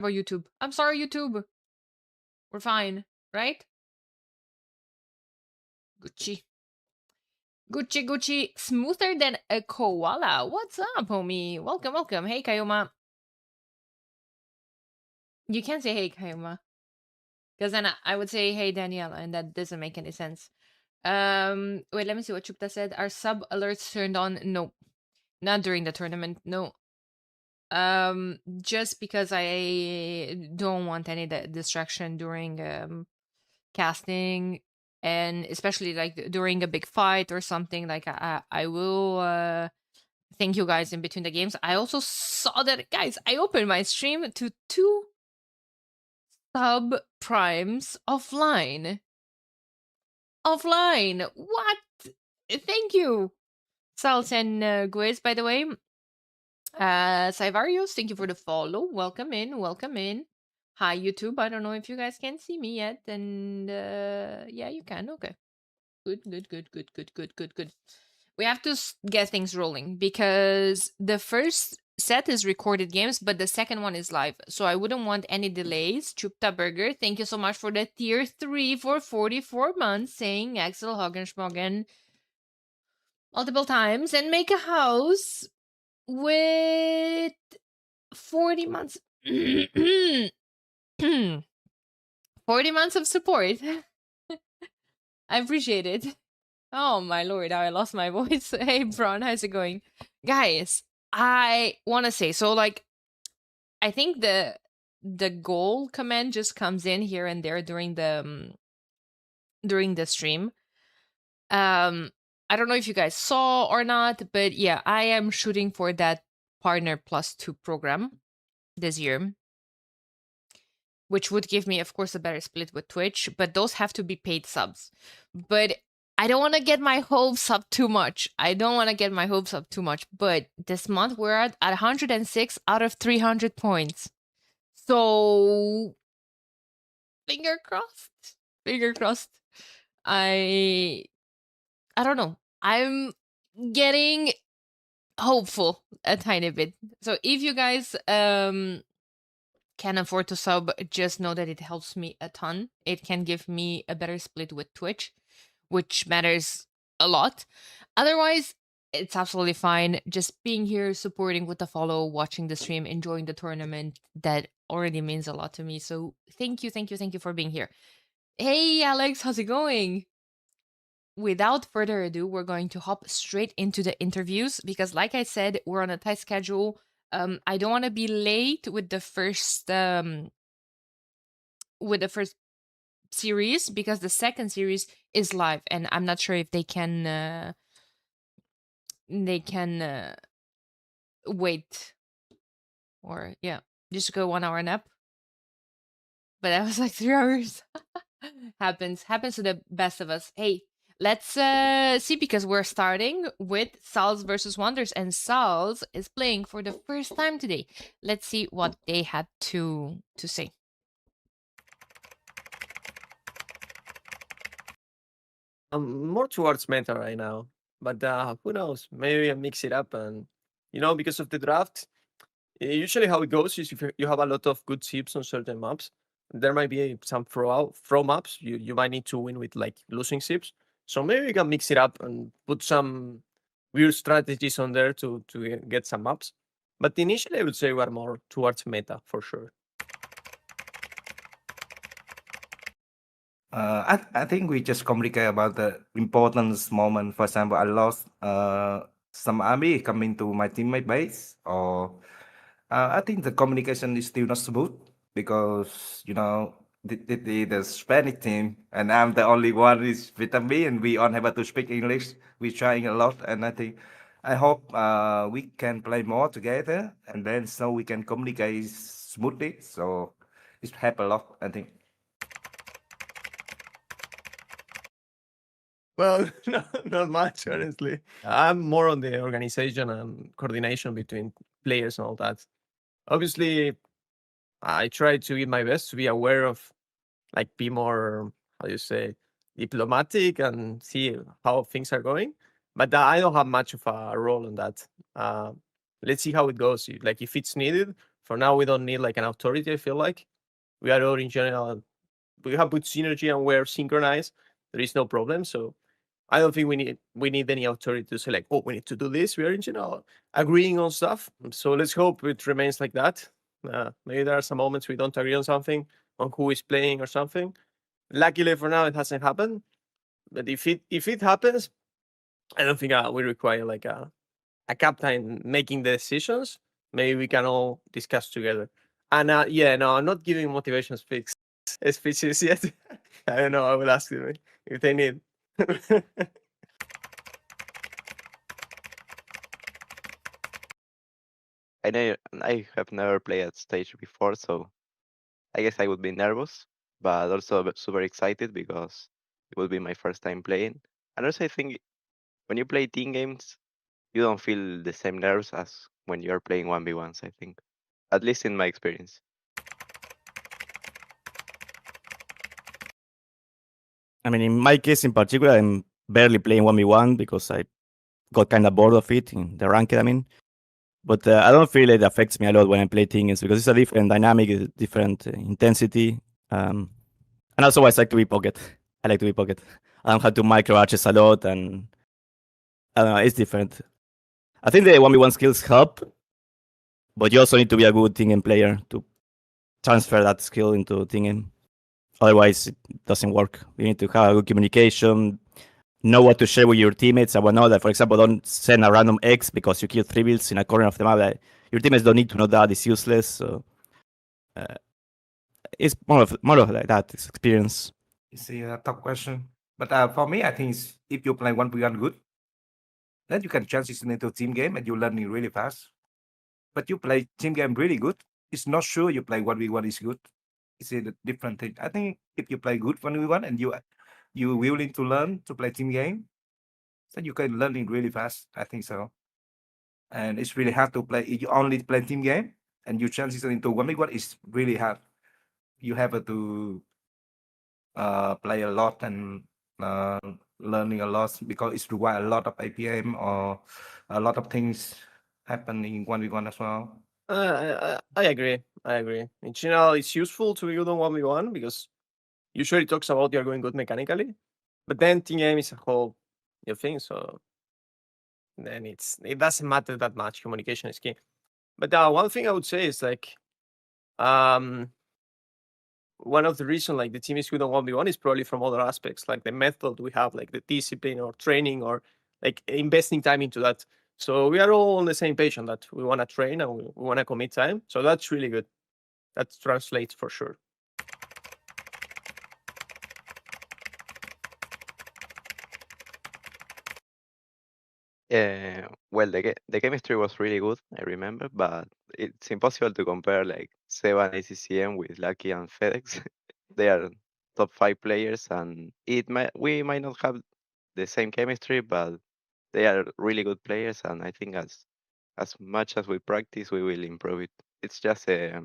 About YouTube. I'm sorry, YouTube. We're fine, right? Gucci. Gucci, Gucci. Smoother than a koala. What's up, homie? Welcome, welcome. Hey, Kayoma. You can't say hey, Kayoma. Because then I would say hey, Daniela, and that doesn't make any sense. Wait, let me see what Chupta said. Are sub alerts turned on? No. Not during the tournament. No. Just because I don't want any distraction during casting, and especially like during a big fight or something. Like I will thank you guys in between the games. I also saw that, guys, I opened my stream to 2 sub primes offline. What? Thank you, Sals and Gwiz, by the way. Saivarius, thank you for the follow. Welcome in, welcome in. Hi, YouTube. I don't know if you guys can see me yet. And yeah, you can. Okay. Good, good, good, good, good, good, good, good. We have to get things rolling because the first set is recorded games, but the second one is live. So I wouldn't want any delays. Chupta Burger, thank you so much for the tier 3 for 44 months, saying Axel Hagenschmogen multiple times and make a house with 40 months. 40 months of support. I appreciate it. Oh my lord, I lost my voice. Hey Braun, how's it going? Guys, I want to say, so like I think the goal command just comes in here and there during the stream. I don't know if you guys saw or not, but yeah, I am shooting for that partner plus 2 program this year, which would give me, of course, a better split with Twitch, but those have to be paid subs. But I don't want to get my hopes up too much. But this month we're at 106 out of 300 points. So finger crossed. Finger crossed. I don't know. I'm getting hopeful a tiny bit. So if you guys can afford to sub, just know that it helps me a ton. It can give me a better split with Twitch, which matters a lot. Otherwise, it's absolutely fine. Just being here, supporting with the follow, watching the stream, enjoying the tournament, that already means a lot to me. So thank you, thank you, thank you for being here. Hey, Alex, how's it going? Without further ado, we're going to hop straight into the interviews because, like I said, we're on a tight schedule. I don't want to be late with the first series because the second series is live, and I'm not sure if they can wait or just go 1 hour nap. But that was like 3 hours. happens to the best of us. Hey, let's see, because we're starting with Sal's versus Wonders, and Sal's is playing for the first time today. Let's see what they had to say. I'm more towards meta right now, but who knows? Maybe I mix it up, and because of the draft, usually how it goes is if you have a lot of good tips on certain maps, there might be some throw maps. You might need to win with like losing sips. So maybe we can mix it up and put some weird strategies on there to get some maps. But initially, I would say we're more towards meta for sure. I think we just communicate about the importance moment. For example, I lost some army coming to my teammate base, or I think the communication is still not smooth because the Spanish team and I'm the only one is with me, and we aren't able to speak English. We're trying a lot, and I hope we can play more together, and then so we can communicate smoothly. So it help a lot, I think. Well, not much, honestly. I'm more on the organization and coordination between players and all that. Obviously, I try to give my best to be aware of, like, be more, how do you say, diplomatic and see how things are going. But I don't have much of a role in that. Let's see how it goes. Like, if it's needed For now, we don't need like an authority. I feel like we are all in general. We have good synergy and we're synchronized. There is no problem. So I don't think we need any authority to say like, oh, we need to do this. We are in general agreeing on stuff. So let's hope it remains like that. Maybe there are some moments we don't agree on something, on who is playing or something. Luckily for now, it hasn't happened. But if it happens, I don't think we require like a captain making the decisions. Maybe we can all discuss together. And yeah, no, I'm not giving motivation speeches yet. I don't know. I will ask them if they need. I have never played at stage before, so I guess I would be nervous, but also super excited because it will be my first time playing. And also, I think when you play team games, you don't feel the same nerves as when you're playing 1v1s, I think. At least in my experience. I mean, in my case in particular, I'm barely playing 1v1 because I got kind of bored of it in the ranked, I mean. But I don't feel it affects me a lot when I play teams because it's a different dynamic, a different intensity. And also, I like to be pocket. I like to be pocket. I don't have to micro arches a lot, and I don't know, it's different. I think the 1v1 skills help, but you also need to be a good team game player to transfer that skill into team game. Otherwise, it doesn't work. You need to have good communication, know what to share with your teammates. I want to know that, for example, don't send a random X because you killed 3 builds in a corner of the map. That your teammates don't need to know that. It's useless. So it's more of like that. It's experience. It's a tough question. But for me, I think if you play 1v1 good, then you can transition into team game and you learn it really fast. But you play team game really good, it's not sure you play 1v1 is good. It's a different thing. I think if you play good 1v1 and you willing to learn to play team game, then you can learn it really fast. I think so. And it's really hard to play. If you only play team game and you transition into 1v1, it's really hard. You have to play a lot and learning a lot because it's require a lot of APM or a lot of things happen in 1v1 as well. I agree. I agree. In general, it's useful to be good on 1v1 because usually it talks about you're going good mechanically. But then team game is a whole new thing, so then it doesn't matter that much. Communication is key. But one thing I would say is like one of the reasons like the team is good on 1v1 is probably from other aspects, like the method we have, like the discipline or training or like investing time into that. So we are all on the same page on that. We want to train and we want to commit time. So that's really good. That translates for sure. Well, the chemistry was really good, I remember, but it's impossible to compare like Seba and ACCM with Lucky and FedEx. They are top 5 players, and we might not have the same chemistry, but they are really good players, and I think as much as we practice, we will improve it. It's just a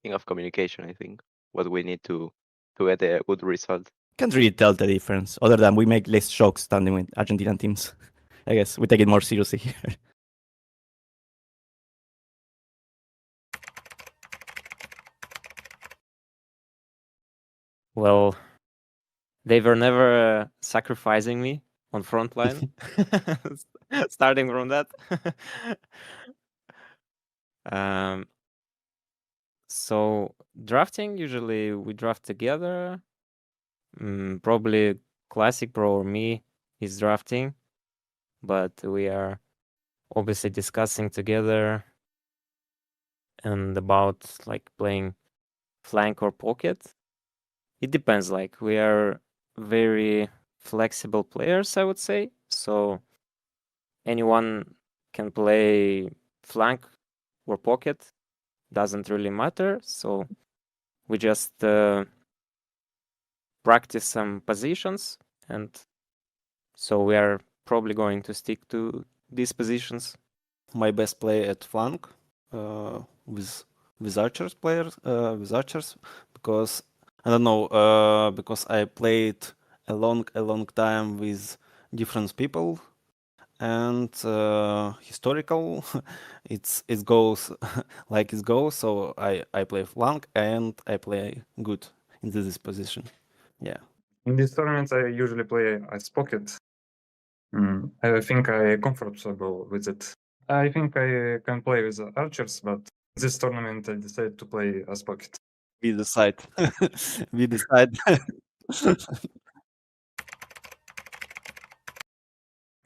thing of communication, I think, what we need to get a good result. Can't really tell the difference, other than we make less shocks standing with Argentinian teams. I guess we take it more seriously here. Well, they were never sacrificing me on front line. Starting from that. So drafting, usually we draft together. Probably Classic Pro or me is drafting, but we are obviously discussing together and about like playing flank or pocket. It depends. Like we are very flexible players, I would say. So anyone can play flank or pocket. Doesn't really matter. So we just practice some positions, and so we are probably going to stick to these positions. My best play at flank with archers because I don't know because I played a long time with different people, and historical. It goes like it goes. So I play flank and I play good in this position. Yeah. In these tournaments, I usually play as pocket. I think I'm comfortable with it. I think I can play with archers, but this tournament I decided to play as pocket. We decide. We decide.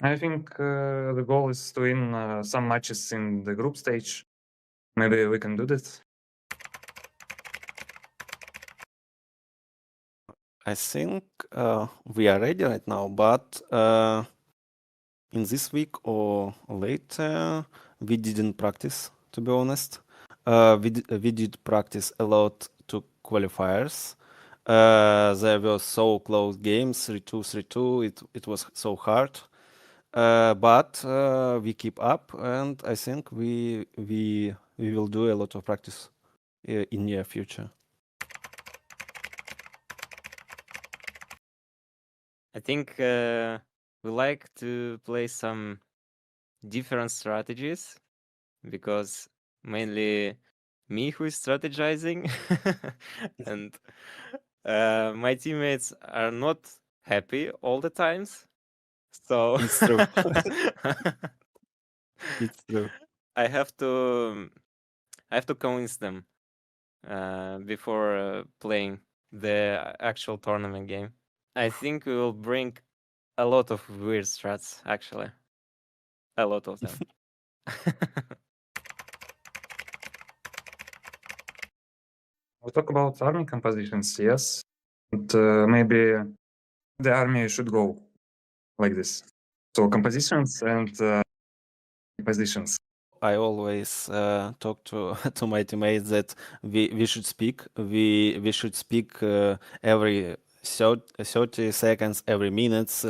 I think the goal is to win some matches in the group stage. Maybe we can do this. I think we are ready right now, but in this week or later, we didn't practice, to be honest. We did practice a lot to qualifiers. There were so close games, 3-2, 3-2. It was so hard. But we keep up, and I think we will do a lot of practice in near future. I think we like to play some different strategies because mainly me who is strategizing and my teammates are not happy all the times. So It's true. It's true. I have to convince them before playing the actual tournament game. I think we will bring a lot of weird strats, actually. A lot of them. We'll talk about army compositions, yes. But maybe the army should go like this. So compositions and positions. I always talk to to my teammates that we should speak. We should speak every 30 seconds, every minutes.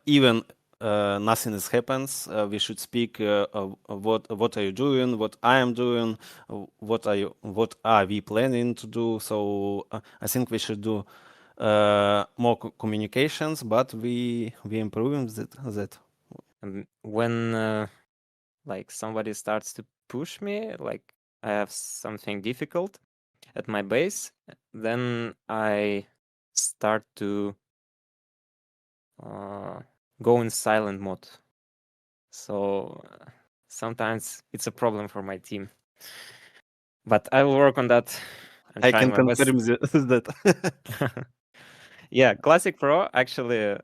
Even nothing is happens. We should speak. What are you doing? What I am doing? What are we planning to do? So I think we should do more communications, but we improving that. And when like somebody starts to push me, like I have something difficult at my base, then I start to go in silent mode. So sometimes it's a problem for my team, but I will work on that. I'm I trying can my best. confirm that. Yeah, Classic Pro actually.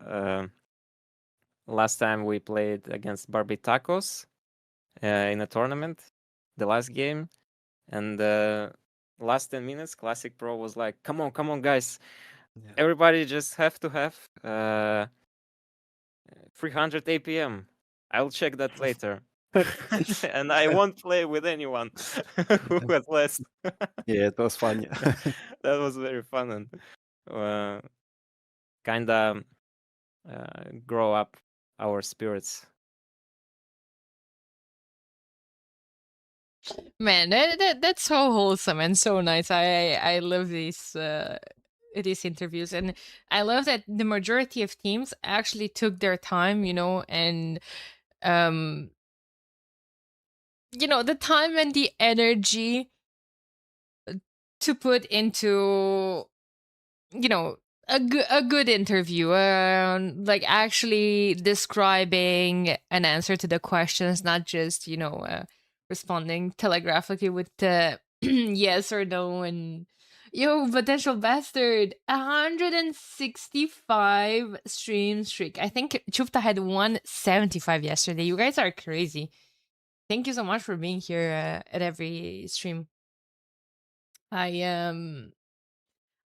Last time we played against Barbie Tacos in a tournament, the last game, and last 10 minutes, Classic Pro was like, "Come on, guys! Yeah. Everybody just have to have 300 APM. I'll check that later." And I won't play with anyone who has less. Yeah, it was funny. That was very fun and kinda grow up our spirits. Man, that's so wholesome and so nice. I love these interviews, and I love that the majority of teams actually took their time, and the time and the energy to put into a good interview, like actually describing an answer to the questions, not just responding telegraphically with yes or no. And potential bastard, 165 stream streak. I think Chufta had 175 yesterday. You guys are crazy. Thank you so much for being here at every stream. I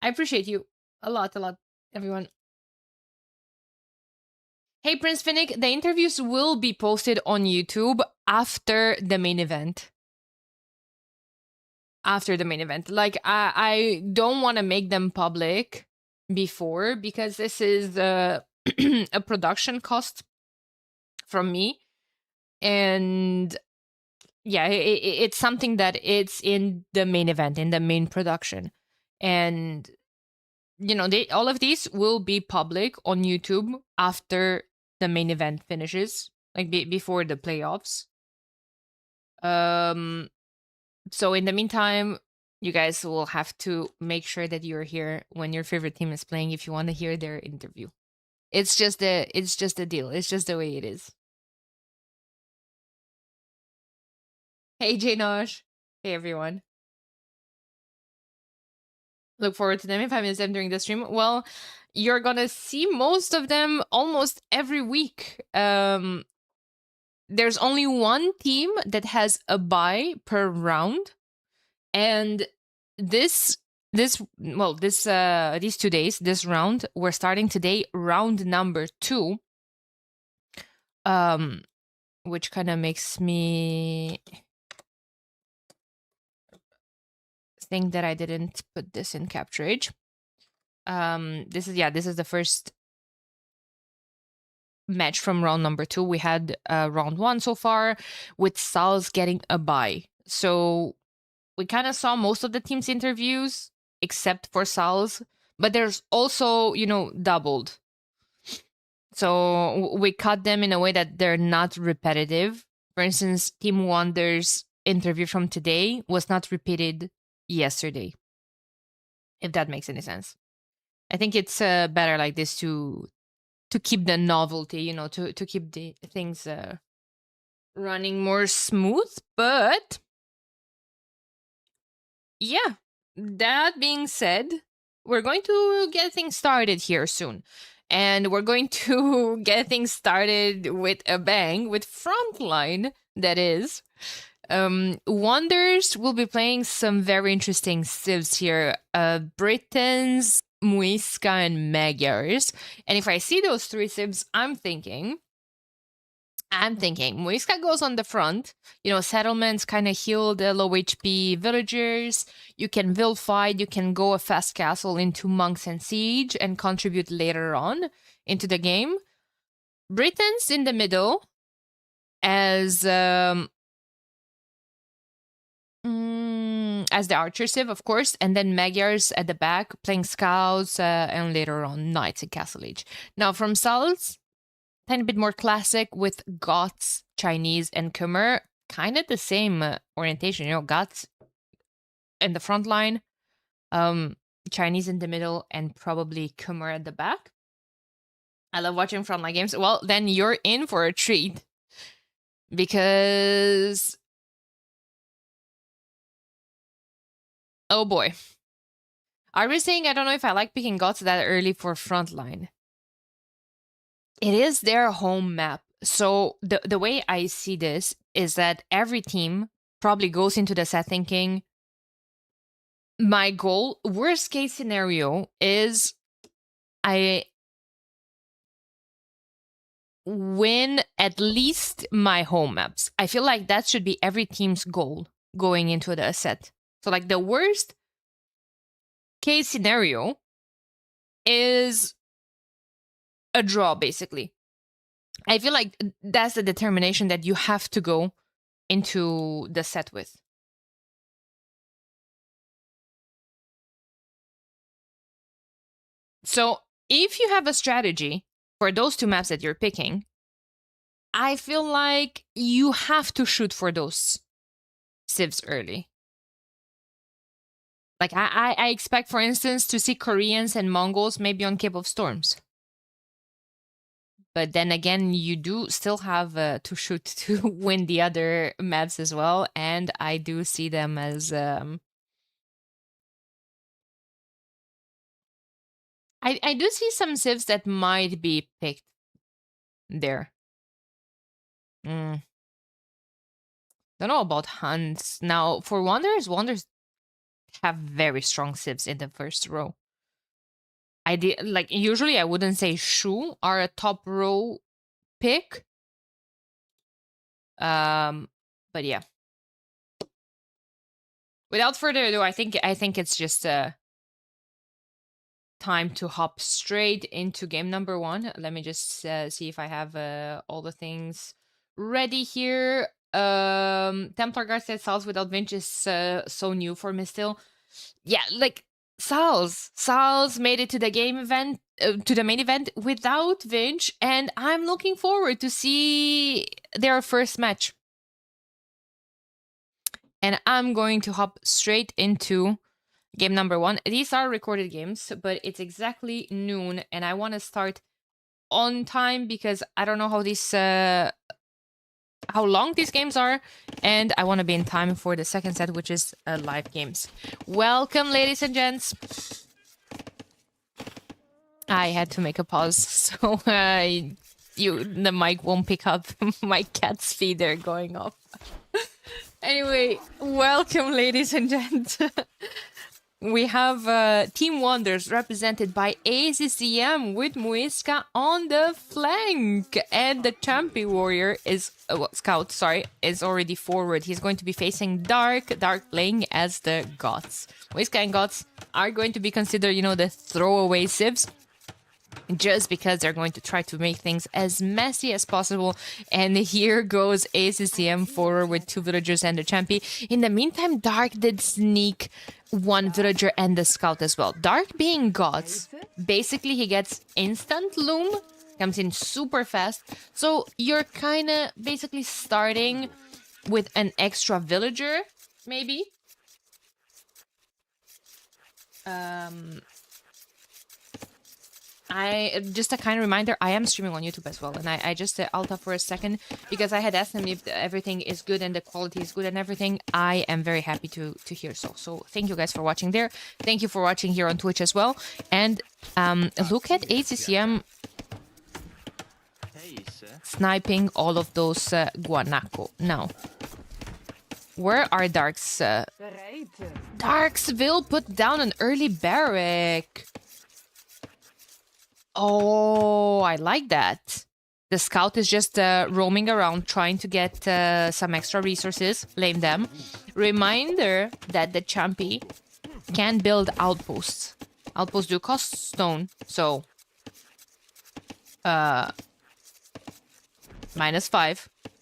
appreciate you a lot, everyone. Hey, Prince Finnick, the interviews will be posted on YouTube after the main event. Like, I don't want to make them public before, because this is a production cost from me. And yeah, it's something that it's in the main event, in the main production. And all of these will be public on YouTube after the main event finishes, like before the playoffs. So in the meantime, you guys will have to make sure that you're here when your favorite team is playing if you want to hear their interview. It's just the deal. It's just the way it is. Hey Janosh. Hey everyone. Look forward to them if I miss them during the stream. Well, you're gonna see most of them almost every week. There's only one team that has a bye per round, and these 2 days, this round, we're starting today, round number 2. Which kind of makes me think that I didn't put this in Capture Age. This is the first match from round number 2. We had round 1 so far, with Sal's getting a bye. So we kind of saw most of the team's interviews, except for Sal's, but there's also, doubled. So we cut them in a way that they're not repetitive. For instance, Team Wonder's interview from today was not repeated yesterday, if that makes any sense. I think it's better like this to keep the novelty, to keep the things running more smooth. But yeah, that being said, we're going to get things started here soon. And we're going to get things started with a bang, with Frontline, that is. Wonders will be playing some very interesting civs here. Britons, Muisca, and Magyars. And if I see those 3 civs, I'm thinking Muisca goes on the front. Settlements kind of heal the low HP villagers. You can vilify, you can go a fast castle into monks and siege and contribute later on into the game. Britons in the middle as the archer civ, of course, and then Magyars at the back playing scouts and later on knights in castle age. Now from Sal's, tiny bit more classic with Goths, Chinese, and Khmer. Kind of the same orientation, Goths in the front line, Chinese in the middle, and probably Khmer at the back. I love watching frontline games. Well, then you're in for a treat, because oh boy. Are we saying I don't know if I like picking Goths that early for frontline? It is their home map. So the way I see this is that every team probably goes into the set thinking, my goal, worst case scenario, is I win at least my home maps. I feel like that should be every team's goal going into the set. So like the worst case scenario is a draw, basically. I feel like that's the determination that you have to go into the set with. So if you have a strategy for those 2 maps that you're picking, I feel like you have to shoot for those civs early. Like I expect, for instance, to see Koreans and Mongols maybe on Cape of Storms. But then again, you do still have to shoot to win the other maps as well. And I do see them as... I do see some civs that might be picked there. Don't know about Huns. Now, for Wonders have very strong civs in the first row. Usually I wouldn't say Shu are a top row pick. But yeah. Without further ado, I think it's just time to hop straight into game number 1. Let me just see if I have all the things ready here. Templar Guard said Sal's without Vinch is so new for me still. Yeah, like Sal's made it to the game event, to the main event without Vinch, and I'm looking forward to see their first match. And I'm going to hop straight into game number 1. These are recorded games, but it's exactly noon, and I want to start on time because I don't know how these how long these games are, and I want to be in time for the second set, which is live games. Welcome, ladies and gents. I had to make a pause, so the mic won't pick up my cat's feet. They're going off. Anyway, welcome, ladies and gents. We have Team Wonders represented by ACCM with Muisca on the flank. And the Champi Warrior is, Scout, sorry, is already forward. He's going to be facing Dark playing as the Gots. Muisca and Gots are going to be considered, you know, the throwaway civs. Just because they're going to try to make things as messy as possible. And here goes ACCM forward with 2 villagers and the Champi. In the meantime, Dark did sneak 1 villager and the Scout as well. Dark being Gods, basically he gets instant loom, comes in super fast. So you're kind of basically starting with an extra villager, maybe. Just a kind reminder, I am streaming on YouTube as well, and I just alt up for a second because I had asked them if everything is good and the quality is good and everything. I am very happy to hear so thank you guys for watching there. Thank you for watching here on Twitch as well. And look at ACCM sniping all of those guanaco. Now, where are Darks? Darks will put down an early barrack. Oh, I like that. The Scout is just roaming around trying to get some extra resources. Blame them. Reminder that the Champi can build outposts. Outposts do cost stone, so -5.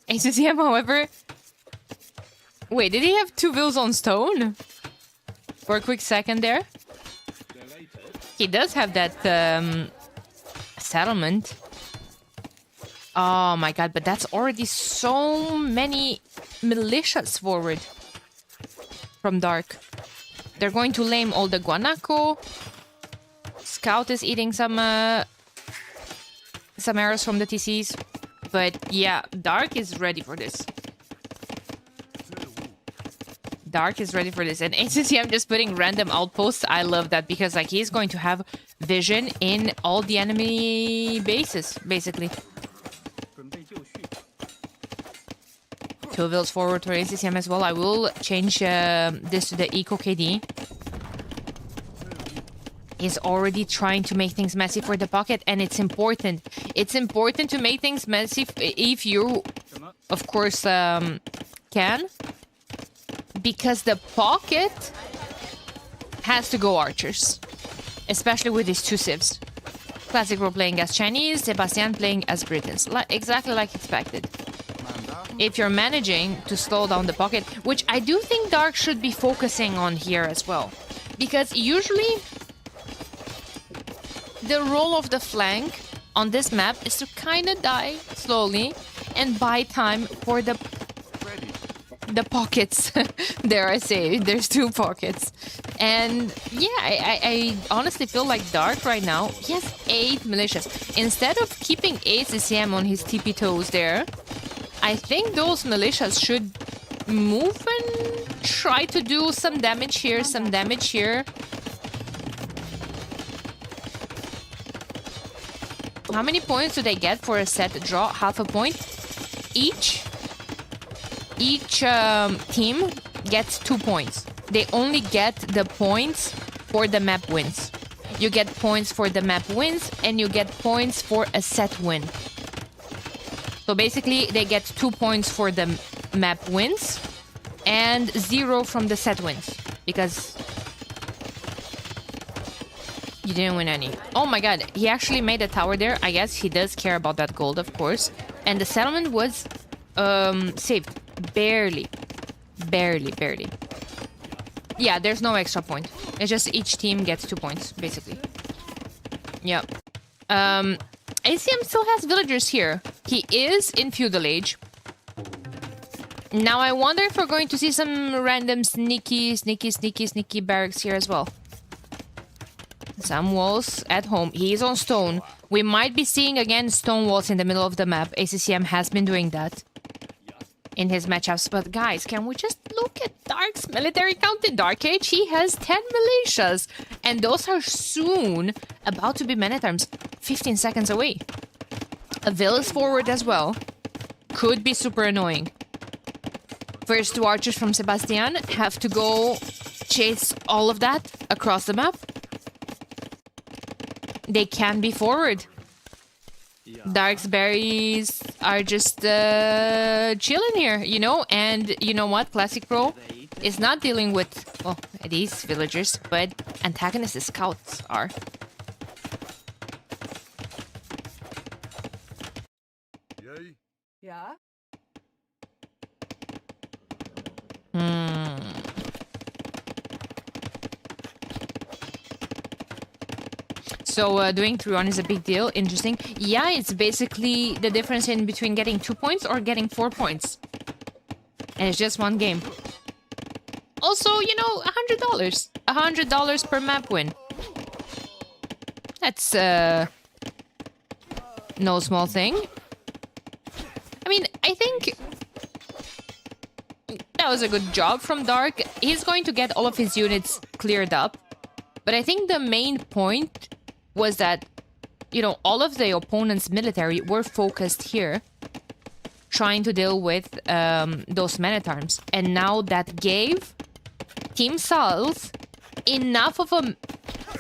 ACCM, however... Wait, did he have 2 vills on stone? For a quick second there? He does have that... settlement. Oh my god, but that's already so many militias forward from Dark. They're going to lame all the guanaco. Scout is eating some arrows from the TCs. But yeah, Dark is ready for this. Dark is ready for this. And ACCM just putting random outposts. I love that because like he's going to have vision in all the enemy bases, basically. 2 vills forward for ACCM as well. I will change this to the Eco KD. He's already trying to make things messy for the pocket, and it's important. It's important to make things messy if you, of course, can. Because the pocket has to go archers. Especially with these 2 civs. Classic Pro playing as Chinese, Sebastian playing as Britons. Exactly like expected. If you're managing to slow down the pocket, which I do think Dark should be focusing on here as well. Because usually the role of the flank on this map is to kind of die slowly and buy time for the pockets. Dare I say, there's 2 pockets. And yeah, I honestly feel like Dark right now, he has 8 militias. Instead of keeping ACCM on his TP toes there, I think those militias should move and try to do some damage here, some damage here. How many points do they get for a set draw? Half a point each. Each team gets 2 points. They only get the points for the map wins. You get points for the map wins, and you get points for a set win. So basically, they get 2 points for the map wins, and 0 from the set wins. Because you didn't win any. Oh my god, he actually made a tower there. I guess he does care about that gold, of course. And the settlement was saved. Barely. Yeah, there's no extra point. It's just each team gets 2 points, basically. Yep. ACM still has villagers here. He is in feudal age. Now I wonder if we're going to see some random sneaky barracks here as well. Some walls at home. He's on stone. We might be seeing again stone walls in the middle of the map. ACCM has been doing that in his matchups. But guys, can we just look at Dark's military count in Dark Age? He has 10 militias. And those are soon about to be man-at-arms. 15 seconds away. A Vil is forward as well. Could be super annoying. First 2 archers from Sebastian have to go chase all of that across the map. They can be forward. Dark's berries are just chilling here, you know? And you know what? Classic Pro is not dealing with, well, these villagers, but antagonist scouts are. Yeah. So doing 3-1 is a big deal. Interesting. Yeah, it's basically the difference in between getting 2 points or getting 4 points. And it's just one game. Also, you know, $100. $100 per map win. That's no small thing. I mean, I think that was a good job from Dark. He's going to get all of his units cleared up. But I think the main point was that, you know, all of the opponent's military were focused here, trying to deal with those man-at-arms. And now that gave Team Salz enough of a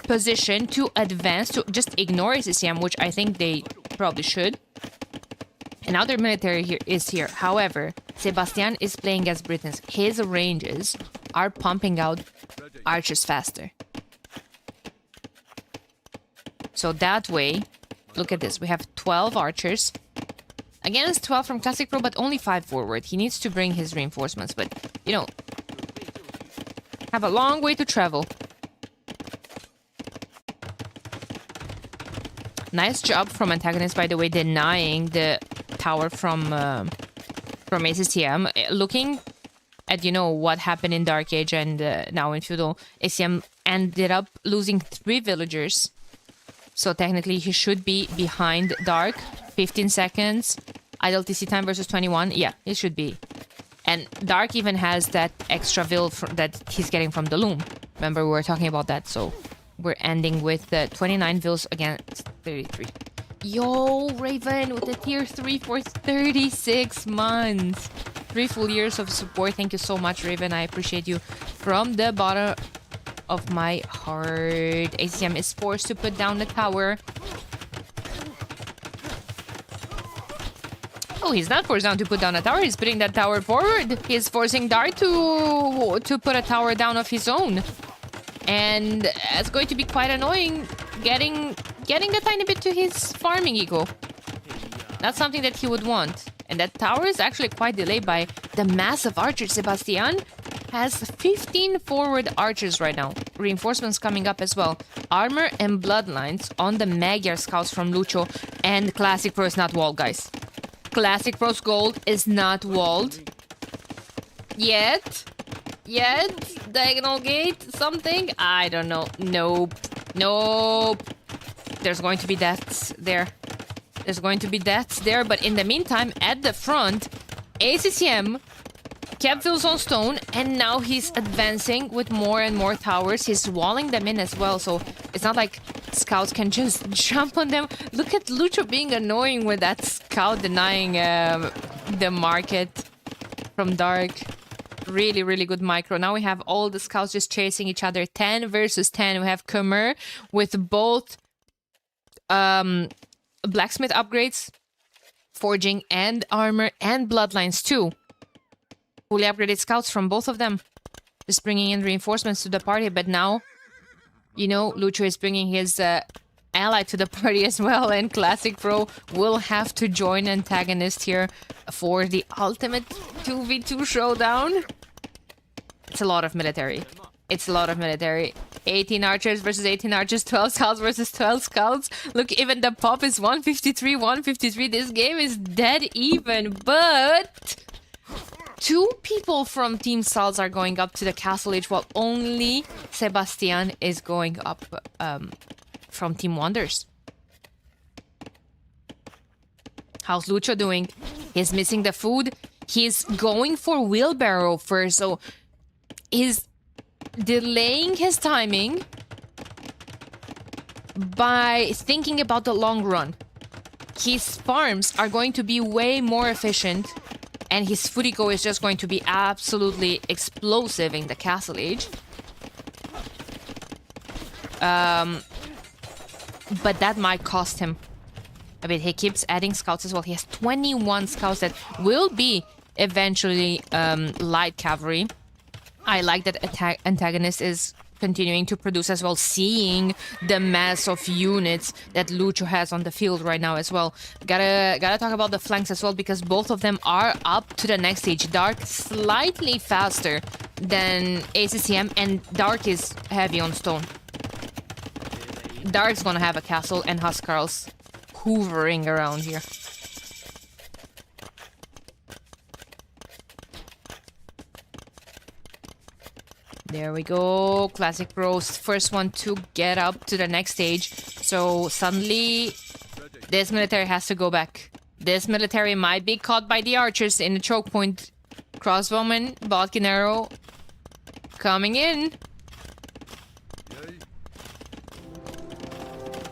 position to advance, to just ignore SCM, which I think they probably should. And now their military here is here. However, Sebastian is playing as Britons. His ranges are pumping out archers faster. So that way, look at this. We have 12 archers against 12 from Classic Pro, but only 5 forward. He needs to bring his reinforcements, but, you know, have a long way to travel. Nice job from antagonist, by the way, denying the tower from ACCM. Looking at, you know, what happened in Dark Age and now in Feudal, ACCM ended up losing 3 villagers. So technically he should be behind Dark. 15 seconds. Idle TC time versus 21. Yeah, it should be. And Dark even has that extra Vil that he's getting from the Loom. Remember, we were talking about that. So we're ending with 29 Vils against 33. Yo, Raven with a tier 3 for 36 months. 3 full years of support. Thank you so much, Raven. I appreciate you from the bottom of my heart. ACM is forced to put down the tower. Oh, he's not forced down to put down a tower. He's putting that tower forward. He's forcing Dark to put a tower down of his own. And it's going to be quite annoying getting a tiny bit to his farming ego. That's something that he would want. And that tower is actually quite delayed by the massive archer. Sebastian has 15 forward archers right now. Reinforcements coming up as well. Armor and bloodlines on the Magyar scouts from Lucho. And Classic Pro is not walled, guys. Classic Pro's gold is not walled. Yet. Diagonal gate, something? I don't know. Nope. There's going to be deaths there. But in the meantime, at the front, ACCM kept Vils on stone, and now he's advancing with more and more towers. He's walling them in as well, so it's not like scouts can just jump on them. Look at Lucho being annoying with that scout denying the market from Dark. Really, really good micro. Now we have all the scouts just chasing each other. 10 versus 10. We have Khmer with both blacksmith upgrades, forging and armor, and bloodlines too. Fully upgraded scouts from both of them. Just bringing in reinforcements to the party. But now, you know, Lucho is bringing his ally to the party as well. And Classic Pro will have to join antagonist here for the ultimate 2v2 showdown. It's a lot of military. It's a lot of military. 18 archers versus 18 archers, 12 scouts versus 12 scouts. Look, even the pop is 153, 153. This game is dead even, but 2 people from Team Salz are going up to the castle age, while only Sebastian is going up from Team Wonders. How's Lucho doing? He's missing the food. He's going for wheelbarrow first, so he's delaying his timing by thinking about the long run. His farms are going to be way more efficient, and his Furico is just going to be absolutely explosive in the castle age. But that might cost him a bit. He keeps adding scouts as well. He has 21 scouts that will be eventually light cavalry. I like that antagonist is continuing to produce as well, seeing the mass of units that Lucho has on the field right now as well. Gotta talk about the flanks as well, because both of them are up to the next stage. Dark slightly faster than ACCM, and Dark is heavy on stone. Dark's gonna have a castle, and Huskarls hoovering around here. There we go. Classic Bros, first one to get up to the next stage. So suddenly, this military has to go back. This military might be caught by the archers in the choke point. Crossbowman, Bodkin arrow, coming in.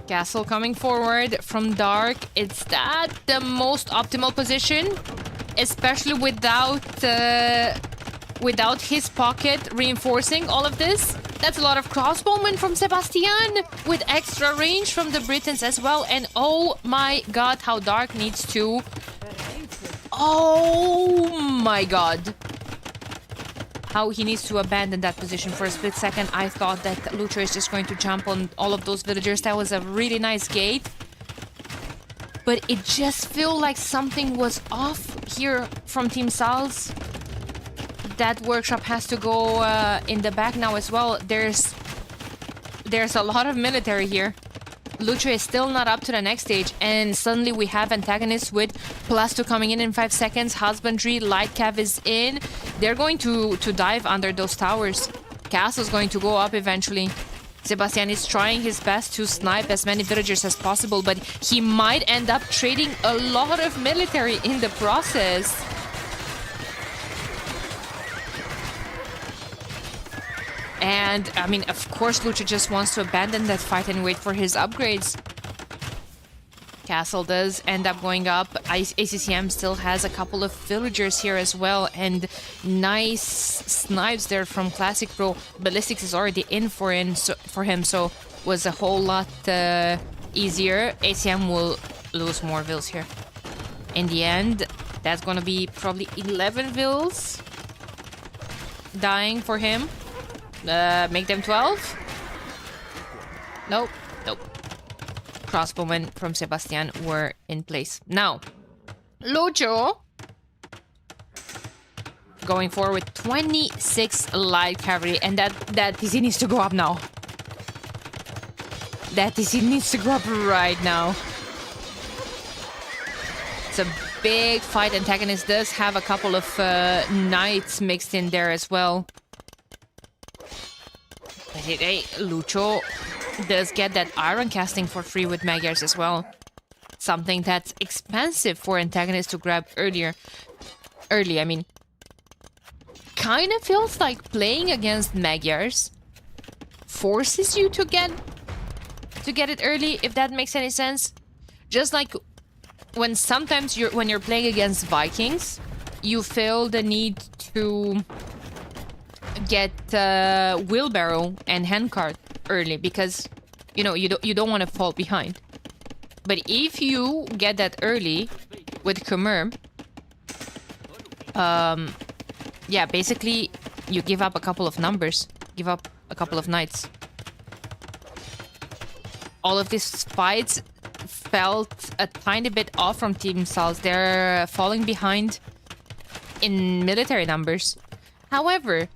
Castle coming forward from Dark. Is that the most optimal position? Especially without his pocket reinforcing all of this. That's a lot of crossbowmen from Sebastian, with extra range from the Britons as well. And oh my god, how Dark needs to... Oh my god. How he needs to abandon that position for a split second. I thought that Lucho is just going to jump on all of those villagers. That was a really nice gate. But it just felt like something was off here from Team Salz. That workshop has to go in the back now as well. There's a lot of military here. Lucho is still not up to the next stage, and suddenly we have antagonists with +2 coming in 5 seconds. Husbandry, light cav is in. They're going to dive under those towers. Castle's going to go up eventually. Sebastian is trying his best to snipe as many villagers as possible, but he might end up trading a lot of military in the process. And, I mean, of course, Lucho just wants to abandon that fight and wait for his upgrades. Castle does end up going up. ACCM still has a couple of villagers here as well. And nice snipes there from Classic Pro. Ballistics is already in for him, so was a whole lot easier. ACM will lose more vills here. In the end, that's going to be probably 11 vills dying for him. Make them 12? Nope. Crossbowmen from Sebastian were in place. Now, Lucho going forward with 26 light cavalry, and that TC needs to go up now. That TC needs to go up right now. It's a big fight. Antagonist does have a couple of knights mixed in there as well. Hey, Lucho does get that iron casting for free with Magyars as well. Something that's expensive for antagonists to grab early, I mean. Kind of feels like playing against Magyars forces you to get it early, if that makes any sense. Just like when sometimes when you're playing against Vikings, you feel the need to get wheelbarrow and handcart early because you don't want to fall behind. But if you get that early with Khmer, yeah, basically you give up a couple of numbers, give up a couple of knights. All of these fights felt a tiny bit off from Team Salz. They're falling behind in military numbers. However,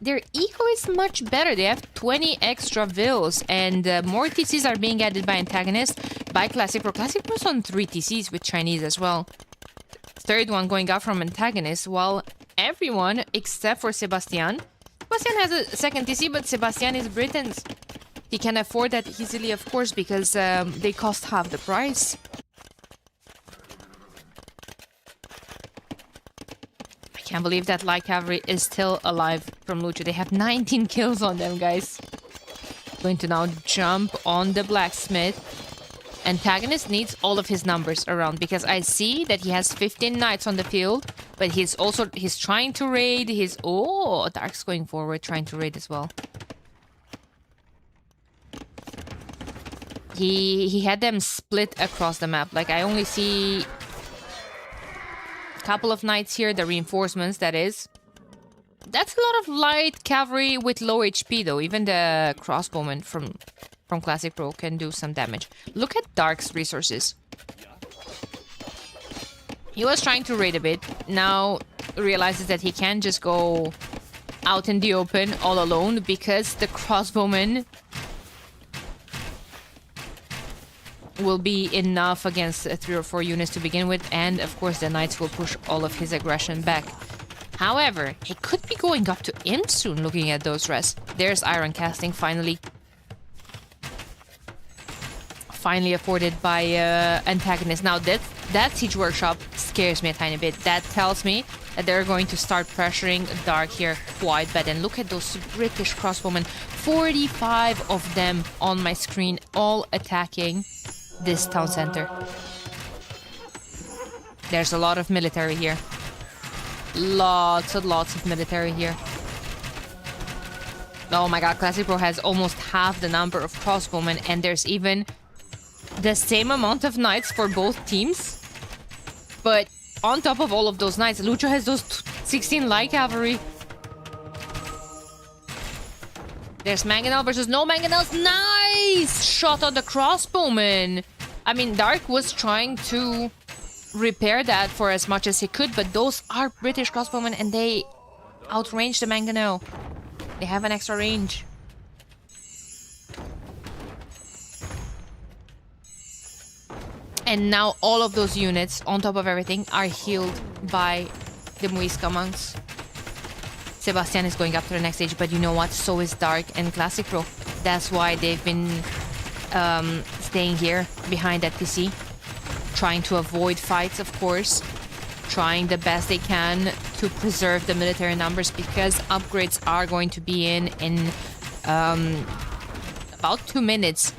their eco is much better. They have 20 extra vills, and more TCs are being added by Antagonist, by Classic Pro. Classic Pro's on 3 TCs with Chinese as well. Third one going out from Antagonist, while everyone except for Sebastian. Sebastian has a second TC, but Sebastian is Britain's. He can afford that easily, of course, because they cost half the price. I can't believe that Light Cavalry is still alive from Lucho. They have 19 kills on them, guys. Going to now jump on the blacksmith. Antagonist needs all of his numbers around, because I see that he has 15 knights on the field, but he's trying to raid. Dark's going forward, trying to raid as well. He had them split across the map. Like, I only see a couple of knights here, the reinforcements, that is. That's a lot of light cavalry with low HP, though. Even the crossbowman from Classic Pro can do some damage. Look at Dark's resources. He was trying to raid a bit. Now realizes that he can't just go out in the open all alone, because the crossbowman will be enough against 3 or 4 units to begin with, and of course the knights will push all of his aggression back. However, he could be going up to imp soon, looking at those rests. There's iron casting finally afforded by Antagonist. Now that siege workshop scares me a tiny bit. That tells me that they're going to start pressuring Dark here quite bad. And look at those British crossbowmen, 45 of them on my screen, all attacking this town center. There's a lot of military here. Lots of military here. Oh my god, Classic Pro has almost half the number of crossbowmen, and there's even the same amount of knights for both teams. But on top of all of those knights, Lucho has those 16 light cavalry. There's Mangonel versus no Mangonels. Nice shot on the crossbowman. I mean, Dark was trying to repair that for as much as he could, but those are British crossbowmen and they outrange the Mangonel. They have an extra range. And now all of those units, on top of everything, are healed by the Muisca monks. Sebastian is going up to the next stage, but you know what? So is Dark and Classic Pro. That's why they've been staying here behind that PC. Trying to avoid fights, of course. Trying the best they can to preserve the military numbers, because upgrades are going to be in about 2 minutes.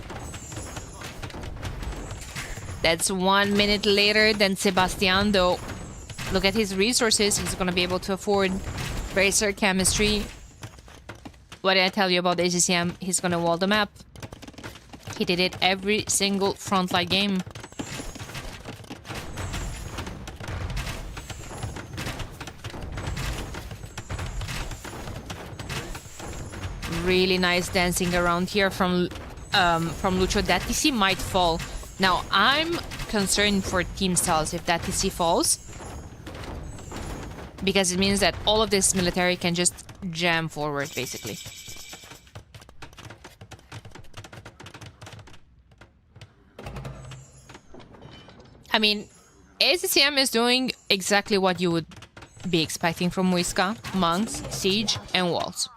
That's 1 minute later than Sebastian, though. Look at his resources. He's going to be able to afford Bracer Chemistry. What did I tell you about the ACCM? He's going to wall the map. He did it every single frontline game. Really nice dancing around here from Lucho. That TC might fall. Now, I'm concerned for Team Cells if that TC falls, because it means that all of this military can just jam forward, basically. I mean, ACCM is doing exactly what you would be expecting from Muisca: monks, siege, and walls.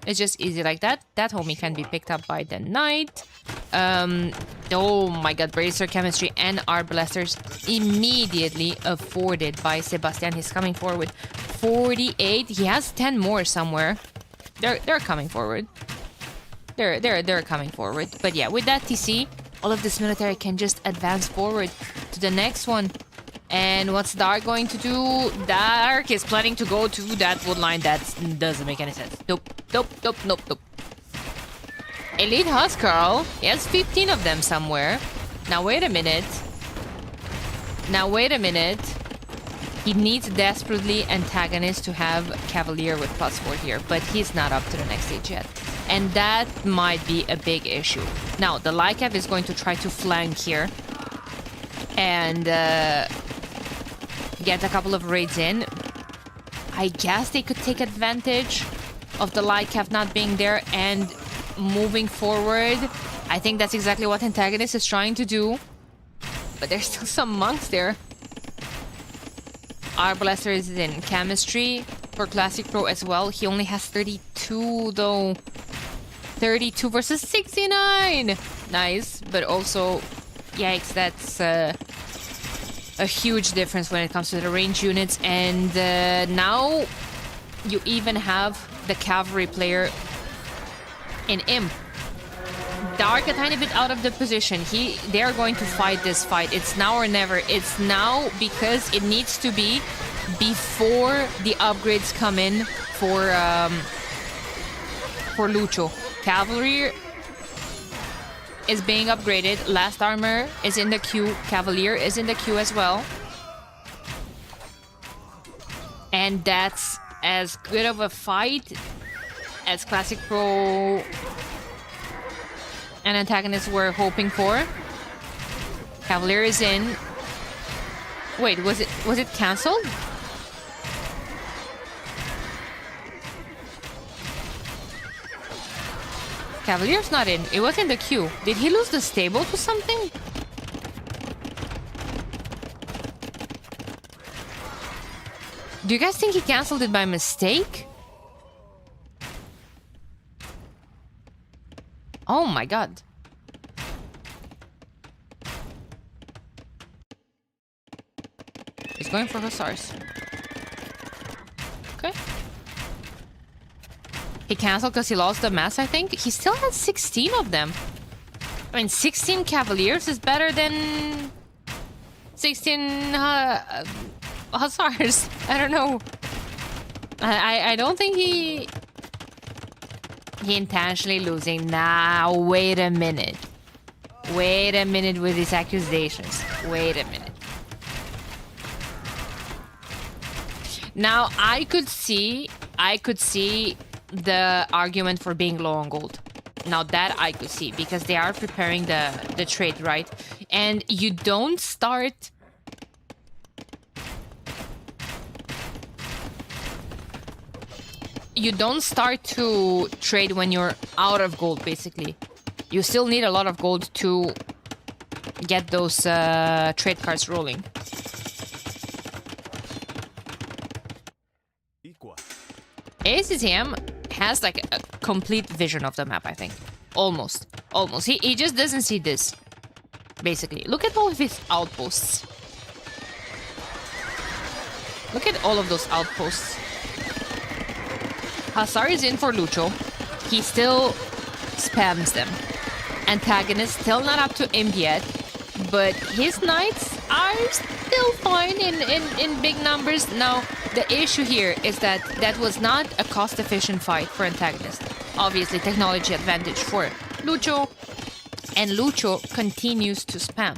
It's just easy like that. That homie can be picked up by the knight. Oh my god, Bracer Chemistry and our blasters immediately afforded by Sebastian. He's coming forward. 48. He has 10 more somewhere. They're coming forward. They're coming forward. But yeah, with that TC, all of this military can just advance forward to the next one. And what's Dark going to do? Dark is planning to go to that wood line. That doesn't make any sense. Nope. Elite Huskarl. He has 15 of them somewhere. Now wait a minute. He needs desperately Antagonist to have Cavalier with +4 here, but he's not up to the next stage yet. And that might be a big issue. Now, the Lycav is going to try to flank here and get a couple of raids in. I guess they could take advantage of the light cap not being there and moving forward. I think that's exactly what Antagonist is trying to do. But there's still some monks there. Arbalaster is in chemistry for Classic Pro as well. He only has 32 though. 32 versus 69! Nice, but also, yikes, that's a huge difference when it comes to the range units. And now you even have the cavalry player in Imp. Dark a tiny bit out of the position. They are going to fight this fight. It's now or never. It's now because it needs to be before the upgrades come in for Lucho. Cavalry is being upgraded. Last Armor is in the queue. Cavalier is in the queue as well. And that's as good of a fight as Classic Pro and Antagonists were hoping for. Cavalier is in. Wait, was it cancelled? Cavalier's not in. It was in the queue. Did he lose the stable to something? Do you guys think he cancelled it by mistake? Oh my god. He's going for Hussars. Okay. He cancelled because he lost the mass, I think. He still has 16 of them. I mean, 16 Cavaliers is better than 16 Hussars. I don't know. I don't think he intentionally losing. Now, wait a minute. Wait a minute with these accusations. Wait a minute. Now, I could see the argument for being low on gold. Now that I could see, because they are preparing the trade, right? And you don't start... You don't start to trade when you're out of gold, basically. You still need a lot of gold to get those trade cards rolling. ACTM has like a complete vision of the map, I think. Almost. He just doesn't see this. Basically. Look at all of his outposts. Look at all of those outposts. Hussar is in for Lucho. He still spams them. Antagonist still not up to Imp yet. But his knights are still fine in big numbers. Now, the issue here is that that was not a cost-efficient fight for Antagonist. Obviously, technology advantage for Lucho. And Lucho continues to spam.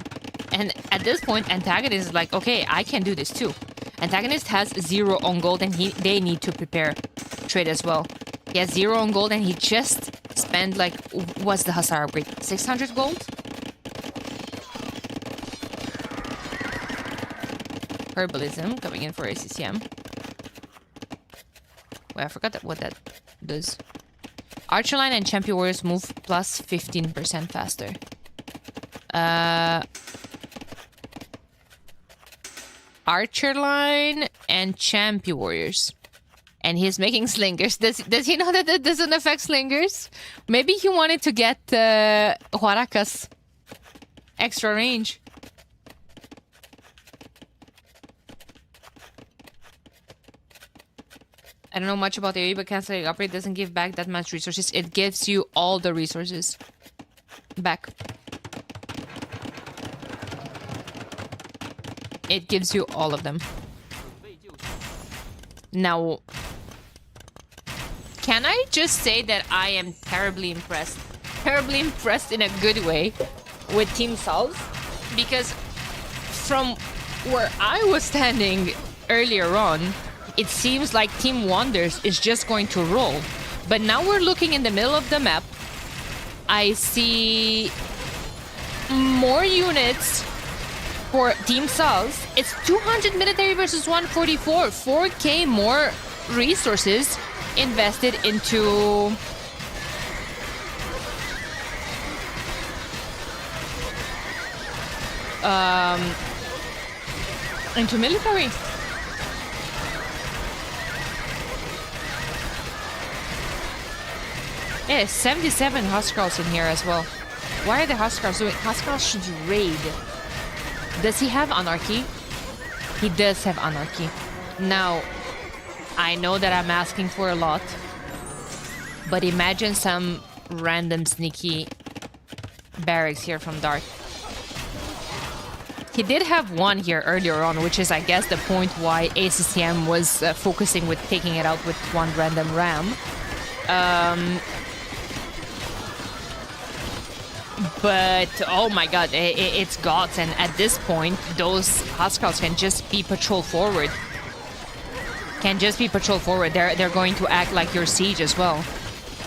And at this point, Antagonist is like, okay, I can do this too. Antagonist has 0 on gold and they need to prepare trade as well. He has 0 on gold and he just spent like, what's the Hussar upgrade? 600 gold? Herbalism coming in for ACCM. Wait, I forgot what that does. Archer line and Champion Warriors move plus 15% faster. Archer line and Champion Warriors. And he's making slingers. Does he know that that doesn't affect slingers? Maybe he wanted to get Huaracas extra range. I don't know much about AoE, but canceling upgrade doesn't give back that much resources. It gives you all the resources back. It gives you all of them. Now, can I just say that I am terribly impressed? Terribly impressed in a good way with Team Salz? Because from where I was standing earlier on, it seems like Team Wonders is just going to roll. But now we're looking in the middle of the map. I see more units for Team Salz. It's 200 military versus 144. 4k more resources invested into military. Yeah, 77 Huskarls in here as well. Why are the Huskarls doing? Huskarls should raid. Does he have Anarchy? He does have Anarchy. Now, I know that I'm asking for a lot, but imagine some random sneaky barracks here from Dark. He did have one here earlier on, which is, I guess, the point why ACCM was focusing with taking it out with one random ram. But, oh my god, it's gods, and at this point, those Huskarls can just be patrol forward. They're going to act like your siege as well.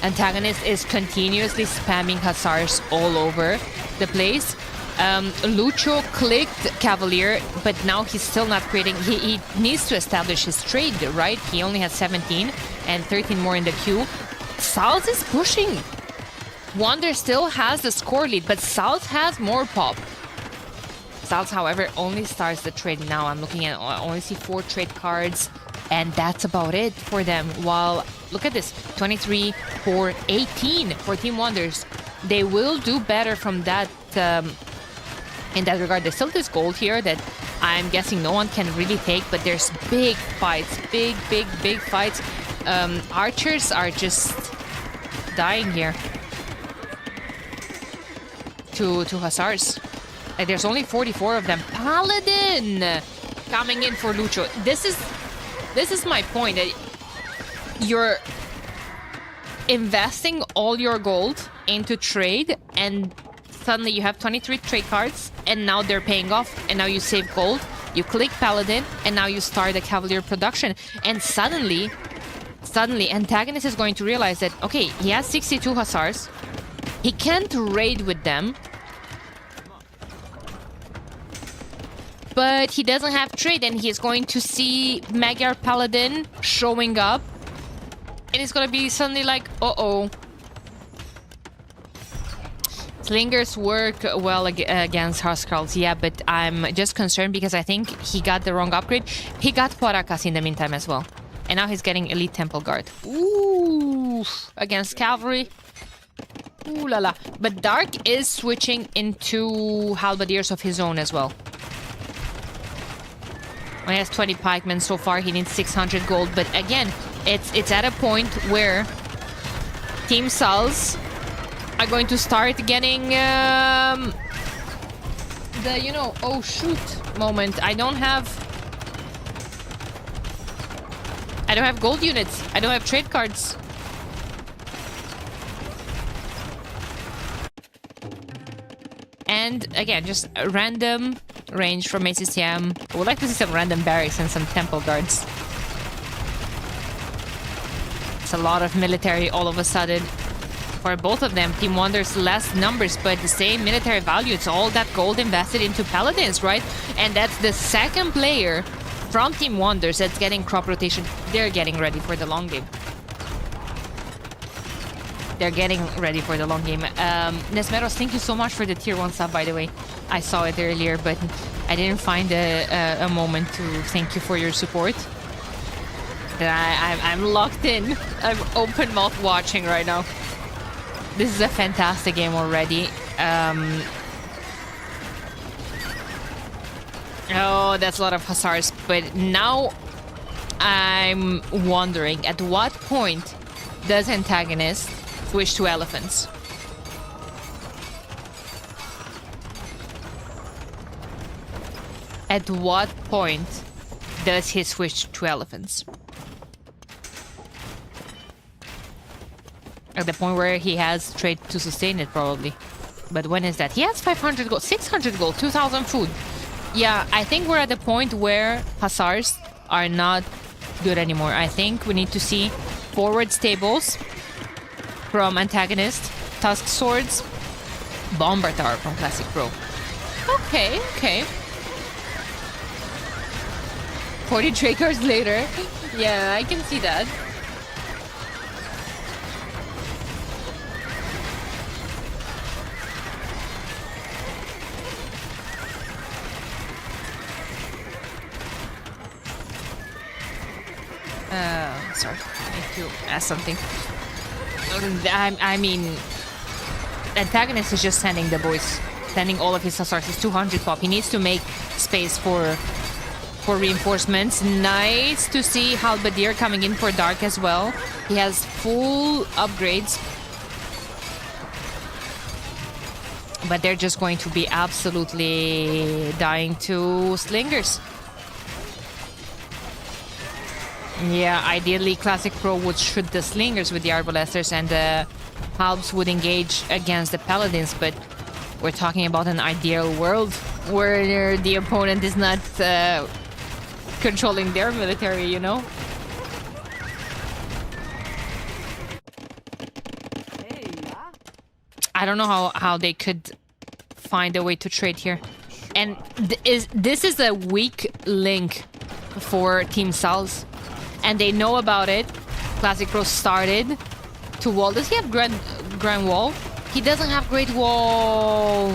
Antagonist is continuously spamming Hussars all over the place. Lucho clicked Cavalier, but now he's still not creating. He needs to establish his trade, right? He only has 17 and 13 more in the queue. South is pushing. Wonder still has the score lead, but South has more pop. South, however, only starts the trade now. I'm looking at, I only see 4 trade cards, and that's about it for them. While, look at this, 23 for 18 for Team Wonders. They will do better from that, in that regard. There's still this gold here that I'm guessing no one can really take, but there's big fights, big fights. Archers are just dying here to Hussars. Like, there's only 44 of them. Paladin coming in for Lucho. This is my point. You're investing all your gold into trade, and suddenly you have 23 trade cards, and now they're paying off, and now you save gold. You click Paladin, and now you start the Cavalier production. And suddenly, Antagonist is going to realize that, okay, he has 62 Hussars. He can't raid with them, but he doesn't have trade, and he's going to see Magyar Paladin showing up, and it's gonna be suddenly like, uh-oh. Slingers work well against Huskarls, yeah, but I'm just concerned because I think he got the wrong upgrade. He got Porakas in the meantime as well, and now he's getting Elite Temple Guard. Ooh, against Cavalry. Ooh la la. But Dark is switching into Halberdiers of his own as well. He has 20 pikemen so far. He needs 600 gold. But again, it's at a point where Team Sals are going to start getting the, you know, oh shoot moment. I don't have gold units. I don't have trade cards. And again, just a random range from ACCM. I would like to see some random barracks and some temple guards. It's a lot of military all of a sudden. For both of them, Team Wonders less numbers, but the same military value. It's all that gold invested into Paladins, right? And that's the second player from Team Wonders that's getting crop rotation. They're getting ready for the long game. They're getting ready for the long game. Nesmeros, thank you so much for the tier 1 sub, by the way. I saw it earlier, but I didn't find a moment to thank you for your support. I'm locked in. I'm open mouth watching right now. This is a fantastic game already. Oh, that's a lot of Hussars. But now I'm wondering, at what point does Antagonist switch to elephants? At what point does he switch to elephants? At the point where he has trade to sustain it, probably. But when is that? He has 500 gold, 600 gold, 2,000 food. Yeah, I think we're at the point where Hussars are not good anymore. I think we need to see forward stables from Antagonist, Tusk Swords, Bomber Tower from Classic Pro. Okay. 40 trade cards later. Yeah, I can see that. Sorry, I need to ask something. I mean, antagonist is just sending the boys, sending all of his hussars. It's 200 pop. He needs to make space for reinforcements. Nice to see Halberdier coming in for Dark as well. He has full upgrades. But they're just going to be absolutely dying to Slingers. Yeah, ideally Classic Pro would shoot the Slingers with the Arbalesters and the Halbs would engage against the Paladins, but we're talking about an ideal world where the opponent is not controlling their military, you know? I don't know how they could find a way to trade here. And this is a weak link for Team Sal's. And they know about it. Classic Pro started to wall. Does he have Grand Wall? He doesn't have Great Wall.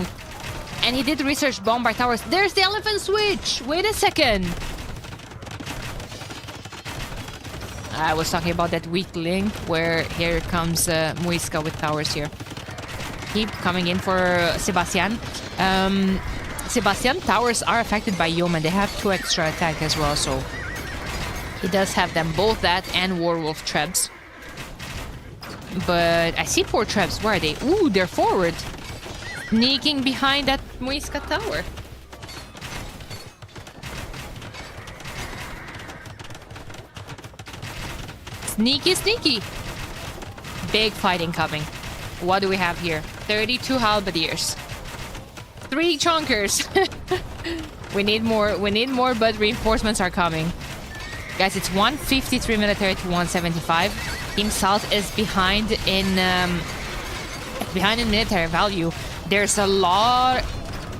And he did research Bombard Towers. There's the Elephant Switch. Wait a second. I was talking about that weak link where here comes Muisca with towers here. Keep coming in for Sebastian. Sebastian towers are affected by Yeoman. They have 2 extra attack as well, so he does have them, both that and Werewolf Trebs. But I see 4 Trebs. Where are they? Ooh, they're forward. Sneaking behind that Muisca tower. Sneaky, sneaky. Big fighting coming. What do we have here? 32 Halberdiers. 3 Chonkers. We need more, but reinforcements are coming. Guys, it's 153 military to 175. Team South is behind in military value. There's a lot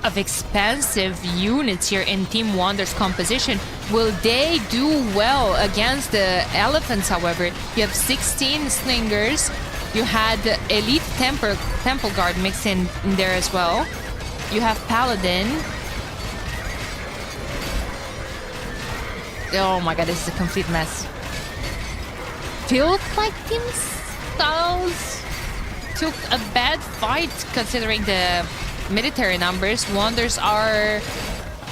of expensive units here in Team Wonder's composition. Will they do well against the elephants, however? You have 16 slingers. You had Elite Temple Guard mixed in there as well. You have Paladin. Oh my god, this is a complete mess. Feels like Team Styles took a bad fight considering the military numbers. Wonders are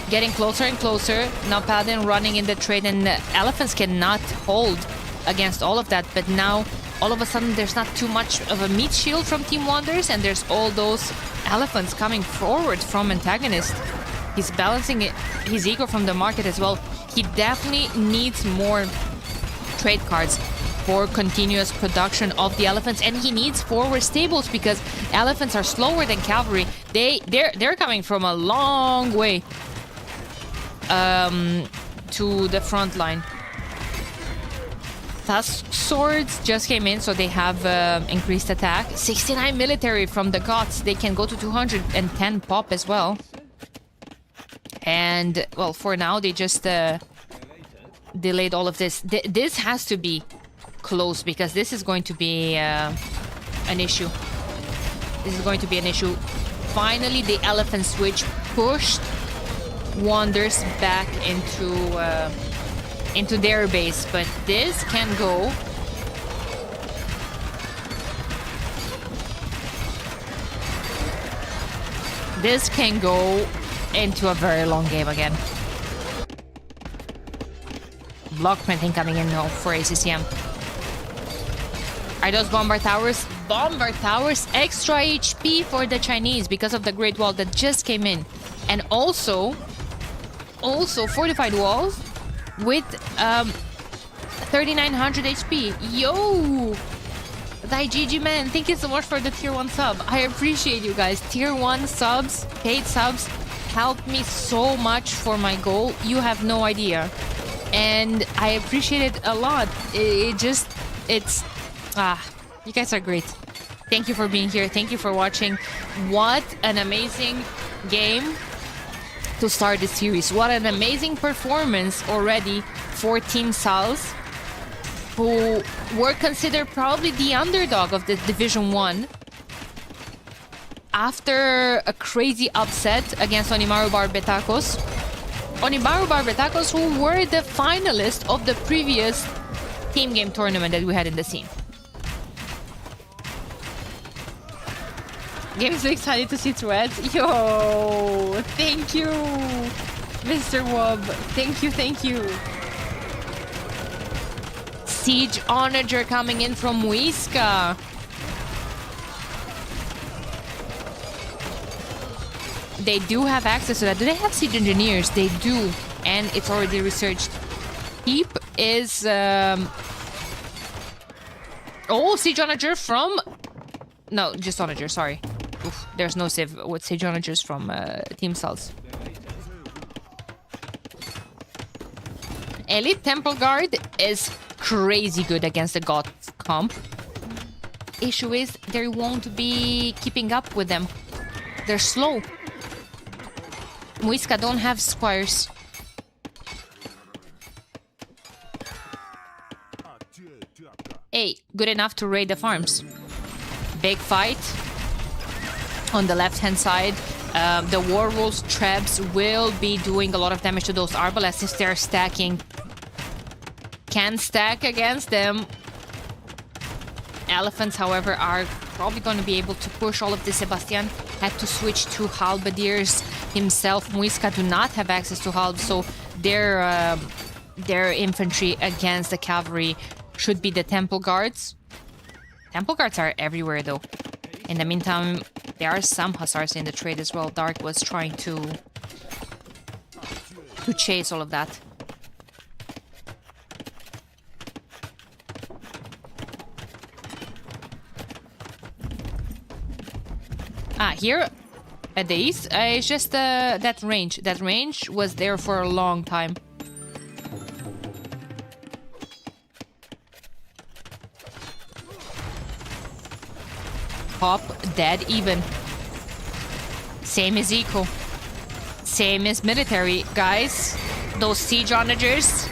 getting closer and closer. Now Paladin running in the trade and the elephants cannot hold against all of that. But now, all of a sudden, there's not too much of a meat shield from Team Wonders and there's all those elephants coming forward from antagonist. He's balancing his ego from the market as well. He definitely needs more trade cards for continuous production of the elephants, and he needs forward stables because elephants are slower than cavalry. They're coming from a long way to the front line. Tusk swords just came in, so they have increased attack. 69 military from the Goths. They can go to 210 pop as well. And, well, for now, they just delayed all of this. This has to be close because this is going to be an issue. This is going to be an issue. Finally, the elephant switch pushed Wonders back into their base, but this can go. This can go into a very long game again. Block printing coming in now for ACCM. Are those Bombard Towers? Bombard Towers, extra HP for the Chinese because of the Great Wall that just came in. And also fortified walls with 3900 HP. Yo! Dai GG man, thank you so much for the tier 1 sub. I appreciate you guys. Tier 1 subs, paid subs, helped me so much for my goal. You have no idea. And I appreciate it a lot. You guys are great. Thank you for being here. Thank you for watching. What an amazing game to start the series. What an amazing performance already for Team Sal's. who were considered probably the underdog of the Division 1 after a crazy upset against Onimaru Barbetakos. Onimaru Barbetakos, who were the finalists of the previous team game tournament that we had in the scene. Game is so excited to see threads. Yo, thank you, Mr. Wob. Thank you, thank you. Siege Onager coming in from Muisca. They do have access to that. Do they have Siege Engineers? They do. And it's already researched. Keep is... Oh, Siege Onager from... No, just Onager, sorry. Oof, there's no save with Siege Onagers from Team Salts. Elite Temple Guard is crazy good against the God comp. Issue is they won't be keeping up with them. They're slow. Muisca don't have squires. Hey, good enough to raid the farms. Big fight on the left-hand side. The Warwolves traps will be doing a lot of damage to those Arbalests if they're stacking. Can stack against them. Elephants, however, are probably going to be able to push all of this. Sebastian had to switch to halberdiers himself. Muisca do not have access to halb, so their infantry against the cavalry should be the Temple Guards. Temple Guards are everywhere, though. In the meantime, there are some Hussars in the trade as well. Dark was trying to chase all of that. Here at the east, it's just that range. That range was there for a long time. Pop dead even. Same as eco. Same as military, guys. Those siege onagers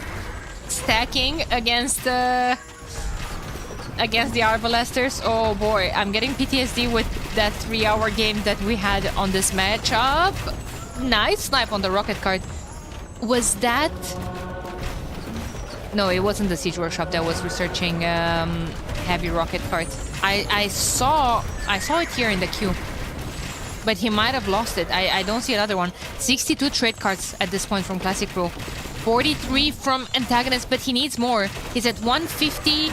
stacking against the Arbalesters. Oh boy, I'm getting PTSD with that 3-hour game that we had on this matchup. Nice snipe on the rocket card. Was that... No, it wasn't the Siege Workshop that was researching heavy rocket cards. I saw it here in the queue. But he might have lost it. I don't see another one. 62 trade cards at this point from Classic Pro. 43 from Antagonist, but he needs more. He's at 150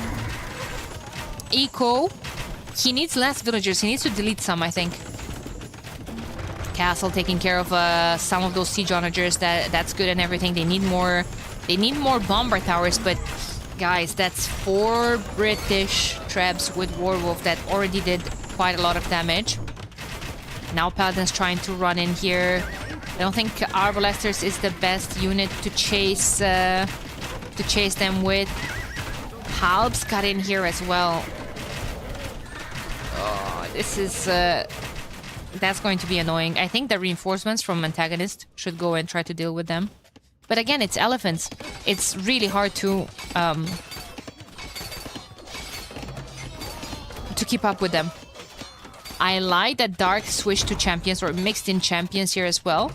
eco. He needs less villagers. He needs to delete some, I think. Castle taking care of some of those siege onagers. That's good and everything. They need more bomber towers, but guys, that's 4 British traps with Warwolf that already did quite a lot of damage. Now Paladin's trying to run in here. I don't think Arbalesters is the best unit to chase them with. Halbs got in here as well. Oh, this is that's going to be annoying. I think the reinforcements from Antagonist should go and try to deal with them. But again, it's elephants. It's really hard to keep up with them. I like that Dark switched to champions or mixed in champions here as well.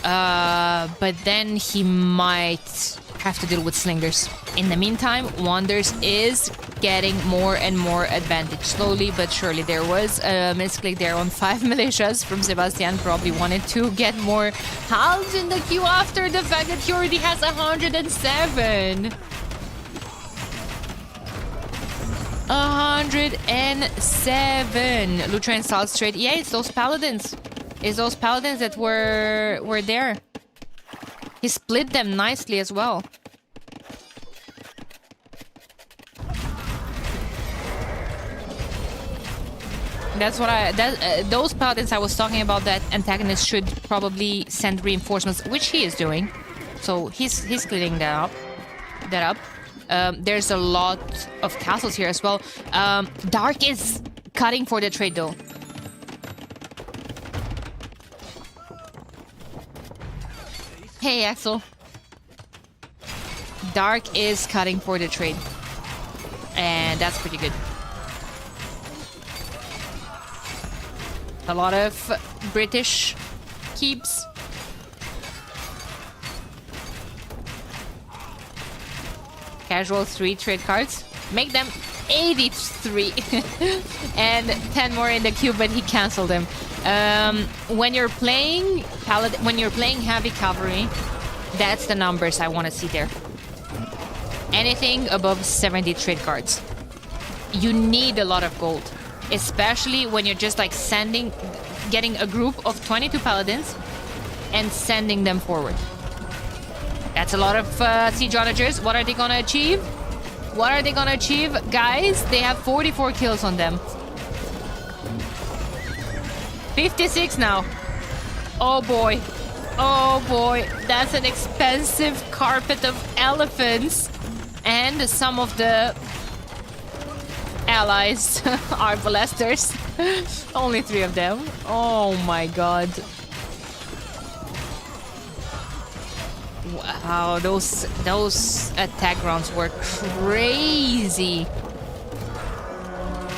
But then he might have to deal with slingers. In the meantime, Wonders is getting more and more advantage. Slowly but surely. There was a misclick there on 5 militias from Sebastian. Probably wanted to get more halves in the queue after the fact that he already has 107. 107. Lutra and Salt Trade. Yeah, it's those paladins. It's those paladins that were there. He split them nicely as well. That's what those paladins I was talking about, that Antagonist should probably send reinforcements, which he is doing. So he's cleaning that up. There's a lot of castles here as well. Dark is cutting for the trade though. Hey, Axel. Dark is cutting for the trade. And that's pretty good. A lot of British keeps. Casual 3 trade cards. Make them 83. And 10 more in the queue, but he canceled them. When you're playing Paladin, when you're playing heavy cavalry, that's the numbers I want to see there. Anything above 70 trade cards. You need a lot of gold. Especially when you're just like getting a group of 22 paladins and sending them forward. That's a lot of siege onagers. What are they gonna achieve? What are they gonna achieve? Guys, they have 44 kills on them. 56 now. Oh boy. Oh boy. That's an expensive carpet of elephants. And some of the allies are ballesters. Only 3 of them. Oh my god. Wow, those attack rounds were crazy.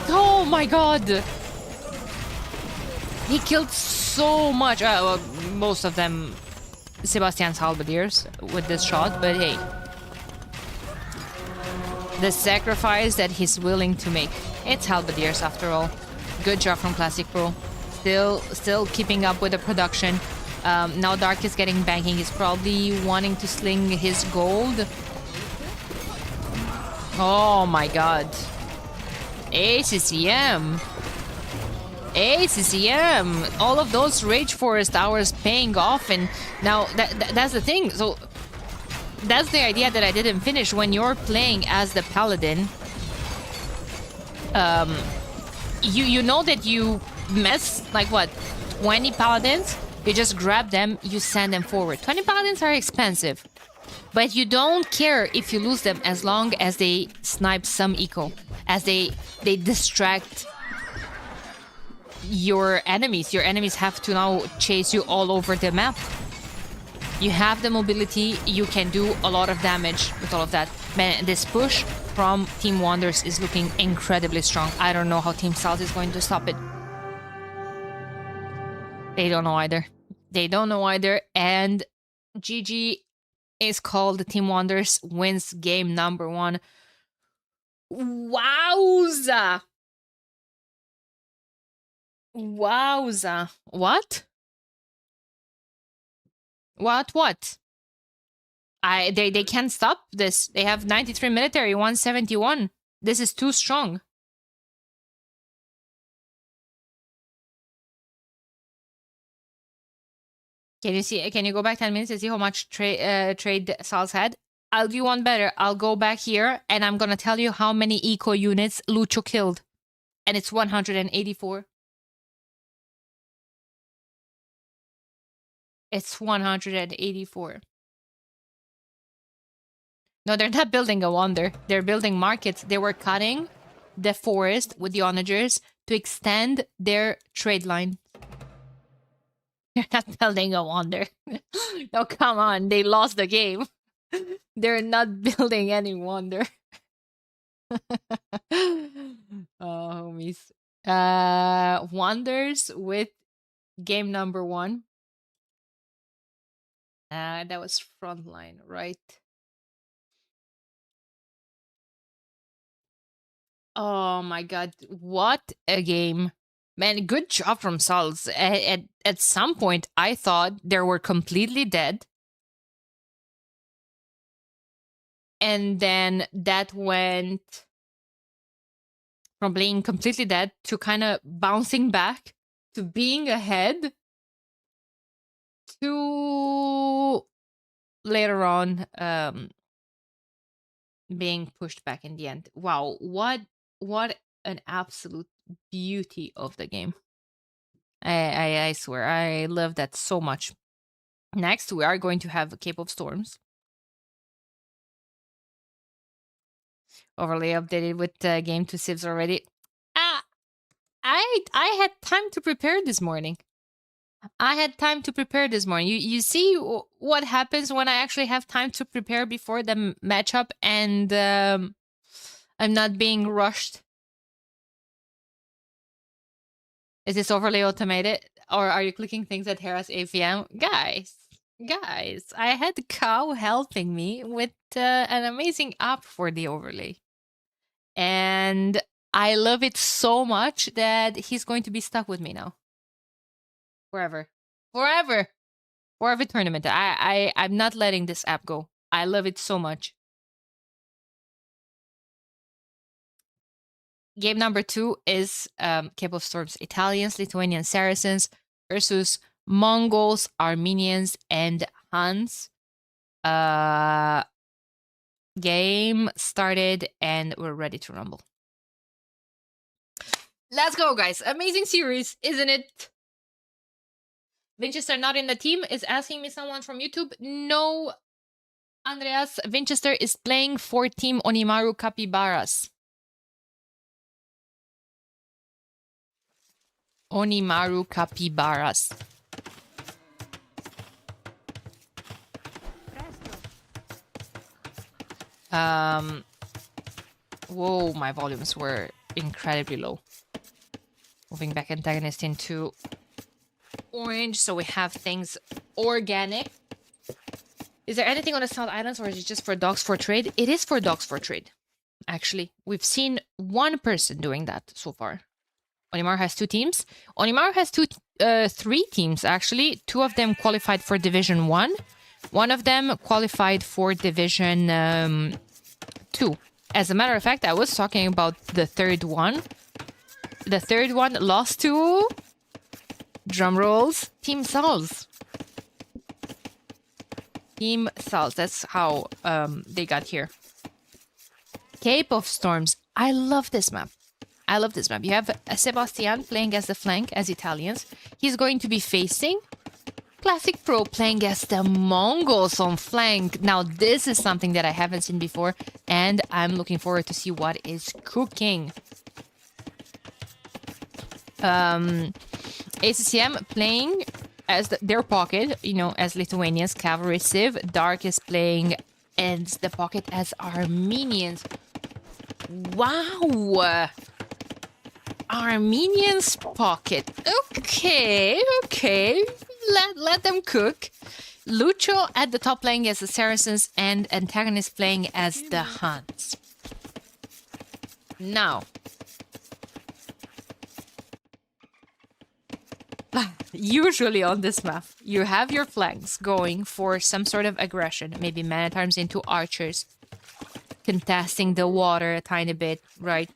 Oh my god. He killed so much. Well, most of them Sebastian's halberdiers with this shot, but hey. The sacrifice that he's willing to make. It's halberdiers after all. Good job from Classic Pro. Still keeping up with the production. Now Dark is getting banking. He's probably wanting to sling his gold. Oh my god. ACCM. ACCM. All of those Rage Forest hours paying off. And now that's the thing. So that's the idea that I didn't finish. When you're playing as the Paladin, you know that you mess like what, 20 Paladins? You just grab them, you send them forward. 20 Paladins are expensive, but you don't care if you lose them as long as they snipe some eco, as they distract your enemies. Your enemies have to now chase you all over the map. You have the mobility, you can do a lot of damage with all of that. Man, this push from Team Wonders is looking incredibly strong. I don't know how Team Salt is going to stop it. They don't know either. They don't know either. And GG is called. Team Wonders wins game number 1. Wowza! Wowza. What? What? They can't stop this. They have 93 military, 171. This is too strong. Can you go back 10 minutes and see how much trade Sal's had? I'll do one better. I'll go back here and I'm gonna tell you how many eco units Lucho killed. And it's 184. It's 184. No, they're not building a wonder. They're building markets. They were cutting the forest with the onagers to extend their trade line. They're not building a wonder. No, come on. They lost the game. They're not building any wonder. Oh, homies. Wonders with game number 1. That was frontline, right? Oh my god, what a game. Man, good job from Sals. At some point, I thought they were completely dead. And then that went from being completely dead to kind of bouncing back to being ahead to later on being pushed back in the end. Wow, what an absolute beauty of the game. I swear, I love that so much. Next, we are going to have Cape of Storms. Overlay updated with game 2 civs already. I had time to prepare this morning. I had time to prepare this morning. You see what happens when I actually have time to prepare before the matchup and I'm not being rushed. Is this overlay automated? Or are you clicking things at Hera's AVM? Guys, I had Cow helping me with an amazing app for the overlay. And I love it so much that he's going to be stuck with me now. Forever. Forever tournament. I'm not letting this app go. I love it so much. Game number 2 is Cape of Storms Italians, Lithuanian Saracens versus Mongols, Armenians, and Huns. Game started and we're ready to rumble. Let's go, guys. Amazing series, isn't it? Winchester not in the team is asking me someone from YouTube. No, Andreas. Winchester is playing for Team Onimaru Capybaras. Onimaru Capybaras. Whoa, my volumes were incredibly low. Moving back antagonist into orange, so we have things organic. Is there anything on the South Islands, or is it just for dogs for trade? It is for dogs for trade, actually. We've seen one person doing that so far. Onimaru has 2 teams. Onimaru has 3 teams, actually. 2 of them qualified for Division 1. One of them qualified for Division 2. As a matter of fact, I was talking about the third one. The third one lost to... Drum rolls. Team Sals. Team Sals. That's how they got here. Cape of Storms. I love this map. I love this map. You have Sebastian playing as the flank, as Italians. He's going to be facing Classic Pro playing as the Mongols on flank. Now, this is something that I haven't seen before, and I'm looking forward to see what is cooking. ACCM playing as their pocket, you know, as Lithuanians, Cavalry Civ. Dark is playing as the pocket as Armenians. Wow! Armenians pocket. Okay. Let them cook. Lucho at the top playing as the Saracens and antagonist playing as the Huns. Now, usually on this map, you have your flanks going for some sort of aggression. Maybe man-at-arms into archers, contesting the water a tiny bit, right?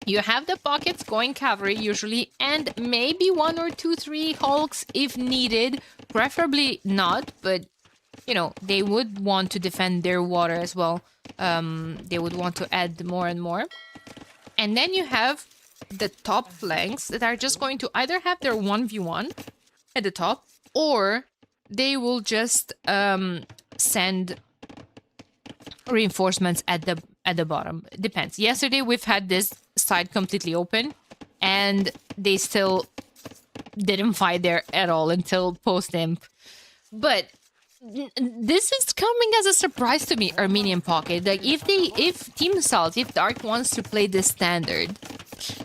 You have the pockets going cavalry usually, and maybe 1 or 2, 3 hulks if needed. Preferably not, but you know, they would want to defend their water as well. They would want to add more and more. And then you have the top flanks that are just going to either have their 1v1 at the top, or they will just send reinforcements at the bottom. It depends. Yesterday we've had this side completely open, and they still didn't fight there at all until post-imp. But this is coming as a surprise to me, Armenian pocket. Like, if Team Salt, if Dark wants to play this standard,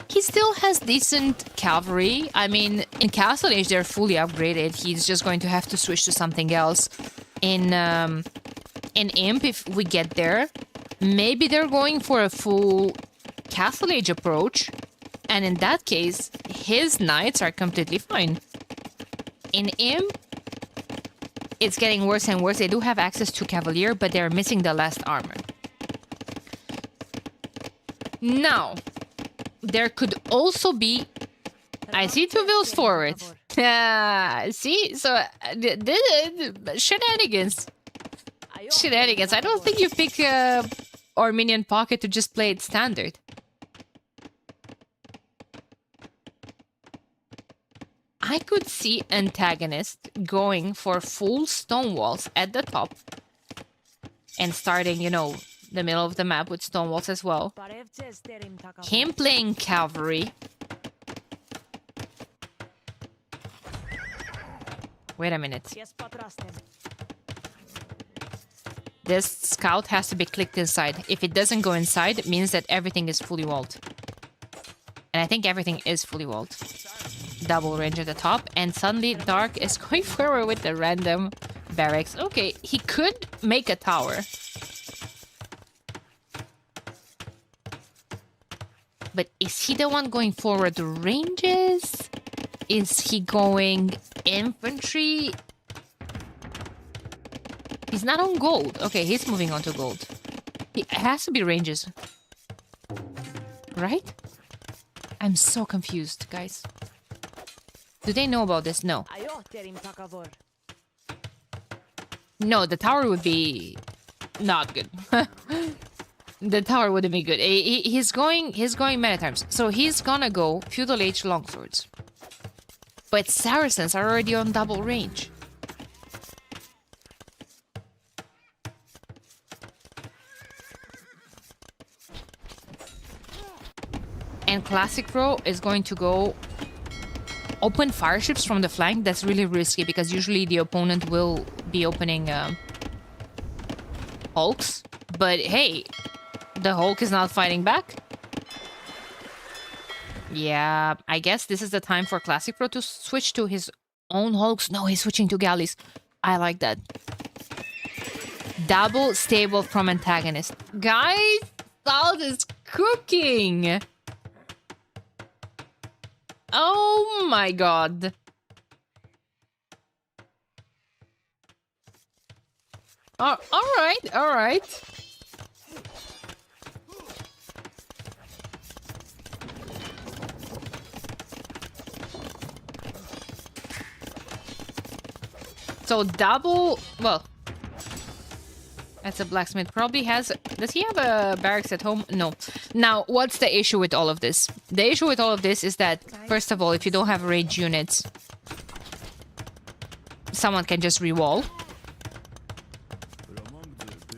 he still has decent cavalry. I mean, in Castle Age they're fully upgraded. He's just going to have to switch to something else in Imp if we get there. Maybe they're going for a full Castle Age approach, and in that case, his knights are completely fine. In Imp, it's getting worse and worse. They do have access to Cavalier, but they're missing the last armor. Now, there could also be... I see 2 wheels forward. See? So, shenanigans. Shenanigans. I don't think you pick Armenian pocket to just play it standard. I could see antagonist going for full stone walls at the top and starting, you know, the middle of the map with stone walls as well. Him playing cavalry. Wait a minute. This scout has to be clicked inside. If it doesn't go inside, it means that everything is fully walled. And I think everything is fully walled. Double range at the top, and suddenly Dark is going forward with the random barracks. Okay, he could make a tower. But is he the one going forward the ranges? Is he going infantry? He's not on gold. Okay, he's moving on to gold. It has to be ranges. Right? I'm so confused, guys. Do they know about this? No. No, the tower would be not good. The tower wouldn't be good. He's going many times. So he's gonna go feudal age longswords. But Saracens are already on double range. And Classic Pro is going to go open fire ships from the flank. That's really risky because usually the opponent will be opening hulks. But hey, the Hulk is not fighting back. Yeah, I guess this is the time for Classic Pro to switch to his own Hulks. No, he's switching to galleys. I like that. Double stable from antagonist. Guys, South is cooking. Oh my god. All right. So double, well, that's a blacksmith. Probably has, does he have a barracks at home? No. Now, what's the issue with all of this? The issue with all of this is that, first of all, if you don't have range units, someone can just re-wall.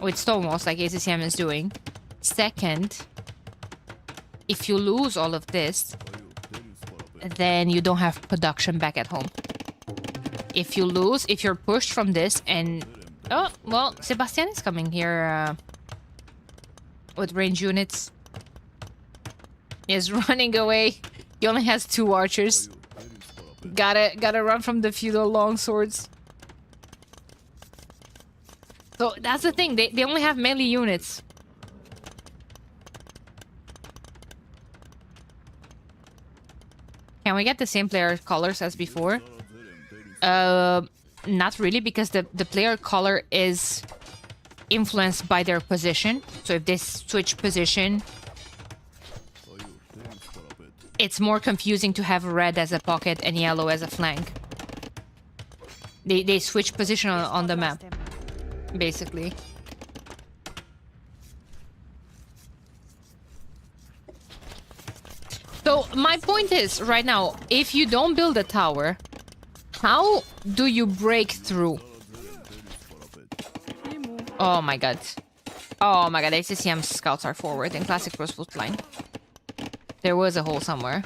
With stone walls, like ACCM is doing. Second, if you lose all of this, then you don't have production back at home. If you lose, if you're pushed from this and... Oh, well, Sebastian is coming here with range units. He's running away. He only has 2 archers. Gotta run from the feudal longswords. So that's the thing, they only have melee units. Can we get the same player colors as before? Not really, because the player color is influenced by their position. So if they switch position, it's more confusing to have red as a pocket and yellow as a flank. They switch position on the map, basically. So my point is, right now, if you don't build a tower, how do you break through? Oh my god. Oh my god, ACCM scouts are forward and Classic Pro's full line. There was a hole somewhere.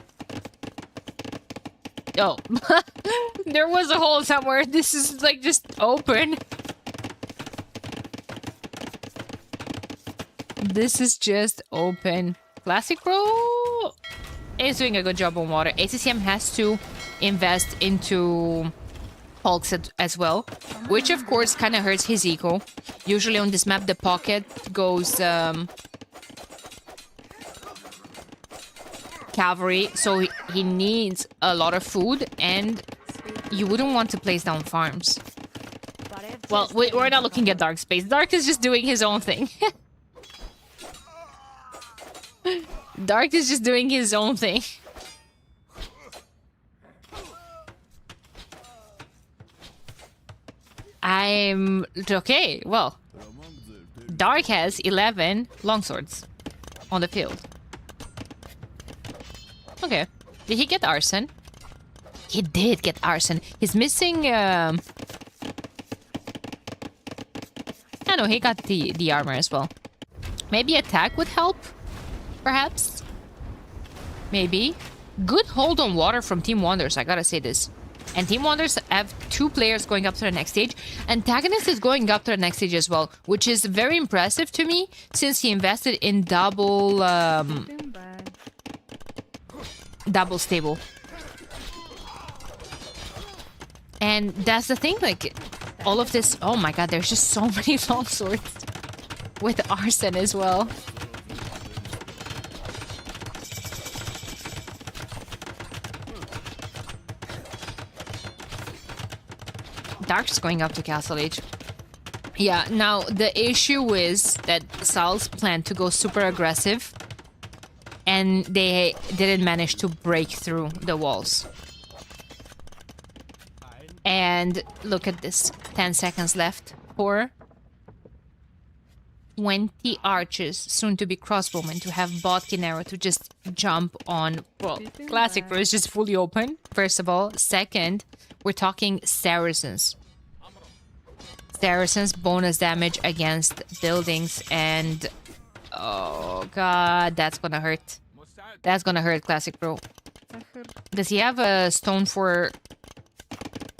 Oh. There was a hole somewhere. This is like just open. This is just open. Classic Pro is doing a good job on water. ACCM has to invest into hulks as well, which of course kind of hurts his eco. Usually on this map the pocket goes cavalry, so he needs a lot of food, and you wouldn't want to place down farms. Well, we're not looking at Dark Space. Dark is just doing his own thing. Dark is just doing his own thing. I'm... Okay, well. Dark has 11 longswords on the field. Okay. Did he get arson? He did get arson. He's missing... I know, he got the armor as well. Maybe attack would help? Perhaps? Maybe. Good hold on water from Team Wonders, I gotta say this. And Team Wonders have 2 players going up to the next stage. Antagonist is going up to the next stage as well, which is very impressive to me since he invested in double stable. And that's the thing, like, all of this... Oh my god, there's just so many long swords. With Arson as well. Dark's going up to Castle Age. Yeah, now the issue is that Sal's planned to go super aggressive. And they didn't manage to break through the walls. And look at this. 10 seconds left for 20 archers, soon to be crossbowmen, to have Botkin arrow to just jump on. Well, Classic Pro is just fully open, first of all. Second, we're talking Saracens. Saracens bonus damage against buildings and... Oh god, that's gonna hurt. That's gonna hurt Classic Pro. Does he have a stone for...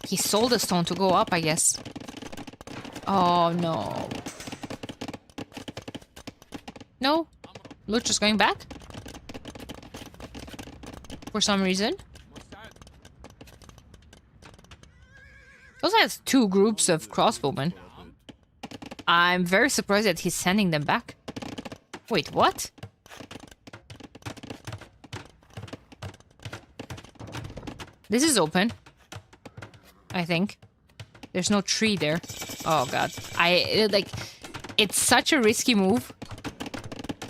He sold a stone to go up, I guess. Oh no. No? Luch is going back? For some reason. Also has 2 groups of crossbowmen. I'm very surprised that he's sending them back. Wait, what? This is open. I think. There's no tree there. Oh god. It's such a risky move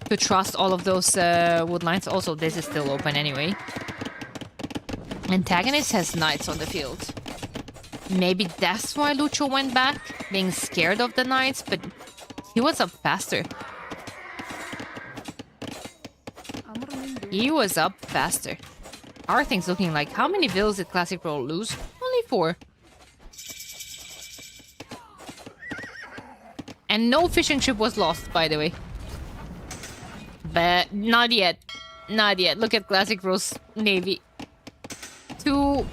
to trust all of those wood lines. Also, this is still open anyway. Antagonist has knights on the field. Maybe that's why Lucho went back, being scared of the knights, but he was up faster. He was up faster. Our thing's looking like... How many villas did Classic Pro lose? Only 4. And no fishing ship was lost, by the way. But not yet. Not yet. Look at Classic Pro's navy. 2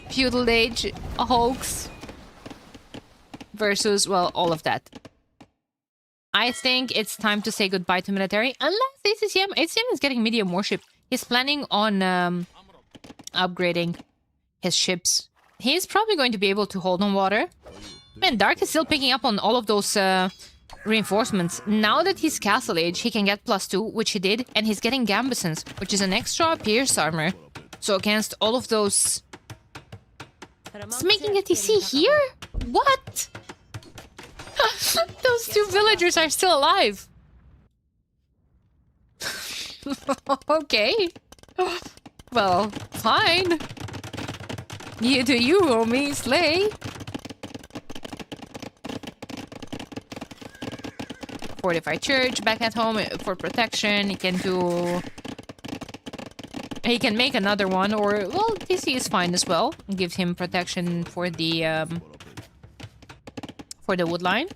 feudal age hulks versus, well, all of that. I think it's time to say goodbye to military. Unless ACCM is getting medium warship. He's planning on upgrading his ships. He's probably going to be able to hold on water. Man, Dark is still picking up on all of those reinforcements. Now that he's Castle Age, he can get +2, which he did. And he's getting Gambesons, which is an extra pierce armor. So against all of those... It's making a TC here? What? Those 2 villagers are still alive. Okay. Well, fine. You do you, homie. Slay. Fortified church back at home for protection. He can do... He can make another one, or... Well, TC is fine as well. Gives him protection for the wood line.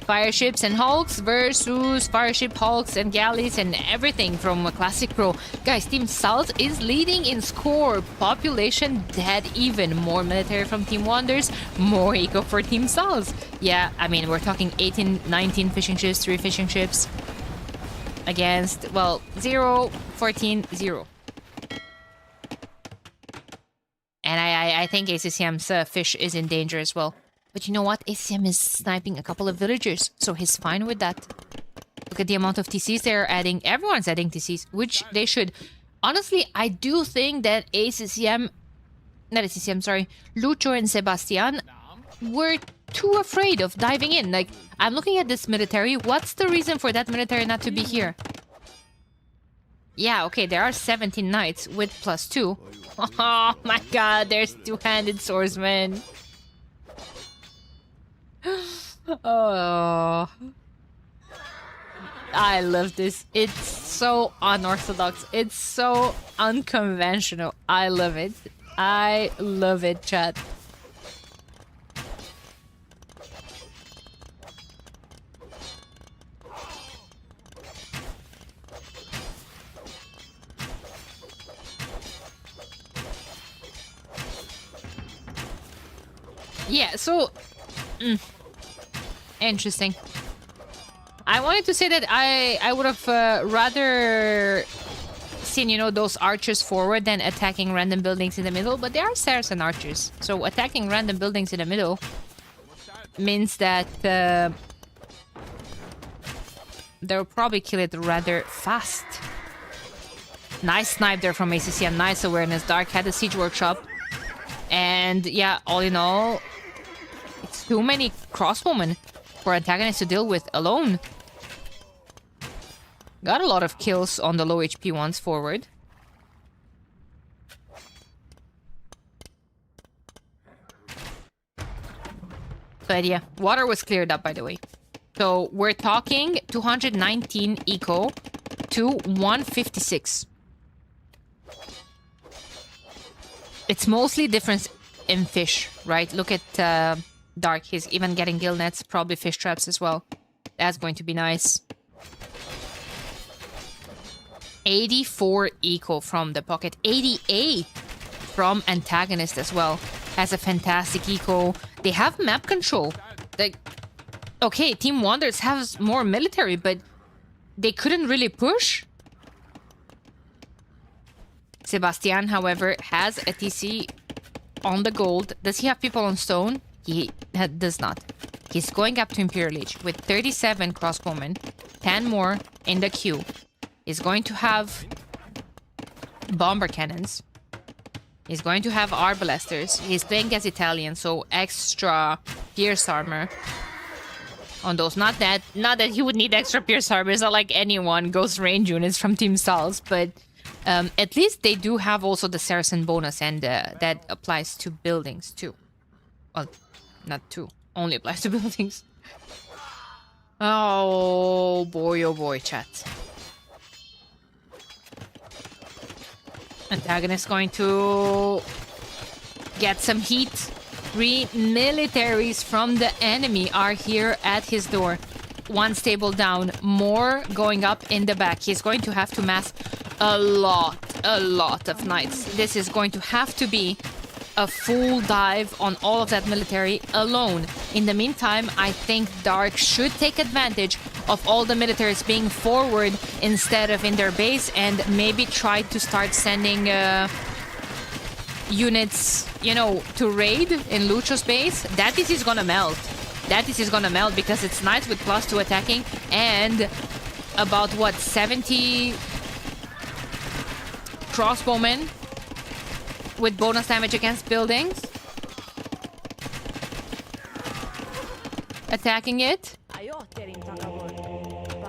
Fire ships and hulks versus fire ship, hulks and galleys and everything from a Classic Pro. Guys, Team South is leading in score. Population dead even. More military from Team Wonders. More eco for Team South. Yeah, I mean, we're talking 18, 19 fishing ships, 3 fishing ships. Against, well, 0, 14, 0. And I think ACCM's fish is in danger as well. But you know what? ACM is sniping a couple of villagers, so he's fine with that. Look at the amount of TCs they're adding. Everyone's adding TCs, which they should. Honestly, I do think that ACCM... Not ACCM, sorry. Lucho and Sebastian were too afraid of diving in. Like, I'm looking at this military. What's the reason for that military not to be here? Yeah, okay, there are 17 knights with +2. Oh my god, there's 2-handed swordsmen. Oh, I love this. It's so unorthodox. It's so unconventional. I love it. I love it, chat. Yeah, so... Interesting. I wanted to say that I would have rather seen, you know, those archers forward than attacking random buildings in the middle, but they are Saracen archers. So attacking random buildings in the middle means that they'll probably kill it rather fast. Nice snipe there from ACC and nice awareness. Dark had a siege workshop. And yeah, all in all, it's too many crossbowmen for antagonists to deal with alone. Got a lot of kills on the low HP ones forward. But yeah, water was cleared up, by the way. So we're talking 219 eco to 156. It's mostly difference in fish, right? Look at Dark. He's even getting gill nets, probably fish traps as well. That's going to be nice. 84 eco from the pocket. 88 from antagonist as well. Has a fantastic eco. They have map control. Like, okay, Team Wonders has more military, but they couldn't really push. Sebastian, however, has a TC on the gold. Does he have people on stone? He does not. He's going up to Imperial Age with 37 crossbowmen, 10 more in the queue. He's going to have bomber cannons. He's going to have arbalesters. He's playing as Italian, so extra pierce armor on those. Not that he would need extra pierce armor. It's not like anyone goes range units from Team Stals, but at least they do have also the Saracen bonus, and that applies to buildings too. Well, not two. Only applies to buildings. Oh boy, chat. Antagonist going to get some heat. 3 militaries from the enemy are here at his door. 1 stable down, more going up in the back. He's going to have to mass a lot of knights. This is going to have to be a full dive on all of that military alone. In the meantime, I think Dark should take advantage of all the militaries being forward instead of in their base, and maybe try to start sending units, you know, to raid in Lucho's base. That is gonna melt. That is gonna melt because it's knights with +2 attacking and about what, 70 crossbowmen with bonus damage against buildings. Attacking it.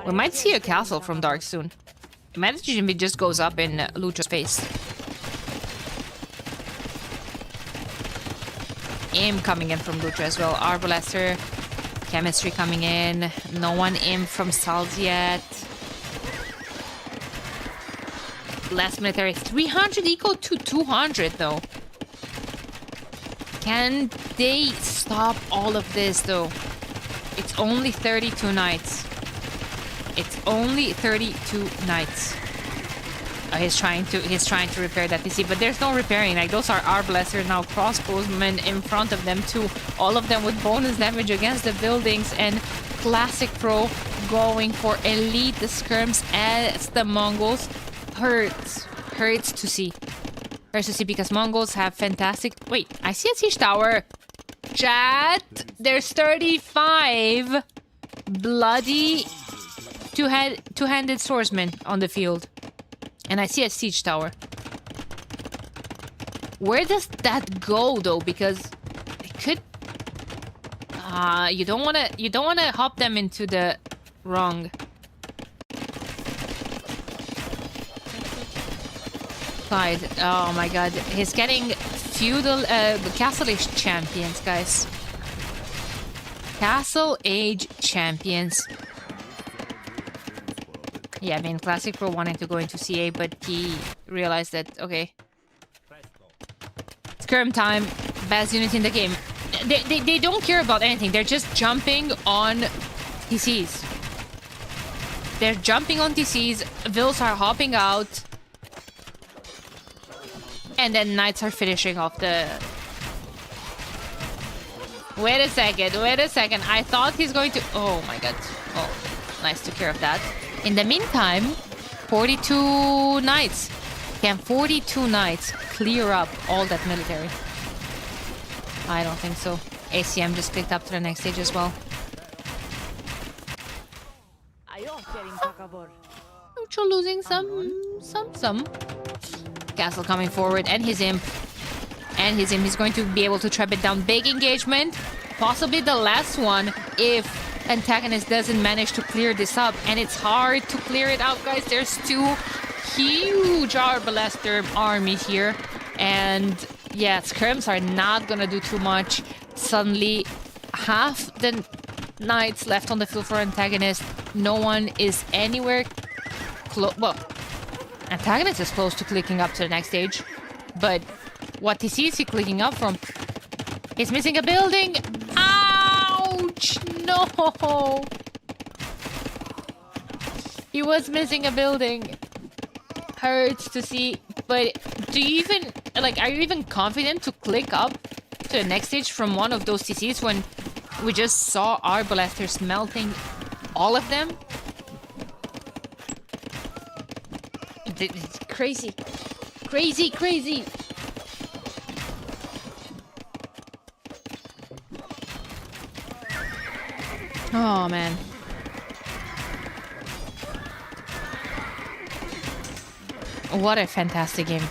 We might see a castle from Dark soon. Imagine if it just goes up in Lucho's face. Aim coming in from Lucho as well. Arbalester. Chemistry coming in. No one aim from Stals yet. Last military. 300 equal to 200 though. Can they stop all of this though? It's only 32 knights. It's only 32 knights. He's trying to repair that PC, but there's no repairing. Like, those are arbalesters now, crossbowmen in front of them too. All of them with bonus damage against the buildings, and Classic Pro going for elite skirms as the Mongols. Hurts to see. Hurts to see because Mongols have fantastic... Wait, I see a siege tower. Chat, there's 35 bloody two-handed swordsmen on the field. And I see a siege tower. Where does that go though? Because it could... you don't wanna hop them into the wrong side. Oh my god. He's getting feudal Castle Age champions, guys. Castle Age champions. Yeah, I mean, Classic Pro wanted to go into CA, but he realized that, okay, skirm time, best unit in the game. They don't care about anything. They're just jumping on TCs. They're jumping on TCs. Vills are hopping out. And then Knights are finishing off the Wait a second. I thought he's going to... Oh my god. Oh, nice, took care of that. In the meantime, 42 knights. Can 42 knights clear up all that military? I don't think so. ACM just clicked up to the next stage as well. Lucho losing some. Castle coming forward, and his imp. He's going to be able to trap it down. Big engagement. Possibly the last one if antagonist doesn't manage to clear this up. And it's hard to clear it out, guys. There's two huge Arbalaster armies here. And yeah, scrims are not gonna do too much. Suddenly, half the knights left on the field for antagonist. No one is anywhere close. Well, antagonist is close to clicking up to the next stage. But what TC is he clicking up from? He's missing a building. Ouch! No! He was missing a building. Hurts to see. But do you even... Like, are you even confident to click up to the next stage from one of those TCs when we just saw our blasters melting all of them? It's crazy. Crazy. Oh, man. What a fantastic game.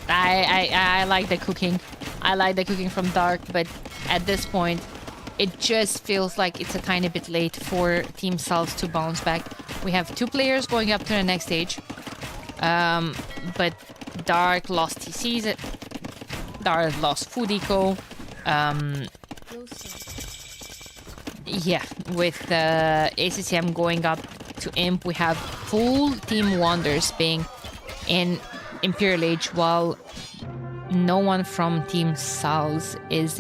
I like the cooking. I like the cooking from Dark, but at this point, it just feels like it's a tiny bit late for Team Salz to bounce back. We have two players going up to the next stage. But Dark lost TCs. Dark lost food eco. Yeah, with ACCM going up to Imp, we have full Team Wonders being in Imperial Age, while no one from Team Salz is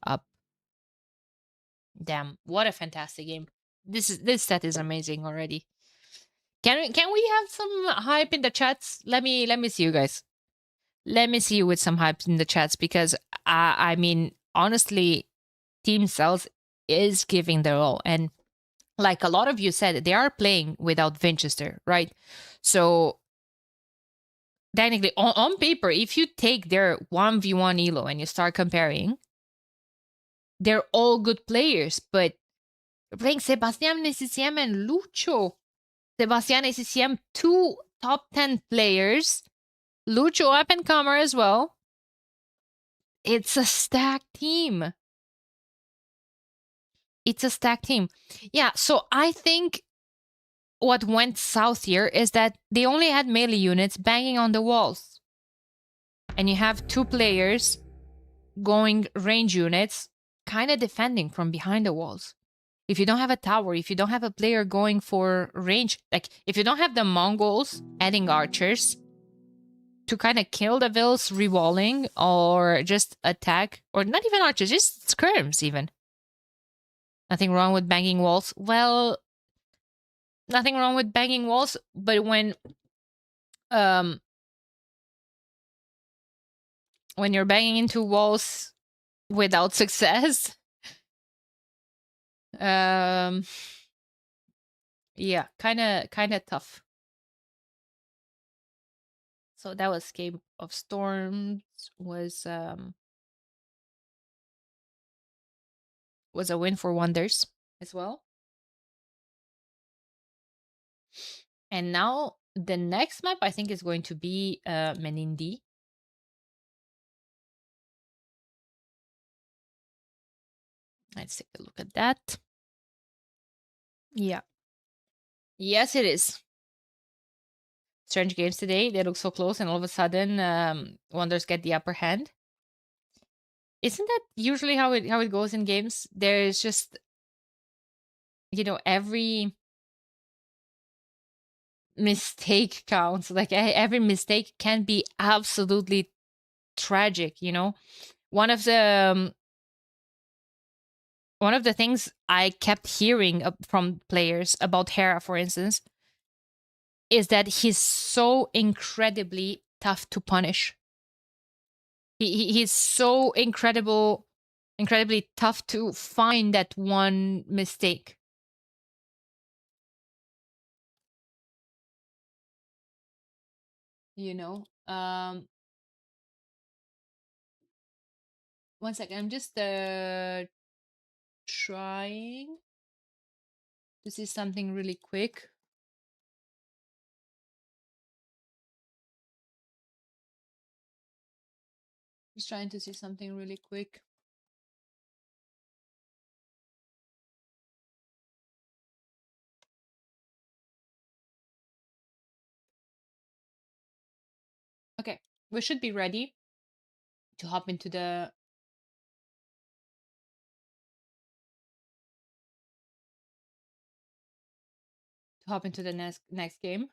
up. Damn, what a fantastic game! This set is amazing already. Can we have some hype in the chats? Let me see you guys. Let me see you with some hype in the chats, because I mean, honestly, Team Salz is giving their all, and like a lot of you said, they are playing without Winchester, right? So technically, on paper, if you take their 1v1 elo and you start comparing, they're all good players, but you're playing Sebastian SCCM and Lucho. Sebastian SCCM, 2 top 10 players. Lucho up and comer as well. It's a stacked team. Yeah, so I think what went south here is that they only had melee units banging on the walls. And you have 2 players going range units, kind of defending from behind the walls. If you don't have a tower, if you don't have a player going for range, like if you don't have the Mongols adding archers to kind of kill the Vils rewalling or just attack, or not even archers, just skirms even. Nothing wrong with banging walls. Well, nothing wrong with banging walls, but when you're banging into walls without success, yeah, kind of tough. So that was Game of Storms, was a win for Wonders as well. And now the next map I think is going to be Menindi. Let's take a look at that. Yeah. Yes, it is. Strange games today. They look so close, and all of a sudden, Wonders get the upper hand. Isn't that usually how it goes in games? There's just, every mistake counts. Like every mistake can be absolutely tragic. One of the things I kept hearing from players about Hera, for instance, is that he's so incredibly tough to punish. He's so incredible incredibly tough to find that one mistake. You know, 1 second. I'm just trying to see something really quick. Just trying to see something really quick. Okay, we should be ready to hop into the next game.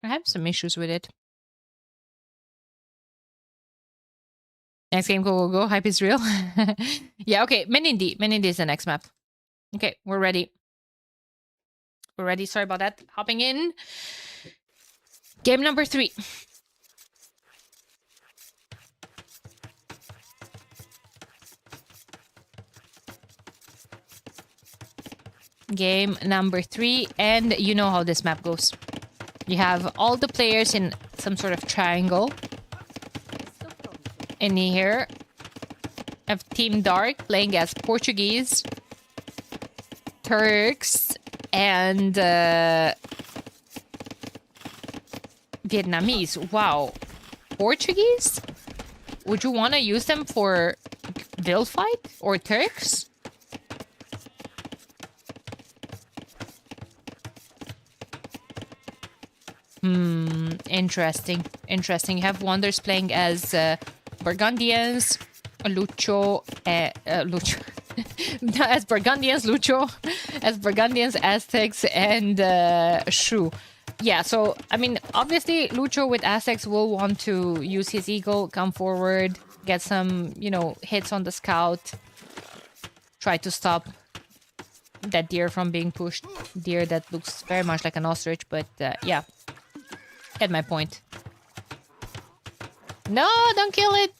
I have some issues with it. Next game, go. Hype is real. Yeah, okay. Menindi is the next map. Okay, we're ready. We're ready. Sorry about that. Hopping in. Game number 3. Game number 3, and you know how this map goes. You have all the players in some sort of triangle. In here, I have Team Dark playing as Portuguese, Turks, and Vietnamese. Wow. Portuguese? Would you want to use them for Vil fight or Turks? Interesting. You have Wonders playing as Burgundians, Lucho, as Burgundians, Lucho, as Burgundians, Aztecs, and Shu. Yeah, so, I mean, obviously, Lucho with Aztecs will want to use his eagle, come forward, get some, hits on the scout, try to stop that deer from being pushed. Deer that looks very much like an ostrich, but yeah. Get my point. No, don't kill it!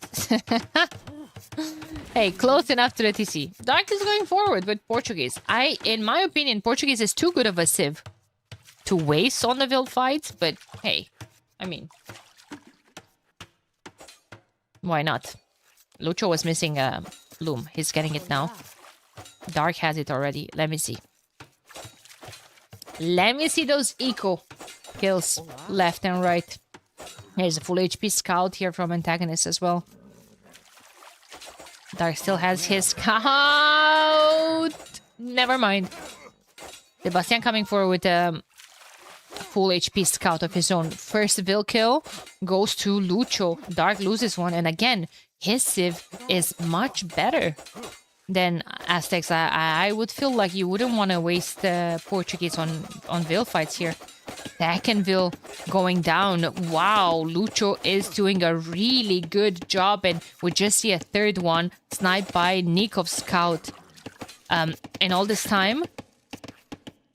Hey, close enough to the TC. Dark is going forward with Portuguese. In my opinion, Portuguese is too good of a civ to waste on the Vil fights, but hey, I mean, why not? Lucho was missing a loom. He's getting it now. Dark has it already. Let me see. Let me see those eco kills left and right. There's a full HP scout here from antagonist as well. Dark still has his scout. Never mind. Sebastian coming forward with a full HP scout of his own. First Vil kill goes to Lucho. Dark loses one, and again, his civ is much better than Aztecs. I would feel like you wouldn't want to waste Portuguese on Vil fights here. Second Vil going down. Wow, Lucho is doing a really good job, and we just see a third one sniped by Nikov's scout. And all this time,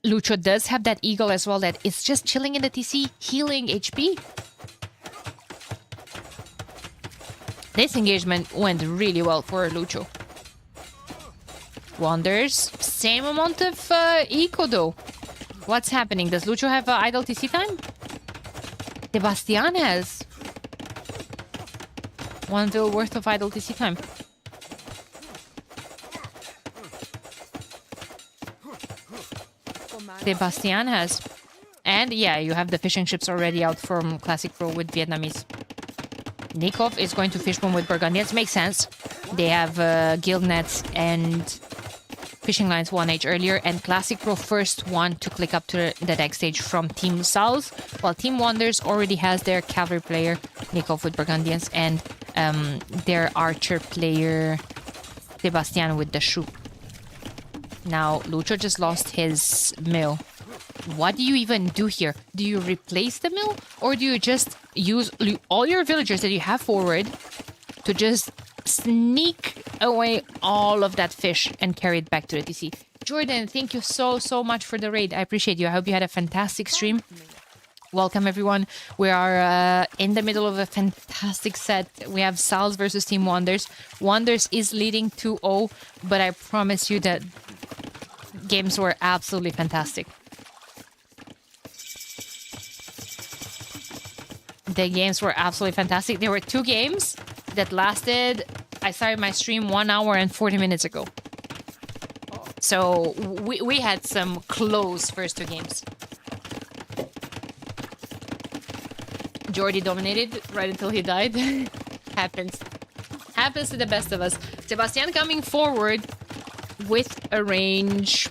Lucho does have that eagle as well that is just chilling in the TC, healing HP. This engagement went really well for Lucho. Wonders, same amount of eco though. What's happening? Does Lucho have idle TC time? Sebastian has 1 Vil worth of idle TC time. Sebastian has. And yeah, you have the fishing ships already out from Classic Pro with Vietnamese. Nikov is going to Fishbone with Burgundians. Makes sense. They have guild nets and fishing lines 1H earlier, and Classic Pro first one to click up to the next stage from Team South, while Team Wonders already has their cavalry player, Nikov with Burgundians, and their archer player, Sebastian with the Shu. Now, Lucho just lost his mill. What do you even do here? Do you replace the mill, or do you just use all your villagers that you have forward to just sneak away all of that fish and carry it back to the TC? Jordan, thank you so much for the raid. I appreciate you. I hope you had a fantastic stream. Welcome, everyone. We are in the middle of a fantastic set. We have Salz versus Team Wonders. Wonders is leading 2-0, but I promise you that games were absolutely fantastic. The games were absolutely fantastic. There were 2 games that lasted... I started my stream 1 hour and 40 minutes ago. So we had some close first 2 games. Jordi dominated right until he died. Happens to the best of us. Sebastian coming forward with a range.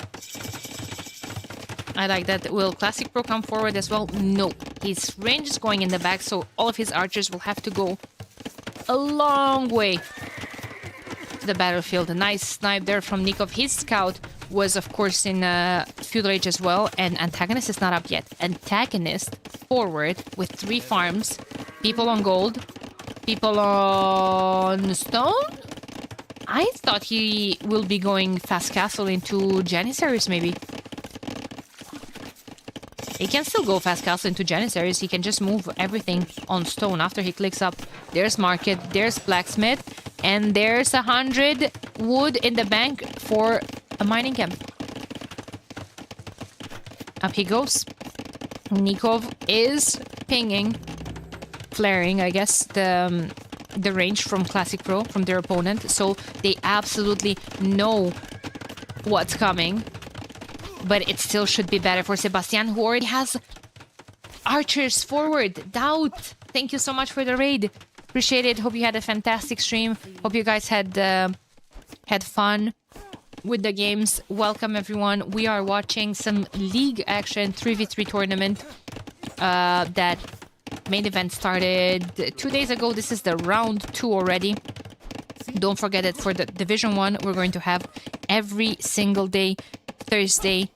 I like that. Will Classic Pro come forward as well? No. His range is going in the back, so all of his archers will have to go a long way to the battlefield. A nice snipe there from Nikov. His scout was, of course, in Feudal Age as well, and Antagonist is not up yet. Antagonist forward with 3 farms, people on gold, people on stone. I thought he will be going fast castle into Janissaries, maybe. He can still go fast castle into Janissaries. He can just move everything on stone after he clicks up. There's market, there's blacksmith, and there's 100 wood in the bank for a mining camp. Up he goes. Nikov is pinging, flaring, I guess, the range from Classic Pro, from their opponent. So they absolutely know what's coming. But it still should be better for Sebastian, who already has archers forward. Doubt. Thank you so much for the raid. Appreciate it. Hope you had a fantastic stream. Hope you guys had fun with the games. Welcome, everyone. We are watching some league action 3v3 tournament that main event started 2 days ago. This is the round 2 already. Don't forget that for the Division 1, we're going to have every single day, Thursday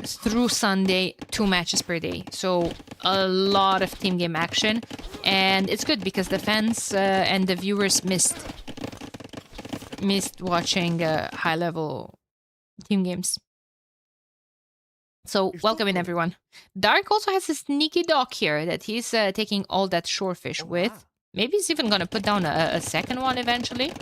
through Sunday, 2 matches per day. So a lot of team game action. And it's good because the fans and the viewers missed watching high-level team games. So welcome in, everyone. Dark also has a sneaky dock here that he's taking all that shorefish with. Maybe he's even gonna put down a second one eventually.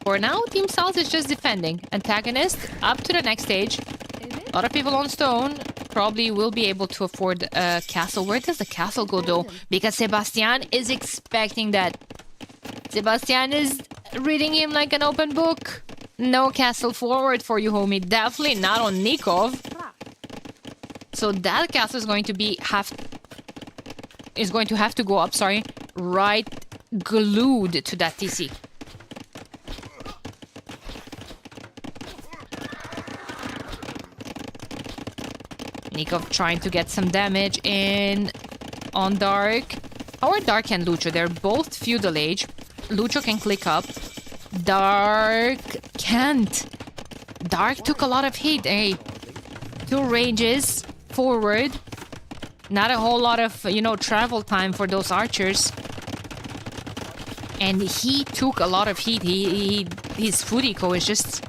For now, Team Salz is just defending. Antagonist up to the next stage. A lot of people on stone. Probably will be able to afford a castle. Where does the castle go, though? Because Sebastian is expecting that. Sebastian is reading him like an open book. No castle forward for you, homie. Definitely not on Nikov. So that castle is going to have to go up, sorry, right glued to that TC. Nikov trying to get some damage in on Dark. How are Dark and Lucho? They're both Feudal Age. Lucho can click up. Dark can't. Dark took a lot of hit. Hey, 2 ranges forward. Not a whole lot of, travel time for those archers. And he took a lot of heat. His food eco is just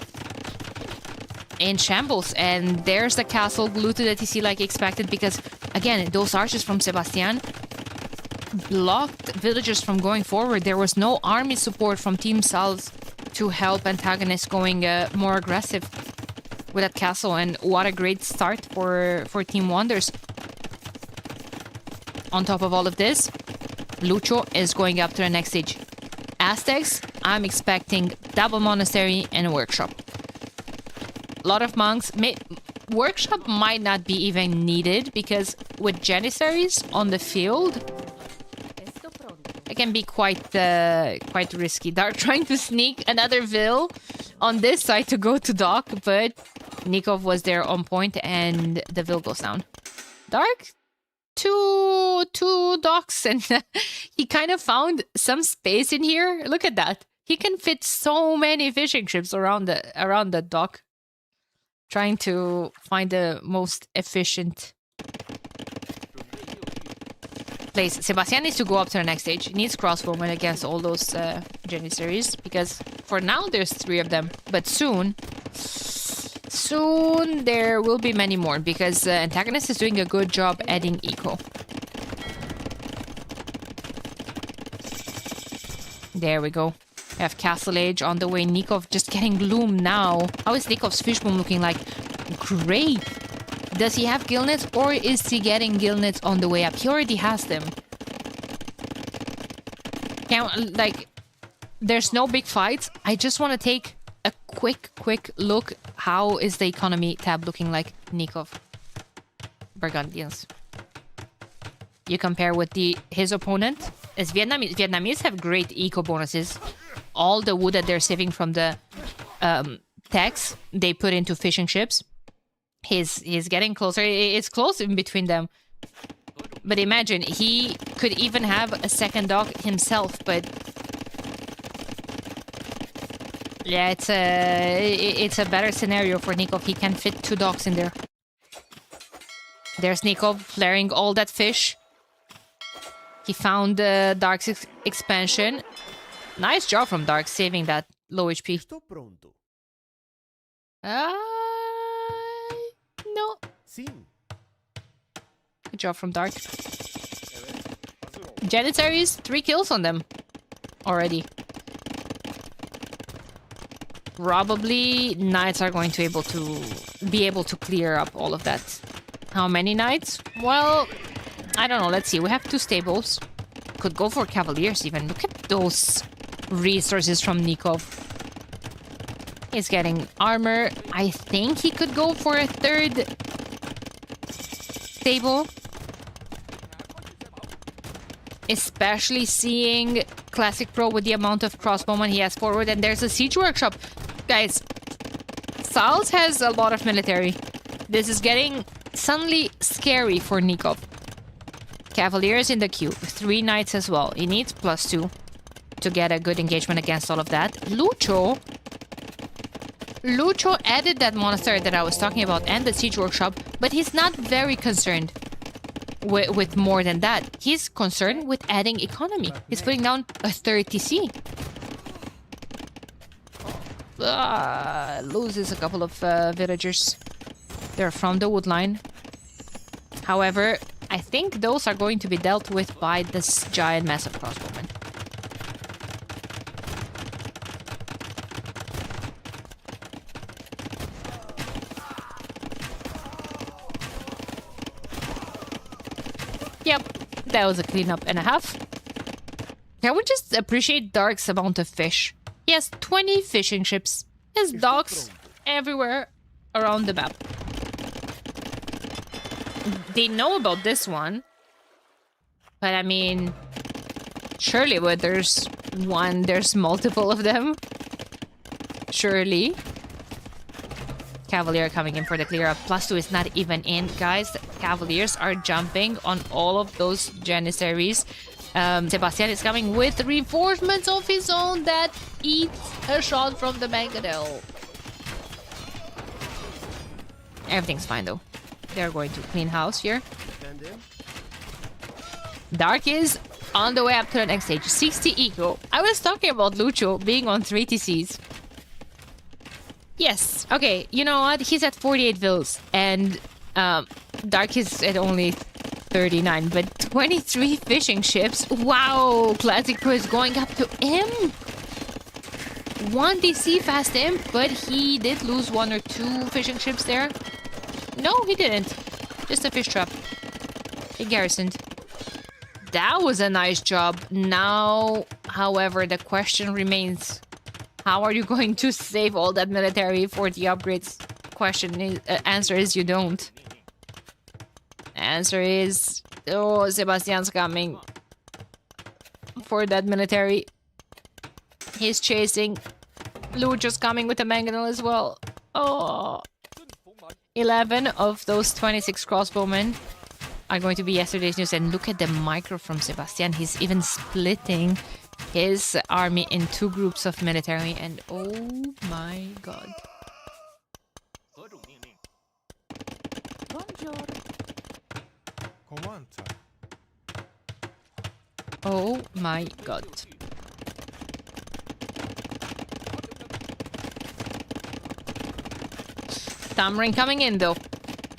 in shambles. And there's the castle glued to the TC like expected because, again, those archers from Sebastian blocked villagers from going forward. There was no army support from Team Salz to help antagonists going more aggressive with that castle. And what a great start for Team Wonders. On top of all of this, Lucho is going up to the next stage. Aztecs, I'm expecting double monastery and a workshop. A lot of monks. Workshop might not be even needed because with Janissaries on the field, it can be quite risky. They're trying to sneak another Vil on this side to go to dock, but Nikov was there on point and the Vil goes down. Dark, two docks, and he kind of found some space in here. Look at that. He can fit so many fishing ships around the dock. Trying to find the most efficient place. Sebastian needs to go up to the next stage. He needs crossbowmen against all those Janissaries because for now there's 3 of them, but soon soon there will be many more because Antagonist is doing a good job adding eco. There we go. We have Castle Age on the way. Nikov just getting Gloom now. How is Nikov's Fishboom looking like? Great. Does he have Gillnets or is he getting Gillnets on the way up? He already has them. Can't, like, there's no big fights. I just want to take a quick look. How is the economy tab looking like? Nikov. Burgundians. You compare with his opponent. As Vietnamese have great eco bonuses. All the wood that they're saving from the tax, they put into fishing ships. He's getting closer. It's close in between them. But imagine, he could even have a second dock himself, but... Yeah, it's a better scenario for Nikov. He can fit 2 docks in there. There's Nikov flaring all that fish. He found the Dark's expansion. Nice job from Dark saving that low HP. No. Good job from Dark. Janissaries, 3 kills on them already. Probably Knights are going to be able to clear up all of that. How many Knights? Well, I don't know. Let's see. We have 2 stables. Could go for Cavaliers even. Look at those resources from Nikov. He's getting armor. I think he could go for a 3rd stable. Especially seeing Classic Pro with the amount of crossbowmen he has forward. And there's a siege workshop. Guys, Salz has a lot of military. This is getting suddenly scary for Nikov. Cavaliers in the queue. 3 Knights as well. He needs +2 to get a good engagement against all of that. Lucho added that monastery that I was talking about and the siege workshop, but he's not very concerned with more than that. He's concerned with adding economy. He's putting down a 3rd TC. Loses a couple of villagers. They're from the woodline. However, I think those are going to be dealt with by this giant massive crossbowman. Yep, that was a cleanup and a half. Can we just appreciate Dark's amount of fish? He has 20 fishing ships. He has docks everywhere around the map. They know about this one. But I mean, surely where there's one, there's multiple of them. Surely. Cavalier coming in for the clear up. +2 is not even in, guys. Cavaliers are jumping on all of those Janissaries. Sebastian is coming with reinforcements of his own that eats a shot from the mangonel. Everything's fine though. They're going to clean house here. Dark is on the way up to the next stage. 60 eco. I was talking about Lucho being on 3 TCs. Yes. Okay, you know what? He's at 48 vills. And Dark is at only 39. But 23 fishing ships. Wow! Classic Pro is going up to imp. 1 DC fast imp. But he did lose 1 or 2 fishing ships there. No, he didn't. Just a fish trap. He garrisoned. That was a nice job. Now, however, the question remains. How are you going to save all that military for the upgrades? Answer is you don't. Answer is... Oh, Sebastian's coming. For that military. He's chasing. Lucho's coming with a mangonel as well. Oh... 11 of those 26 crossbowmen are going to be yesterday's news. And look at the micro from Sebastian. He's even splitting his army in 2 groups of military. And oh my god. Oh my god. Stammering coming in though.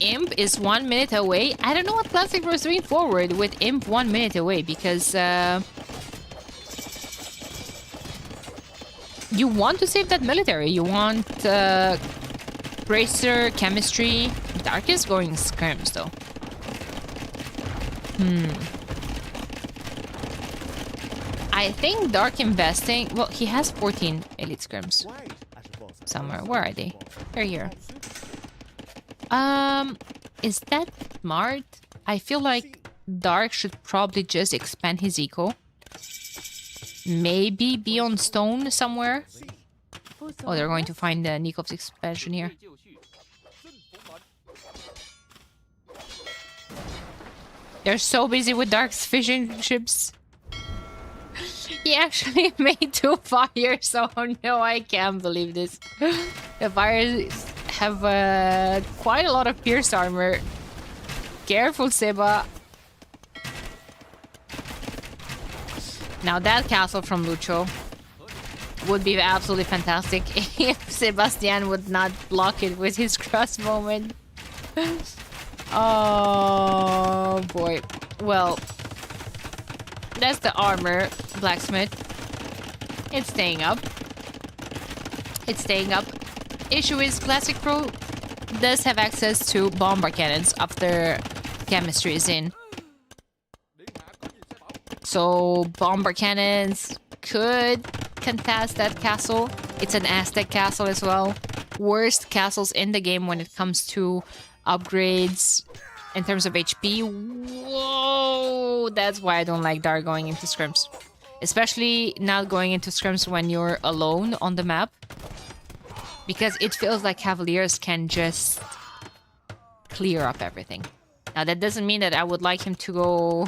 Imp is 1 minute away. I don't know what Classic was doing forward with Imp 1 minute away because you want to save that military. You want Bracer, Chemistry. Dark is going scrims though. I think Dark investing... Well, he has 14 elite scrims. Somewhere. Where are they? They're here. Is that smart? I feel like Dark should probably just expand his eco. Maybe be on stone somewhere. Oh, they're going to find Nikov's expansion here. They're so busy with Dark's fishing ships. He actually made 2 fires. Oh no, I can't believe this. The fires have quite a lot of pierce armor. Careful, Seba. Now that castle from Lucho would be absolutely fantastic if Sebastian would not block it with his crossbowman. Oh boy. Well, that's the armor, blacksmith. It's staying up. It's staying up. Issue is Classic Pro does have access to bomber cannons after chemistry is in. So bomber cannons could contest that castle. It's an Aztec castle as well. Worst castles in the game when it comes to upgrades in terms of HP. Whoa! That's why I don't like Dark going into scrims. Especially not going into scrims when you're alone on the map. Because it feels like Cavaliers can just clear up everything. Now that doesn't mean that I would like him to go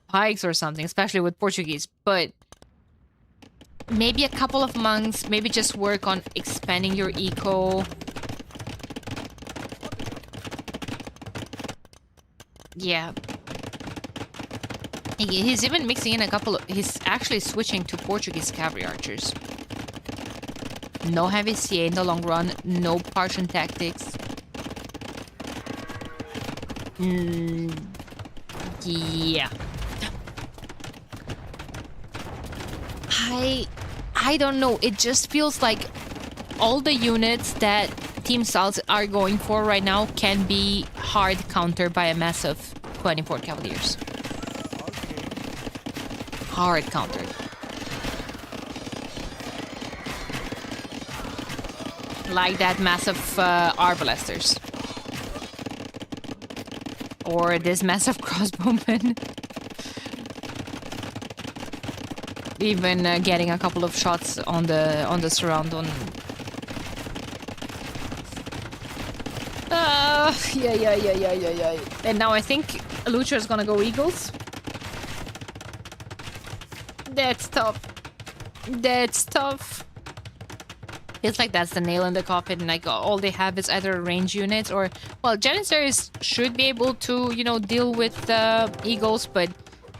pikes or something, especially with Portuguese, but maybe a couple of monks, maybe just work on expanding your eco. Yeah. He's even mixing in a couple of... He's actually switching to Portuguese cavalry archers. No heavy CA in the long run. No Partian tactics. Yeah. I don't know. It just feels like all the units that Team Salts are going for right now can be hard countered by a massive 24 Cavaliers. Hard countered. Like that massive Arbalesters. Or this massive crossbowman. Even getting a couple of shots on the surround on. Yeah. And now I think Lucha is gonna go Eagles. That's tough. That's tough. Feels like that's the nail in the coffin. Like all they have is either a range unit or, well, Janissaries should be able to, you know, deal with Eagles, but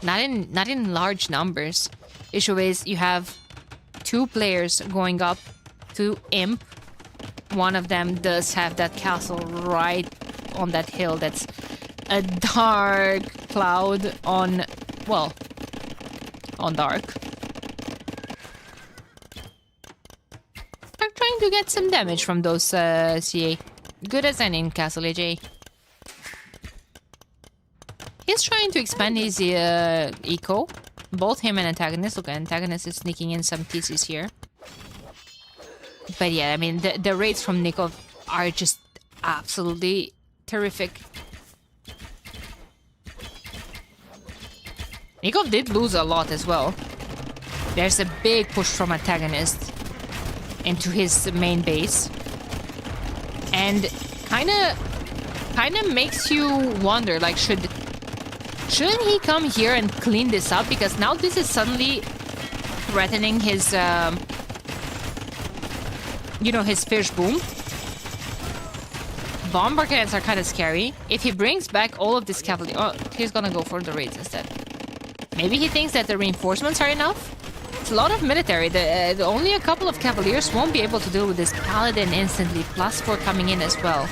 not in large numbers. Issue is you have 2 players going up to Imp. One of them does have that castle right on that hill. That's a dark cloud on, well, on dark. I'm trying to get some damage from those CA. Good as any in Castle AJ. He's trying to expand his eco. Both him and Antagonist. Look, Antagonist is sneaking in some TCs here. But yeah, I mean, the raids from Nikov are just absolutely terrific. Nikov did lose a lot as well. There's a big push from Antagonist into his main base. And kinda makes you wonder, like, shouldn't he come here and clean this up? Because now this is suddenly threatening his, you know, his fish boom. Bomber cannons are kind of scary. If he brings back all of this cavalry... Oh, he's gonna go for the raids instead. Maybe he thinks that the reinforcements are enough? a lot of military. Only a couple of Cavaliers won't be able to deal with this Paladin instantly. +4 coming in as well.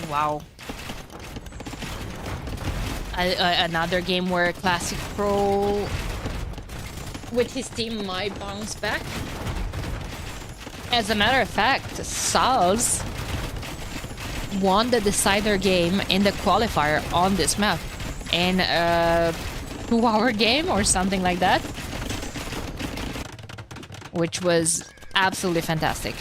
Wow. Another game where Classic Pro with his team might bounce back. As a matter of fact, Salz won the decider game in the qualifier on this map in a 2-hour game or something like that, which was absolutely fantastic.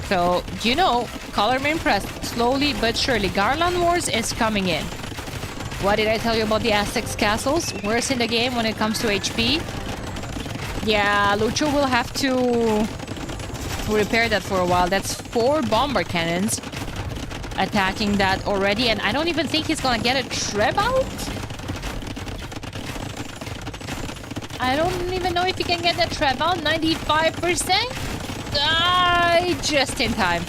So, you know, color me impressed. Slowly but surely, Garland Wars is coming in. What did I tell you about the Aztecs castles? Worse in the game when it comes to HP. Yeah, Lucho will have to repair that for a while. That's 4 bomber cannons attacking that already, and I don't even think he's gonna get a treb out. I don't even know if he can get that treb out. 95%? Just in time.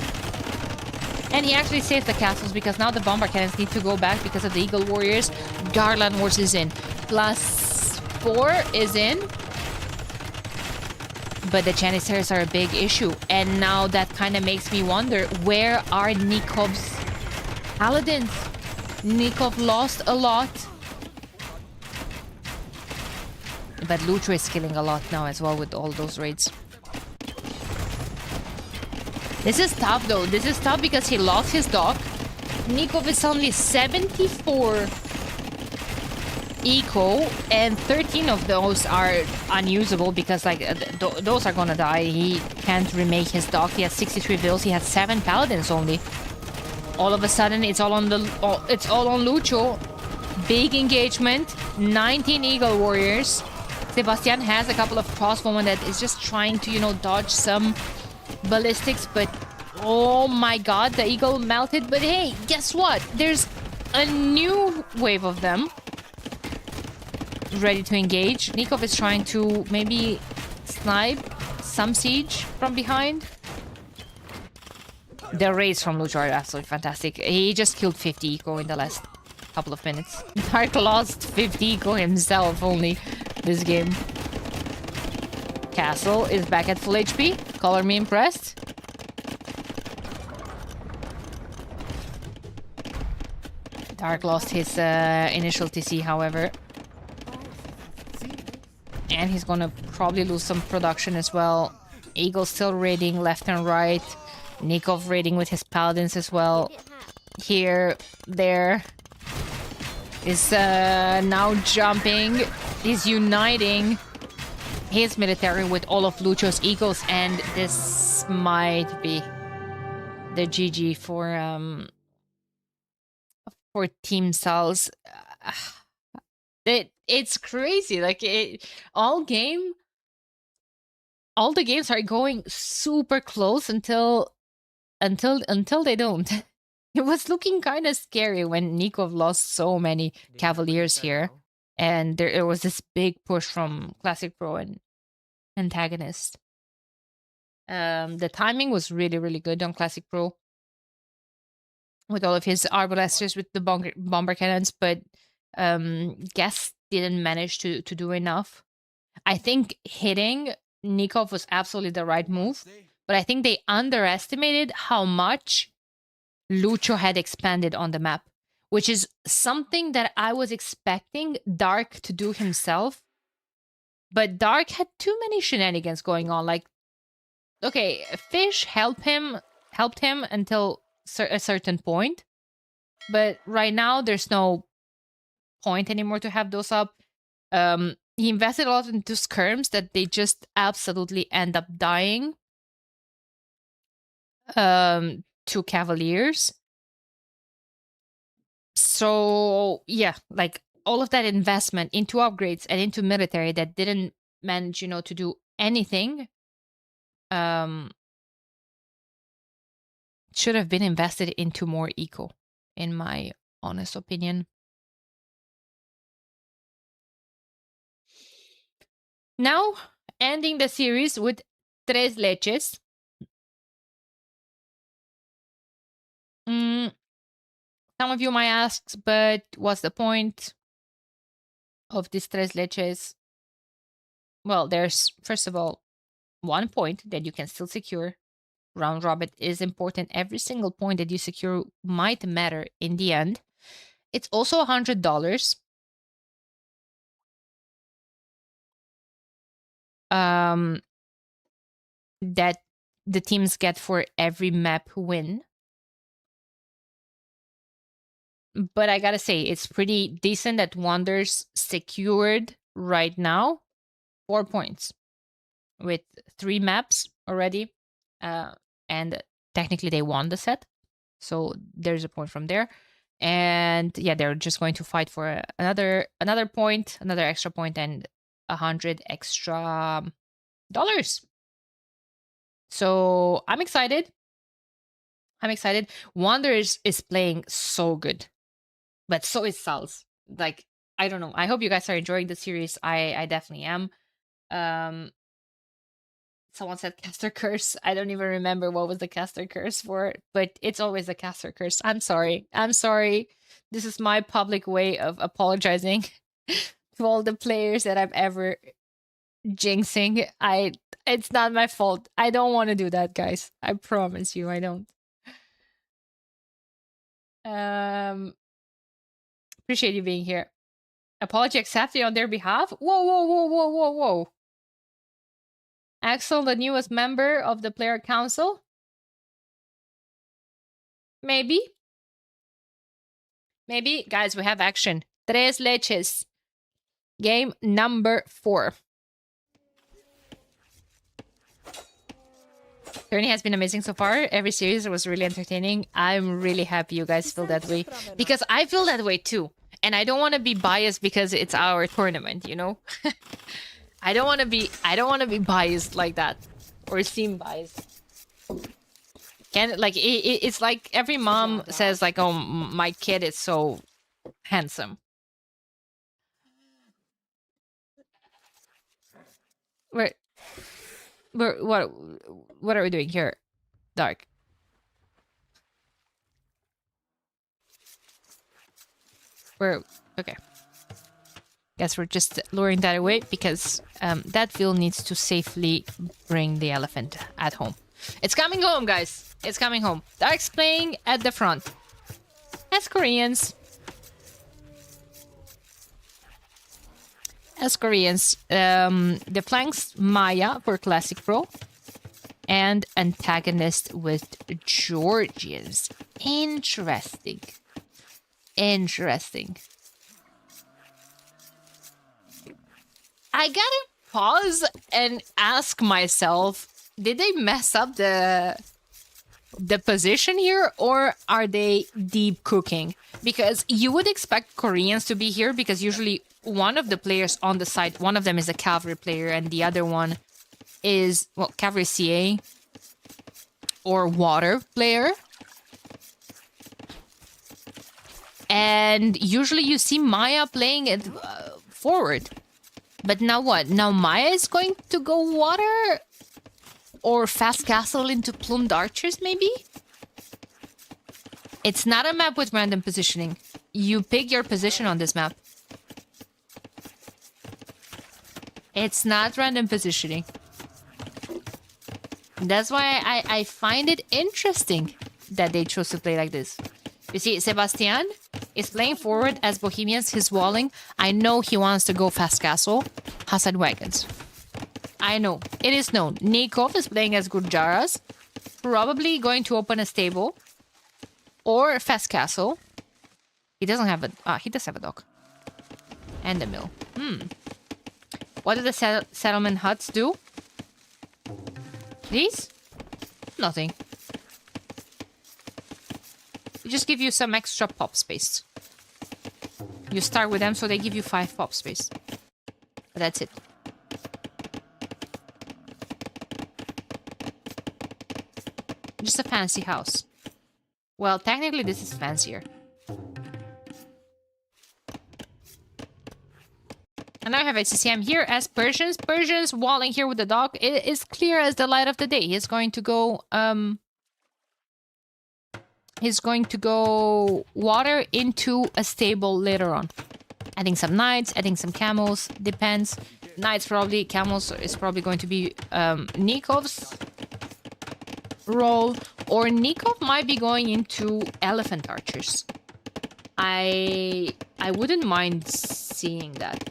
And he actually saved the castles because now the bomber cannons need to go back because of the Eagle Warriors. Garland Wars is in. +4 is in. But the Janissaries are a big issue. And now that kind of makes me wonder, where are Nikov's Paladins? Nikov lost a lot. But Lucho is killing a lot now as well with all those raids. This is tough though. This is tough because he lost his dock. Nikov is only 74 eco, and 13 of those are unusable because like those are gonna die. He can't remake his dock. He has 63 bills. He has 7 paladins only. All of a sudden, it's all on Lucho. Big engagement. 19 Eagle Warriors. Sebastian has a couple of crossbowmen that is just trying to, you know, dodge some ballistics, but oh my god, the Eagle melted. But hey, guess what? There's a new wave of them ready to engage. Nikov is trying to maybe snipe some siege from behind. The raids from Lucho are absolutely fantastic. He just killed 50 eco in the last couple of minutes. Dark lost 50 eco himself only this game. Castle is back at full HP. Color me impressed. Dark lost his initial TC, however. And he's gonna probably lose some production as well. Eagle still raiding left and right. Nikov raiding with his paladins as well. Here, there. Is now jumping. He's uniting his military with all of Lucho's eagles, and this might be the GG for Team Salz. It's crazy. Like all the games are going super close until they don't. It was looking kind of scary when Nikov lost so many Cavaliers here, and there was this big push from Classic Pro and Antagonist. The timing was really, really good on Classic Pro with all of his arbalesters with the bomber cannons, but Guest didn't manage to do enough. I think hitting Nikov was absolutely the right move, but I think they underestimated how much Lucho had expanded on the map, which is something that I was expecting Dark to do himself. But Dark had too many shenanigans going on. Like, okay, Fish helped him until a certain point, but right now there's no point anymore to have those up. He invested a lot into skirms that they just absolutely end up dying to Cavaliers. So yeah, like all of that investment into upgrades and into military that didn't manage, you know, to do anything should have been invested into more eco, in my honest opinion. Now, ending the series with Tres Leches. Some of you might ask, but what's the point of these tres leches? Well, there's, first of all, 1 point that you can still secure. Round robin is important. Every single point that you secure might matter in the end. It's also $100. That the teams get for every map win. But I gotta say, it's pretty decent that Wander's secured right now 4 points with 3 maps already. And technically they won the set. So there's a point from there. And yeah, they're just going to fight for another point, another extra point, and 100 extra dollars. So I'm excited. Wander is playing so good, but so is Salz. Like, I don't know. I hope you guys are enjoying the series. I definitely am. Someone said caster curse. I don't even remember what was the caster curse for, but it's always a caster curse. I'm sorry. This is my public way of apologizing to all the players that I'm ever jinxing. It's not my fault. I don't want to do that, guys. I promise you, I don't. Appreciate you being here. Apology accepted on their behalf. Whoa. Axel, the newest member of the player council? Maybe. Guys, we have action. Tres leches. Game number 4. Journey has been amazing so far. Every series was really entertaining. I'm really happy you guys feel that way, because I feel that way too. And I don't want to be biased because it's our tournament, you know? I don't want to be biased like that, or seem biased. It's like every mom says like, "Oh, my kid is so handsome." What are we doing here? Dark. Okay. Guess we're just luring that away because that Vil needs to safely bring the elephant at home. It's coming home, guys. It's coming home. Dark's playing at the front. As Koreans. The flanks Maya for Classic Pro. And antagonist with Georgians. Interesting. I gotta pause and ask myself, did they mess up the position here, or are they deep cooking? Because you would expect Koreans to be here, because usually one of the players on the side, one of them is a cavalry player and the other one is, well, cavalry CA or water player. And usually you see Maya playing it forward. But now what? Now Maya is going to go water? Or fast castle into plumed archers, maybe? It's not a map with random positioning. You pick your position on this map. It's not random positioning. That's why I find it interesting that they chose to play like this. You see, Sebastian is playing forward as Bohemians. He's walling. I know he wants to go fast castle. Hassan wagons. I know. It is known. Nikov is playing as Gurjaras. Probably going to open a stable. Or fast castle. He doesn't have a... he does have a dock. And a mill. What do the settlement huts do? These? Nothing. They just give you some extra pop space. You start with them, so they give you 5 pop space. But that's it. Just a fancy house. Well, technically this is fancier. And now I have HCCM here as Persians. Persians walling here with the dog. It is clear as the light of the day. He's going to go he's going to go water into a stable later on. Adding some knights, adding some camels, depends. Knights probably, camels is probably going to be Nikov's role, or Nikov might be going into elephant archers. I wouldn't mind seeing that.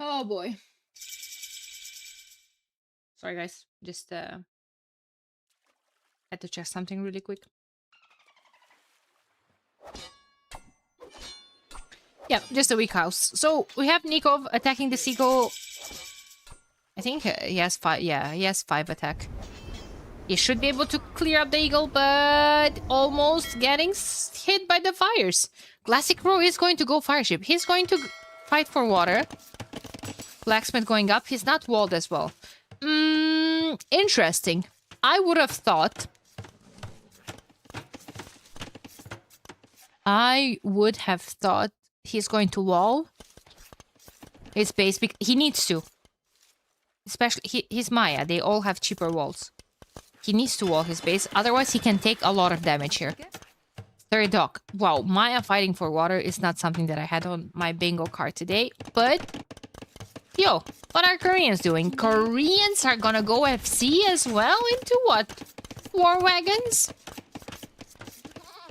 Oh boy. Sorry guys, just had to check something really quick. Yeah, just a weak house. So we have Nikov attacking the seagull. I think he has 5. Yeah, he has 5 attack. He should be able to clear up the eagle, but almost getting hit by the fires. Classic Row is going to go fire ship. He's going to fight for water. Blacksmith going up. He's not walled as well. Interesting. I would have thought he's going to wall his base. He needs to. Especially, he's Maya. They all have cheaper walls. He needs to wall his base. Otherwise, he can take a lot of damage here. Third dock. Wow, Maya fighting for water is not something that I had on my bingo card today. But, yo, what are Koreans doing? Koreans are gonna go FC as well into what? War wagons?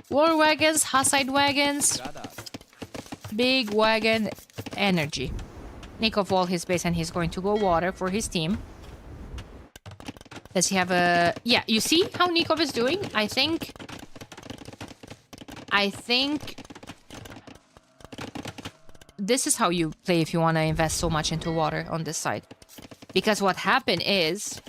War wagons, Hussite wagons. Big wagon energy. Nikov wall his base and he's going to go water for his team. Does he have a... Yeah, you see how Nikov is doing? I think this is how you play if you want to invest so much into water on this side. Because what happened is...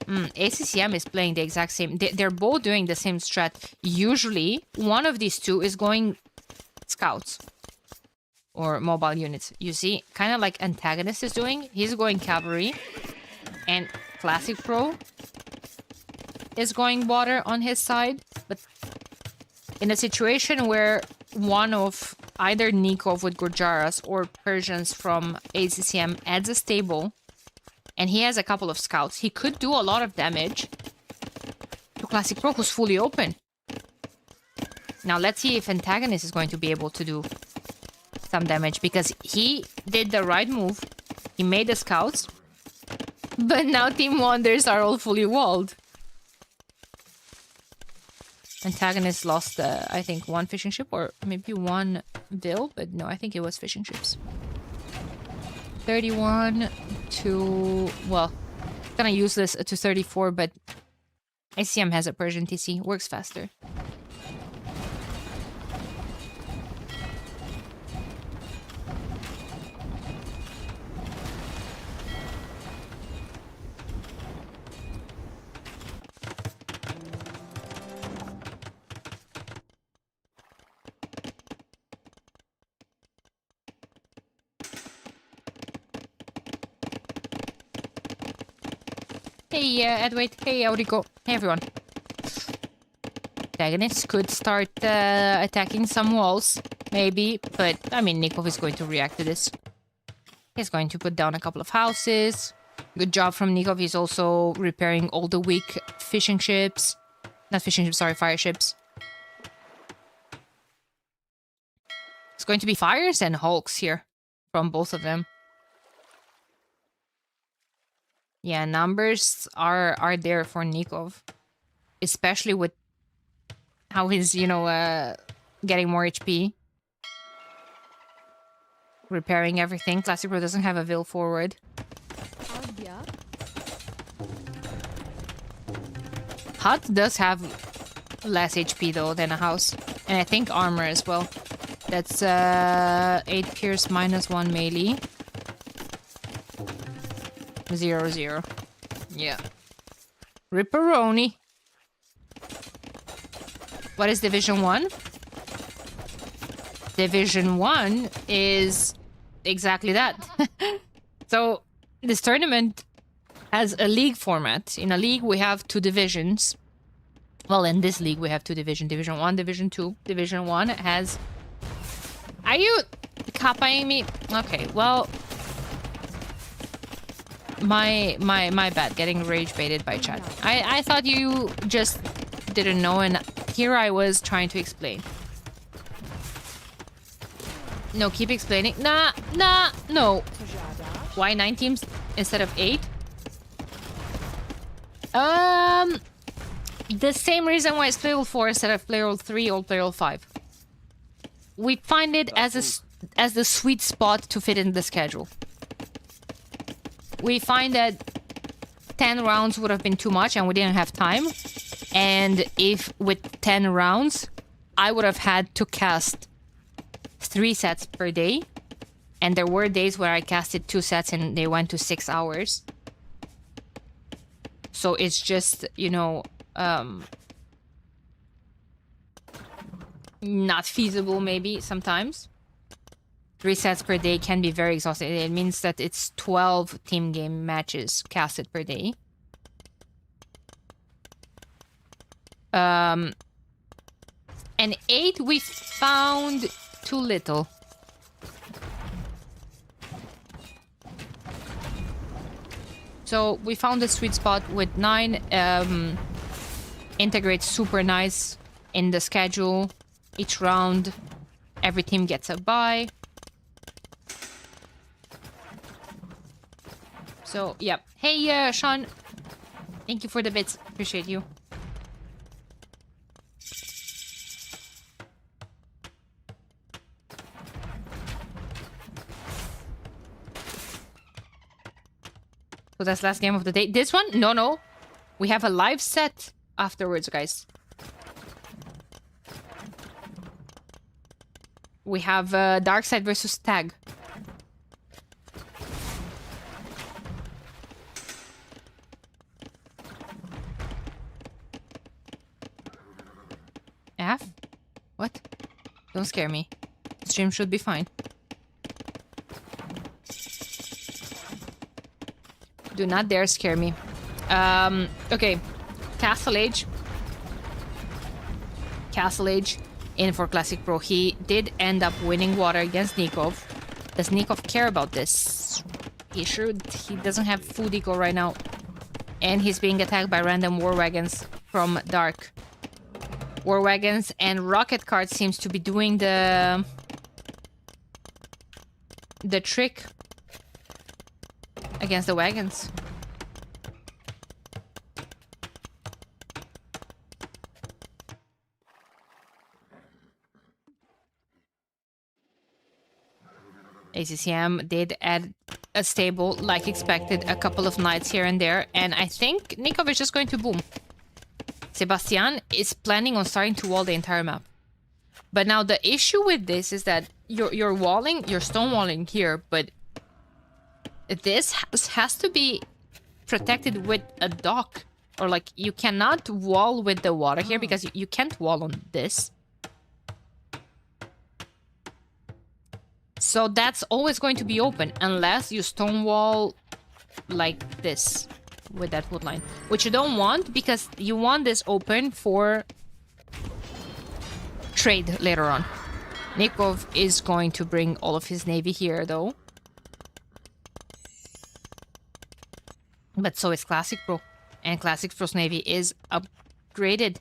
ACCM is playing the exact same... They're both doing the same strat. Usually, one of these two is going scouts. Or mobile units. You see? Kind of like Antagonist is doing. He's going cavalry. And Classic Pro is going water on his side. But in a situation where one of either Nikov with Gurjaras or Persians from ACCM adds a stable, and he has a couple of scouts, he could do a lot of damage to Classic Pro, who's fully open. Now let's see if Antagonist is going to be able to do some damage, because he did the right move. He made the scouts, but now Team Wonders are all fully walled. Antagonist lost, I think, 1 fishing ship, or maybe 1 bill, but no, I think it was fishing ships. 31 to... Well, gonna use this to 34, but ACM has a Persian TC. Works faster. Hey, Edward. Hey, Aurico. Hey, everyone. Antagonist could start attacking some walls, maybe, but, I mean, Nikov is going to react to this. He's going to put down a couple of houses. Good job from Nikov. He's also repairing all the weak fishing ships. Not fishing ships, sorry, fire ships. It's going to be fires and hulks here from both of them. Yeah, numbers are there for Nikov. Especially with how he's, you know, getting more HP. Repairing everything. Classic Pro doesn't have a Vil forward. hut does have less HP though than a house. And I think armor as well. That's 8 pierce minus 1 melee. 0-0. Yeah. Ripperoni. What is Division 1? Division 1 is exactly that. So this tournament has a league format. In a league we have 2 divisions. Well, in this league we have 2 divisions. Division 1, Division 2. Division 1 has... Are you copying me? Okay, well... My bad, getting rage baited by chat. I thought you just didn't know, and here I was trying to explain. No, keep explaining. Nah, no. Why 9 teams instead of 8? The same reason why it's player 4 instead of player 3 or player 5. We find it as the sweet spot to fit in the schedule. We find that 10 rounds would have been too much and we didn't have time. And if with 10 rounds, I would have had to cast 3 sets per day. And there were days where I casted 2 sets and they went to 6 hours. So it's just, you know, not feasible maybe sometimes. 3 sets per day can be very exhausting. It means that it's 12 team game matches casted per day. And 8 we found too little. So we found the sweet spot with 9. Integrates super nice in the schedule. Each round, every team gets a bye. So, yeah. Hey, Sean. Thank you for the bits. Appreciate you. So that's last game of the day. This one? No. We have a live set afterwards, guys. We have Dark Side versus Tag. F? What? Don't scare me. Stream should be fine. Do not dare scare me. Okay. Castle Age. Castle Age in for Classic Pro. He did end up winning water against Nikov. Does Nikov care about this? He should. He doesn't have food eco right now. And he's being attacked by random war wagons from Dark. War wagons and rocket cart seems to be doing the trick against the wagons. ACCM did add a stable like expected, a couple of knights here and there, and I think Nikov is just going to boom. Sebastian is planning on starting to wall the entire map. But now the issue with this is that you're walling, you're stonewalling here, but this has to be protected with a dock. Or like, you cannot wall with the water here because you can't wall on this. So that's always going to be open unless you stonewall like this. With that wood line, which you don't want because you want this open for trade later on. Nikov is going to bring all of his navy here though. But so is Classic Pro. And Classic Pro's navy is upgraded.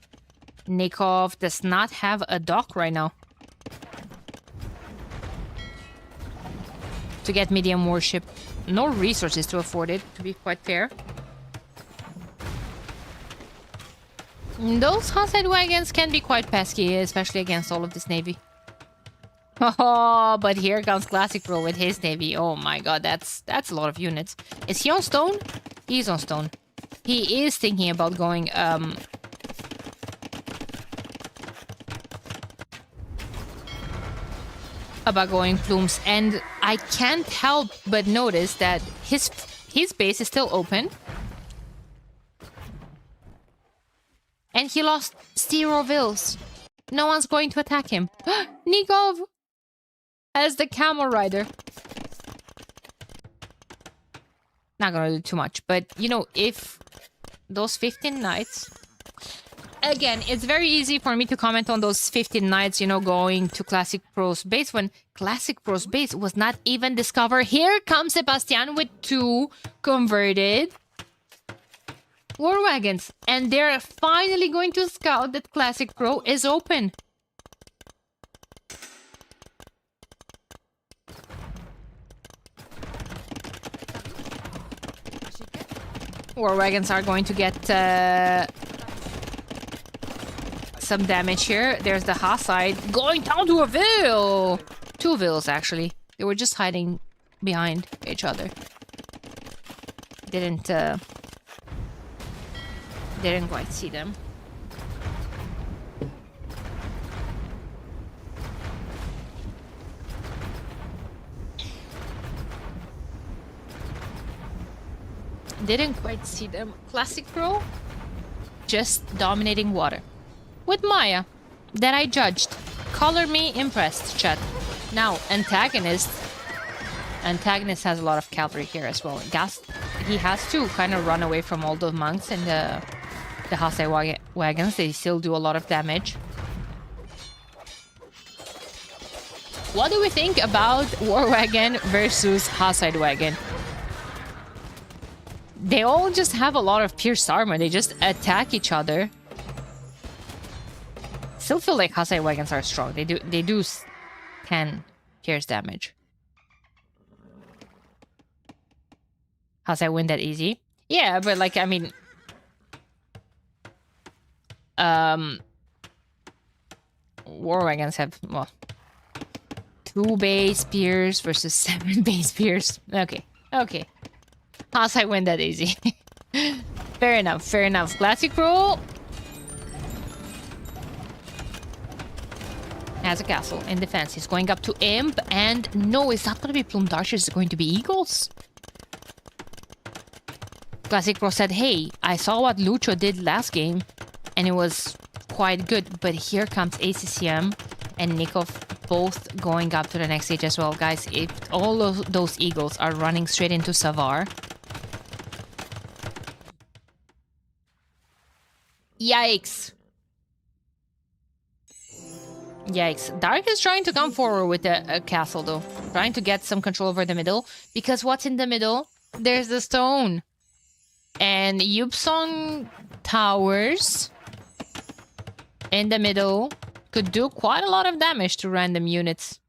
Nikov does not have a dock right now. To get medium warship. No resources to afford it, to be quite fair. Those hostile wagons can be quite pesky, especially against all of this navy. Oh, but here comes Classic Pro with his navy. Oh my god, that's a lot of units. Is he on stone? He's on stone. He is thinking about going about going plumes, and I can't help but notice that his base is still open. And he lost 0 vills. No one's going to attack him. Nikov as the camel rider. Not gonna do too much, but you know, if those 15 knights... Again, it's very easy for me to comment on those 15 knights, you know, going to Classic Pro's base when Classic Pro's base was not even discovered. Here comes Sebastian with 2 converted war wagons, and they're finally going to scout that Classic Pro is open. War wagons are going to get some damage here. There's the Hussite going down to a Vill! 2 Vills, actually. They were just hiding behind each other. Didn't quite see them. Didn't quite see them. Classic Pro just dominating water. With Maya, that I judged. Color me impressed, chat. Now, Antagonist has a lot of cavalry here as well. He has to kind of run away from all the monks and the Hussite wagons. They still do a lot of damage. What do we think about War Wagon versus Hussite wagon? They all just have a lot of pierced armor. They just attack each other. Still feel like Hussite wagons are strong. They do 10 pierce damage. Hussite win that easy? Yeah, but like, I mean... War wagons have, well... 2 base spears versus 7 base spears. Okay. Hussite win that easy. Fair enough. Classic Pro has a castle in defense. He's going up to Imp, and no, it's not going to be Plumed Archers, it's going to be Eagles. Classic Pro said, hey, I saw what Lucho did last game, and it was quite good, but here comes ACCM and Nikov both going up to the next stage as well. Guys, if all of those Eagles are running straight into Savar... Yikes. Dark is trying to come forward with a castle, though. Trying to get some control over the middle. Because what's in the middle? There's the stone. And Yupsong towers in the middle could do quite a lot of damage to random units.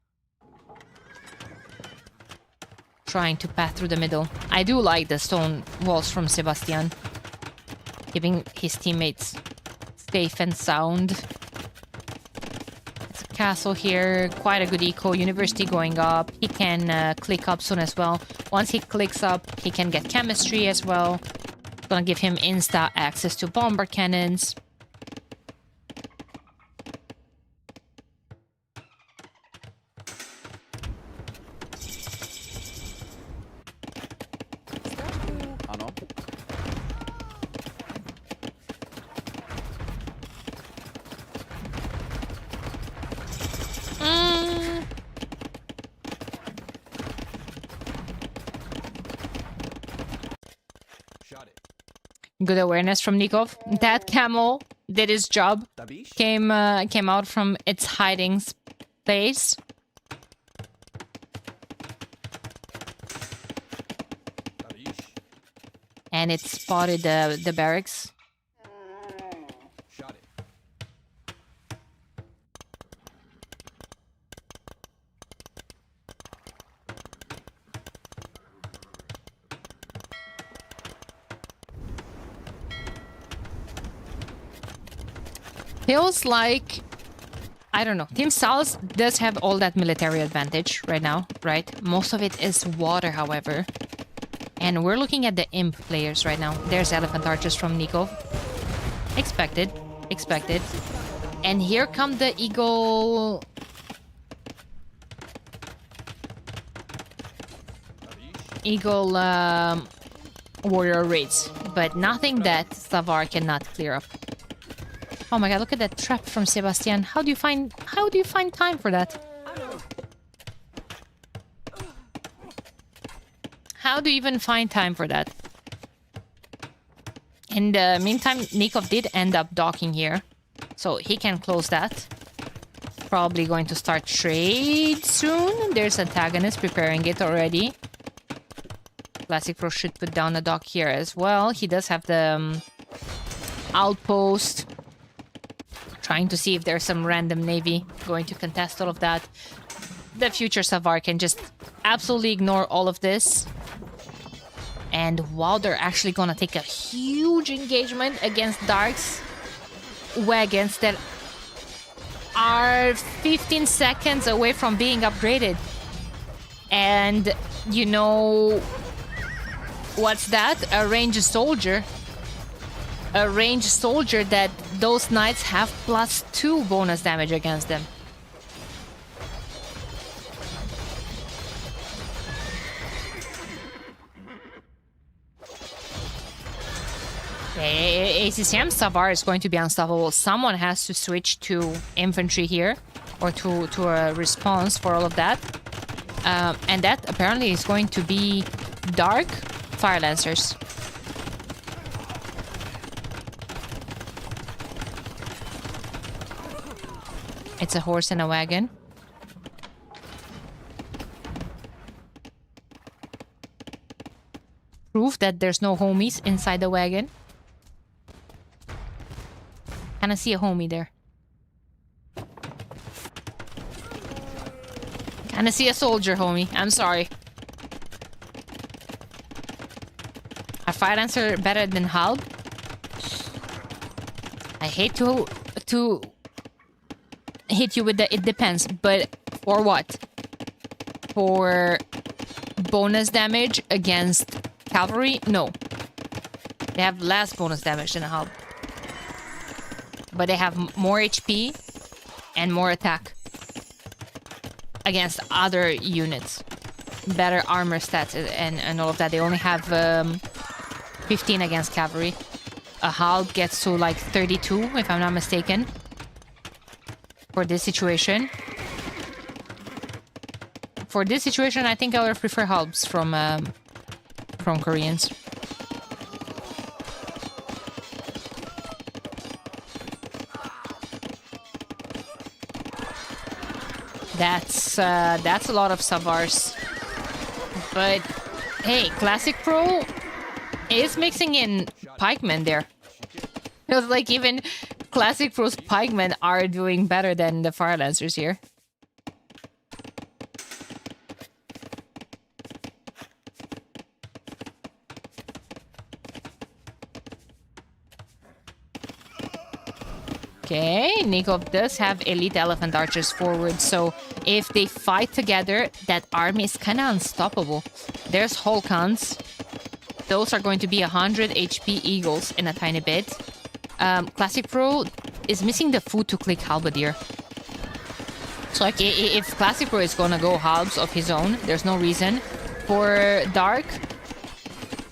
Trying to pass through the middle. I do like the stone walls from Sebastian. Keeping his teammates safe and sound. It's a castle here. Quite a good eco. University going up. He can click up soon as well. Once he clicks up, he can get chemistry as well. Gonna give him insta access to bomber cannons. Good awareness from Nikov. That camel did his job. Came out from its hiding place. And it spotted the barracks. Feels like, I don't know, Team Sal's does have all that military advantage right now, right? Most of it is water, however. And we're looking at the Imp players right now. There's Elephant Archers from Nikov. Expected. And here come the Eagle Eagle warrior raids, but nothing that Savar cannot clear up. Oh my god, look at that trap from Sebastian. How do you find time for that? How do you even find time for that? In the meantime, Nikov did end up docking here, so he can close that. Probably going to start trade soon. There's antagonist preparing it already. Classic Pro should put down a dock here as well. He does have the outpost. Trying to see if there's some random navy going to contest all of that. The future Savar can just absolutely ignore all of this. And wow, they're actually gonna take a huge engagement against Dark's wagons that are 15 seconds away from being upgraded. And you know what's that? A ranged soldier. A ranged soldier that those knights have +2 bonus damage against them. ACCM Savar is going to be unstoppable. Someone has to switch to infantry here, or to a response for all of that. And that apparently is going to be Dark Fire Lancers. It's a horse and a wagon. Proof that there's no homies inside the wagon. Can I see a homie there? Can I see a soldier, homie? I'm sorry. A fire lancer better than Halb? I hate to hit you with the it depends, but for what? For bonus damage against cavalry? No. They have less bonus damage than a Halb. But they have more HP and more attack against other units. Better armor stats and all of that. They only have 15 against cavalry. A Halb gets to like 32, if I'm not mistaken. For this situation. For this situation, I think I would prefer Halbs from Koreans. That's a lot of Savars. But hey, Classic Pro is mixing in pikemen there. Feels like even Classic Pro's pikemen are doing better than the Fire Lancers here. Okay, Nikov does have elite elephant archers forward, so if they fight together, that army is kind of unstoppable. There's Holkans. Those are going to be 100 HP eagles in a tiny bit. Classic Pro is missing the food to click Halberdier. So like, if Classic Pro is gonna go halbs of his own, there's no reason for Dark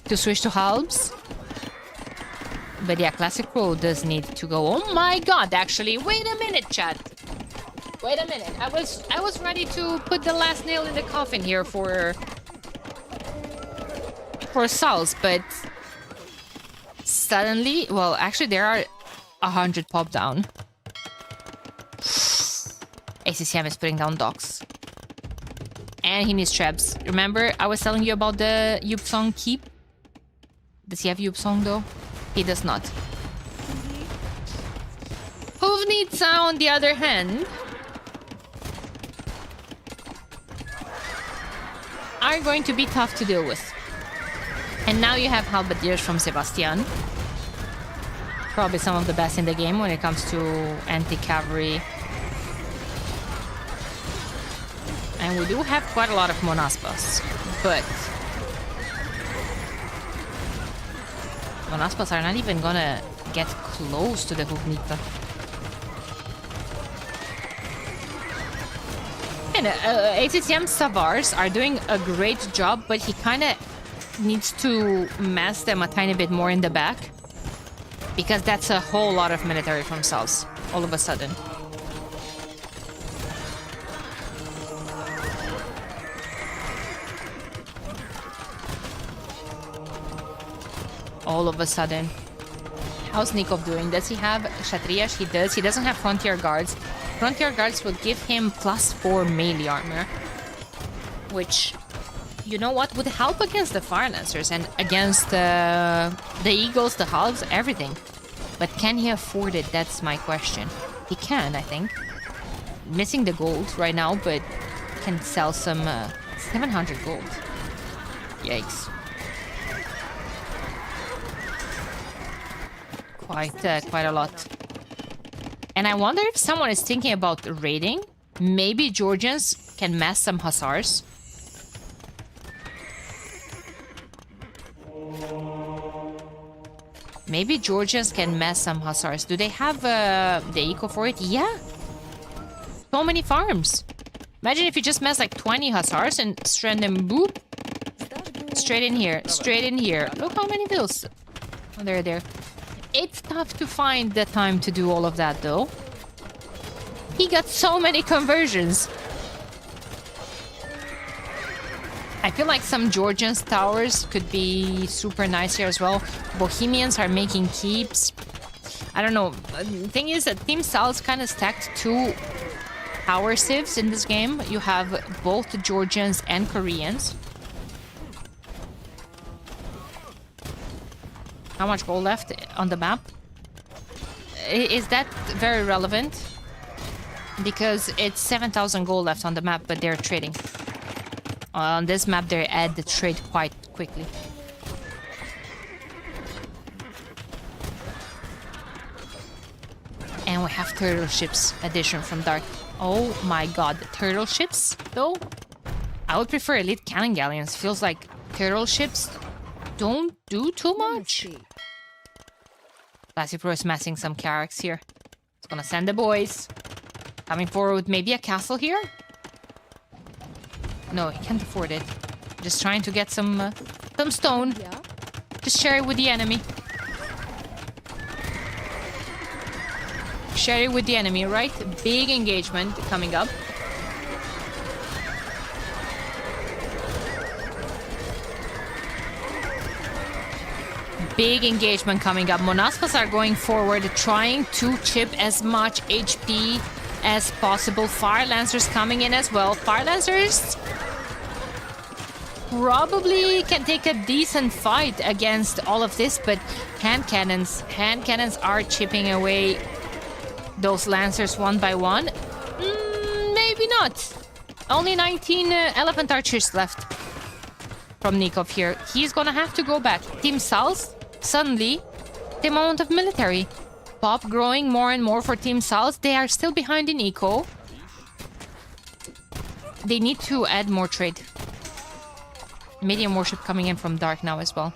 to switch to halbs. But yeah, Classic Pro does need to go. Oh my god, actually. Wait a minute, chat. Wait a minute. I was ready to put the last nail in the coffin here for Souls, but suddenly, well, actually there are 100 pop down. ACCM is putting down docks. And he needs trebs. Remember I was telling you about the Yupsong keep? Does he have Yupsong though? He does not. Hoovnitsa, on the other hand, are going to be tough to deal with. And now you have halberdiers from Sebastian. Probably some of the best in the game when it comes to anti-cavalry. And we do have quite a lot of Monaspas, but Monaspas are not even gonna get close to the Hoovnita. And again, ACCM Savars are doing a great job, but he kind of needs to mass them a tiny bit more in the back, because that's a whole lot of military from Sal's all of a sudden. All of a sudden. How's Nikov doing? Does he have Kshatriyas? He does. He doesn't have Frontier Guards. Frontier Guards will give him +4 melee armor, which, you know what, would help against the Fire Lancers and against the Eagles, the Halves, everything. But can he afford it? That's my question. He can, I think. Missing the gold right now, but can sell some 700 gold. Yikes. Quite a lot. And I wonder if someone is thinking about raiding. Maybe Georgians can mass some hussars. Maybe Georgians can mass some hussars. Do they have the eco for it? Yeah. So many farms. Imagine if you just mass like 20 hussars and strand them, boop. Straight in here. Straight in here. Look how many bills. Oh, they're there. It's tough to find the time to do all of that, though. He got so many conversions. I feel like some Georgians towers could be super nice here as well. Bohemians are making keeps. I don't know. The thing is that Team Sal's kind of stacked 2 power civs in this game. You have both Georgians and Koreans. How much gold left on the map? Is that very relevant? Because it's 7,000 gold left on the map, but they're trading. On this map, they add the trade quite quickly. And we have turtle ships addition from Dark. Oh my god, the turtle ships, though? I would prefer elite cannon galleons. Feels like turtle ships don't do too much. Pa4 is massing some carracks here. It's gonna send the boys. Coming forward with maybe a castle here? No, he can't afford it. Just trying to get some stone. Just share it with the enemy. Share it with the enemy, right? Big engagement coming up. Big engagement coming up. Monaspas are going forward, trying to chip as much HP as possible. Fire Lancers coming in as well. Fire Lancers probably can take a decent fight against all of this, but hand cannons are chipping away those Lancers one by one. Maybe not. Only 19 Elephant Archers left from Nikov here. He's gonna have to go back. Team Sal's suddenly the amount of military. Pop growing more and more for Team Sal's. They are still behind in eco. They need to add more trade. Medium warship coming in from Dark now as well.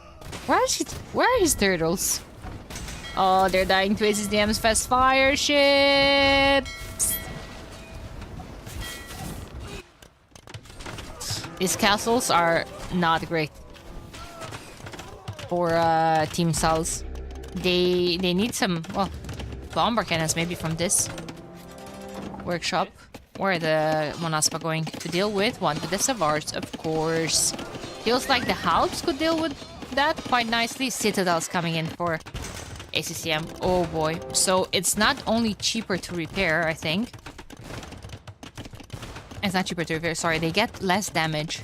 Where are his turtles? Oh, they're dying to ACCM's fast fire ships. These castles are not great for Team Sal's. They need some, well, bomber cannons maybe from this workshop. Where are the Monaspa going to deal with? One with the Savars, of course. Feels like the Halbs could deal with that quite nicely. Citadels coming in for ACCM. Oh boy. So it's not only cheaper to repair, I think. It's not cheaper to repair, sorry. They get less damage.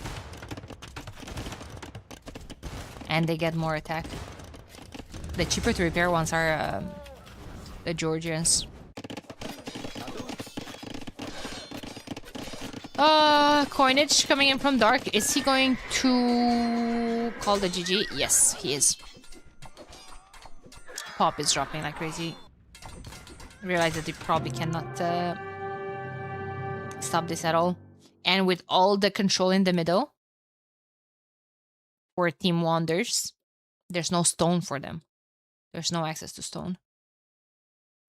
And they get more attack. The cheaper to repair ones are the Georgians. Coinage coming in from Dark. Is he going to call the GG? Yes, he is. Pop is dropping like crazy. Realize that he probably cannot stop this at all. And with all the control in the middle for Team Wonders, there's no stone for them. There's no access to stone.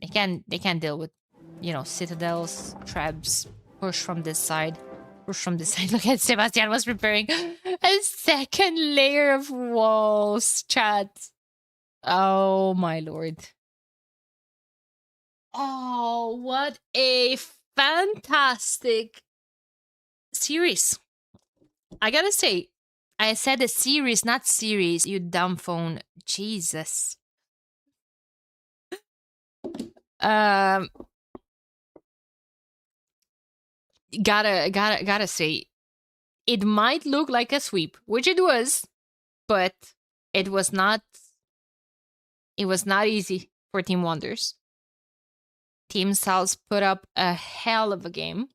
They can deal with, you know, citadels, trebs, push from this side. Push from the side. Look at Sebastian was preparing a second layer of walls, chat. Oh my lord. Oh, what a fantastic series. I gotta say, I said a series, not series, you dumb phone. Jesus. Um, gotta say, it might look like a sweep, which it was, but it was not. It was not easy for Team Wonders. Team Salz put up a hell of a game,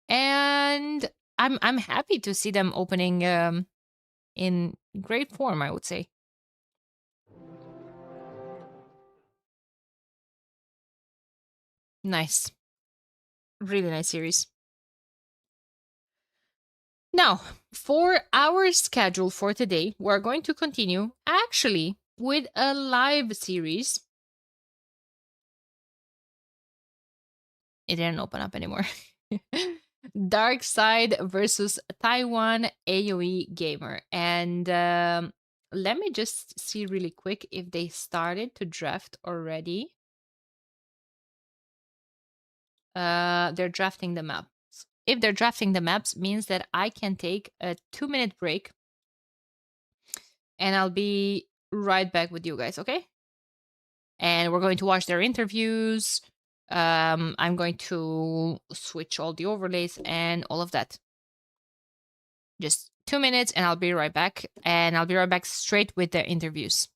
and I'm happy to see them opening in great form, I would say. Nice. Really nice series. Now, for our schedule for today, we're going to continue actually with a live series. It didn't open up anymore. Dark Side versus Taiwan AoE Gamer. And let me just see really quick if they started to draft already. They're drafting the maps. If they're drafting the maps, means that I can take a 2-minute break and I'll be right back with you guys, okay? And we're going to watch their interviews. I'm going to switch all the overlays and all of that. Just 2 minutes and I'll be right back. And I'll be right back straight with their interviews.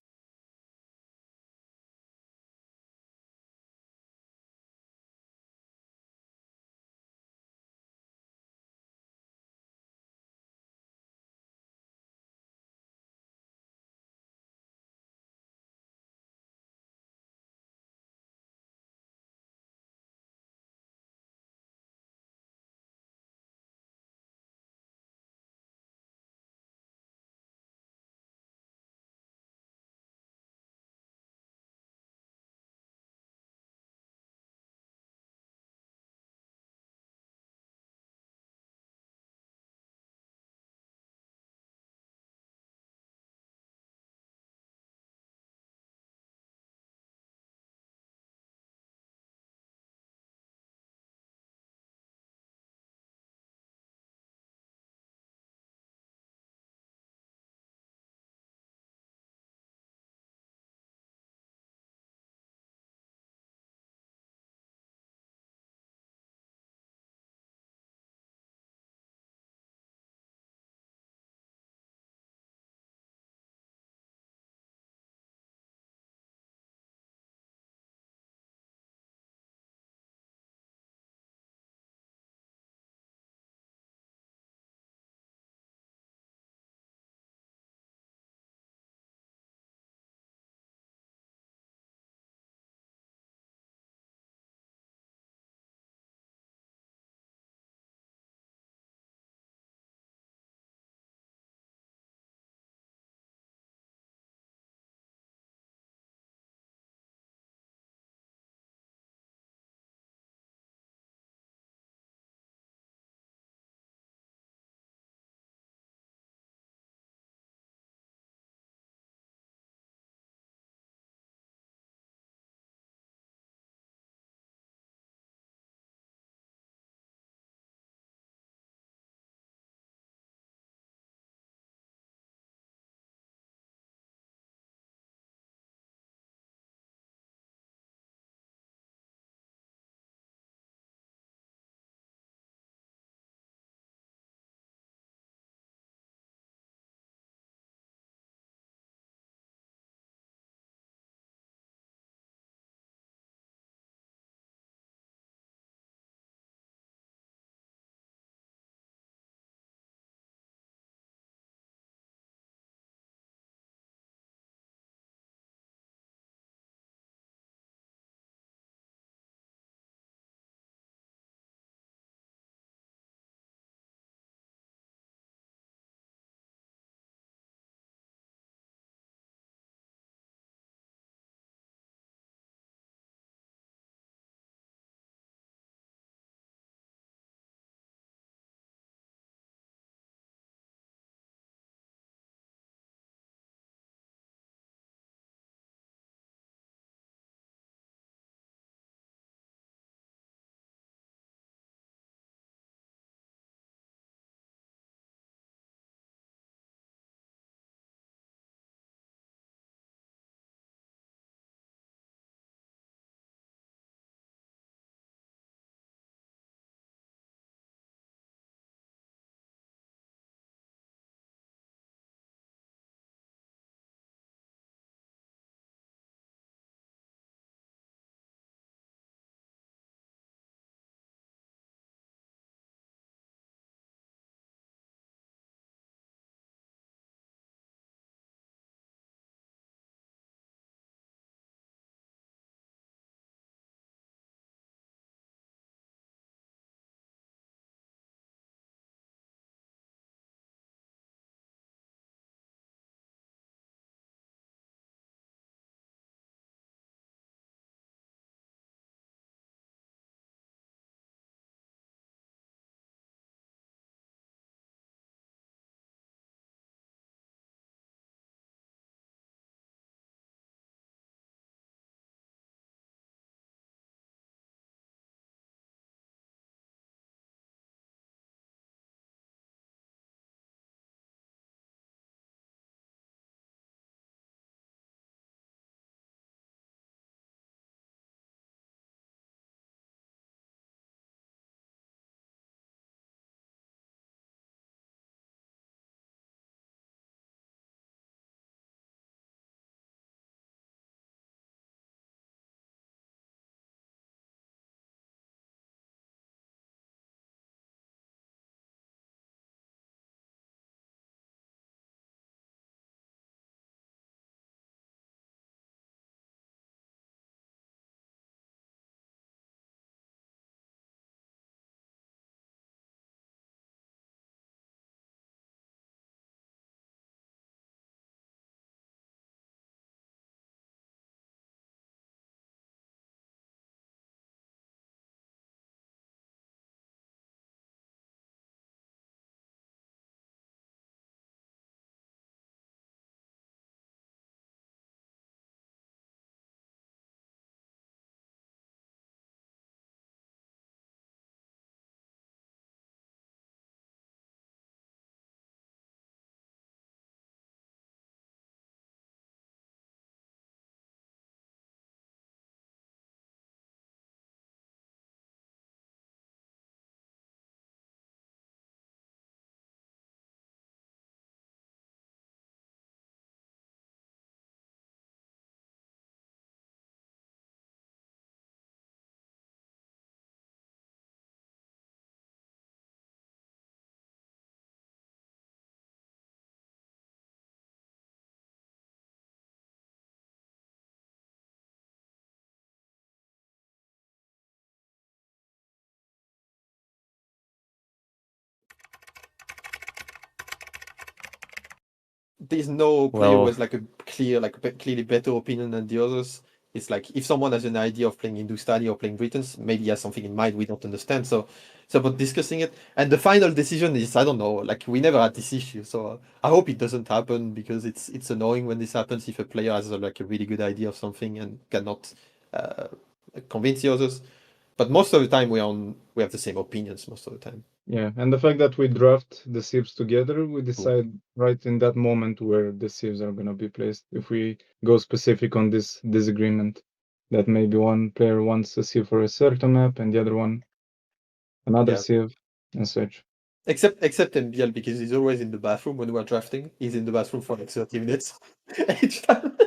there's no player who Well, has like a clear, like clearly better opinion than the others. It's like if someone has an idea of playing Hindustani or playing Britons, maybe he has something in mind we don't understand. So it's about discussing it. And the final decision is, I don't know, like we never had this issue. So I hope it doesn't happen, because it's annoying when this happens if a player has like a really good idea of something and cannot uh, convince the others. But most of the time we have the same opinions most of the time. Yeah, and the fact that we draft the sieves together, we decide right in that moment where the sieves are gonna be placed. If we go specific on this disagreement, that maybe one player wants a sieve for a certain map and the other one another Yeah. sieve and such. Except MBL, because he's always in the bathroom when we're drafting. He's in the bathroom for like 30 minutes each time.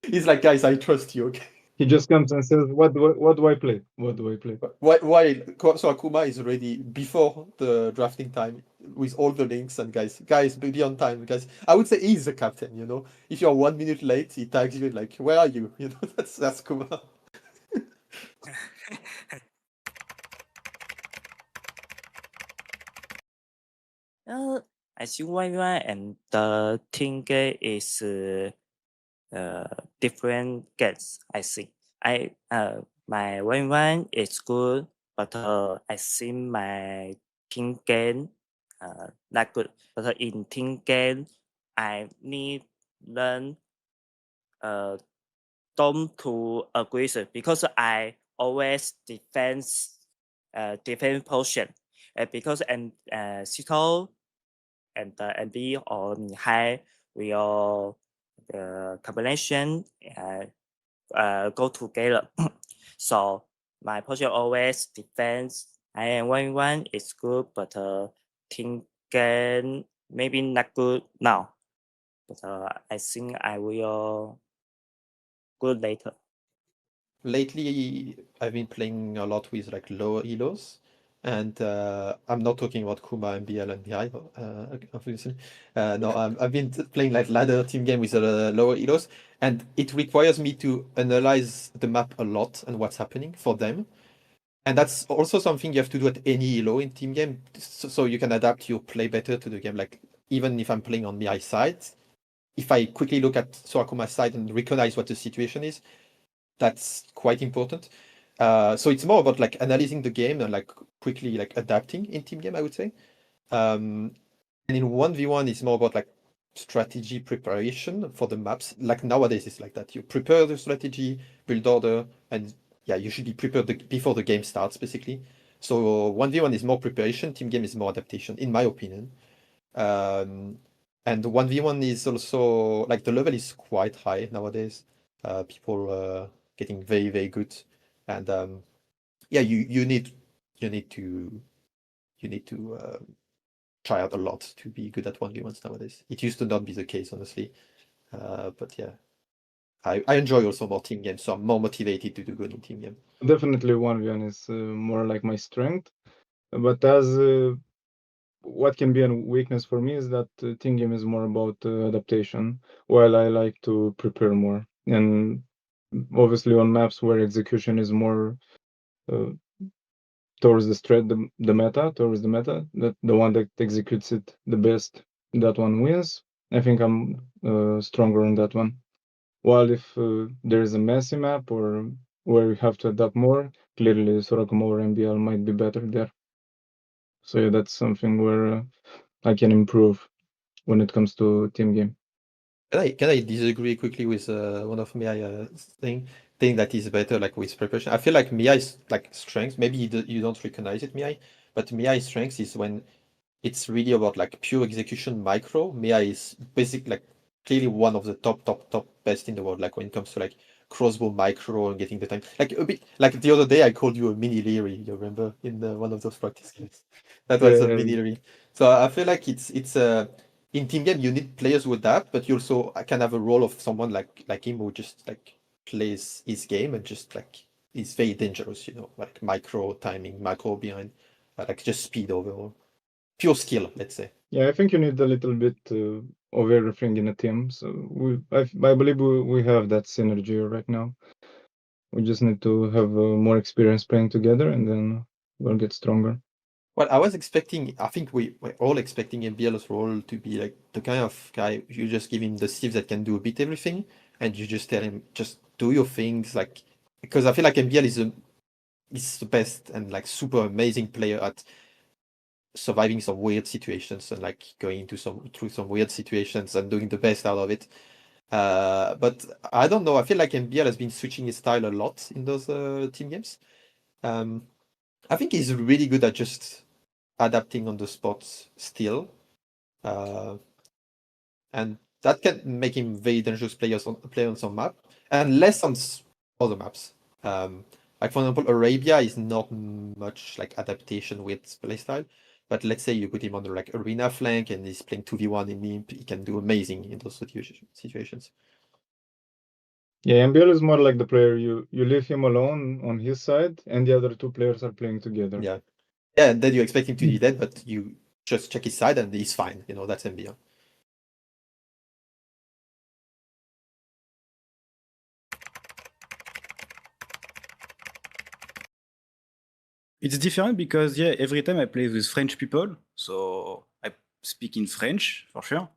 He's like, guys, I trust you, okay? He just comes and says, what do I play? What do I play? Why so Akuma is ready before the drafting time with all the links, and guys, be on time, guys. I would say he's the captain, you know. If you're 1 minute late, he tags you like, where are you? You know, that's Kuma. I think Y1 and the team game is different games. I think my Y1 is good, but I think my team game not good. But in team game, I need learn don't to agree with, because I always defend position. Because Cito and MB or Mihai will the combination go together. So my position always defense. I am 1-1 is good, but team game maybe not good now. But I think I will good later. Lately, I've been playing a lot with like lower elos, and I'm not talking about Kuma, MBL, and BI, obviously. No, I've been playing like ladder team game with lower elos, and it requires me to analyze the map a lot and what's happening for them. And that's also something you have to do at any elo in team game, so you can adapt your play better to the game. Like even if I'm playing on BI side, if I quickly look at Sorakuma's side and recognize what the situation is, that's quite important. So it's more about like analyzing the game and like quickly like adapting in team game, I would say. And in 1v1 it's more about like strategy preparation for the maps. Like nowadays it's like that. You prepare the strategy, build order, and yeah, you should be prepared before the game starts, basically. So 1v1 is more preparation, team game is more adaptation, in my opinion. And 1v1 is also like the level is quite high nowadays. People getting very, very good. And yeah, you need to try out a lot to be good at 1v1s nowadays. It used to not be the case, honestly. But yeah, I enjoy also more team games, so I'm more motivated to do good in team game. Definitely 1v1 is more like my strength, but as what can be a weakness for me is that team game is more about adaptation, while I like to prepare more. And obviously on maps where execution is more towards the meta, that the one that executes it the best, that one wins. I think I'm stronger on that one. While if there is a messy map or where you have to adapt more, clearly Sorokuma or MBL might be better there. So yeah, that's something where I can improve when it comes to team game. Can I disagree quickly with one of Mia's thing that is better like with preparation? I feel like Mia's like strength, maybe you don't recognize it, Mia, but Mia's strength is when it's really about like pure execution micro. Mia is basic like clearly one of the top best in the world, like when it comes to like crossbow micro and getting the time. Like a bit like the other day I called you a mini Leary, you remember, in one of those practice games. That was a mini Leary. So I feel like it's in team game you need players who adapt, but you also can have a role of someone like him who just like plays his game and just like is very dangerous, you know, like micro timing, macro behind, like just speed overall. Pure skill, let's say. Yeah, I think you need a little bit of everything in a team. So I believe we have that synergy right now. We just need to have more experience playing together, and then we'll get stronger. Well, I was expecting, I think we're all expecting MBL's role to be like the kind of guy you just give him the Steve that can do a bit everything, and you just tell him, just do your things, like, because I feel like MBL is the best and like super amazing player at surviving some weird situations and like going into through some weird situations and doing the best out of it. But I don't know. I feel like MBL has been switching his style a lot in those team games. I think he's really good at just adapting on the spot still, and that can make him very dangerous player on some map and less on other maps. Like for example, Arabia is not much like adaptation with playstyle, but let's say you put him on the like arena flank and he's playing 2v1 in Imp, he can do amazing in those situations. Yeah, MBL is more like the player you leave him alone on his side, and the other two players are playing together. Yeah, and then you expect him to be dead, but you just check his side and he's fine. You know, that's MBL. It's different because yeah, every time I play with French people, so I speak in French for sure.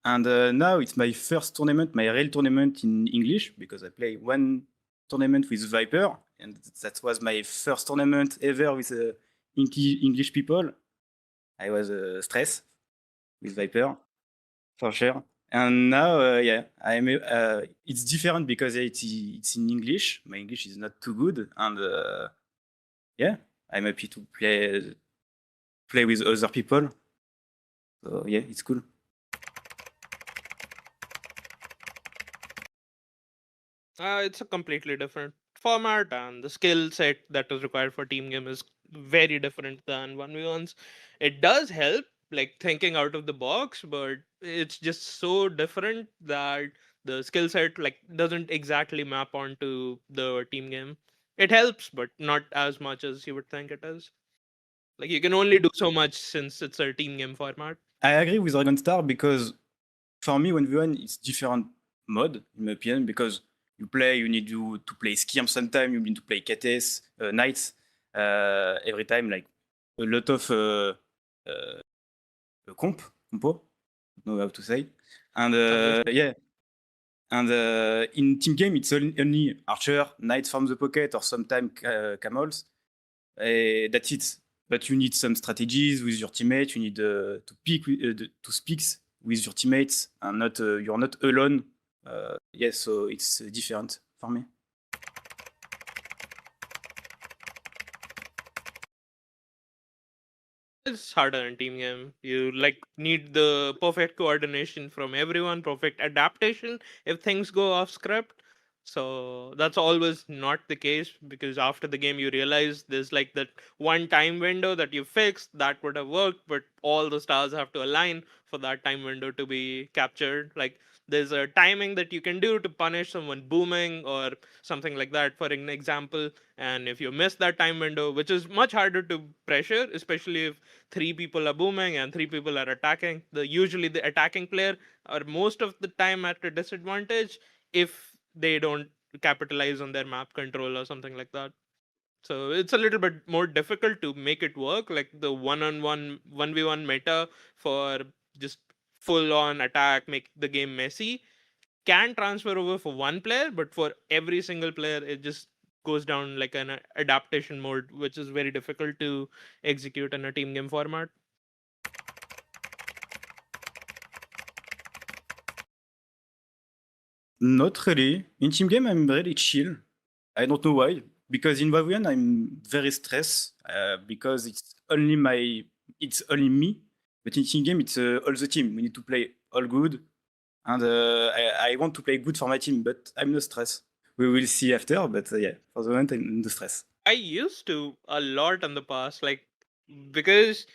And now it's my first tournament, my real tournament in English, because I play one tournament with Viper, and that was my first tournament ever with English people. I was stressed with Viper for sure. And now, yeah, it's different because it's in English. My English is not too good, and yeah, I'm happy to play with other people. So yeah, it's cool. It's a completely different format, and the skill set that is required for team game is very different than 1v1s. It does help, like thinking out of the box, but it's just so different that the skill set like doesn't exactly map onto the team game. It helps, but not as much as you would think it is. Like you can only do so much since it's a team game format. I agree with Dragon Star because for me, 1v1 it's different mode, in my opinion, because you need to play Skirm sometimes, you need to play KTS, Knights, every time, like a lot of compo, don't know how to say. And yeah, and in team game, it's only Archer, Knights from the pocket, or sometimes Camels. That's it. But you need some strategies with your teammates. You need to speak with your teammates, and not you're not alone. Yes, so it's different for me. It's harder in team game. You like need the perfect coordination from everyone, perfect adaptation if things go off script. So that's always not the case because after the game you realize there's like that one time window that you fixed that would have worked, but all the stars have to align for that time window to be captured. Like there's a timing that you can do to punish someone booming or something like that, for an example. And if you miss that time window, which is much harder to pressure, especially if three people are booming and three people are attacking, usually the attacking player are most of the time at a disadvantage if they don't capitalize on their map control or something like that. So it's a little bit more difficult to make it work, like the one-on-one 1v1 meta for just full on attack, make the game messy, can transfer over for one player, but for every single player it just goes down like an adaptation mode, which is very difficult to execute in a team game format. Not really. In team game, I'm really chill. I don't know why. Because in Wavian, I'm very stressed because it's only me. But in team game, it's all the team. We need to play all good, and I want to play good for my team. But I'm not stressed. We will see after. But yeah, for the moment, I'm in the stress. I used to a lot in the past, like because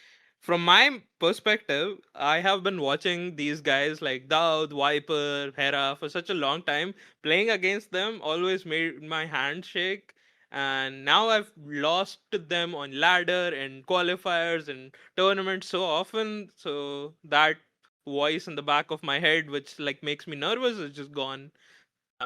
from my perspective, I have been watching these guys like Daud, Viper, Hera for such a long time. Playing against them always made my hand shake. And now I've lost to them on ladder and qualifiers and tournaments so often. So that voice in the back of my head, which like makes me nervous, is just gone.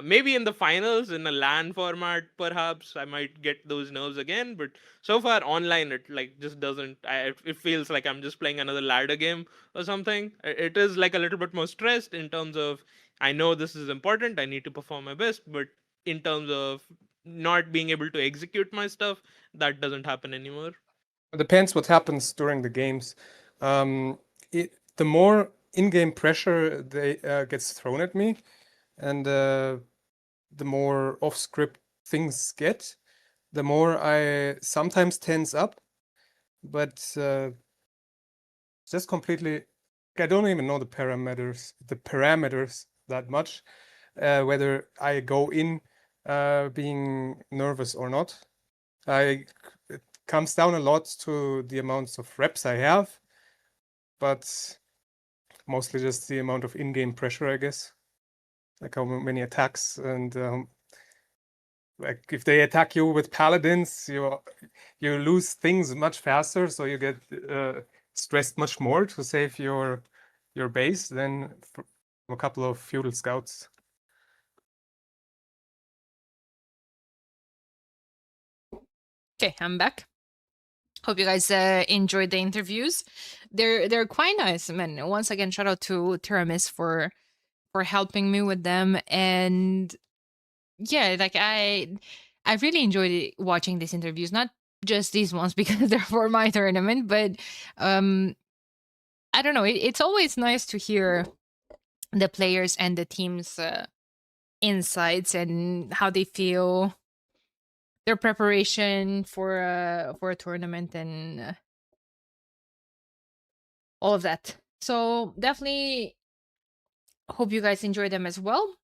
Maybe in the finals, in a LAN format, perhaps I might get those nerves again. But so far online, it like just doesn't. It feels like I'm just playing another ladder game or something. It is like a little bit more stressed in terms of I know this is important. I need to perform my best, but in terms of not being able to execute my stuff, that doesn't happen anymore. It depends what happens during the games. The more in-game pressure they gets thrown at me, and the more off-script things get, the more I sometimes tense up. But just completely, I don't even know the parameters that much. Whether I go in being nervous or not. It comes down a lot to the amounts of reps I have, but mostly just the amount of in-game pressure, I guess. Like how many attacks, and like if they attack you with paladins, you lose things much faster, so you get stressed much more to save your base than a couple of feudal scouts. Okay, I'm back. Hope you guys enjoyed the interviews. They're quite nice, man. Once again, shout out to Teramis for helping me with them. And yeah, like I really enjoyed watching these interviews. Not just these ones because they're for my tournament, but I don't know. It's always nice to hear the players and the teams' insights and how they feel, their preparation for a tournament, and all of that. So definitely hope you guys enjoy them as well.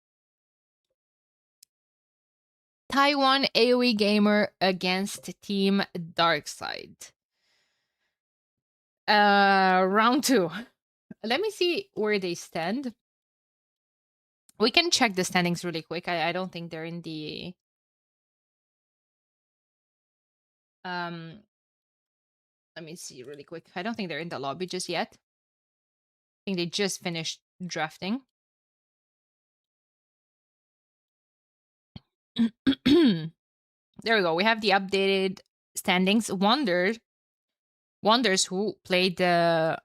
Taiwan AoE gamer against Team Darkside. Round 2. Let me see where they stand. We can check the standings really quick. I don't think they're in the let me see really quick. I don't think they're in the lobby just yet. I think they just finished drafting. There we go. We have the updated standings. Wonders who played in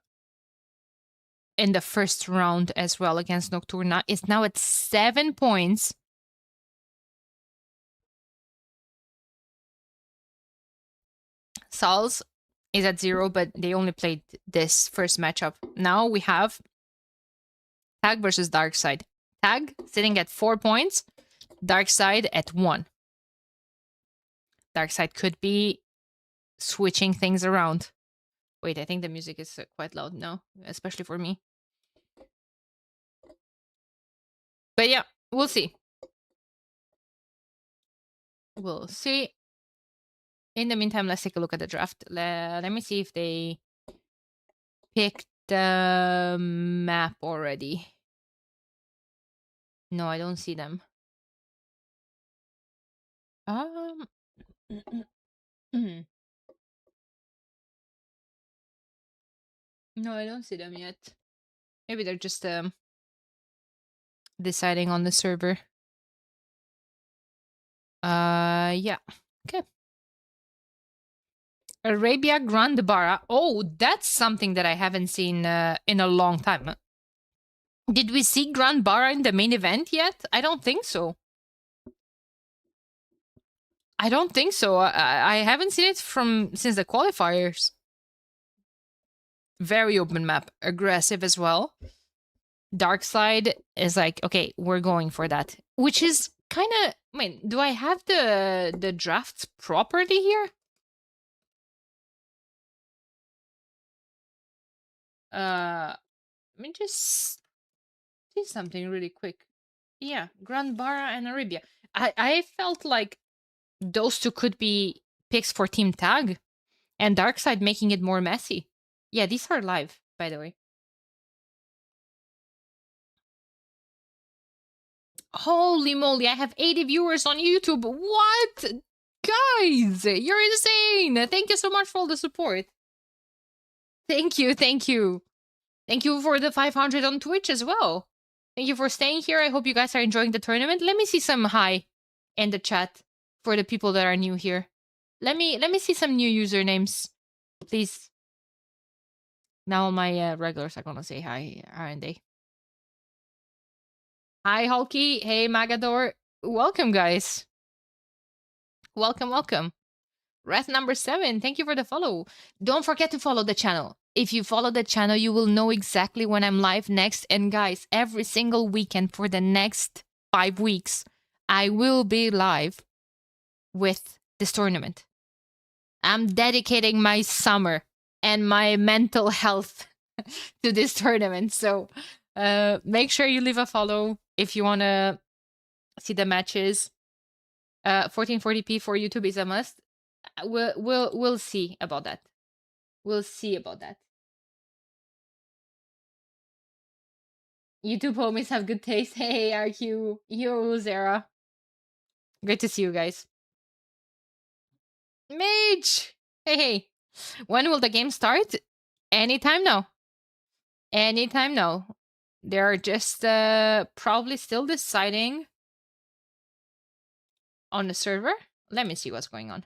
the first round as well against Nocturna is now at 7 points. Sal's is at 0, but they only played this first matchup. Now we have Tag versus Darkside. Tag sitting at 4 points, Darkside at 1. Darkside could be switching things around. Wait, I think the music is quite loud now, especially for me. But yeah, we'll see. We'll see. In the meantime, let's take a look at the draft. Let me see if they picked the map already. No, I don't see them. No, I don't see them yet. Maybe they're just deciding on the server. Yeah. Okay. Arabia Grande Barra. Oh, that's something that I haven't seen in a long time. Did we see Grand Barra in the main event yet? I don't think so. I don't think so. I haven't seen it since the qualifiers. Very open map, aggressive as well. Dark side is like, okay, we're going for that, which is kind of. I mean, do I have the drafts properly here? Let me just see something really quick. Yeah, Grand Barra and Arabia. I felt like those two could be picks for Team Tag, and Darkside making it more messy. Yeah, these are live, by the way. Holy moly, I have 80 viewers on YouTube. What? Guys, you're insane. Thank you so much for all the support. Thank you, thank you. Thank you for the 500 on Twitch as well. Thank you for staying here. I hope you guys are enjoying the tournament. Let me see some hi in the chat for the people that are new here. Let me see some new usernames, please. Now my regulars are gonna say hi, aren't they? Hi, Hulky. Hey, Magador. Welcome, guys. Welcome, welcome. Wrath number 7, thank you for the follow. Don't forget to follow the channel. If you follow the channel, you will know exactly when I'm live next. And guys, every single weekend for the next 5 weeks, I will be live with this tournament. I'm dedicating my summer and my mental health to this tournament. So make sure you leave a follow if you want to see the matches. 1440p for YouTube is a must. We'll see about that. We'll see about that. YouTube homies have good taste. Hey, RQ, yo, Zara. Great to see you guys. Mage! Hey. When will the game start? Anytime now. Anytime now. They're just probably still deciding on the server. Let me see what's going on.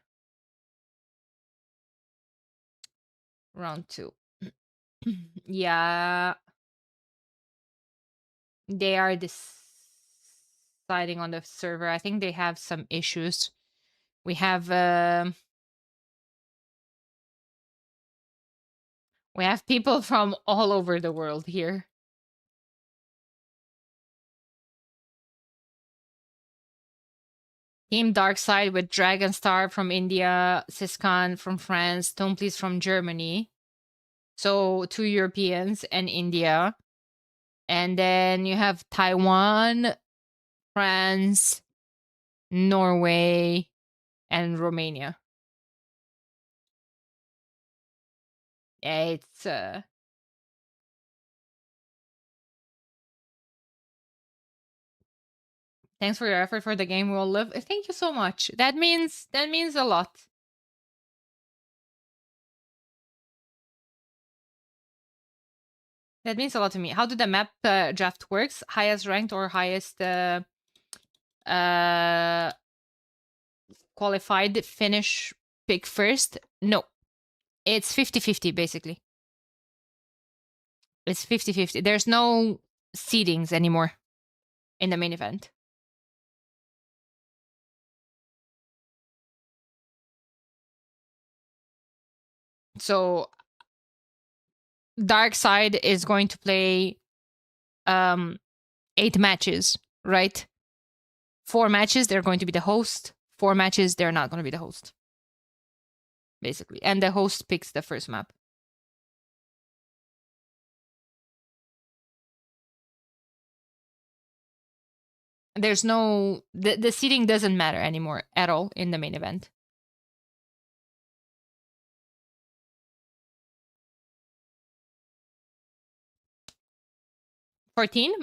Round 2. Yeah. They are deciding on the server. I think they have some issues. We have people from all over the world here. Team Darkside with Dragonstar from India, Siskan from France, Tomplis from Germany. So 2 Europeans and India. And then you have Taiwan, France, Norway, and Romania. It's thanks for your effort for the game. We'll live. Thank you so much. That means a lot. That means a lot to me. How do the map draft works? Highest ranked or highest qualified finish pick first? No. It's 50-50 basically. It's 50-50. There's no seedings anymore in the main event. So Dark Side is going to play 8 matches, right? 4 matches, they're going to be the host. 4 matches, they're not going to be the host. Basically. And the host picks the first map. There's no... The seeding doesn't matter anymore at all in the main event.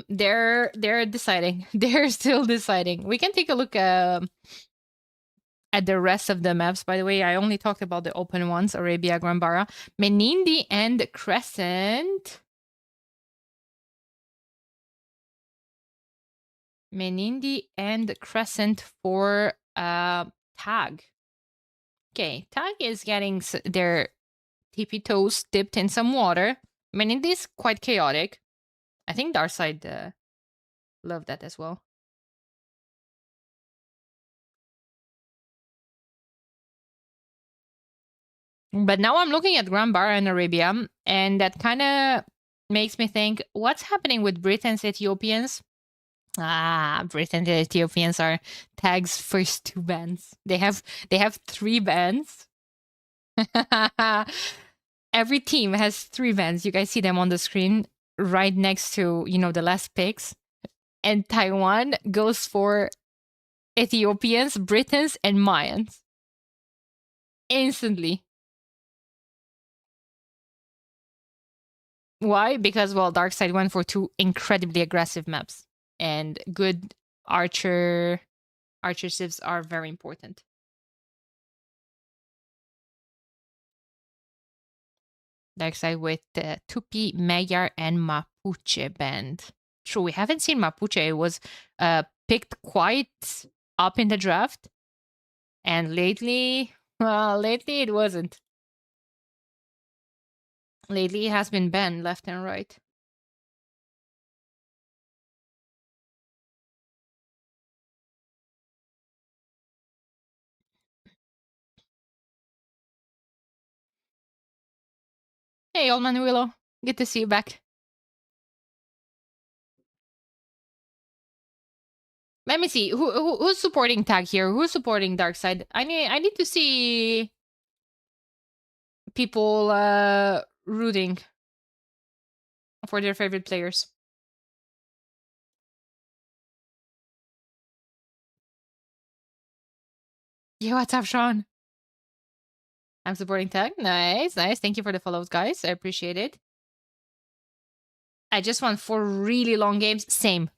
They're deciding. They're still deciding. We can take a look at the rest of the maps. By the way, I only talked about the open ones: Arabia, Grambara, Menindi, and Crescent. Menindi and Crescent for Tag. Okay, Tag is getting their tippy toes dipped in some water. Menindi is quite chaotic. I think Darside loved that as well. But now I'm looking at Grambara and Arabia, and that kind of makes me think, what's happening with Britain's Ethiopians? Britain and Ethiopians are Tag's first 2 bands. They have 3 bands. Every team has 3 bands. You guys see them on the screen right next to, the last picks. And Taiwan goes for Ethiopians, Britons, and Mayans. Instantly. Why? Because, well, Darkside went for 2 incredibly aggressive maps. And good archer civs are very important. Darkside with the Tupi, Magyar, and Mapuche band. True, we haven't seen Mapuche. It was picked quite up in the draft, and lately it wasn't. Lately, it has been banned left and right. Hey, old man Willow. Good to see you back. Let me see. Who's supporting tag here? Who's supporting dark side? I need to see people rooting for their favorite players. Yeah, what's up, Sean? I'm supporting tag. Nice, nice. Thank you for the follows, guys. I appreciate it. I just want 4 really long games. Same.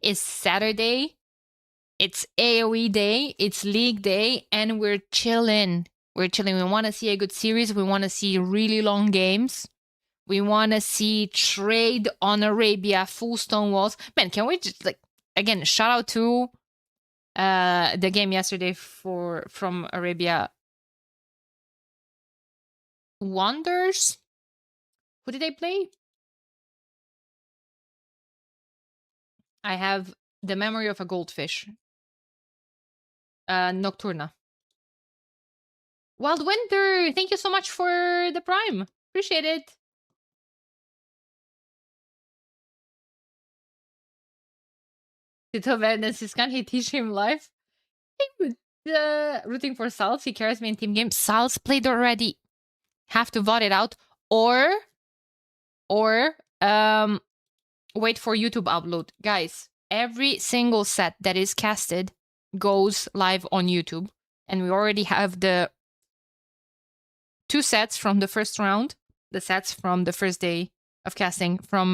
It's Saturday. It's AoE day. It's league day, and we're chilling. We want to see a good series. We want to see really long games. We want to see trade on Arabia, full stone walls. Man, can we just again shout out to the game yesterday from Arabia Wonders. Who did they play? I have the memory of a goldfish. Nocturna. Wild Winter, thank you so much for the prime. Appreciate it. Tito Venice, can he teach him life? Rooting for Salz, he carries me in team game. Salz played already. Have to vote it out. Or wait for YouTube upload. Guys, every single set that is casted goes live on YouTube. And we already have the 2 sets from the first round. The sets from the first day of casting from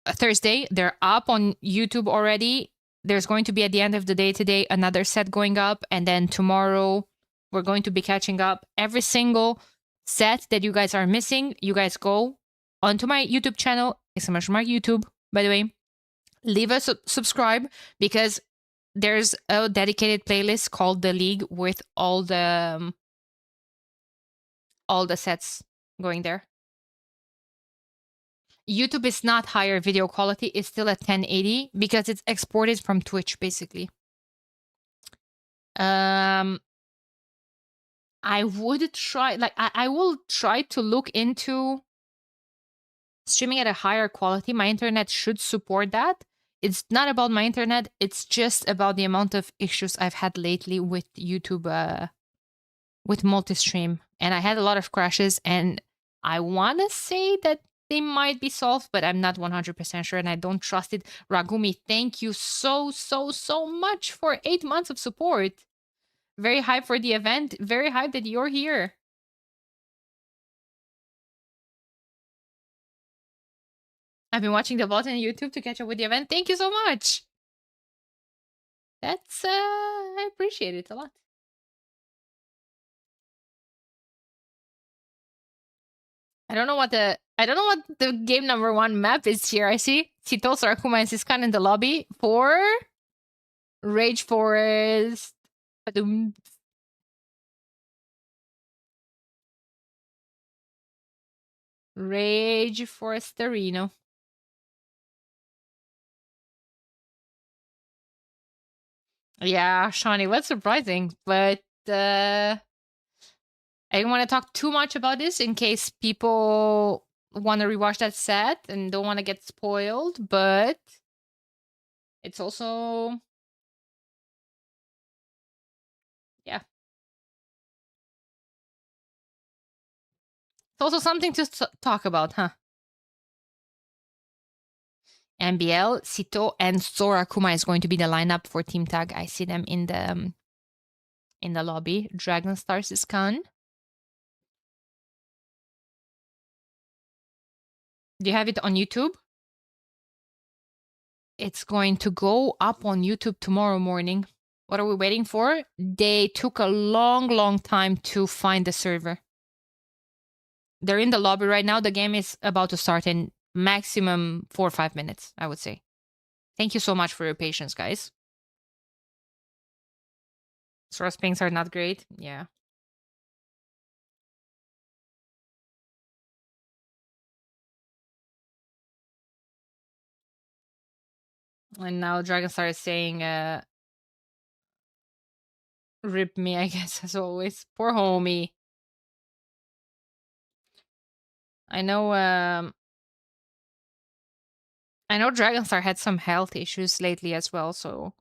Thursday. They're up on YouTube already. There's going to be at the end of the day today another set going up. And then tomorrow we're going to be catching up. Every single set that you guys are missing, you guys go onto my YouTube channel, YouTube, by the way. Leave a subscribe because there's a dedicated playlist called The League with all the sets going there. YouTube is not higher video quality. It's still at 1080 because it's exported from Twitch, basically. I would try, I will try to look into streaming at a higher quality. My internet should support that. It's not about my internet. It's just about the amount of issues I've had lately with YouTube, with multi-stream. And I had a lot of crashes, and I want to say that they might be solved, but I'm not 100% sure, and I don't trust it. Ragumi, thank you so much for 8 months of support. Very hyped for the event. Very hyped that you're here. I've been watching the VOD on YouTube to catch up with the event. Thank you so much. That's I appreciate it a lot. I don't know what the game number 1 map is here. I see Tito, Sarakuma, and Siskan in the lobby for Rage Forest. Ba-dum. Rage Foresterino. Yeah, Shawnee, what's surprising, but I don't want to talk too much about this in case people want to rewatch that set and don't want to get spoiled, but it's also, yeah. It's also something to talk about, huh? MBL, Sito, and Sora Kuma is going to be the lineup for Team Tag. I see them in the lobby. Dragon Stars is gone. Do you have it on YouTube? It's going to go up on YouTube tomorrow morning. What are we waiting for? They took a long time to find the server. They're in the lobby right now. The game is about to start, and maximum 4 or 5 minutes, I would say. Thank you so much for your patience, guys. Source pings are not great. Yeah. And now Dragonstar is saying, rip me, I guess, as always. Poor homie. I know Dragonstar had some health issues lately as well, so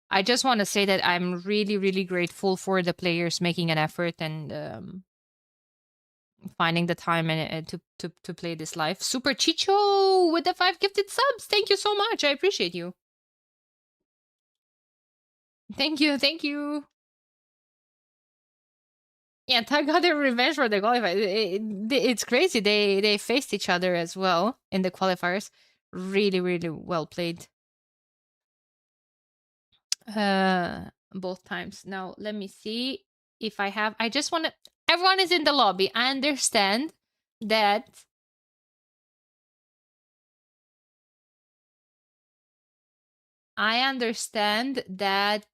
I just want to say that I'm really, really grateful for the players making an effort and finding the time and to play this live. Super Chicho with the 5 gifted subs. Thank you so much. I appreciate you. Thank you, thank you. Yeah, Tag got their revenge for the qualifiers. It's crazy. They faced each other as well in the qualifiers. Really, really well played. Both times. Now let me see if I have. I just want to. Everyone is in the lobby. I understand that. I understand that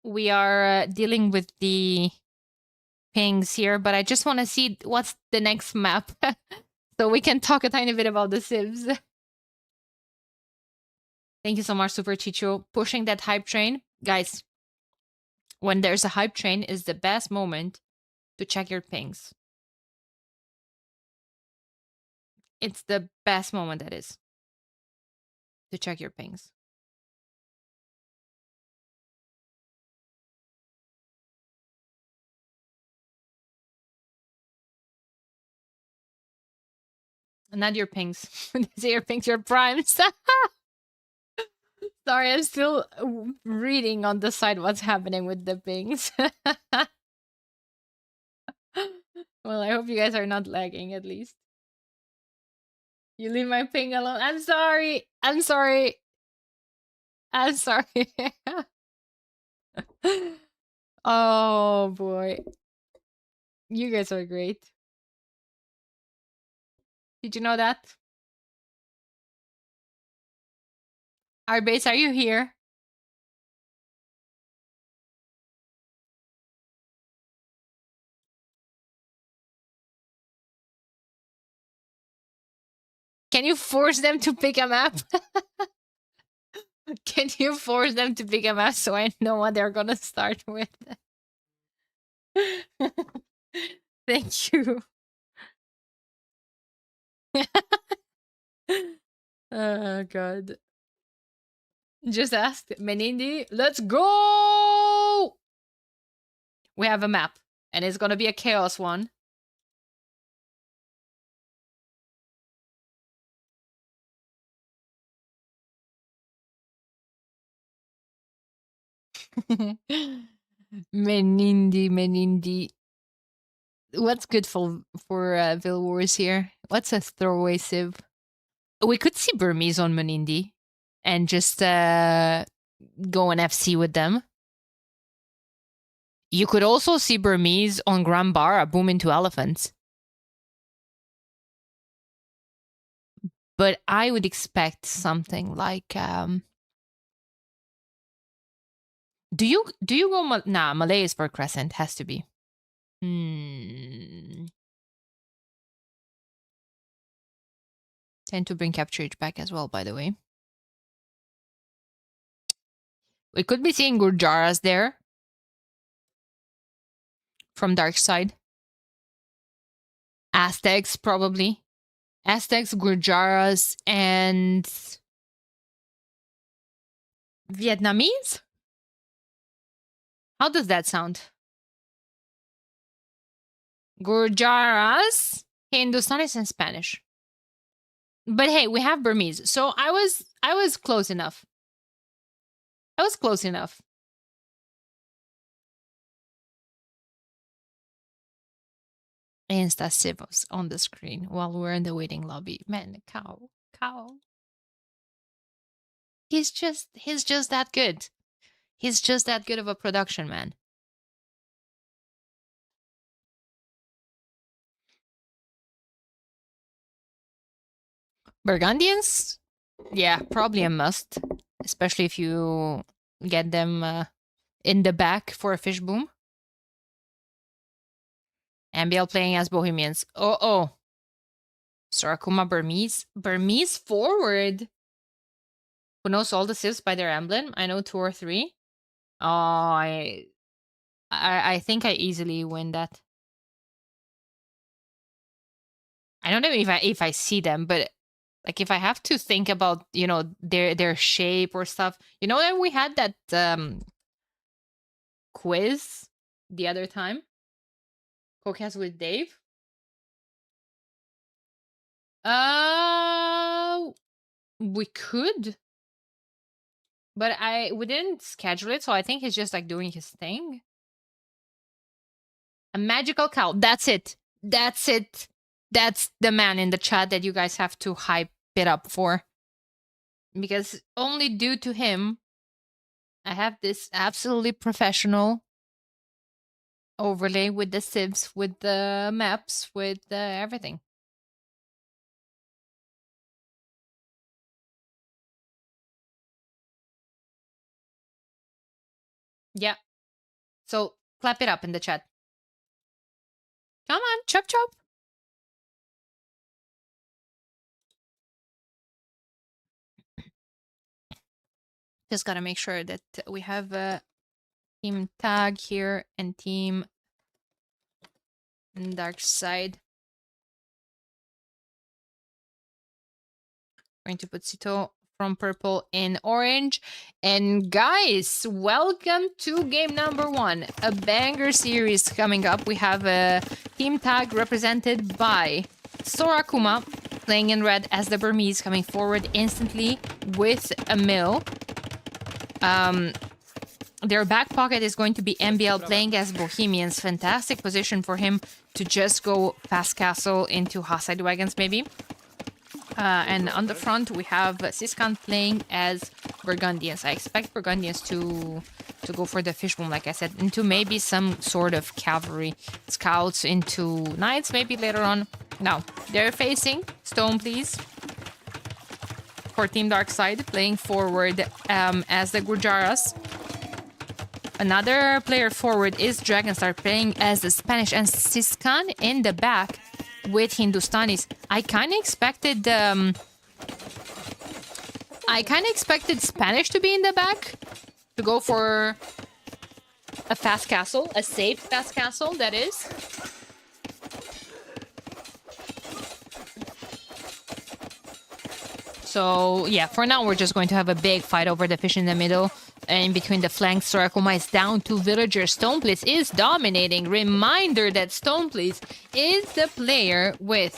we are dealing with the pings here, but I just want to see what's the next map so we can talk a tiny bit about the civs. Thank you so much, Super Chicho. Pushing that hype train. Guys, when there's a hype train is the best moment to check your pings. It's the best moment, that is, to check your pings. Not your pings. These are your pings, your primes. Sorry, I'm still reading on the side what's happening with the pings. Well, I hope you guys are not lagging at least. You leave my ping alone. I'm sorry. I'm sorry. I'm sorry. Oh boy. You guys are great. Did you know that? Arbase, are you here? Can you force them to pick a map? Can you force them to pick a map so I know what they're gonna start with? Thank you. Oh god. Just asked Menindi, let's go! We have a map, and it's gonna be a chaos one. Menindi. What's good for Vil Wars here? What's a throwaway civ? We could see Burmese on Menindi and just go an FC with them. You could also see Burmese on Grambara boom into elephants. But I would expect something like do you go nah, Malay is for Crescent, has to be. Tend to bring Capture H back as well, by the way. We could be seeing Gurjaras there. From Dark Side. Aztecs, probably. Aztecs, Gurjaras, and Vietnamese? How does that sound? Gurjaras, Hindustanis, and Spanish. But hey, we have Burmese, so I was close enough. I was close enough. Insta Civos on the screen while we're in the waiting lobby. Man, cow. He's just that good. He's just that good of a production man. Burgundians? Yeah, probably a must. Especially if you get them in the back for a fish boom. MBL playing as Bohemians. Oh. Sorakuma Burmese. Burmese forward. Who knows all the civs by their emblem? I know 2 or 3. Oh, I think I easily win that. I don't know if I see them, but like if I have to think about, you know, their shape or stuff. You know that we had that quiz the other time? Podcast with Dave? We could. But we didn't schedule it, so I think he's just like doing his thing. A magical cow. That's it. That's it. That's the man in the chat that you guys have to hype it up for. Because only due to him, I have this absolutely professional overlay with the civs, with the maps, with everything. Yeah. So clap it up in the chat. Come on, chop chop. Just gotta make sure that we have a team tag here and team dark side. Going to put Sito from purple in orange. And guys, welcome to game number 1. A banger series coming up. We have a team tag represented by Sorakuma, playing in red as the Burmese, coming forward instantly with a mill. Their back pocket is going to be MBL playing as Bohemians. Fantastic position for him to just go past castle into Haside wagons maybe. And on the front we have Siskan playing as Burgundians. I expect Burgundians to go for the fishboom, like I said, into maybe some sort of cavalry scouts, into knights maybe later on. Now, they're facing Stone, please. For Team Dark Side, playing forward as the Gujaras. Another player forward is Dragonstar, playing as the Spanish, and Siskan in the back with Hindustanis. I kind of expected Spanish to be in the back, to go for a fast castle, a safe fast castle, that is. So yeah, for now we're just going to have a big fight over the fish in the middle. In between the flanks, Sorakuma is down to villagers. Stoneplace is dominating. Reminder that Stoneplace is the player with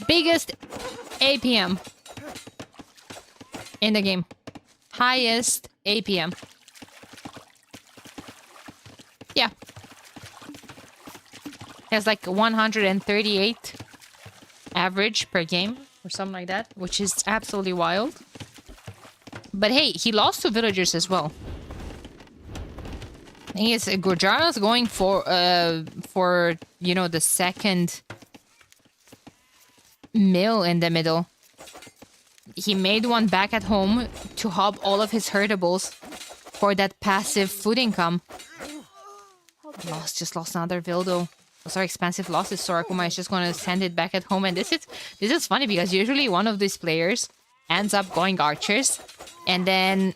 biggest APM in the game. Highest APM. Yeah. Has like 138 average per game or something like that, which is absolutely wild. But hey, he lost to villagers as well. Thing is, Gurjara's going for you know, the second mill in the middle. He made one back at home to hub all of his herdables for that passive food income. Just lost another Vildo. Those are expensive losses. Sorakuma is just going to send it back at home. And this is funny because usually one of these players ends up going archers. And then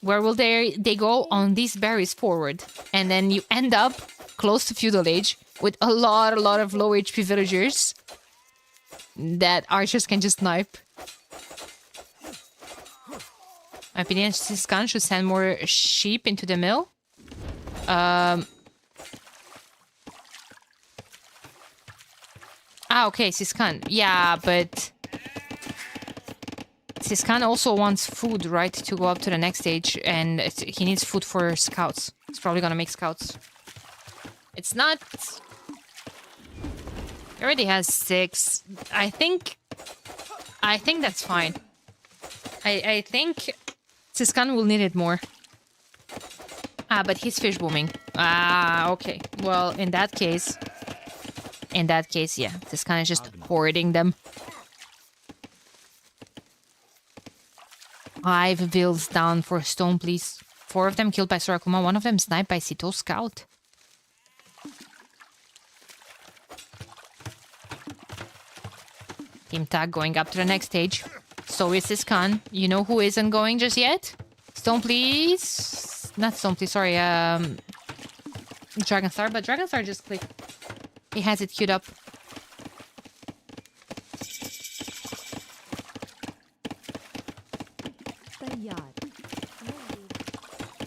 where will they go? On these berries forward. And then you end up close to feudal age with a lot of low HP villagers that archers can just snipe. My opinion, Siskan should send more sheep into the mill. Okay, Siskan. Yeah, but Siskan also wants food, right, to go up to the next stage, and he needs food for scouts. He's probably gonna make scouts. It's not... He already has 6. I think that's fine. I think Siskan will need it more. But he's fish booming. Okay. Well, in that case, yeah, Siskan is just hoarding them. 5 vills down for Stone, please. 4 of them killed by Sorakuma, 1 of them sniped by Sito Scout. Team tag going up to the next stage. So is this Khan. You know who isn't going just yet? Stone, please. Not Stone, please. Sorry. Dragonstar, but Dragonstar just clicked. He has it queued up.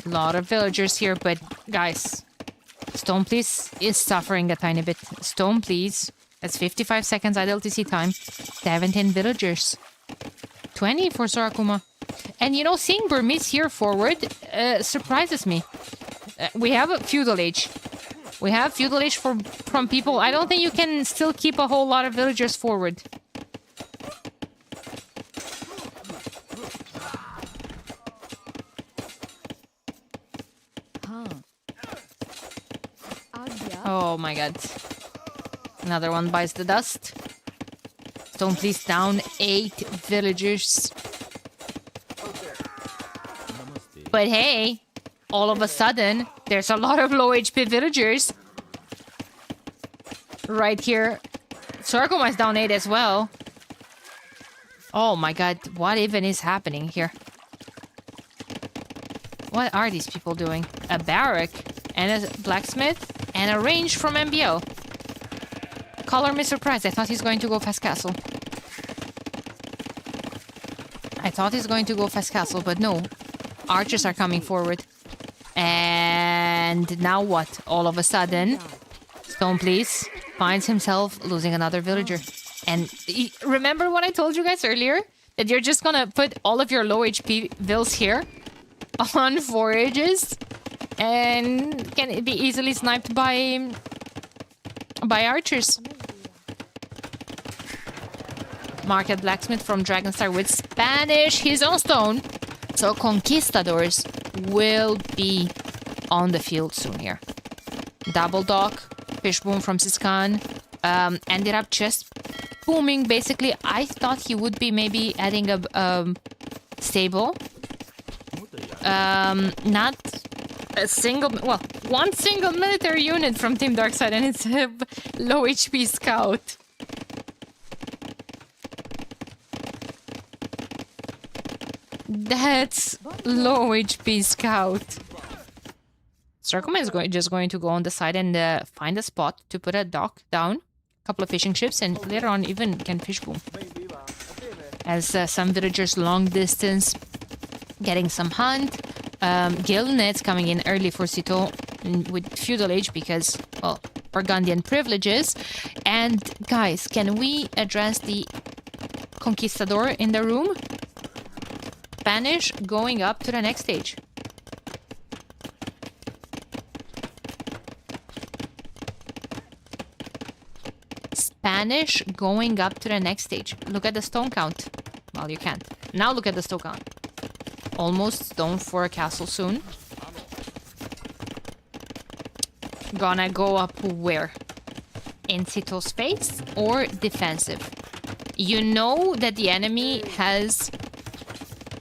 Lot of villagers here, but guys, Stone, please is suffering a tiny bit. Stone, please. That's 55 seconds IDLTC time. 17 villagers. 20 for Sorakuma. And you know, seeing Burmese here forward surprises me. We have a feudal age. We have feudal age from people. I don't think you can still keep a whole lot of villagers forward. Oh my god. Another one bites the dust. Stone, please, down 8 villagers. But hey, all of a sudden, there's a lot of low HP villagers. Right here. Sorakuma is down 8 as well. Oh my god, what even is happening here? What are these people doing? A barrack and a blacksmith and a range from MBO. Color me surprised. I thought he's going to go fast castle. I thought he's going to go fast castle, but no. Archers are coming forward. And now what? All of a sudden, Stone, please, finds himself losing another villager. And remember what I told you guys earlier? That you're just gonna put all of your low HP vills here on forages and can be easily sniped by archers. Market Blacksmith from Dragonstar with Spanish. He's on Stone. So Conquistadors will be on the field soon here. Double Dock, Fishbone from Siskan. Ended up just booming. Basically, I thought he would be maybe adding a stable. Not a single, well, one single military unit from Team Darkside, and it's a low HP scout. That's low HP scout. Sorakuma is just going to go on the side and find a spot to put a dock down, a couple of fishing ships, and later on even can fish boom. As some villagers long distance getting some hunt. Gil nets coming in early for Sito with feudal age because, well, Burgundian privileges. And guys, can we address the Conquistador in the room? Spanish going up to the next stage. Spanish going up to the next stage. Look at the stone count. Well, you can't. Now look at the stone count. Almost stone for a castle soon. Gonna go up where? In Sito's face or defensive? You know that the enemy has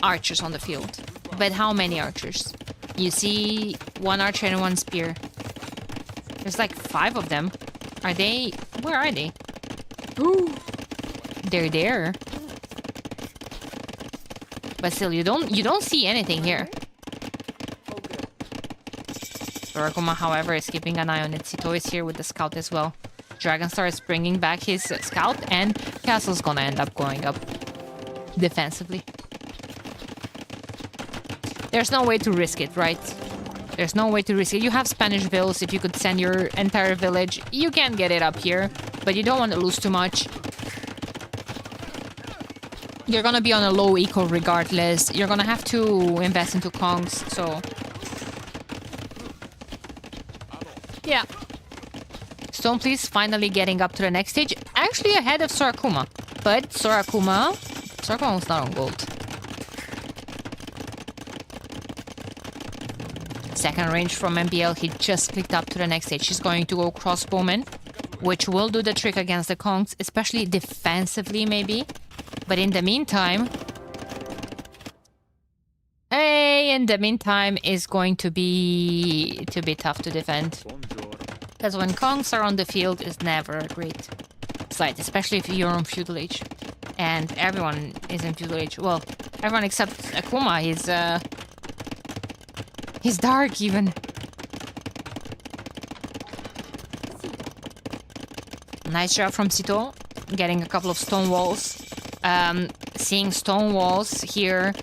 archers on the field. But how many archers? You see 1 archer and 1 spear. There's like 5 of them. Are they... Where are they? Ooh. They're there. But still, you don't see anything here. Sorakuma, however, is keeping an eye on it. Sito is here with the scout as well. Dragonstar is bringing back his scout, and Castle's gonna end up going up defensively. There's no way to risk it, right? There's no way to risk it. You have Spanish vills. If you could send your entire village, you can get it up here, but you don't want to lose too much. You're gonna be on a low eco regardless. You're gonna have to invest into Kongs, so... Yeah. Stone, please, finally getting up to the next stage. Actually ahead of Sorakuma. But Sorakuma was not on gold. Second range from MBL, he just clicked up to the next stage. He's going to go crossbowman, which will do the trick against the Kongs, especially defensively maybe. But in the meantime, the meantime is going to be tough to defend. Because when Kongs are on the field, it's never a great sight, especially if you're on feudal age. And everyone is in feudal age. Well, everyone except Akuma. He's dark even. Nice job from Sito, getting a couple of stone walls. Seeing stone walls here,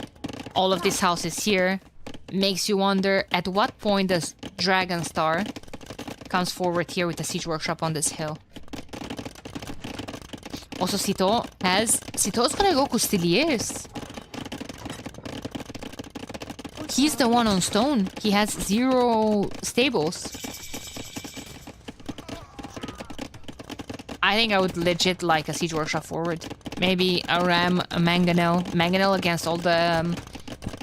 all of these houses here, makes you wonder at what point does Dragon Star comes forward here with a siege workshop on this hill. Also, Sito's gonna go Custiliers. He's the one on stone. He has 0 stables. I think I would legit like a siege workshop forward. Maybe a Ram, a Mangonel. Mangonel against all the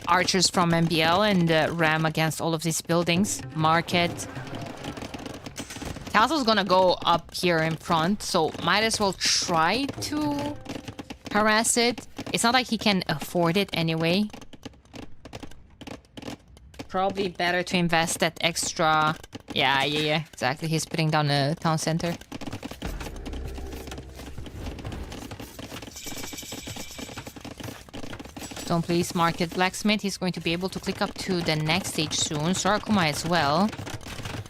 archers from MBL, and Ram against all of these buildings. Market. Castle's gonna go up here in front, so might as well try to harass it. It's not like he can afford it anyway. Probably better to invest that extra... Yeah, exactly. He's putting down a town center. Don't please market blacksmith. He's going to be able to click up to the next stage soon. Sarakuma as well.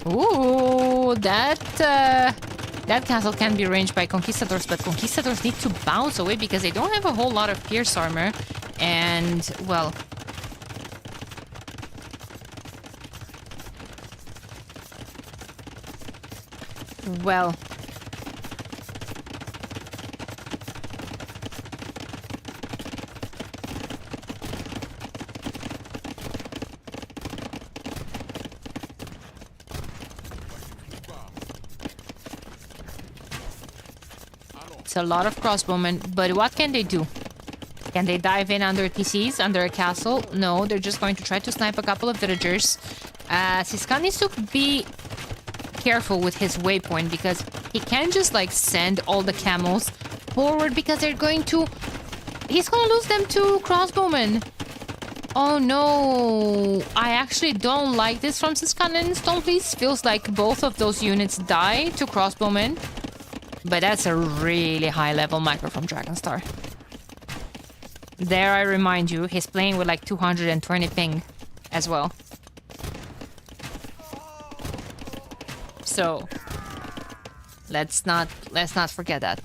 Ooh, that castle can be ranged by conquistadors, but conquistadors need to bounce away because they don't have a whole lot of pierce armor. And, well... Well... It's a lot of crossbowmen, but what can they do? Can they dive in under TCs, under a castle? No, they're just going to try to snipe a couple of villagers. Siskan needs to be careful with his waypoint because he can't just like send all the camels forward because they're going to... He's gonna lose them to crossbowmen. Oh no, I actually don't like this from Siskan and Stonefleece. Feels like both of those units die to crossbowmen. But that's a really high level micro from Dragonstar. There I remind you, he's playing with like 220 ping as well. So let's not forget that.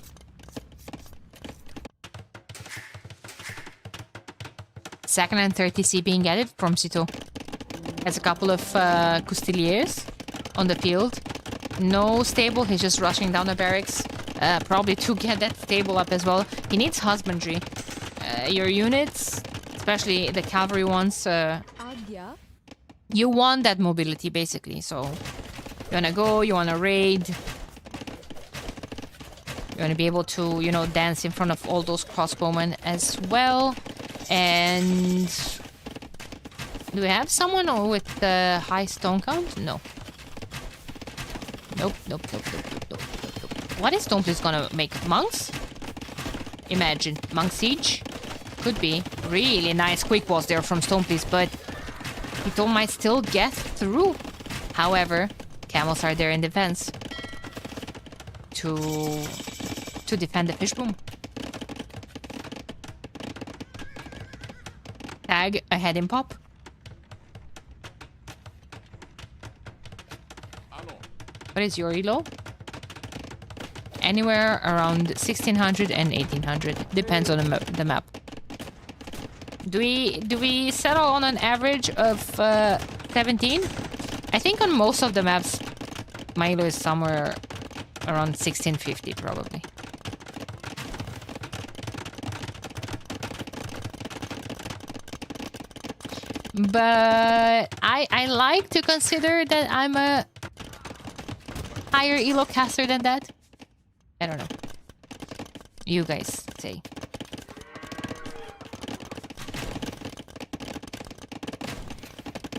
Second and third TC being added from Sito. Has a couple of Custiliers on the field. No stable, he's just rushing down the barracks. Probably to get that stable up as well. He needs husbandry. Your units, especially the cavalry ones, you want that mobility basically. So you wanna go, you wanna raid. You wanna be able to, you know, dance in front of all those crossbowmen as well. And do we have someone with the high stone count? No. Nope. What is Stonefleece gonna make? Monks? Imagine. Monk Siege? Could be. Really nice quick balls there from Stonefleece, but Hito might still get through. However, camels are there in defense to defend the fishboom. Tag ahead in pop. What is your elo? Anywhere around 1600 and 1800. Depends on the map. Do we settle on an average of 17? I think on most of the maps, my elo is somewhere around 1650 probably. But I like to consider that I'm a higher elo caster than that. I don't know. You guys say.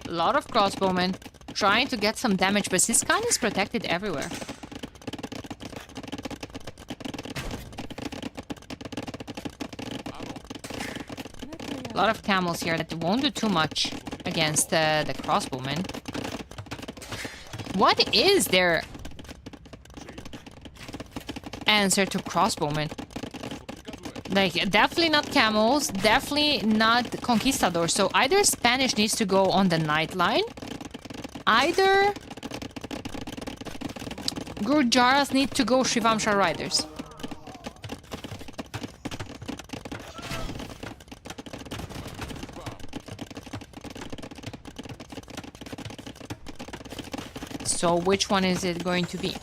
A lot of crossbowmen trying to get some damage, but Siskan is protected everywhere. A lot of camels here that won't do too much against the crossbowmen. What is their answer to crossbowmen? Like, definitely not camels, definitely not conquistadors. So either Spanish needs to go on the night line, either Gurjaras need to go Shivamsha riders. So which one is it going to be?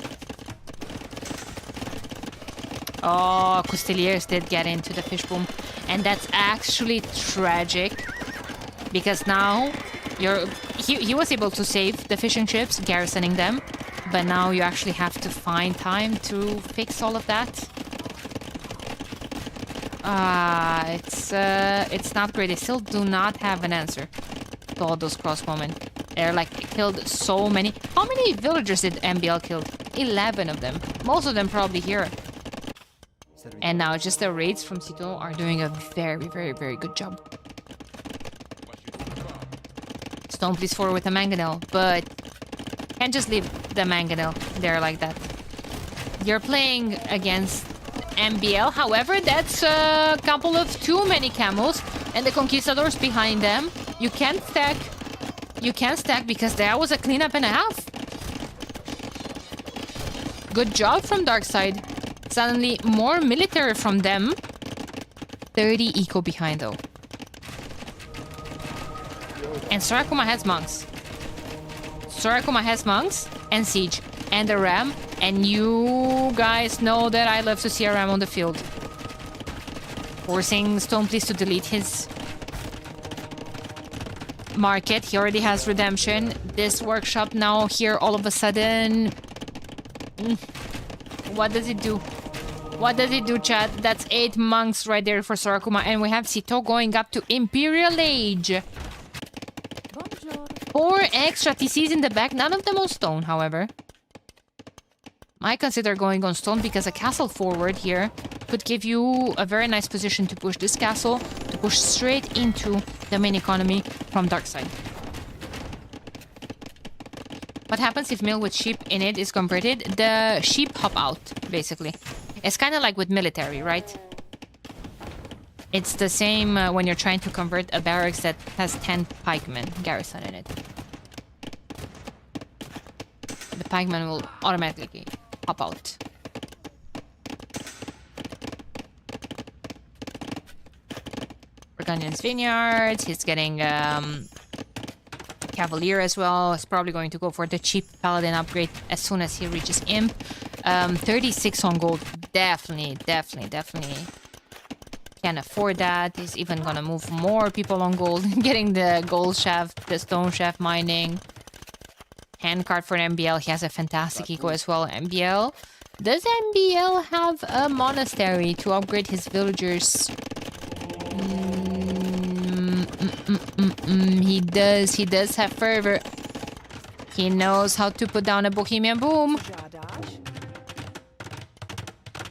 Oh, Costeliers did get into the fishboom. And that's actually tragic. Because now he was able to save the fishing ships, garrisoning them. But now you actually have to find time to fix all of that. It's not great. They still do not have an answer to all those crossbowmen. They're like killed so many. How many villagers did MBL kill? 11 of them. Most of them probably here. And now just the raids from Sito are doing a very, very, very good job. Stone please forward with a mangonel, but can't just leave the mangonel there like that. You're playing against MBL, however, that's a couple of too many camels and the conquistadors behind them. You can't stack. You can't stack because that was a cleanup and a half. Good job from Darkside. Suddenly more military from them. 30 eco behind though. And Sorakuma has monks. Sorakuma has monks and siege and a ram. And you guys know that I love to see a ram on the field. Forcing Stone please to delete his market. He already has redemption. This workshop now here all of a sudden. What does it do? What does it do, chat? That's 8 monks right there for Sorakuma. And we have Sito going up to Imperial Age. 4 extra TCs in the back. None of them on stone, however. Might consider going on stone because a castle forward here could give you a very nice position to push this castle, to push straight into the main economy from Darkside. What happens if mill with sheep in it is converted? The sheep hop out, basically. It's kind of like with military, right? It's the same when you're trying to convert a barracks that has 10 pikemen garrison in it. The pikemen will automatically hop out. Burgundian's Vineyards, he's getting Cavalier as well. He's probably going to go for the cheap Paladin upgrade as soon as he reaches Imp. 36 on gold. Definitely can afford that. He's even gonna move more people on gold. Getting the gold shaft, the stone shaft mining. Handcart for MBL. He has a fantastic eco as well. MBL. Does MBL have a monastery to upgrade his villagers? He does. He does have fervor. He knows how to put down a Bohemian boom.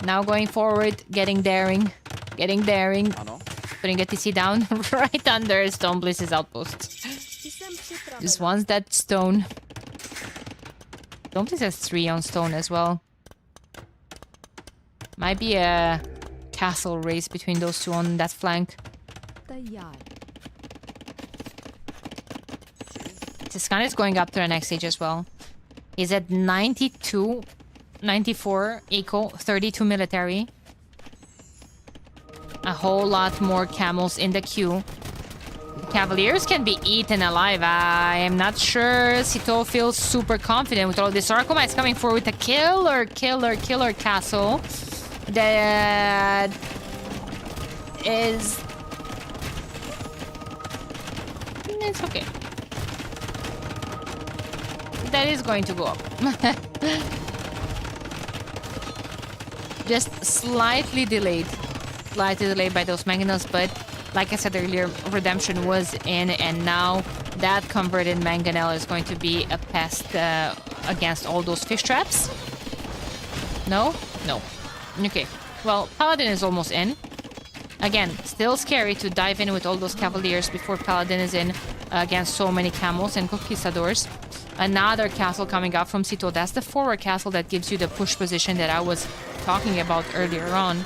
Now going forward, getting daring. Getting daring. Putting a TC down right under Stone Bliss's outpost. Just wants that stone. Stone Bliss has 3 on stone as well. Might be a castle race between those two on that flank. Tiskan is going up to the next stage as well. He's at 92, 94 eco, 32 military. A whole lot more camels in the queue. The Cavaliers can be eaten alive. I am not sure Sito feels super confident with all this. Sorakuma is coming forward with a killer castle. That is... It's okay. That is going to go up. Just slightly delayed. Slightly delayed by those mangonels, but like I said earlier, redemption was in, and now that converted mangonel is going to be a pest against all those fish traps. No? No. Okay. Well, Paladin is almost in. Again, still scary to dive in with all those Cavaliers before Paladin is in. against so many camels and conquistadors. Another castle coming up from Sito. That's the forward castle that gives you the push position that I was talking about earlier on.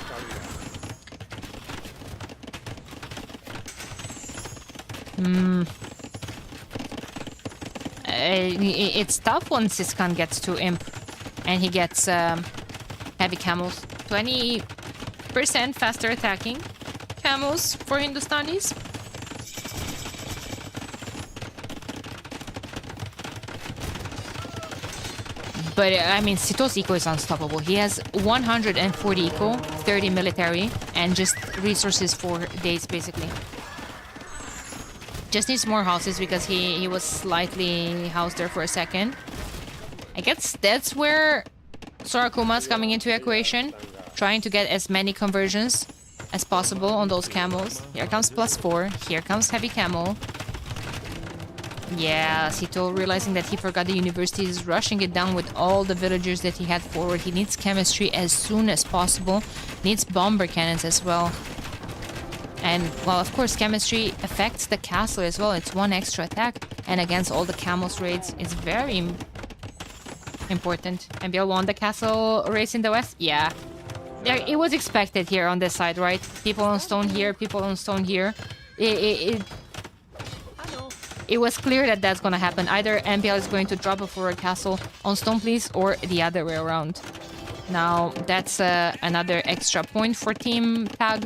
It's tough when Siskan gets to imp and he gets heavy camels. 20% faster attacking camels for Hindustanis. But I mean, Sito's eco is unstoppable. He has 140 eco, 30 military, and just resources for days basically. Just needs more houses because he was slightly housed there for a second. I guess that's where Sorakuma's coming into equation, trying to get as many conversions as possible on those camels. Here comes +4, here comes heavy camel. Yeah, Sito realizing that he forgot the university is rushing it down with all the villagers that he had forward. He needs chemistry as soon as possible, needs bomber cannons as well. And, well, of course, chemistry affects the castle as well. It's one extra attack. And against all the camels raids, it's very important. MBL won the castle race in the west? Yeah. It was expected here on this side, right? People on stone here, people on stone here. It was clear that that's gonna happen. Either MBL is going to drop a forward castle on stone, please, or the other way around. Now, that's another extra point for Team Tag,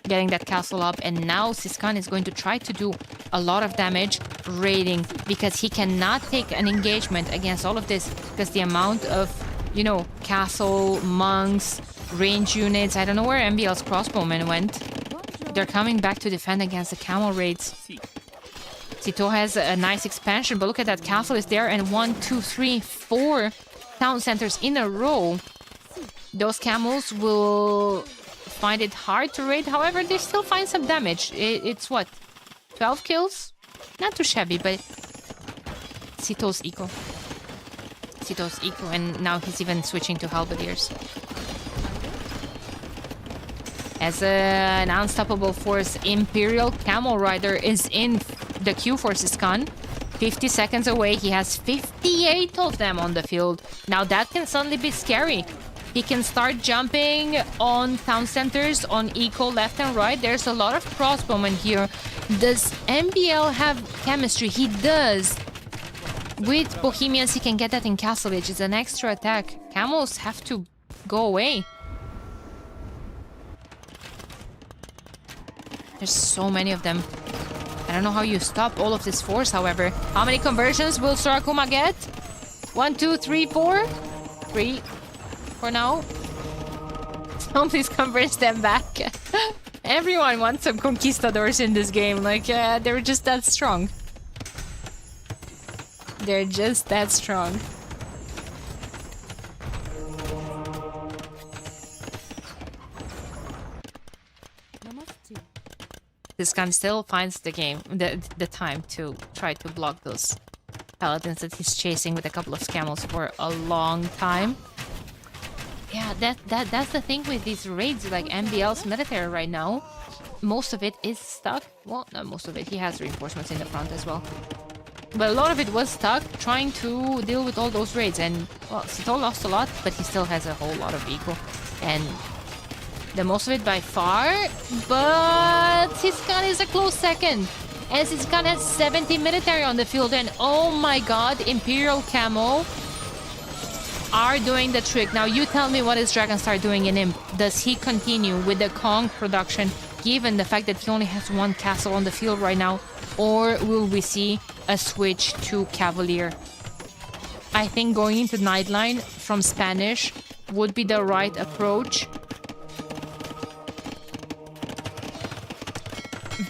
getting that castle up. And now Siskan is going to try to do a lot of damage raiding, because he cannot take an engagement against all of this, because the amount of, you know, castle, monks, range units. I don't know where MBL's crossbowmen went. They're coming back to defend against the camel raids. Sito has a nice expansion, but look at that, castle is there, and 1, 2, 3, 4 town centers in a row. Those camels will find it hard to raid. However, they still find some damage. It's what, 12 kills? Not too shabby, but Sito's eco. Sito's eco, and now he's even switching to halberdiers. As an unstoppable force, Imperial Camel Rider is in the queue for Siskan. 50 seconds away, he has 58 of them on the field. Now that can suddenly be scary. He can start jumping on town centers, on eco left and right. There's a lot of crossbowmen here. Does MBL have chemistry? He does. With Bohemians, he can get that in Castle Age. It's an extra attack. Camels have to go away. There's so many of them. I don't know how you stop all of this force, however. How many conversions will Sorakuma get? 1, 2, 3, 4? 3 for now. So please convert them back. Everyone wants some conquistadors in this game. Like, they're just that strong. They're just that strong. This gun still finds the time to try to block those paladins that he's chasing with a couple of camels for a long time. Yeah, that's the thing with these raids, like MBL's military right now. Most of it is stuck. Well, not most of it. He has reinforcements in the front as well. But a lot of it was stuck trying to deal with all those raids. And, well, Sito lost a lot, but he still has a whole lot of eco. And the most of it by far, but Siskan is a close second. And Siskan has 70 military on the field, and oh my god, Imperial Camo are doing the trick. Now you tell me, what is Dragonstar doing in Imp? Does he continue with the Kong production, given the fact that he only has one castle on the field right now? Or will we see a switch to Cavalier? I think going into Nightline from Spanish would be the right approach,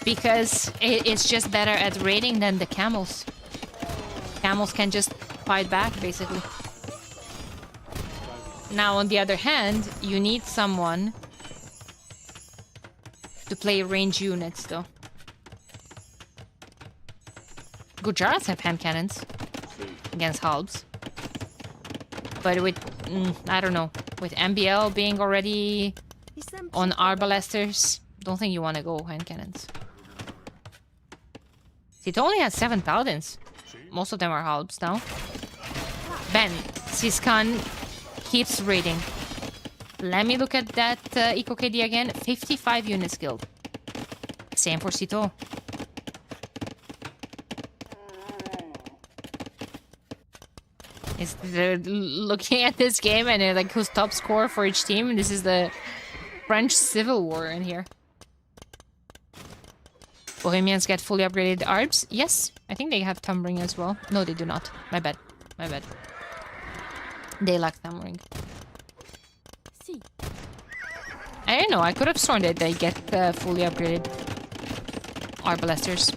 because it's just better at raiding than the camels. Camels can just fight back, basically. Now, on the other hand, you need someone to play range units, though. Gujaraths have hand cannons against halbs. But with, I don't know, with MBL being already on arbalesters, don't think you want to go hand cannons. It only has 7 paladins. Most of them are halbs now. Ben, Siskan keeps raiding. Let me look at that Eco KD again. 55 units killed. Same for Sito. They're looking at this game and they're like, who's top scorer for each team? This is the French Civil War in here. Bohemians get fully upgraded arbs. Yes, I think they have Tumbling as well. No, they do not. My bad. My bad. They lack Tumbling. I don't know. I could have sworn that they get fully upgraded Arbalesters.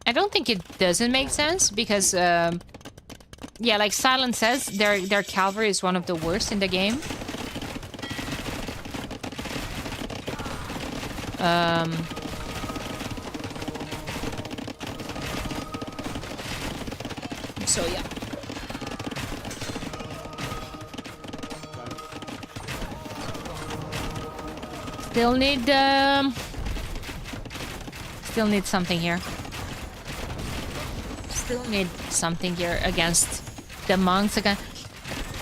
I don't think it doesn't make sense because, yeah, like Silent says, their cavalry is one of the worst in the game. So yeah. Still need something here. Still need something here against the monks again.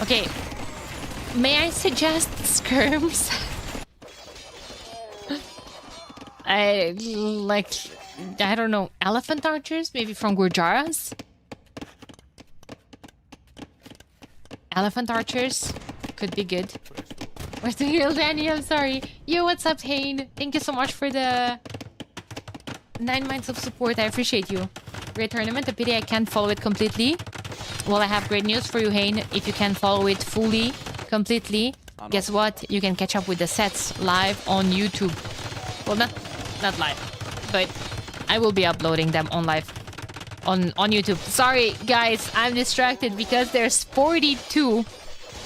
Okay. May I suggest skirms? I don't know, elephant archers? Maybe from Gurjaras? Elephant archers could be good. Where's the real Danny? I'm sorry. Yo, what's up, Hayne? Thank you so much for the 9 months of support. I appreciate you. Great tournament. A pity I can't follow it completely. Well, I have great news for you, Hayne. If you can follow it fully, completely, guess what? You can catch up with the sets live on YouTube. Well, not live, but I will be uploading them on live on YouTube. Sorry, guys, I'm distracted because there's 42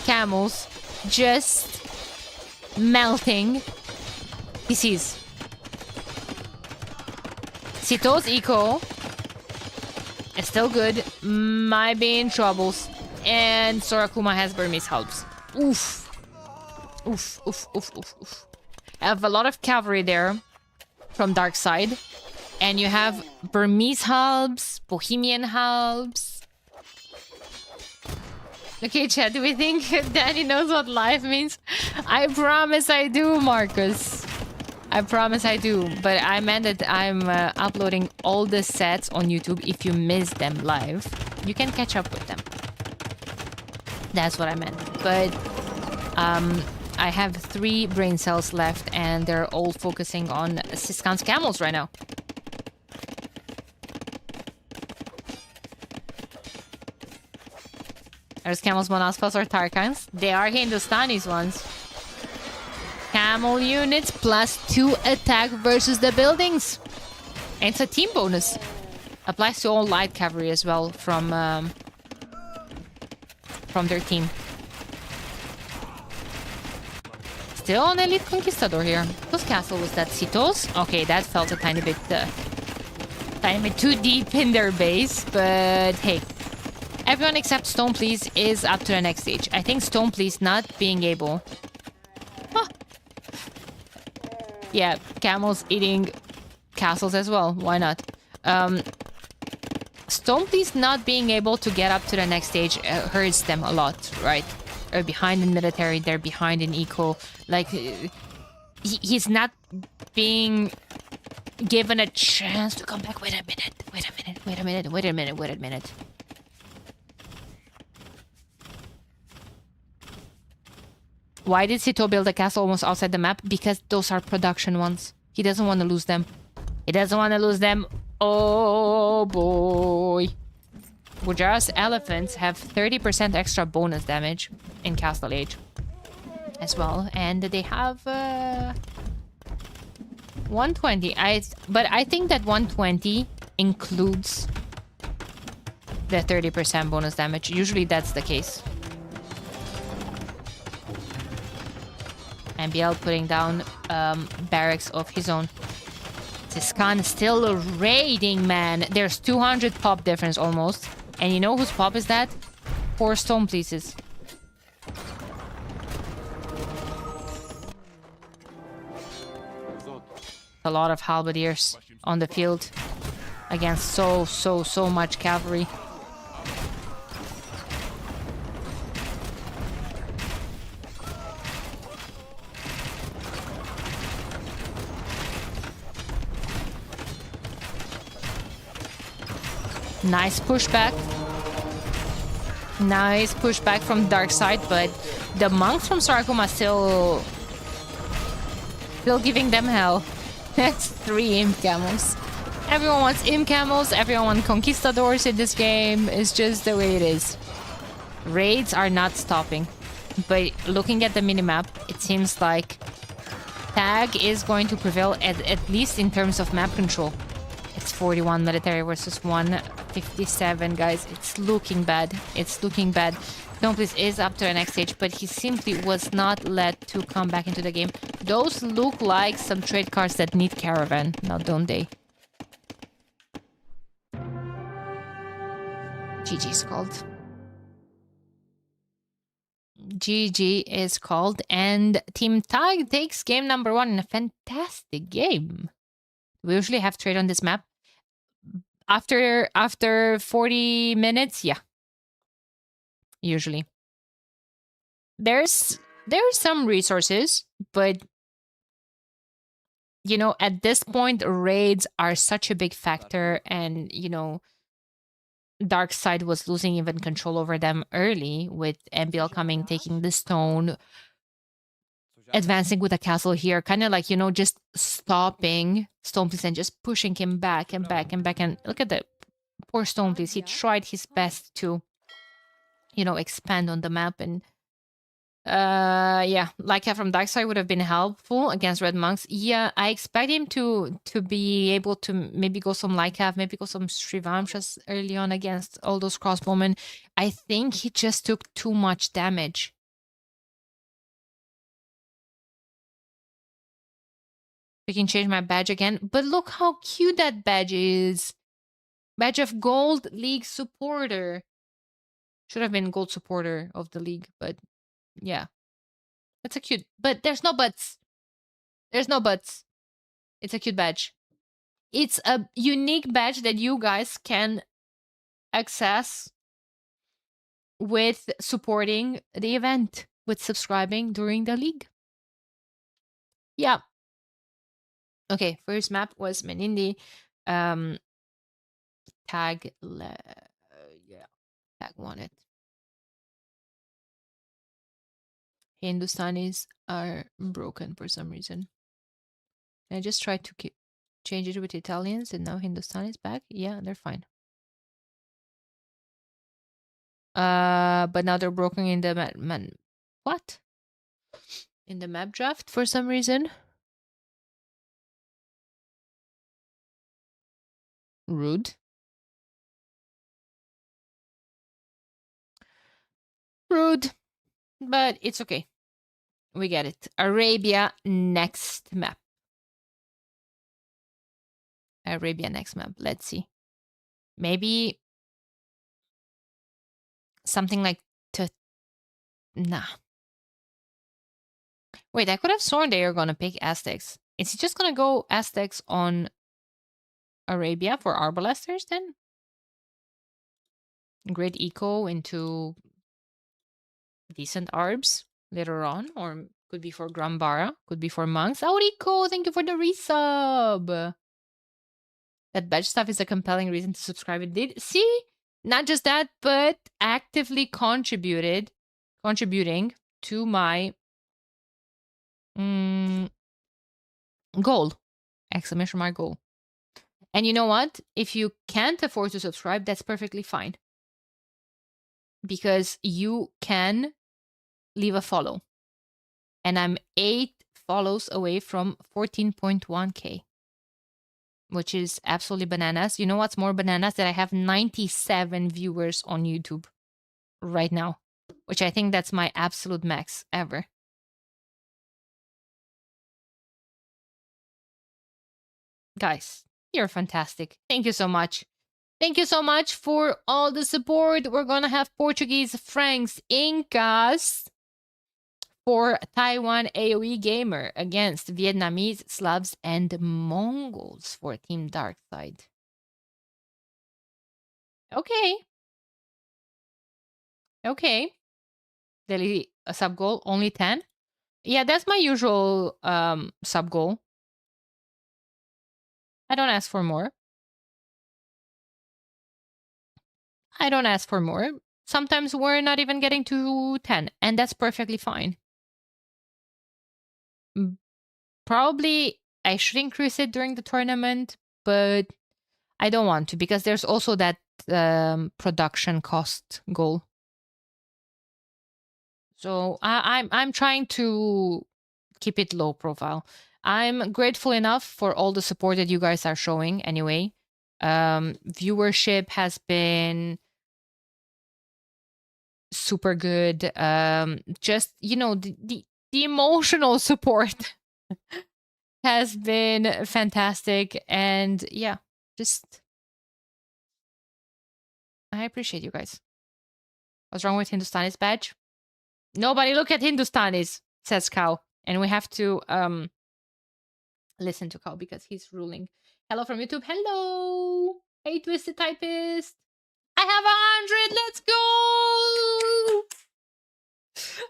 camels just melting PCs. Sito's eco is still good. Might be in troubles. And Sorakuma has Burmese helps. Oof. Oof, oof, oof, oof, oof. I have a lot of cavalry there from Dark Side. And you have Burmese halbs, Bohemian halbs. Okay, chat, do we think Danny knows what live means? I promise I do, Marcus. I promise I do. But I meant that I'm uploading all the sets on YouTube. If you miss them live, you can catch up with them. That's what I meant. But I have 3 brain cells left and they're all focusing on Siskan's camels right now. There's camels, Monaspas, or Tarkans. They are Hindustani's ones. Camel units plus 2 attack versus the buildings. And it's a team bonus. Applies to all light cavalry as well from their team. Still an elite conquistador here. Whose castle was that? Sito's? Okay, that felt a tiny bit too deep in their base, but hey. Everyone except Stone Please is up to the next stage. I think Stone Please not being able... Huh. Yeah, camels eating castles as well. Why not? Stone Please not being able to get up to the next stage hurts them a lot, right? They're behind in military, they're behind in eco. Like, he's not being given a chance to come back. Wait a minute. Why did Sito build a castle almost outside the map? Because those are production ones. He doesn't want to lose them. Oh boy. Gujara's elephants have 30% extra bonus damage in Castle Age as well. And they have 120. But I think that 120 includes the 30% bonus damage. Usually that's the case. MBL putting down barracks of his own. Siskan still raiding, man. There's 200 pop difference almost. And you know whose pop is that? 4 stone pieces. A lot of halberdiers on the field against so much cavalry. Nice pushback. Nice pushback from dark side, but the monks from Sarkuma still giving them hell. That's 3 imp camels. Everyone wants imp camels, everyone wants conquistadors in this game. It's just the way it is. Raids are not stopping. But looking at the minimap, it seems like Tag is going to prevail at least in terms of map control. It's 41 military versus 157, guys. It's looking bad. It's looking bad. Stoneblaze is up to the next stage, but he simply was not let to come back into the game. Those look like some trade cards that need caravan, now don't they? GG's called. GG is called, and Team Tag takes game number 1 in a fantastic game. We usually have trade on this map. After 40 minutes, yeah. Usually. There's some resources, but you know, at this point, raids are such a big factor, and you know, Dark Side was losing even control over them early with MBL coming, taking the stone, advancing with a castle here, kind of like, you know, just stopping Stoneblaze and just pushing him back and back and back. And look at the poor Stoneblaze. He tried his best to, you know, expand on the map, and yeah, Lyca from Dark Side would have been helpful against Red Monks. Yeah, I expect him to be able to maybe go some Lyca, maybe go some Srivamshas early on against all those crossbowmen. I think he just took too much damage. We can change my badge again, but look how cute that badge is. Badge of Gold League Supporter. Should have been Gold Supporter of the league, but yeah. That's a cute, but there's no buts. There's no buts. It's a cute badge. It's a unique badge that you guys can access with supporting the event, with subscribing during the league. Yeah. Okay, first map was Menindi. Tag, yeah, Tag won it. Hindustanis are broken for some reason. I just tried to change it with Italians, and now Hindustan is back. Yeah, they're fine. But now they're broken in the what? In the map draft for some reason. Rude. Rude. But it's okay. We get it. Arabia next map. Arabia next map. Let's see. Maybe something like nah. Wait, I could have sworn they are gonna pick Aztecs. Is he just gonna go Aztecs on Arabia for Arbalesters then? Great eco into decent arbs later on, or could be for Grambara, could be for monks. Aurico, thank you for the resub. That badge stuff is a compelling reason to subscribe. It did. See, not just that, but actively contributing to my goal. Exclamation mark goal. And you know what? If you can't afford to subscribe, that's perfectly fine. Because you can leave a follow. And I'm 8 follows away from 14.1k. Which is absolutely bananas. You know what's more bananas? That I have 97 viewers on YouTube right now. Which I think that's my absolute max ever. Guys, you're fantastic. Thank you so much. Thank you so much for all the support. We're gonna have Portuguese, Franks, Incas, for Taiwan AoE Gamer against Vietnamese, Slavs, and Mongols for Team Dark Side. Okay. Okay. Daily sub goal, only 10. Yeah, that's my usual sub goal. I don't ask for more. I don't ask for more. Sometimes we're not even getting to 10, and that's perfectly fine. Probably I should increase it during the tournament, but I don't want to because there's also that production cost goal. So I'm trying to keep it low profile. I'm grateful enough for all the support that you guys are showing anyway. Viewership has been super good. Just, you know, the emotional support has been fantastic. And yeah, just I appreciate you guys. What's wrong with Hindustani's badge? Nobody look at Hindustani's, says Cow. And we have to listen to Cow because he's ruling. Hello from YouTube. Hello. Hey, Twisted Typist. I have 100. Let's go.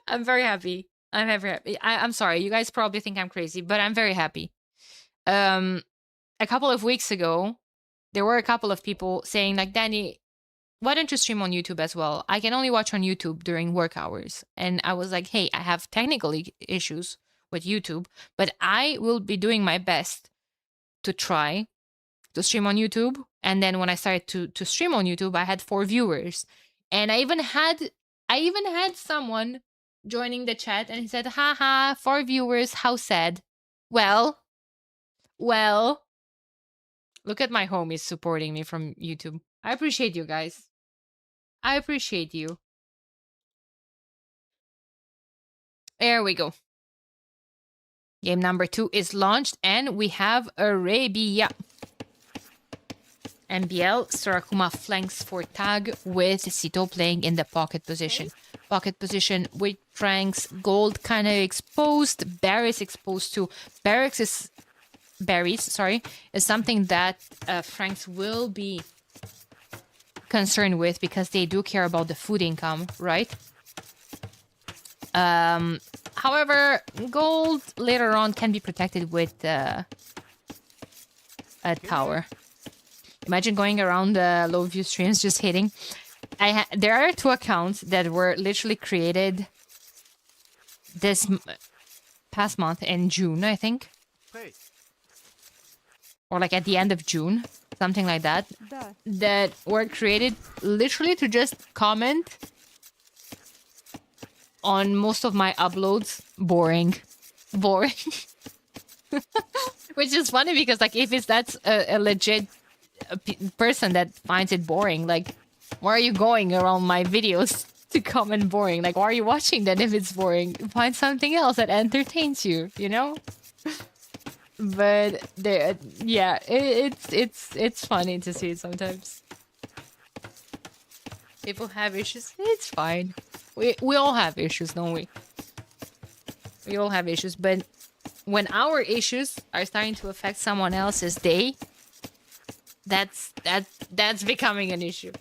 I'm very happy. I'm very happy. I'm sorry. You guys probably think I'm crazy, but I'm very happy. A couple of weeks ago, there were a couple of people saying like, Danny, why don't you stream on YouTube as well? I can only watch on YouTube during work hours. And I was like, hey, I have technical issues with YouTube, but I will be doing my best to try to stream on YouTube. And then when I started to stream on YouTube, I had 4 viewers. And I even had someone joining the chat and he said, haha, 4 viewers, how sad. Well, look at my homies supporting me from YouTube. I appreciate you guys. I appreciate you. There we go. Game number 2 is launched and we have Arabia. MBL, Sarakuma flanks for tag with Sito playing in the pocket position. Pocket position with Frank's gold kind of exposed. Barris exposed too. Barris, is something that Franks will be concerned with because they do care about the food income, right? However, gold later on can be protected with a tower. Imagine going around the low view streams just hitting. There are 2 accounts that were literally created this past month in June, I think. Or like at the end of June, something like that. That were created literally to just comment on most of my uploads. Boring. Which is funny because like if that's a legit person that finds it boring, like why are you going around my videos to comment boring? Like why are you watching that if it's boring? Find something else that entertains you, you know? But there, yeah, it's funny to see it sometimes. People have issues. It's fine. We all have issues, don't we? We all have issues, but when our issues are starting to affect someone else's day, that's becoming an issue.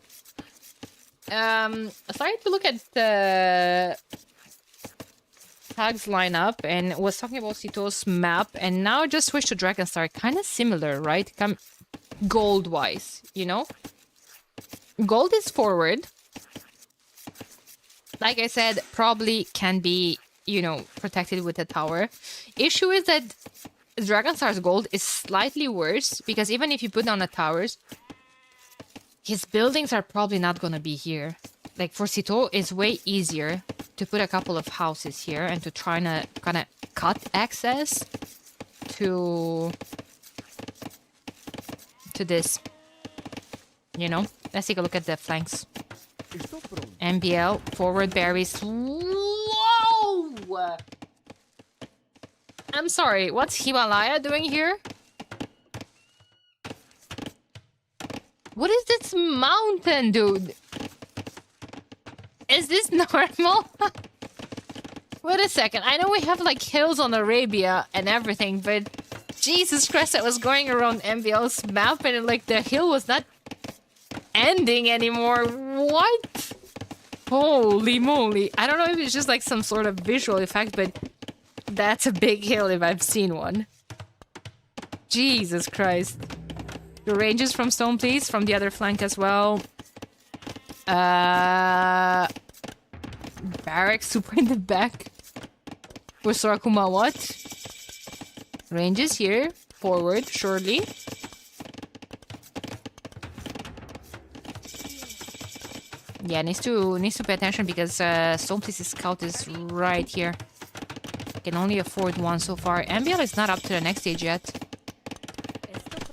Starting to look at the tags lineup and was talking about Sito's map, and now just switch to Dragonstar. Kind of similar, right? Gold wise, you know. Gold is forward. Like I said, probably can be, you know, protected with a tower. Issue is that Dragonstar's gold is slightly worse because even if you put down the towers, his buildings are probably not gonna be here. Like for Sito, it's way easier to put a couple of houses here and to try to kind of cut access to this. You know, let's take a look at the flanks. MBL, forward berries. Whoa! I'm sorry, what's Himalaya doing here? What is this mountain, dude? Is this normal? Wait a second. I know we have like hills on Arabia and everything, but Jesus Christ, I was going around MBL's map and like the hill was not ending anymore. What? Holy moly. I don't know if it's just like some sort of visual effect, but that's a big hill if I've seen one. Jesus Christ. The ranges from stone, please. From the other flank as well. Barracks super in the back. For Sorakuma, what? Ranges here. Forward, surely. Yeah, needs to pay attention because Stoneplace's scout is right here. Can only afford one so far. MBL is not up to the next stage yet.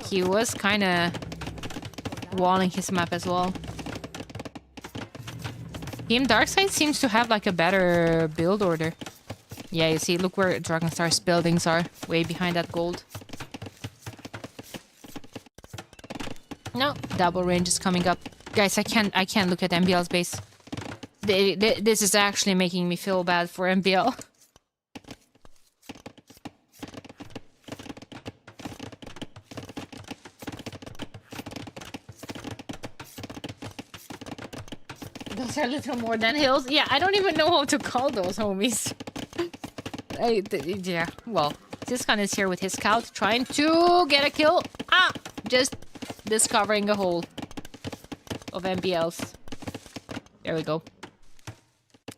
He was kind of walling his map as well. Team Darkside seems to have like a better build order. Yeah, you see, look where Dragonstar's buildings are. Way behind that gold. No, double range is coming up. Guys, I can't look at MBL's base. This is actually making me feel bad for MBL. Those are little more than hills. Yeah, I don't even know how to call those, homies. Yeah, well, Siskan is here with his scout, trying to get a kill. Ah! Just discovering a hole of MBLs. There we go.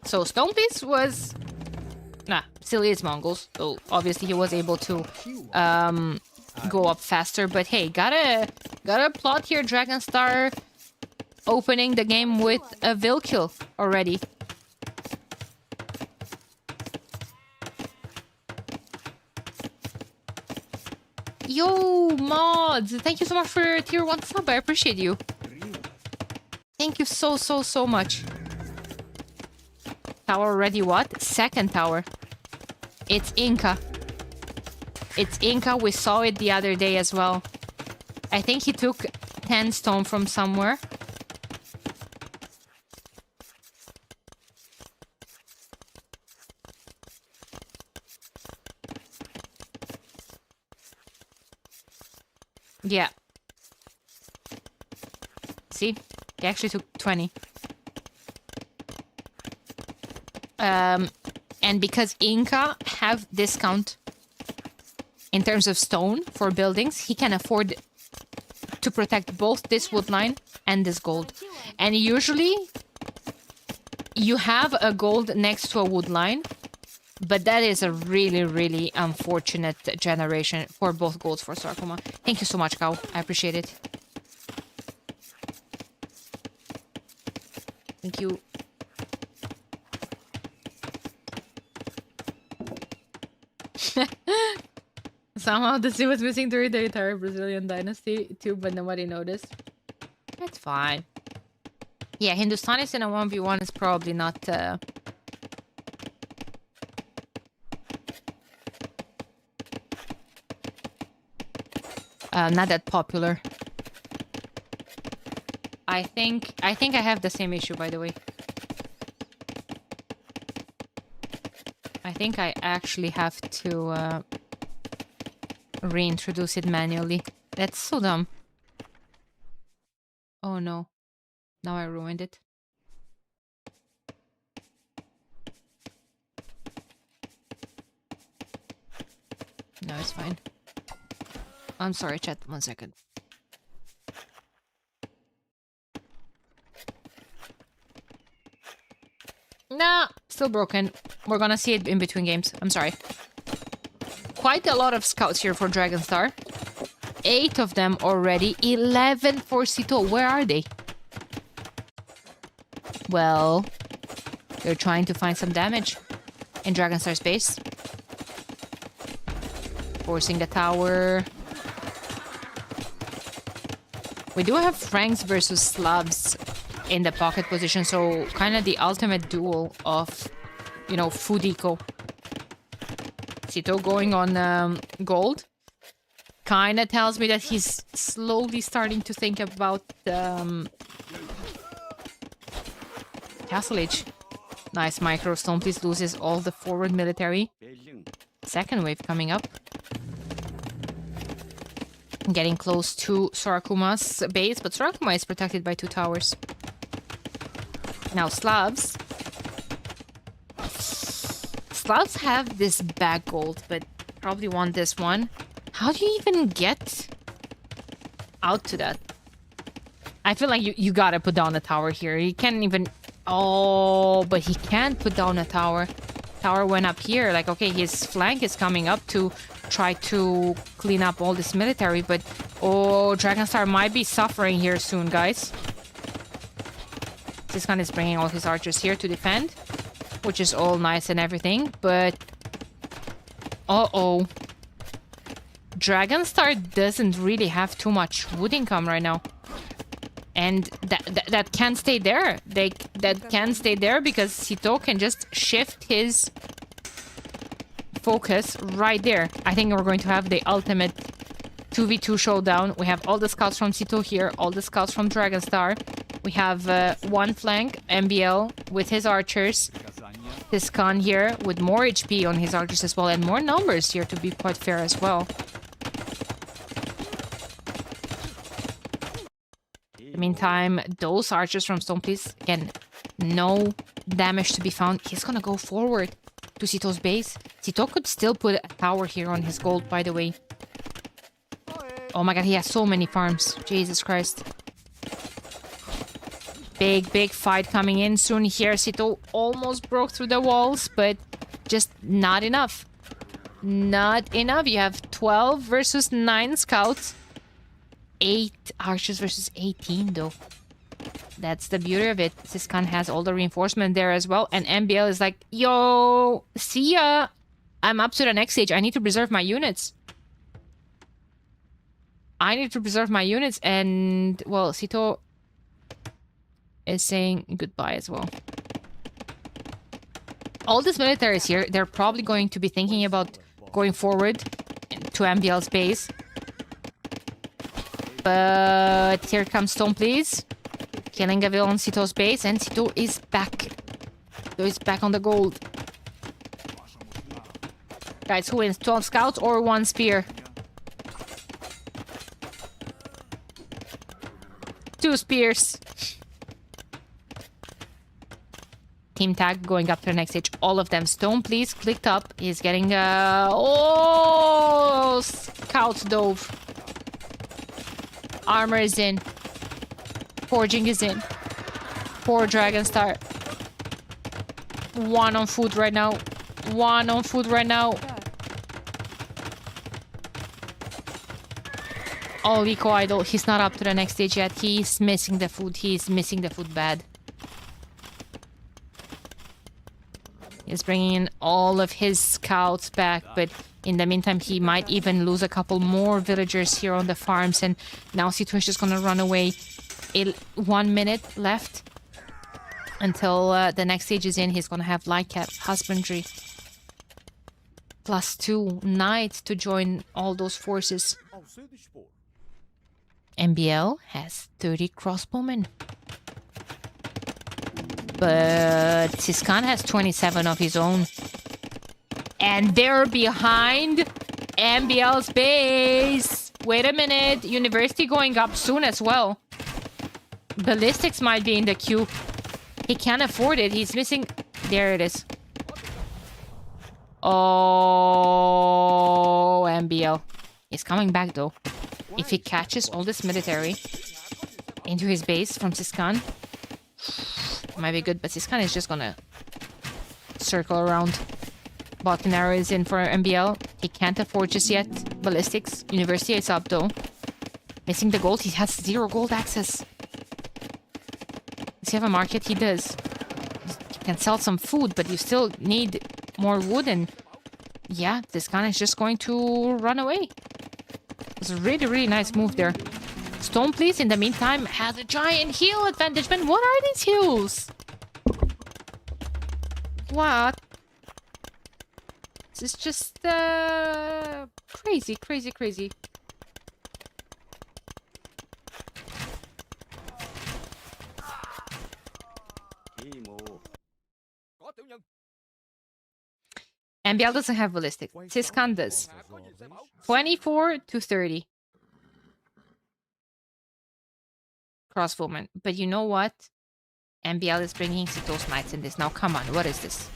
So Stonepiece was... Nah, silly as Mongols. So obviously he was able to go up faster. But hey, gotta plot here Dragonstar opening the game with a Vil kill already. Yo, mods! Thank you so much for tier 1 sub. I appreciate you. Thank you so much. Tower already what? Second tower. It's Inca. It's Inca. We saw it the other day as well. I think he took 10 stone from somewhere. Yeah. See? He actually took 20. And because Inca have discount in terms of stone for buildings, he can afford to protect both this wood line and this gold. And usually you have a gold next to a wood line, but that is a really unfortunate generation for both golds for Sarkoma. Thank you so much, Cow. I appreciate it. Thank you. Somehow the sea was missing during the entire Brazilian dynasty too, but nobody noticed. That's fine. Yeah, Hindustanis in a 1v1 is probably not... not that popular. I think I have the same issue, by the way. I think I actually have to reintroduce it manually. That's so dumb. Oh no. Now I ruined it. No, it's fine. I'm sorry, chat. 1 second. Nah, still broken. We're gonna see it in between games. I'm sorry. Quite a lot of scouts here for Dragonstar. 8 of them already. 11 for Sito. Where are they? Well, they're trying to find some damage in Dragonstar's base. Forcing the tower. We do have Franks versus Slavs in the pocket position, so kind of the ultimate duel of, you know, food eco. Sito going on gold. Kind of tells me that he's slowly starting to think about Castle Age. Nice micro. Stone Please loses all the forward military. Second wave coming up. Getting close to Sorakuma's base, but Sorakuma is protected by 2 towers. Now Slavs. Slavs have this back gold, but probably want this one. How do you even get out to that? I feel like you gotta put down a tower here. He can't even... Oh, but he can't put down a tower. Tower went up here. Like, okay, his flank is coming up to try to clean up all this military, but... Oh, Dragonstar might be suffering here soon, guys. This gun is bringing all his archers here to defend, which is all nice and everything, but... Uh-oh. Dragonstar doesn't really have too much wood income right now. And that can't stay there. That can't stay there because Sito can just shift his focus right there. I think we're going to have the ultimate 2v2 showdown. We have all the scouts from Sito here, all the scouts from Dragonstar. We have one flank, MBL, with his archers. This Khan here with more HP on his archers as well, and more numbers here, to be quite fair as well. In the meantime, those archers from Stone Please, again, no damage to be found. He's gonna go forward to Sito's base. Sito could still put a tower here on his gold, by the way. Oh my god, he has so many farms. Jesus Christ. Big fight coming in soon here. Sito almost broke through the walls, but just not enough. Not enough. You have 12 versus 9 scouts. 8 archers versus 18, though. That's the beauty of it. Siskan has all the reinforcement there as well. And MBL is like, yo, see ya. I'm up to the next stage. I need to preserve my units. I need to preserve my units. And, well, Sito is saying goodbye as well. All these militaries here, they're probably going to be thinking about going forward to MBL's base. But here comes Stone Please. Killing a villain on Sito's base, and Sito is back. Sito is back on the gold. Guys, who wins? 12 scouts or 1 spear? 2 spears. Team tag going up to the next stage. All of them. Stone Please clicked up. He's getting oh, scout dove. Armor is in. Forging is in. Poor Dragonstar. 1 on foot right now. 1 on foot right now. Oh, Eco Idol. He's not up to the next stage yet. He's missing the food. He's missing the food bad. He's bringing in all of his scouts back, but in the meantime, he might even lose a couple more villagers here on the farms, and now Sito is just gonna run away. 1 minute left until the next stage is in. He's gonna have Lycat Husbandry +2 Knights to join all those forces. MBL has 30 crossbowmen. But Siskan has 27 of his own. And they're behind MBL's base. Wait a minute. University going up soon as well. Ballistics might be in the queue. He can't afford it. He's missing... There it is. Oh, MBL. He's coming back, though. If he catches all this military into his base from Siskan, might be good, but Siskan is just gonna circle around. Botkin arrow is in for MBL. He can't afford just yet. Ballistics. University is up, though. Missing the gold. He has 0 gold access. Does he have a market? He does. He can sell some food, but you still need more wood, and yeah, this guy is just going to run away. It's a really, really nice move there. Stone Please, in the meantime, has a giant heal advantage. Man, what are these heals? What? This is just crazy, crazy, crazy. MBL doesn't have ballistic. Siskan does. 24 to 30. Crossbowman. But you know what? MBL is bringing Sito's Knights in this. Now, come on. What is this?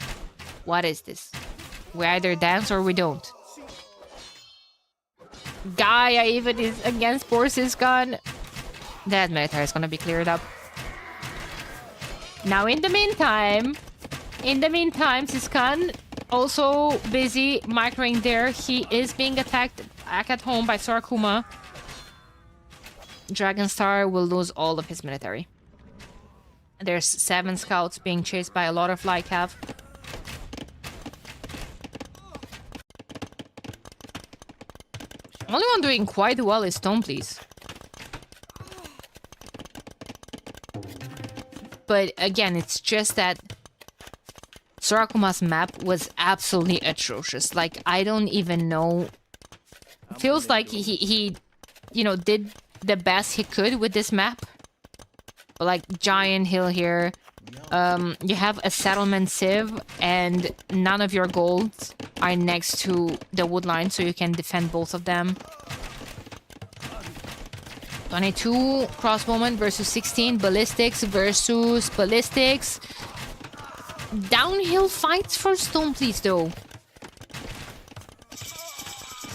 What is this? We either dance or we don't. Gaia even is against poor Siskan. That military is going to be cleared up. Now, in the meantime, Siskan also busy microing there. He is being attacked back at home by Sorakuma. Dragonstar will lose all of his military. There's 7 scouts being chased by a lot of Lycav. Only one doing quite well is Stoneplease. But again, it's just that Sorakuma's map was absolutely atrocious. Like, I don't even know. Feels like he did the best he could with this map. But like, giant hill here. You have a settlement sieve, and none of your golds are next to the wood line, so you can defend both of them. 22 crossbowmen versus 16 ballistics versus ballistics. Downhill fights for Stoneplease though.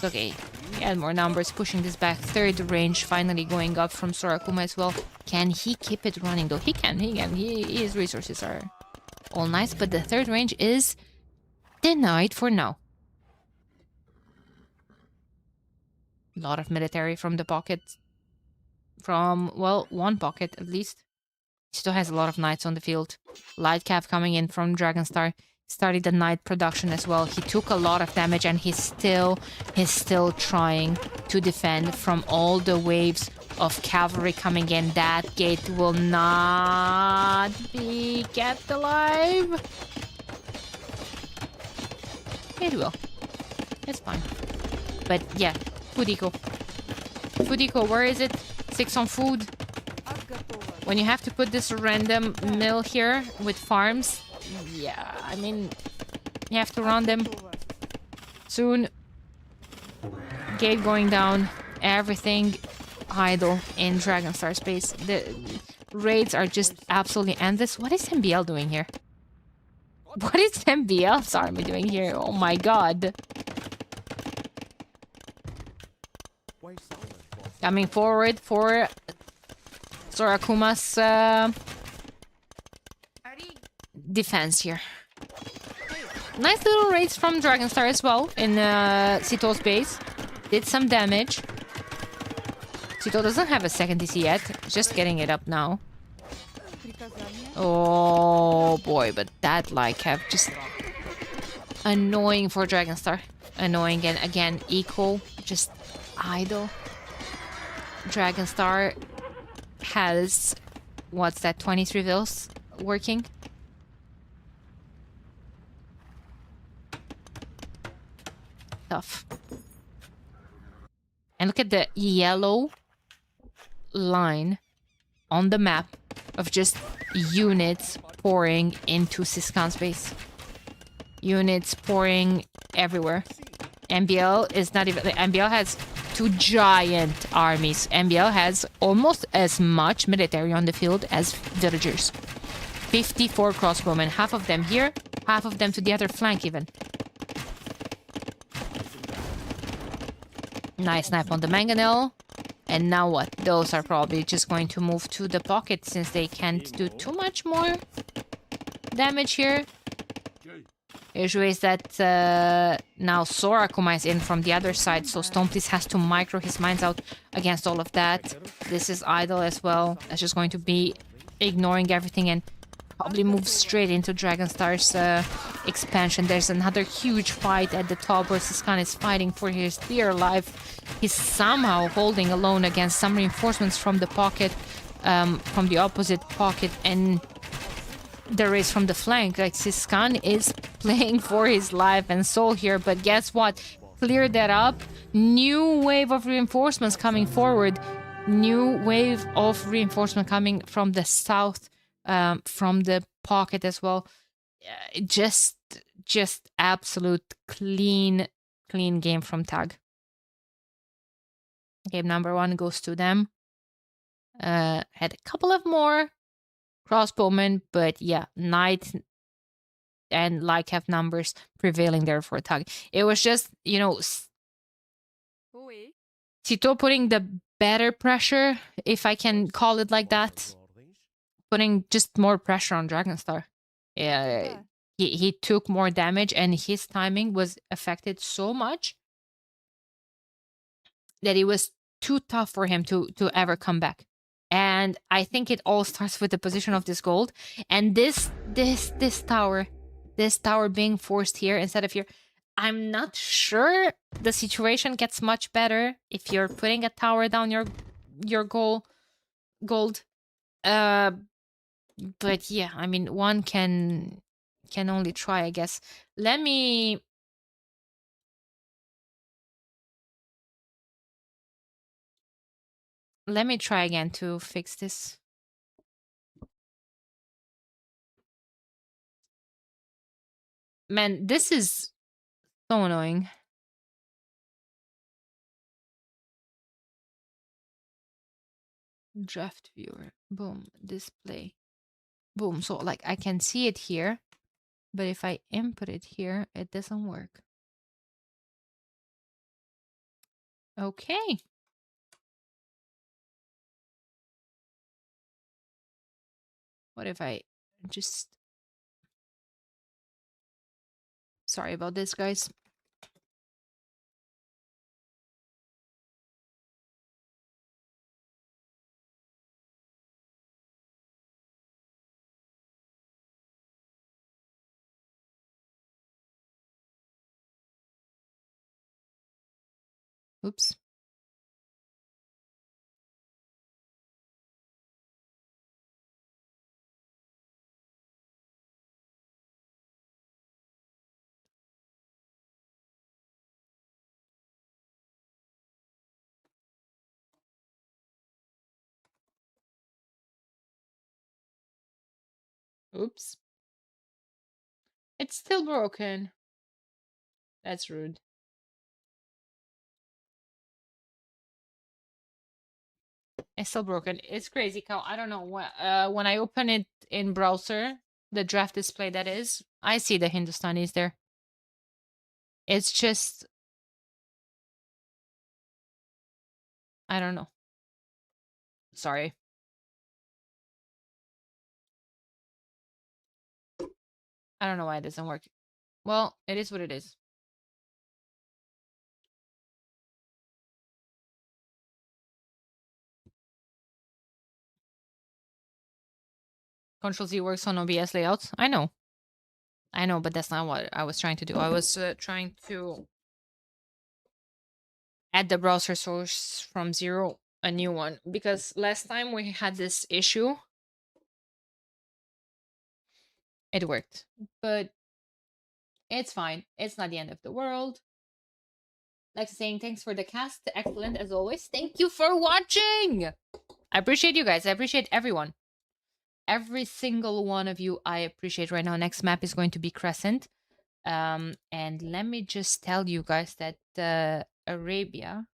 Okay, he had more numbers pushing this back. Third range finally going up from Sorakuma as well. Can he keep it running though? He can. His resources are all nice, but the third range is denied for now. A lot of military from the pocket. From, well, one pocket at least. Still has a lot of knights on the field. Light Cav coming in from Dragonstar. Started the knight production as well. He took a lot of damage, and he's still trying to defend from all the waves of cavalry coming in. That gate will not be kept alive. It will. It's fine. But yeah, Fudiko. Fudiko, where is it? 6 on food. When you have to put this random mill here with farms, yeah, I mean, you have to run them soon. Gate going down, everything idle in Dragonstar space. The raids are just absolutely endless. What is MBL doing here? What is MBL's army doing here? Oh my god. Coming forward for Sorakuma's defense here. Nice little raids from Dragonstar as well in Sito's base. Did some damage. Sito doesn't have a second DC yet. Just getting it up now. Oh boy, but that like have just annoying for Dragonstar. Annoying, and again, eco just idle. Dragonstar has, what's that, 23 vills working? Tough. And look at the yellow line on the map of just units pouring into Siskan's base. Units pouring everywhere. MBL is not even... MBL has 2 giant armies. MBL has almost as much military on the field as villagers. 54 crossbowmen. Half of them here, half of them to the other flank even. Nice snipe on the mangonel. And now what? Those are probably just going to move to the pocket since they can't do too much more damage here. Issue is that now Sorakuma is in from the other side, so Stoneplease has to micro his mines out against all of that. This is idle as well. That's just going to be ignoring everything and probably move straight into Dragonstar's expansion. There's another huge fight at the top where Siskan is fighting for his dear life. He's somehow holding alone against some reinforcements from the pocket, from the opposite pocket, and the race from the flank. Like, Siskan is playing for his life and soul here, but guess what? Clear that up. New wave of reinforcements coming forward. New wave of reinforcement coming from the south, from the pocket as well. just absolute clean game from Tag. Game number 1 goes to them. Had a couple of more crossbowmen, but yeah, knight and like have numbers prevailing there for Tag. It was just, Tito putting the better pressure, if I can call it like that, putting just more pressure on Dragonstar. Yeah, he took more damage, and his timing was affected so much that it was too tough for him to ever come back. And I think it all starts with the position of this gold and this tower being forced here instead of here. I'm not sure the situation gets much better if you're putting a tower down your gold. But yeah, I mean, one can only try, I guess. Let me try again to fix this. Man, this is so annoying. Draft viewer. Boom. Display. Boom. So like I can see it here, but if I input it here, it doesn't work. Okay. What if I just... Sorry about this, guys. Oops. Oops. It's still broken. That's rude. It's still broken. It's crazy, Cal. I don't know when I open it in browser, the draft display that is, I see the Hindustanis there. It's just, I don't know. Sorry. I don't know why it doesn't work. Well, it is what it is. Control Z works on OBS layouts. I know, but that's not what I was trying to do. I was trying to add the browser source from 0, a new one, because last time we had this issue, it worked, but it's fine. It's not the end of the world. Like saying thanks for the cast. Excellent as always. Thank you for watching. I appreciate you guys. I appreciate everyone. Every single one of you I appreciate right now. Next map is going to be Crescent. And let me just tell you guys that Arabia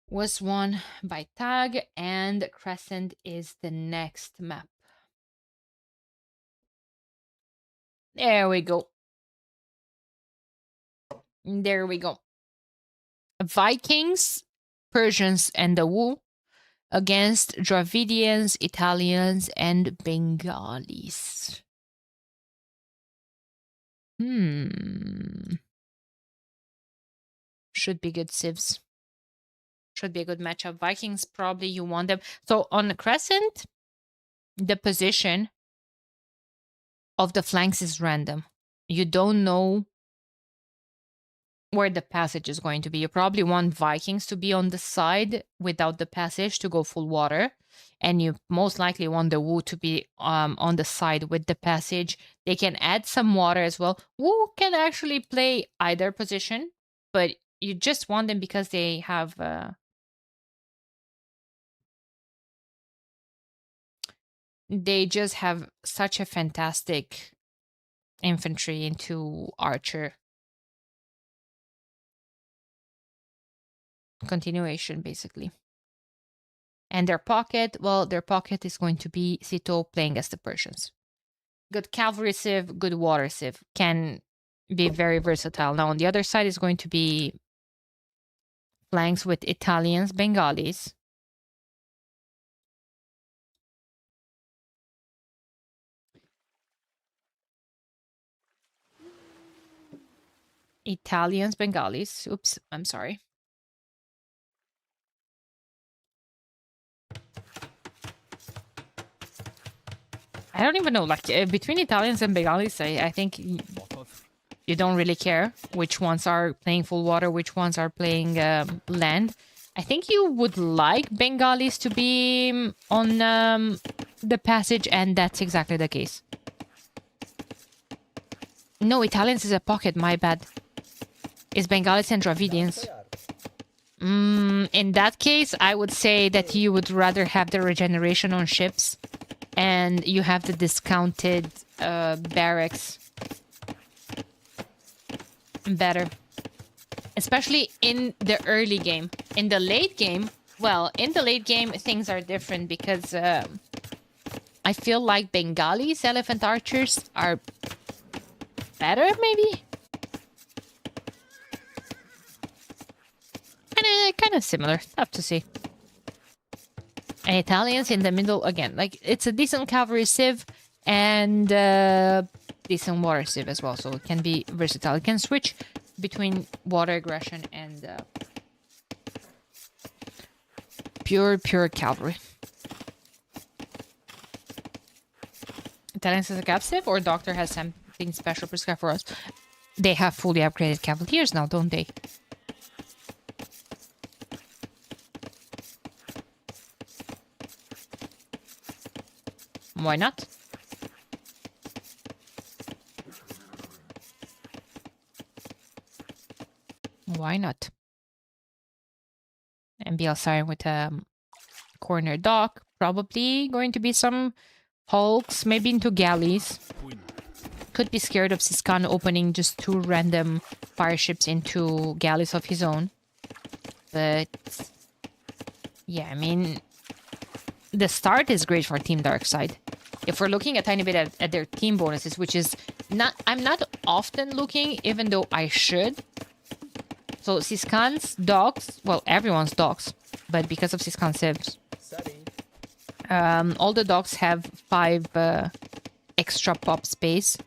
was won by Tag, and Crescent is the next map. There we go. There we go. Vikings, Persians, and the Wu against Dravidians, Italians, and Bengalis. Should be good civs. Should be a good matchup. Vikings, probably you want them. So on the Crescent, the position of the flanks is random. You don't know where the passage is going to be. You probably want Vikings to be on the side without the passage to go full water. And you most likely want the Wu to be on the side with the passage. They can add some water as well. Wu can actually play either position, but you just want them because they have they just have such a fantastic infantry into archer. Continuation, basically. And their pocket, well, their pocket is going to be Sito playing as the Persians. Good cavalry civ, good water civ. Can be very versatile. Now on the other side is going to be flanks with Italians, Bengalis. Italians, Bengalis. Oops, I'm sorry. I don't even know, like, between Italians and Bengalis, I think you don't really care which ones are playing full water, which ones are playing land. I think you would like Bengalis to be on the passage, and that's exactly the case. No, Italians is a pocket, my bad. It's Bengalis and Dravidians. In that case, I would say that you would rather have the regeneration on ships, and you have the discounted barracks. Better. Especially in the early game. In the late game, well, in the late game, things are different because I feel like Bengalis, elephant archers, are better, maybe? Kind of similar. Tough to see. And Italians in the middle, again, like, it's a decent cavalry civ and decent water civ as well, so it can be versatile. It can switch between water aggression and pure cavalry. Italians has a cap civ, or Doctor has something special prescribed for us? They have fully upgraded cavaliers now, don't they? Why not? Why not? MBL siren with a corner dock. Probably going to be some hulks, maybe into galleys. Could be scared of Siskan opening just 2 random fire ships into galleys of his own. But yeah, I mean, the start is great for Team Darkside. If we're looking a tiny bit at their team bonuses, which is not, I'm not often looking, even though I should. So Siskan's dogs, well, everyone's dogs, but because of Siskan civs, all the dogs have 5 extra pop space.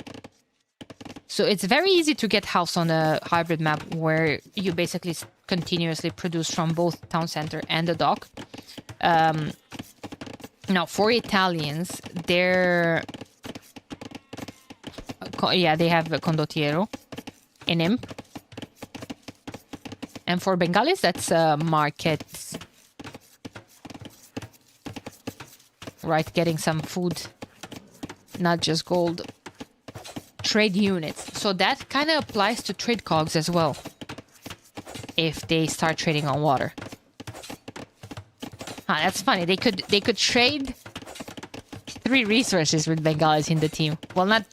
So it's very easy to get house on a hybrid map where you basically continuously produce from both town center and the dock. Now, for Italians, they're... yeah, they have a condottiero, an imp. And for Bengalis, that's a market. Right, getting some food, not just gold. Trade units. So that kind of applies to trade cogs as well, if they start trading on water. Ah, that's funny. They could trade 3 resources with Bengalis in the team. Well, not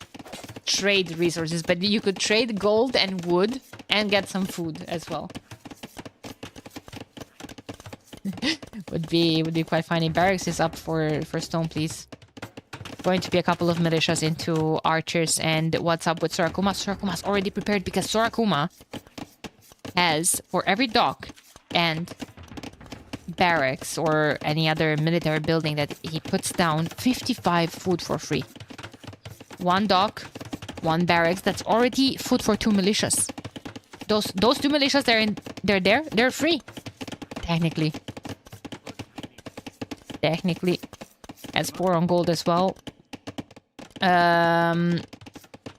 trade resources, but you could trade gold and wood and get some food as well. would be quite funny. Barracks is up for stone, please. Going to be a couple of militias into archers. And what's up with Sorakuma? Sorakuma's already prepared because Sorakuma has, for every dock and barracks or any other military building that he puts down, 55 food for free. 1 dock, 1 barracks, that's already food for 2 militias. Those 2 militias, they're free. Technically. As 4 on gold as well.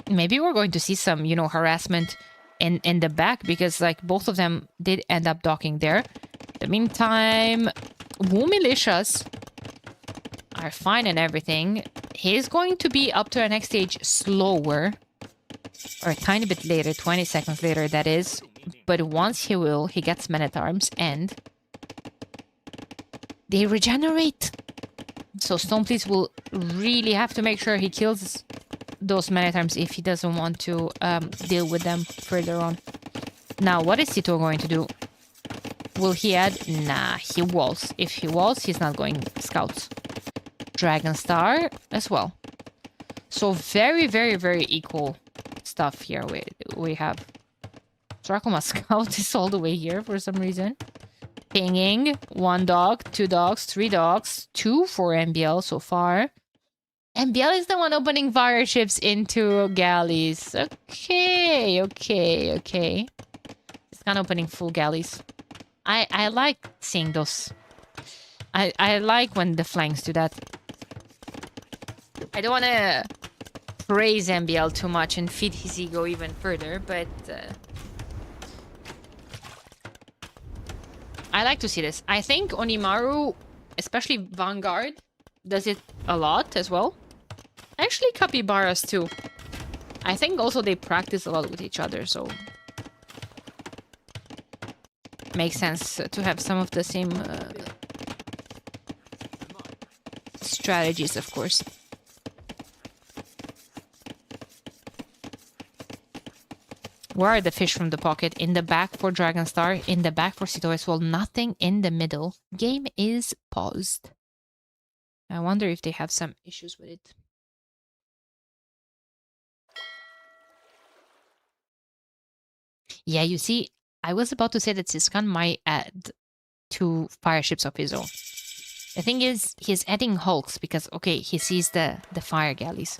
Maybe we're going to see some, harassment in the back, because like both of them did end up docking there. In the meantime, Wu militias are fine and everything. He's going to be up to the next stage slower, or a tiny bit later, 20 seconds later, that is. But once he gets men at arms, and they regenerate. So Stoneplease will really have to make sure he kills those many times if he doesn't want to deal with them further on. Now, what is Sito going to do? Will he add? Nah, he walls. If he walls, he's not going scouts. Dragon Star as well. So very, very, very equal stuff here we have. Dracoma Scout is all the way here for some reason. Pinging. 1 dog, 2 dogs, 3 dogs. 2 for MBL so far. MBL is the one opening fire ships into galleys. Okay, okay, okay. It's not opening full galleys. I like seeing those. I like when the flanks do that. I don't want to praise MBL too much and feed his ego even further, but I like to see this. I think Onimaru, especially Vanguard, does it a lot as well. Actually, Capybaras too. I think also they practice a lot with each other, so makes sense to have some of the same strategies, of course. Where are the fish from the pocket? In the back for Dragon Star, in the back for Sito as well. Nothing in the middle. Game is paused. I wonder if they have some issues with it. Yeah, you see, I was about to say that Siskan might add 2 fire ships of his own. The thing is, he's adding hulks because, okay, he sees the fire galleys.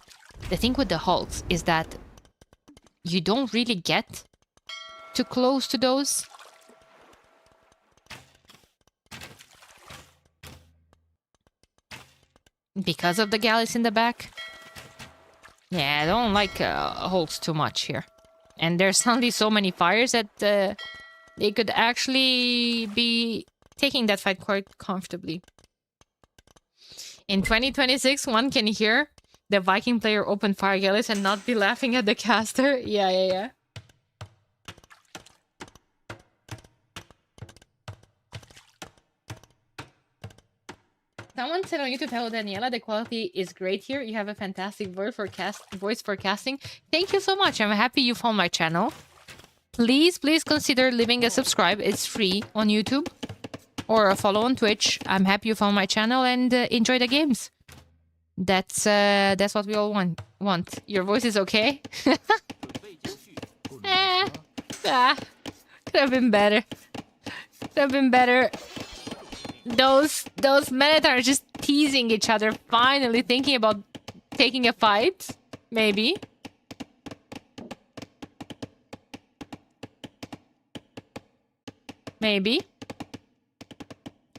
The thing with the hulks is that you don't really get too close to those. Because of the galleys in the back. Yeah, I don't like hulks too much here. And there's suddenly so many fires that they could actually be taking that fight quite comfortably. In 2026, one can hear the Viking player open fire galleys and not be laughing at the caster. Yeah. Someone said on YouTube, hello Daniela, the quality is great here. You have a fantastic voice for casting. Thank you so much. I'm happy you found my channel. Please consider leaving a subscribe. It's free on YouTube. Or a follow on Twitch. I'm happy you found my channel and enjoy the games. That's what we all want. Your voice is okay? Could have been better. Could have been better. Those men are just teasing each other, finally thinking about taking a fight. Maybe.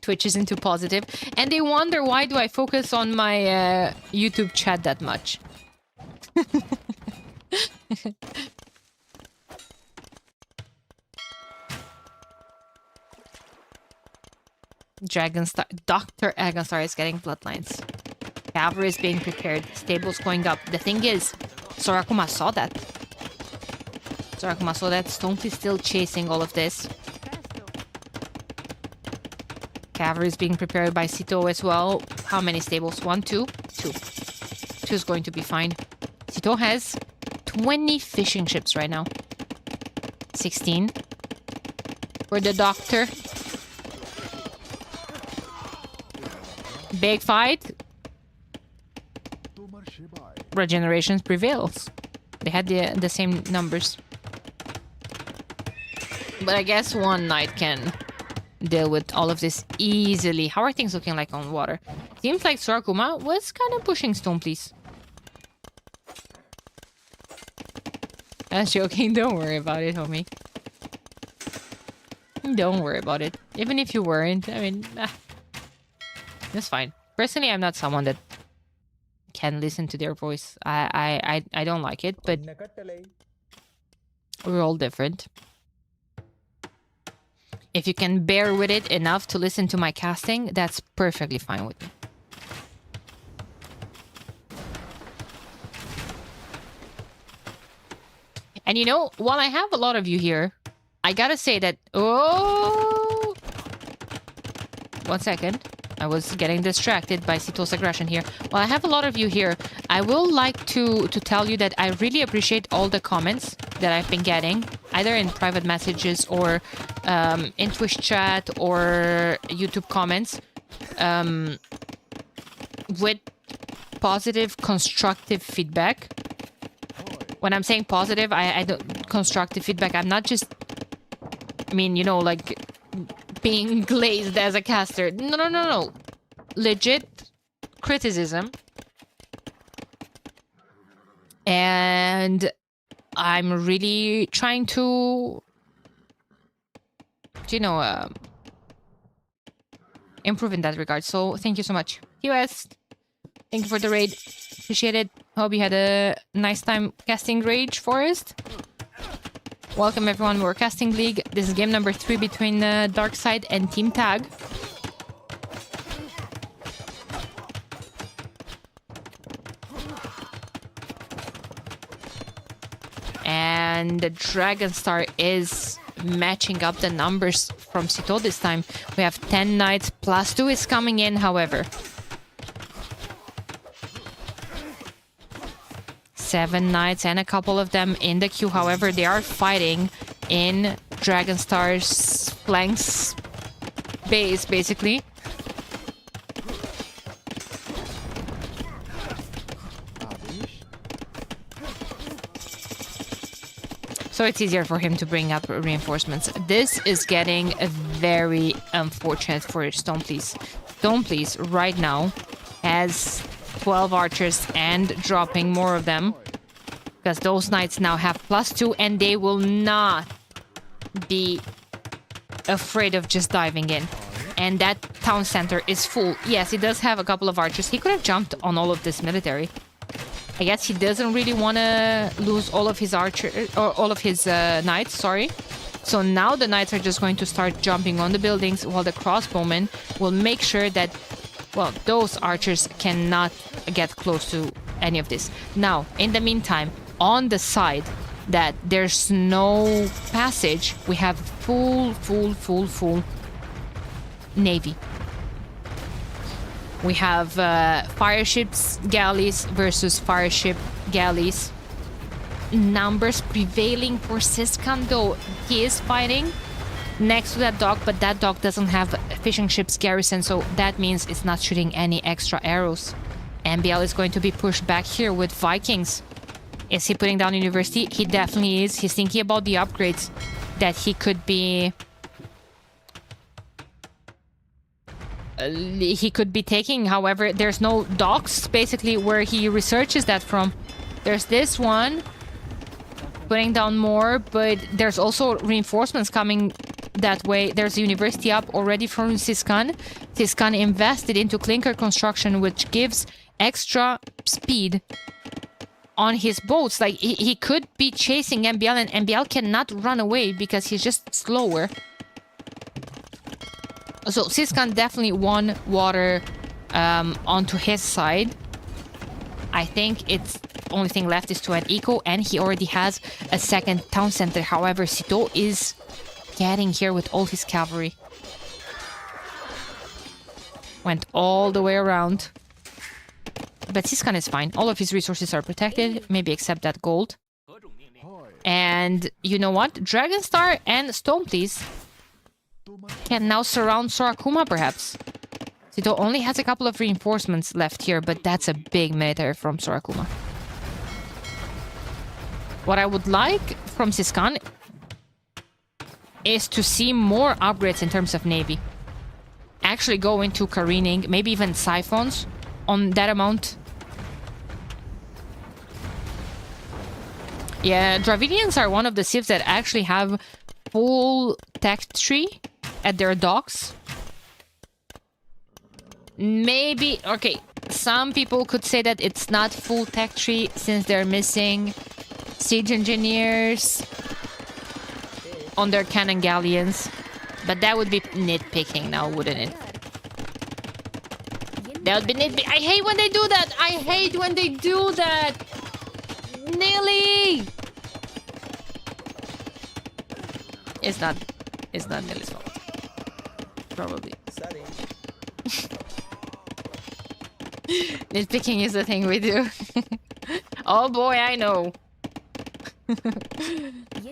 Twitch isn't too positive. And they wonder why do I focus on my YouTube chat that much. Dragonstar, Dr. Agonstar is getting bloodlines. Cavalry is being prepared. Stables going up. The thing is, Sorakuma saw that. Stonefleet is still chasing all of this. Cavalry is being prepared by Sito as well. How many stables? 1, 2? 2. 2 is going to be fine. Sito has 20 fishing ships right now. 16. For the doctor. Big fight. Regenerations prevails. They had the same numbers. But I guess one knight can deal with all of this easily. How are things looking like on water? Seems like Sorakuma was kind of pushing Stoneplease. That's joking. Don't worry about it, homie. Don't worry about it. Even if you weren't, I mean, that's fine. Personally, I'm not someone that can listen to their voice. I don't like it, but we're all different. If you can bear with it enough to listen to my casting, that's perfectly fine with me. And you know, while I have a lot of you here, I gotta say that... Oh! 1 second. I was getting distracted by Sito's aggression here. Well, I have a lot of you here. I will like to tell you that I really appreciate all the comments that I've been getting, either in private messages or in Twitch chat or YouTube comments, with positive, constructive feedback. When I'm saying positive, I don't constructive feedback. I'm not just, I mean, you know, like being glazed as a caster. No. Legit criticism. And I'm really trying to, you know, improve in that regard. So thank you so much. US, thank you for the raid. Appreciate it. Hope you had a nice time casting Rage Forest. Welcome everyone, we're casting League. This is game number 3 between Darkside and Team Tag. And the Dragon Star is matching up the numbers from Sito this time. We have 10 knights, +2 is coming in, however. 7 knights and a couple of them in the queue. However, they are fighting in Dragon Star's flanks base, basically. So it's easier for him to bring up reinforcements. This is getting very unfortunate for Stoneplease. Stoneplease right now has 12 archers and dropping more of them, because those knights now have +2 and they will not be afraid of just diving in. And that town center is full. Yes, he does have a couple of archers. He could have jumped on all of this military. I guess he doesn't really want to lose all of his knights, sorry. So now the knights are just going to start jumping on the buildings, while the crossbowmen will make sure that, well, those archers cannot get close to any of this. Now, in the meantime, on the side that there's no passage, we have full navy. We have fire ships, galleys versus fire ship galleys. Numbers prevailing for Siskan, though. He is fighting next to that dock, but that dock doesn't have fishing ships garrison, so that means it's not shooting any extra arrows. MBL is going to be pushed back here with Vikings. Is he putting down university? He definitely is. He's thinking about the upgrades that he could be taking. However, there's no docks basically where he researches that from. There's this one putting down more, but there's also reinforcements coming that way. There's a university up already from Siskan. Siskan invested into clinker construction, which gives extra speed on his boats. Like, he could be chasing MBL, and MBL cannot run away because he's just slower. So Siskan definitely won water onto his side. I think it's only thing left is to add eco, and he already has a second town center. However, Sito is getting here with all his cavalry. Went all the way around. But Siskan is fine. All of his resources are protected, maybe except that gold. And you know what? Dragonstar and Stoneplease can now surround Sorakuma, perhaps. Sito only has a couple of reinforcements left here, but that's a big military from Sorakuma. What I would like from Siskan is to see more upgrades in terms of navy. Actually go into careening, maybe even siphons on that amount. Yeah, Dravidians are one of the civs that actually have full tech tree at their docks. Maybe, okay, some people could say that it's not full tech tree since they're missing siege engineers on their cannon galleons. But that would be nitpicking now, wouldn't it? That would be nitpicking. I hate when they do that! I hate when they do that! Nearly! It's not Nilly's fault. Probably. Nitpicking is the thing we do. Oh boy, I know.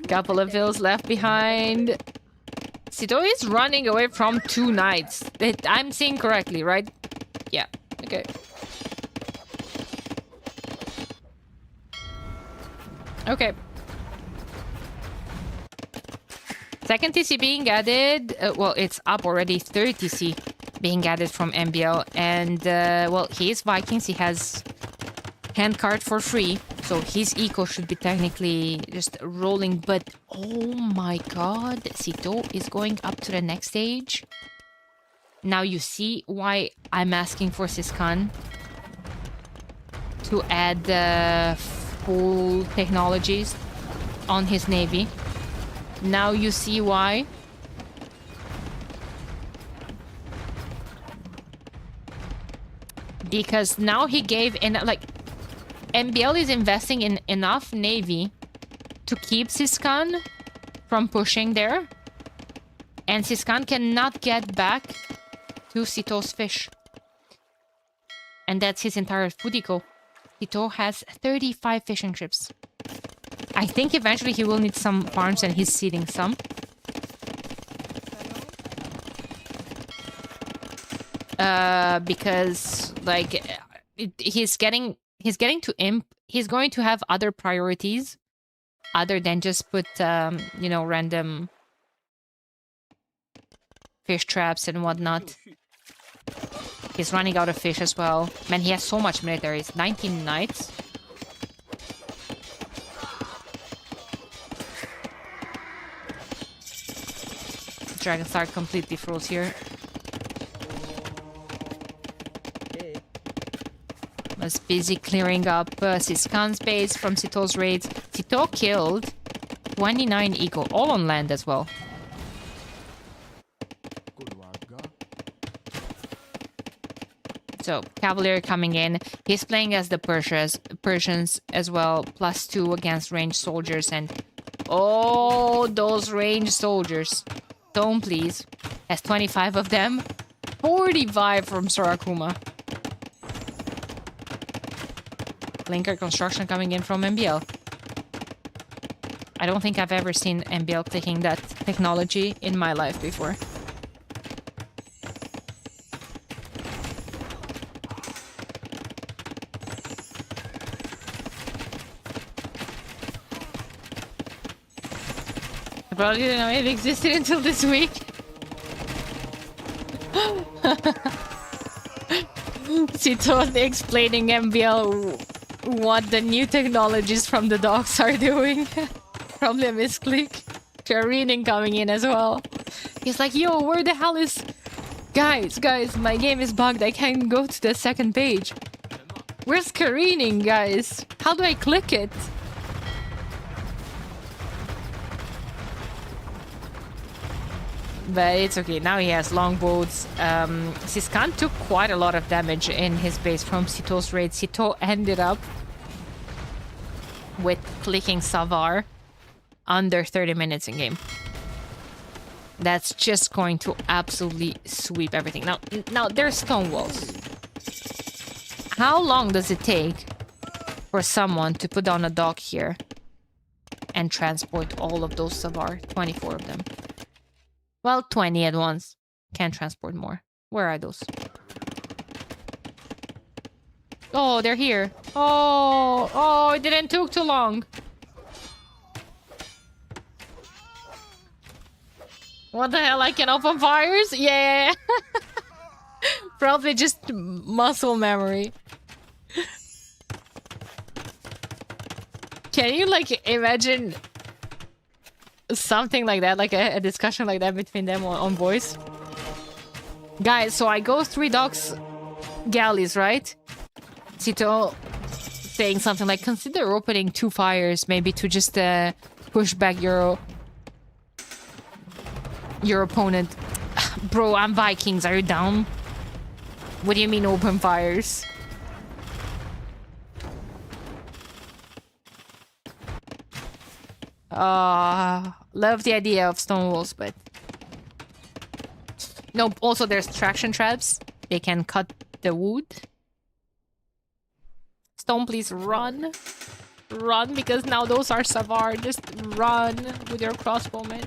Couple of vills left behind. Sito is running away from 2 knights. I'm seeing correctly, right? Yeah, okay. Okay. Second TC being added. Well, it's up already. Third TC being added from MBL. And, well, he is Vikings. He has handcard for free. So his eco should be technically just rolling. But, oh my god. Sito is going up to the next stage. Now you see why I'm asking for Siskan to add full technologies on his navy. Now you see why. Because now he gave MBL is investing in enough navy to keep Siskan from pushing there. And Siskan cannot get back to Sito's fish. And that's his entire food eco. Sito has 35 fishing ships. I think eventually he will need some farms and he's seeding some. Because he's getting to imp. He's going to have other priorities other than just put random fish traps and whatnot. He's running out of fish as well. Man, he has so much military. It's 19 knights. Dragon Star completely froze here. Was busy clearing up Siskan's base from Sito's raids. Sito killed 29 eco, all on land as well. So, Cavalier coming in. He's playing as the Persians as well. +2 against ranged soldiers. And oh, those ranged soldiers. Tone, please. Has 25 of them. 45 from Sorakuma. Blinker construction coming in from MBL. I don't think I've ever seen MBL taking that technology in my life before. I probably didn't know it existed until this week. Sito explaining MBL what the new technologies from the dogs are doing. Probably a misclick. Kareening coming in as well. He's like, yo, where the hell is... Guys, my game is bugged. I can't go to the second page. Where's Kareening, guys? How do I click it? But it's okay. Now he has longbows. Siskan took quite a lot of damage in his base from Sito's raid. Sito ended up with clicking Savar under 30 minutes in game. That's just going to absolutely sweep everything. Now there's stone walls. How long does it take for someone to put down a dock here and transport all of those Savar? 24 of them. Well, 20 at once. Can't transport more. Where are those? Oh, they're here. Oh, it didn't took too long. What the hell? I can open fires? Yeah. Probably just muscle memory. Can you imagine something like that, like a discussion like that between them on voice? Guys, so I go 3 docks galleys, right? Sito saying something like, consider opening 2 fires, maybe to just push back your opponent. Bro, I'm Vikings, are you down? What do you mean open fires? Love the idea of stone walls, but... No, also there's traction traps. They can cut the wood. Stone, please run. Run, because now those are Savar. Just run with your crossbowmen.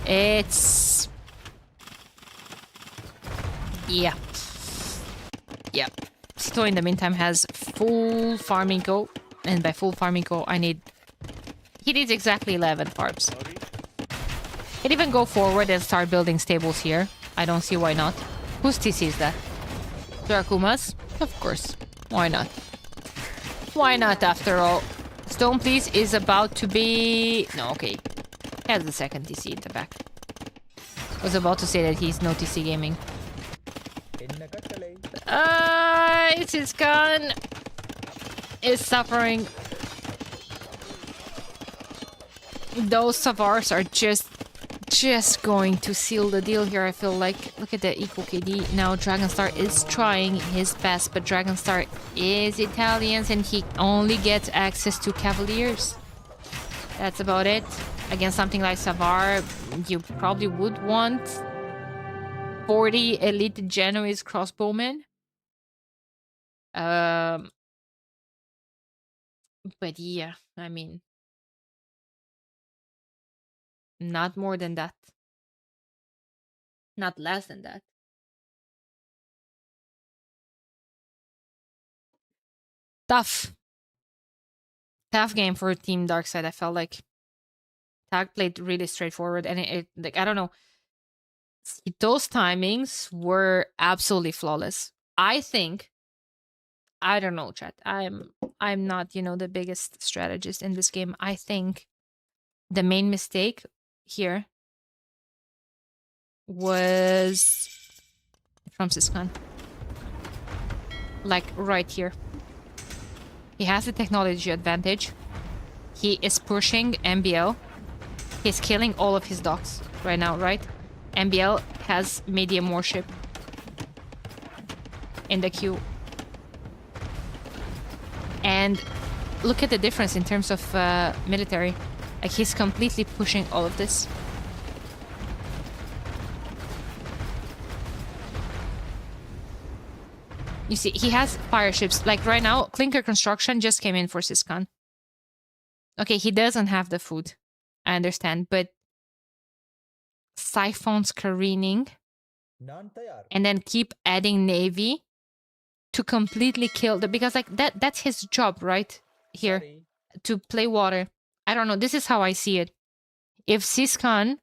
It's... yeah. Yeah. Sito in the meantime has full farming go. And by full farming go, I need... he needs exactly 11 farms. He'd even go forward and start building stables here. I don't see why not. Whose TC is that? Drakuma's? Of course. Why not? Why not, after all? Stone, please, is about to be... no, okay. He has the second TC in the back. I was about to say that he's no TC gaming. It's his gun. Is suffering. Those Savars are just going to seal the deal here, I feel like. Look at the equal KD. Now Dragonstar is trying his best, but Dragonstar is Italians and he only gets access to Cavaliers. That's about it. Against something like Savar, you probably would want 40 elite Genoese crossbowmen. But yeah, I mean, not more than that. Not less than that. Tough. Tough game for Team Darkside, I felt like. Tag played really straightforward, and it like, I don't know. Those timings were absolutely flawless. I think, I don't know, chat. I'm not, you know, the biggest strategist in this game. I think the main mistake here was from Siskan. Like right here. He has the technology advantage. He is pushing MBL. He's killing all of his dogs right now, right? MBL has medium warship in the queue. And look at the difference in terms of military. Like, he's completely pushing all of this. You see, he has fire ships. Like right now, Clinker Construction just came in for Siskan. Okay, he doesn't have the food. I understand, but Siphons careening and then keep adding Navy to completely kill the... because like that's his job, right? Here. To play water. I don't know. This is how I see it. If Siskan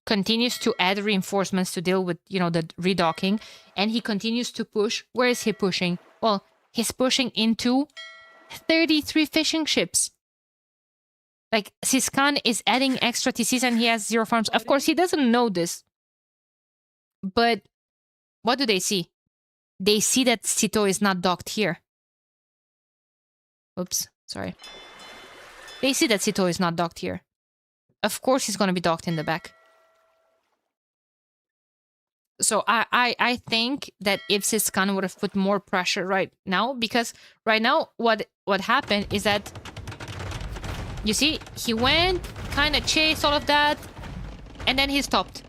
continues to add reinforcements to deal with, you know, the redocking, and he continues to push, where is he pushing? Well, he's pushing into 33 fishing ships. Like, Siskan is adding extra TCs and he has 0 farms. Of course, he doesn't know this. But what do they see? They see that Sito is not docked here. Oops, sorry. They see that Sito is not docked here. Of course he's going to be docked in the back. So I think that if Siskan would have put more pressure right now, because right now what happened is that, you see, he went, kind of chased all of that, and then he stopped.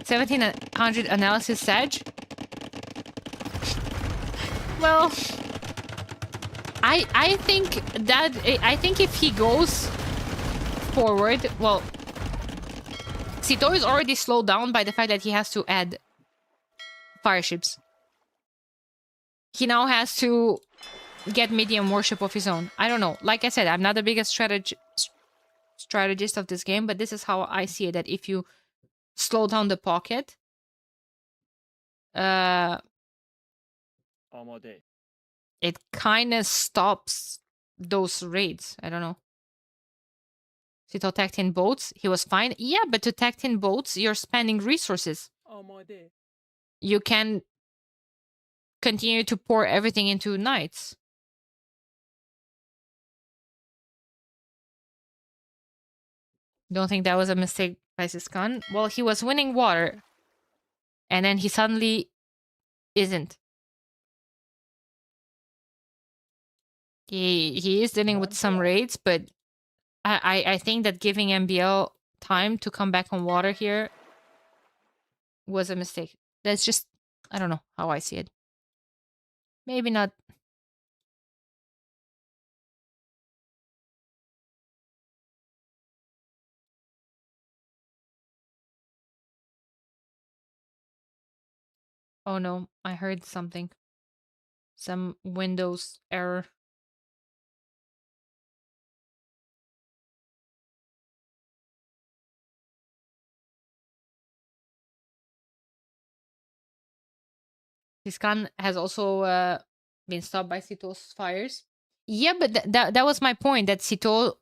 1700 analysis Sag. Well, I think if he goes forward, well, Sito is already slowed down by the fact that he has to add fire ships. He now has to get medium warship of his own. I don't know. Like I said, I'm not the biggest strategist of this game, but this is how I see it, that if you slow down the pocket, it kind of stops those raids. I don't know. Sito attacked in boats. He was fine. Yeah, but to attack in boats, you're spending resources. You can continue to pour everything into knights. Don't think that was a mistake by Siskan. Well, he was winning water. And then he suddenly isn't. He is dealing with some raids, but I think that giving MBL time to come back on water here was a mistake. That's just, I don't know how I see it. Maybe not. Oh no, I heard something. Some Windows error. This gun has also been stopped by Sito's fires. Yeah, but that was my point. That Sito,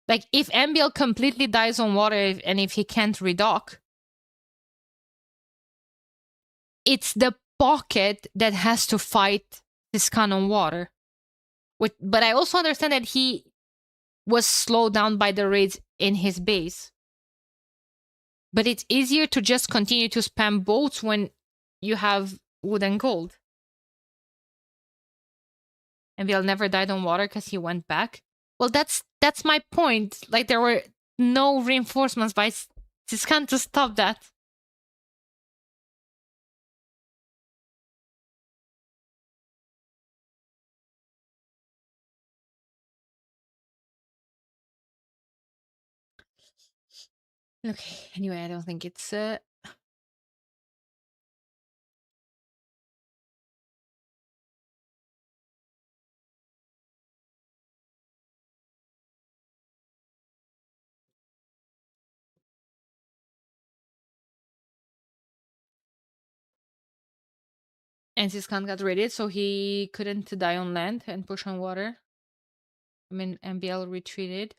like, if MBL completely dies on water and if he can't redock, it's the pocket that has to fight this gun on water. But I also understand that he was slowed down by the raids in his base. But it's easier to just continue to spam boats when you have wood and gold. And Bill never died on water because he went back. Well, that's my point. Like, there were no reinforcements by Siskan to stop that. Okay, anyway, I don't think it's and Siskan got raided, so he couldn't die on land and push on water. I mean, MBL retreated.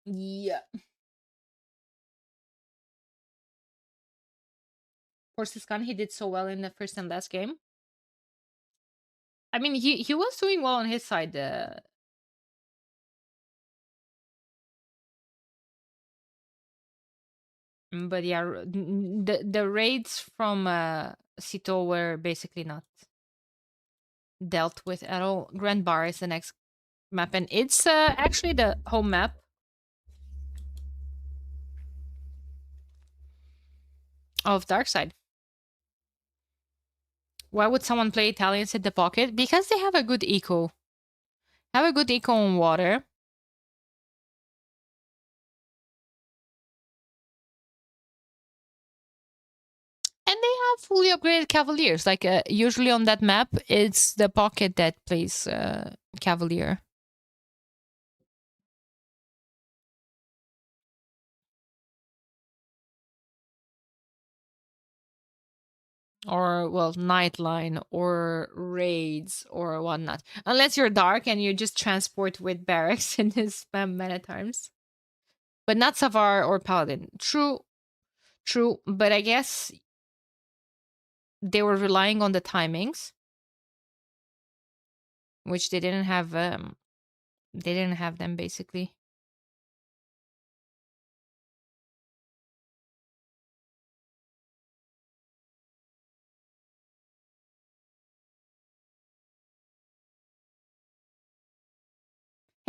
Yeah. For Siskan, he did so well in the first and last game. I mean, he was doing well on his side. But yeah, the raids from Sito were basically not dealt with at all. Grand Bar is the next map, and it's actually the home map of Darkside. Why would someone play Italians at the pocket? Because they have a good eco. Have a good eco on water. And they have fully upgraded Cavaliers. Like, usually on that map, it's the pocket that plays Cavalier. Or, well, Nightline, or Raids, or whatnot. Unless you're Dark and you just transport with barracks and spam many times. But not Savar or Paladin. True, but I guess they were relying on the timings, which they didn't have. They didn't have them, basically.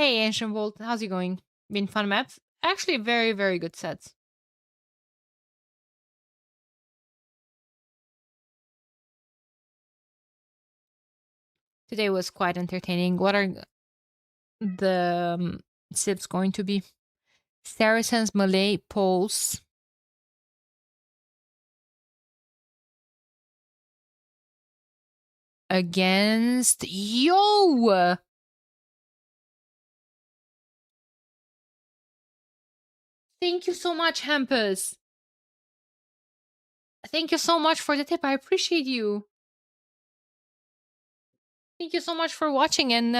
Hey, Ancient Vault, how's it going? Been fun maps? Actually, very, very good sets. Today was quite entertaining. What are the sips going to be? Saracens, Malay, Poles. Against Yo! Thank you so much, Hampus. Thank you so much for the tip. I appreciate you. Thank you so much for watching and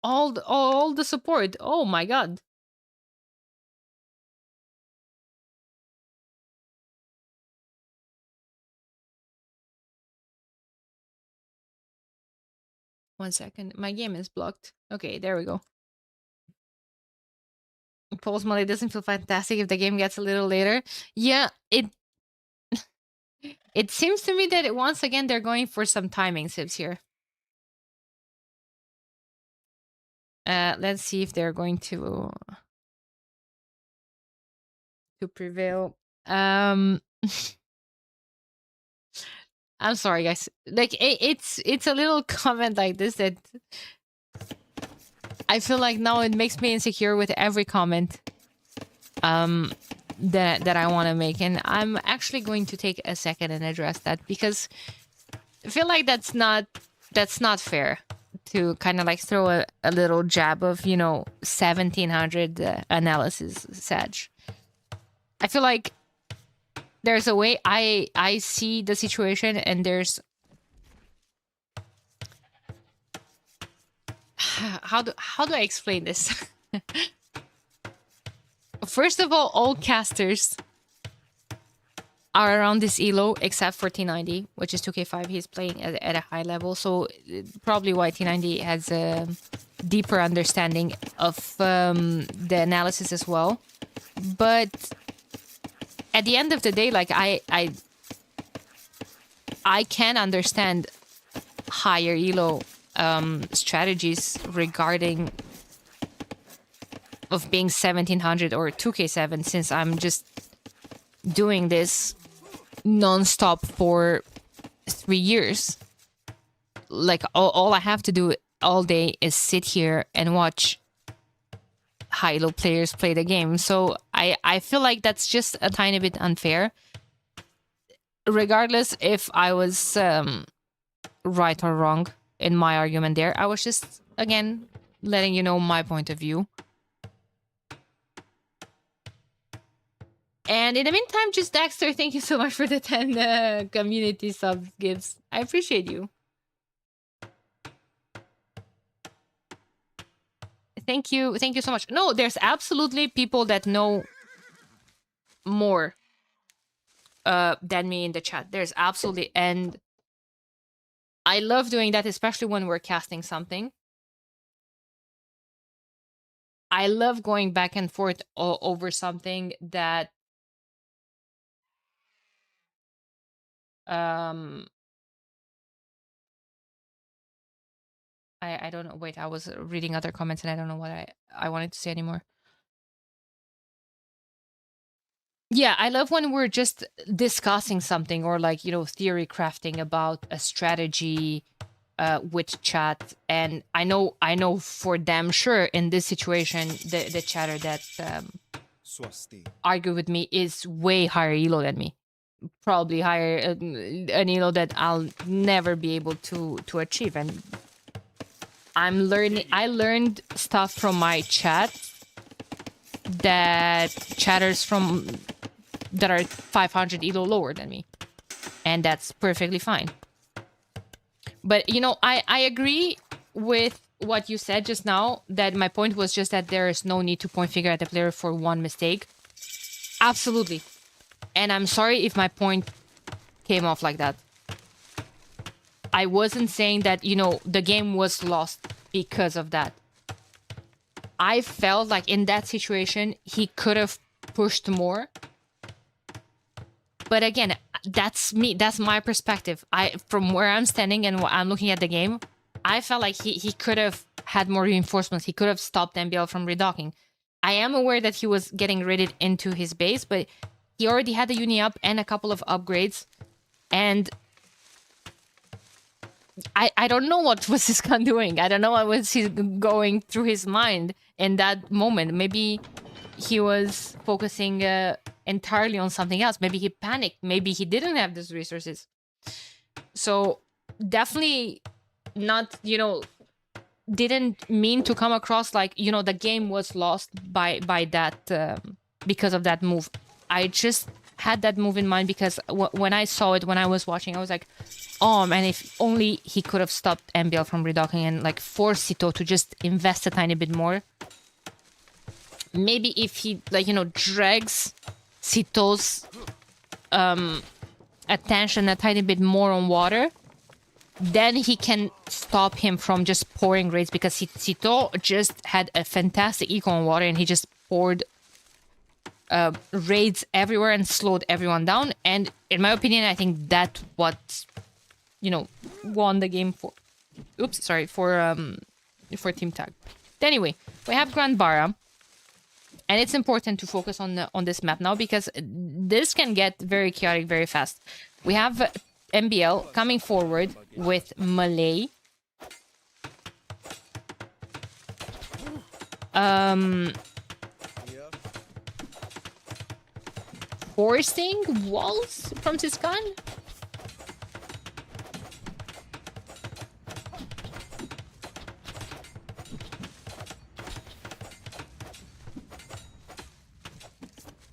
all the support. Oh my god. 1 second. My game is blocked. Okay, there we go. Pulse Molly doesn't feel fantastic if the game gets a little later. Yeah, it seems to me that once again they're going for some timing sips here. Let's see if they're going to prevail. I'm sorry, guys. Like it's a little comment like this that I feel like now it makes me insecure with every comment that I want to make, and I'm actually going to take a second and address that, because I feel like that's not fair to kind of like throw a little jab of 1700 analysis, Sag. I feel like there's a way I see the situation, and there's how do I explain this? First of all casters are around this elo except for T90, which is 2k5. He's playing at a high level, so probably why T90 has a deeper understanding of the analysis as well. But at the end of the day, like I can understand higher elo strategies regarding of being 1700 or 2k7, since I'm just doing this non-stop for 3 years. Like all I have to do all day is sit here and watch high-low players play the game. So I feel like that's just a tiny bit unfair. Regardless if I was right or wrong in my argument there, I was just, again, letting you know my point of view. And in the meantime, just Dexter, thank you so much for the 10 community sub gifts. I appreciate you. Thank you so much. No, there's absolutely people that know more than me in the chat. There's absolutely, and I love doing that, especially when we're casting something. I love going back and forth over something that I don't know. Wait, I was reading other comments and I don't know what I wanted to say anymore. Yeah, I love when we're just discussing something, or like, theory crafting about a strategy with chat. And I know for damn sure in this situation, the chatter that argue with me is way higher elo than me. Probably higher an elo that I'll never be able to achieve. And I learned stuff from my chat that chatters from that are 500 elo lower than me, and that's perfectly fine. But I agree with what you said just now, that my point was just that there is no need to point finger at the player for one mistake. Absolutely. And I'm sorry if my point came off like that. I wasn't saying that, the game was lost because of that. I felt like in that situation, he could have pushed more. But again, that's me. That's my perspective. From where I'm standing and I'm looking at the game, I felt like he could have had more reinforcements. He could have stopped MBL from redocking. I am aware that he was getting raided into his base, but he already had the uni up and a couple of upgrades. And I don't know what was this gun doing. I don't know what was he going through his mind in that moment. Maybe he was focusing entirely on something else. Maybe he panicked. Maybe he didn't have those resources. So definitely not, didn't mean to come across like, the game was lost by that, because of that move. I just had that move in mind because when I saw it, when I was watching, I was like, oh man, if only he could have stopped MBL from redocking and like forced Sito to just invest a tiny bit more. Maybe if he drags Sito's attention a tiny bit more on water, then he can stop him from just pouring raids, because Sito just had a fantastic eco on water and he just poured raids everywhere and slowed everyone down. And in my opinion, I think that what, you know, won the game for... Oops, sorry, for Team Tag. Anyway, we have Grand Bara. And it's important to focus on this map now, because this can get very chaotic very fast. We have MBL coming forward with Malay. Forcing walls from Siskan.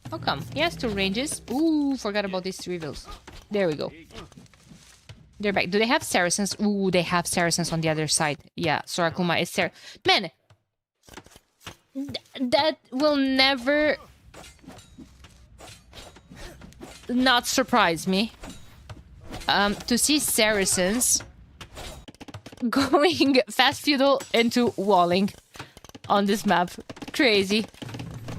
How come? He has 2 ranges. Ooh, forgot about these 3 reveals. There we go. They're back. Do they have Saracens? Ooh, they have Saracens on the other side. Yeah, Sorakuma is there. Man, that will never not surprise me. To see Saracens going fast feudal into walling on this map. Crazy.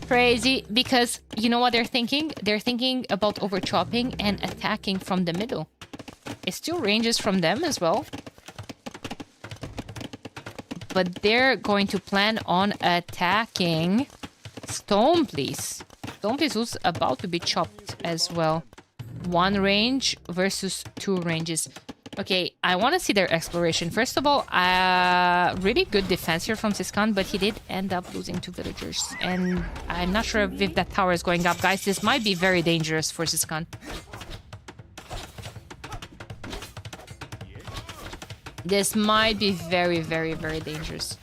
Crazy, because you know what they're thinking? They're thinking about overchopping and attacking from the middle. It's still ranges from them as well. But they're going to plan on attacking Stoneplease. Stoneplease was about to be chopped as well. 1 range versus 2 ranges. Okay, I want to see their exploration. First of all, really good defense here from Siskan, but he did end up losing 2 villagers. And I'm not sure if that tower is going up. Guys, this might be very dangerous for Siskan. This might be very, very, very dangerous.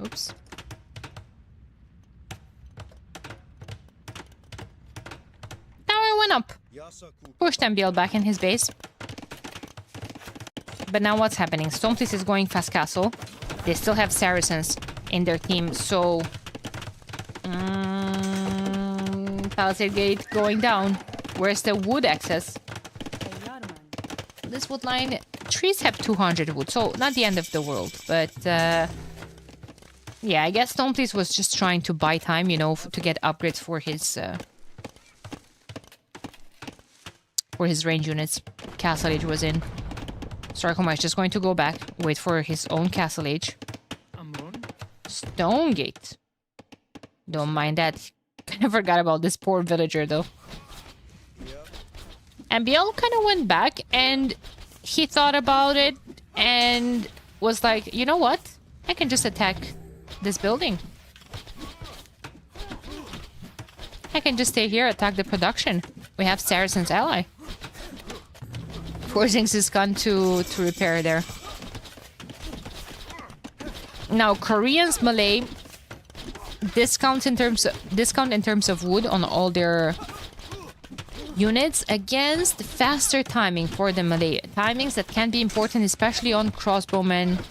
Oops. Tower went up. Pushed MBL back in his base. But now what's happening? Stoneplease is going fast castle. They still have Saracens in their team, so... Palisade Gate going down. Where's the wood access? This wood line... Trees have 200 wood, so not the end of the world. But, yeah, I guess Stoneplease was just trying to buy time, you know, to get upgrades for his range units. Castle Age was in. Sarkoma is just going to go back, wait for his own Castle Age. Stonegate. Don't mind that. Kind of forgot about this poor villager, though. MBL kind of went back, and he thought about it, and was like, you know what? I can just attack this building. I can just stay here, attack the production. We have Saracen's ally. Forcing Siskan to repair there. Now, Koreans, Malay, discount in terms of wood on all their units against faster timing for the Malay. Timings that can be important, especially on crossbowmen,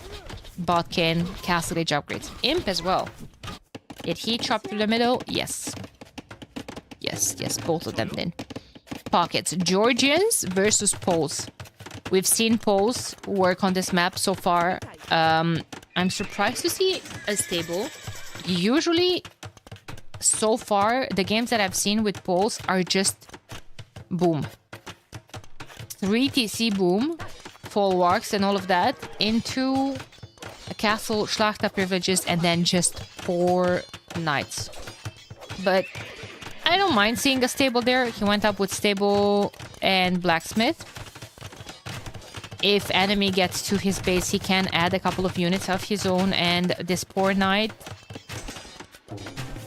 Botkin, Castle Age upgrades. Imp as well. Did he chop through the middle? Yes. Yes, both of them did. Pockets. Georgians versus Poles. We've seen Poles work on this map so far. I'm surprised to see a stable. Usually, so far, the games that I've seen with Poles are just boom. 3 TC boom, folwarks and all of that, into a castle, Schlachta privileges, and then just 4 knights. But I don't mind seeing a stable there. He went up with stable and blacksmith. If enemy gets to his base, he can add a couple of units of his own, and this poor knight...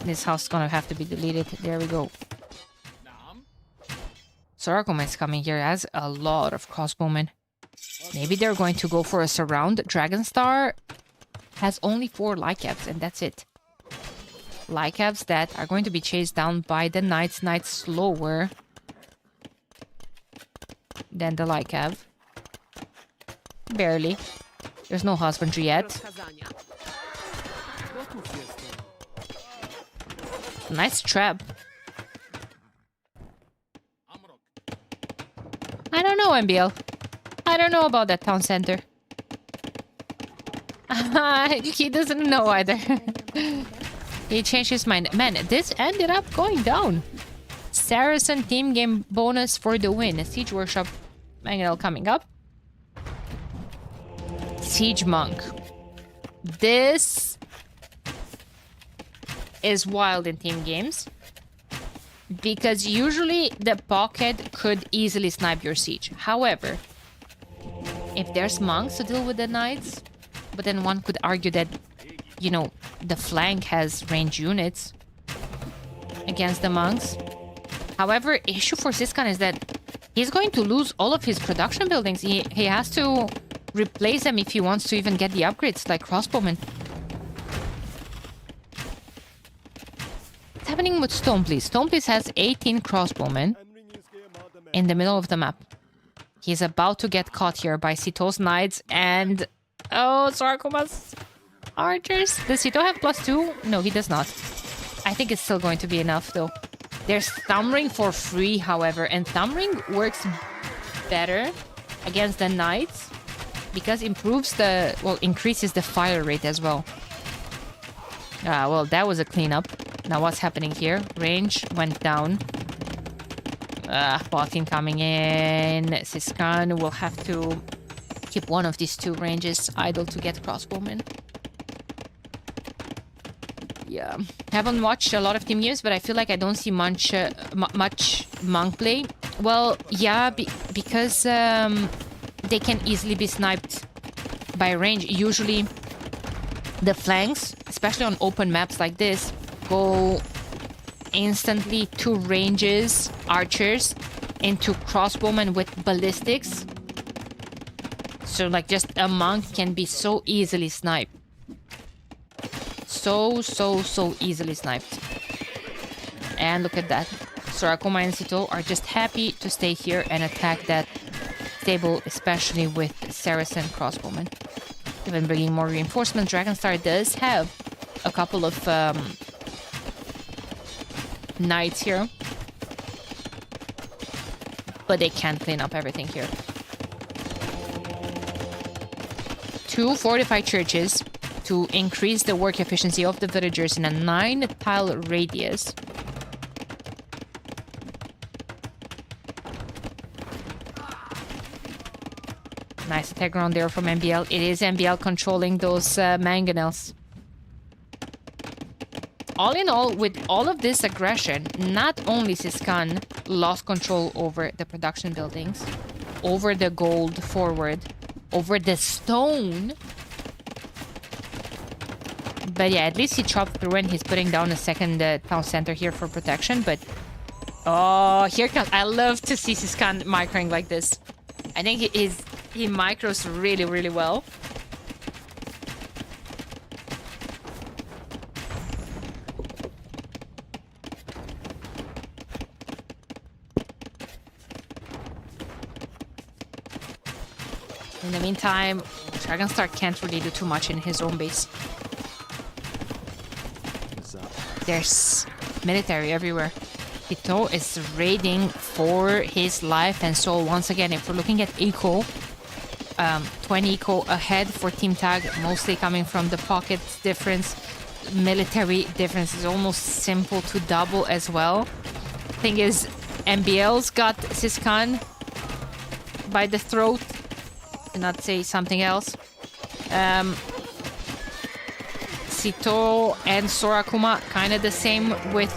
This house is gonna have to be deleted. There we go. Soragoma is coming here as a lot of crossbowmen. Maybe they're going to go for a surround. Dragonstar has only 4 Lycabs, and that's it. Lycabs that are going to be chased down by the knights. Knights slower. than the Lycav. Barely. There's no husbandry yet. Nice trap. I don't know, MBL. I don't know about that town center. He doesn't know either. He changed his mind. Man, this ended up going down. Saracen team game bonus for the win. Siege Workshop Mangonel coming up. Siege Monk. This is wild in team games. Because usually the pocket could easily snipe your siege. However, if there's monks to deal with the knights, but then one could argue that, you know, the flank has range units against the monks. However, issue for Siskan is that he's going to lose all of his production buildings. He has to replace them if he wants to even get the upgrades like crossbowmen. What's happening with Stoneplease? Stoneplease has 18 crossbowmen in the middle of the map. He's about to get caught here by Sito's knights and... Oh, Sarkuma's archers. Does Sito have +2? No, he does not. I think it's still going to be enough, though. There's Thumbring for free, however, and Thumbring works better against the knights because improves the... Well, increases the fire rate as well. Well, that was a cleanup. Now what's happening here? Range went down. Walking coming in. Siskan will have to keep one of these two ranges idle to get crossbowmen. Yeah. Haven't watched a lot of team games, but I feel like I don't see much monk play. Well, yeah, because they can easily be sniped by range. Usually the flanks, especially on open maps like this, go instantly to ranges, archers, into crossbowmen with ballistics. So like just a monk can be so easily sniped. So easily sniped. And look at that. Sorakuma and Sito are just happy to stay here and attack that stable, especially with Saracen crossbowmen. Even bringing more reinforcements. Dragonstar does have a couple of knights here. But they can't clean up everything here. 2 fortified churches to increase the work efficiency of the villagers in a 9-tile radius. Nice attack ground there from MBL. It is MBL controlling those mangonels. All in all, with all of this aggression, not only Siskan lost control over the production buildings, over the gold forward, over the stone. But yeah, at least he chopped through and he's putting down a second town center here for protection. But oh, here comes. I love to see Siskan microing like this. I think he micros really, really well. In the meantime, Dragonstar can't really do too much in his own base. There's military everywhere. Ito is raiding for his life and soul. Once again, if we're looking at eco, 20 eco ahead for Team Tag, mostly coming from the pocket difference. Military difference is almost simple to double as well. Thing is, MBL's got Siskan by the throat. To not say something else. Sito and Sorakuma kind of the same with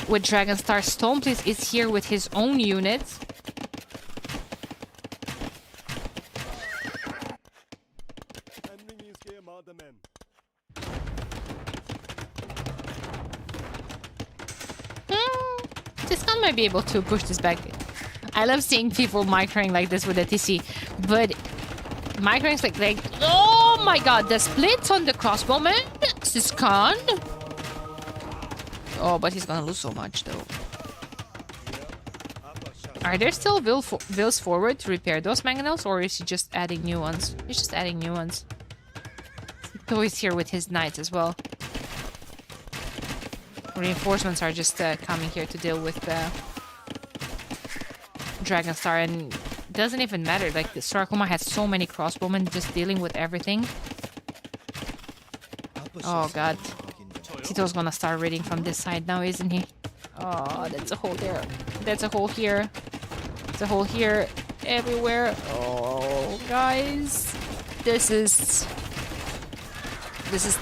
Dragonstar. Stoneplease is here with his own units. Siskan might be able to push this back. I love seeing people microing like this with the TC, but microing's like, oh my god, the splits on the crossbowman, Siskan. Oh, but he's gonna lose so much though. Are there still wills forward to repair those mangonels, or is he just adding new ones? He's just adding new ones. He's here with his knights as well. Reinforcements are just coming here to deal with the Dragonstar, and it doesn't even matter. Like, the Sarakuma has so many crossbowmen just dealing with everything. Oh god. Tito's gonna start reading from this side now, isn't he? Oh, that's a hole there. That's a hole here. It's a hole here. Everywhere. Oh, guys. This is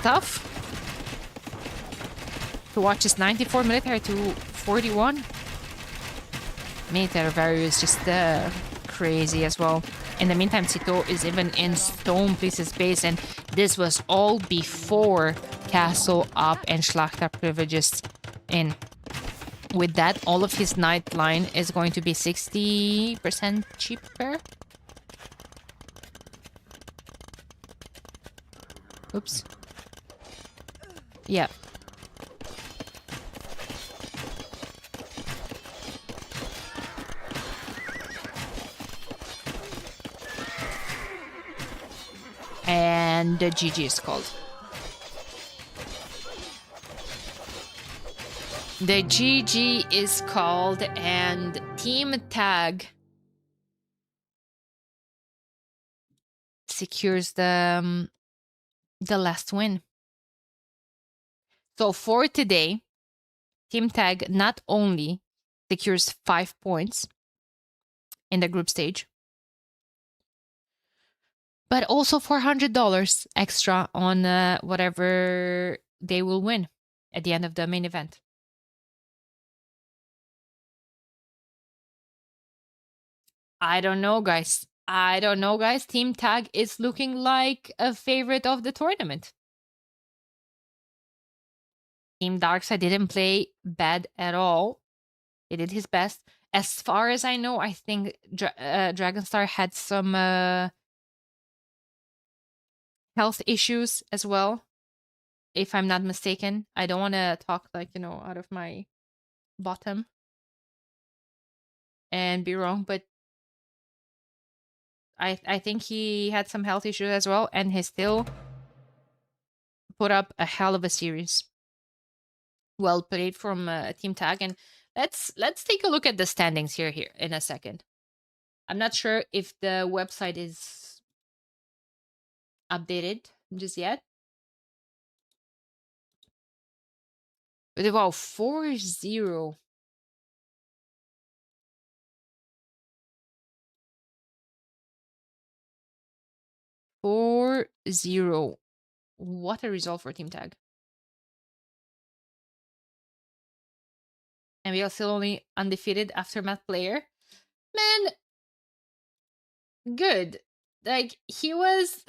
tough. To watch this 94 military to 41. Military value is just crazy as well. In the meantime, Sito is even in Stone Police's base, and this was all before Castle Up and Schlachter privileges in. With that, all of his knight line is going to be 60% cheaper. Oops. Yeah. And the GG is called. The GG is called, and Team Tag secures the last win. So for today, Team Tag not only secures 5 points in the group stage, but also $400 extra on whatever they will win at the end of the main event. I don't know, guys. I don't know, guys. Team Tag is looking like a favorite of the tournament. Team Darkside didn't play bad at all. He did his best. As far as I know, I think Dragonstar had some health issues as well, if I'm not mistaken. I don't want to talk, like, out of my bottom and be wrong, but I think he had some health issues as well, and he still put up a hell of a series. Well played from Team Tag, and let's take a look at the standings here in a second. I'm not sure if the website is updated just yet. But wow, 4-0. What a result for Team Tag. And we are still only undefeated aftermath player. Man, good. Like, he was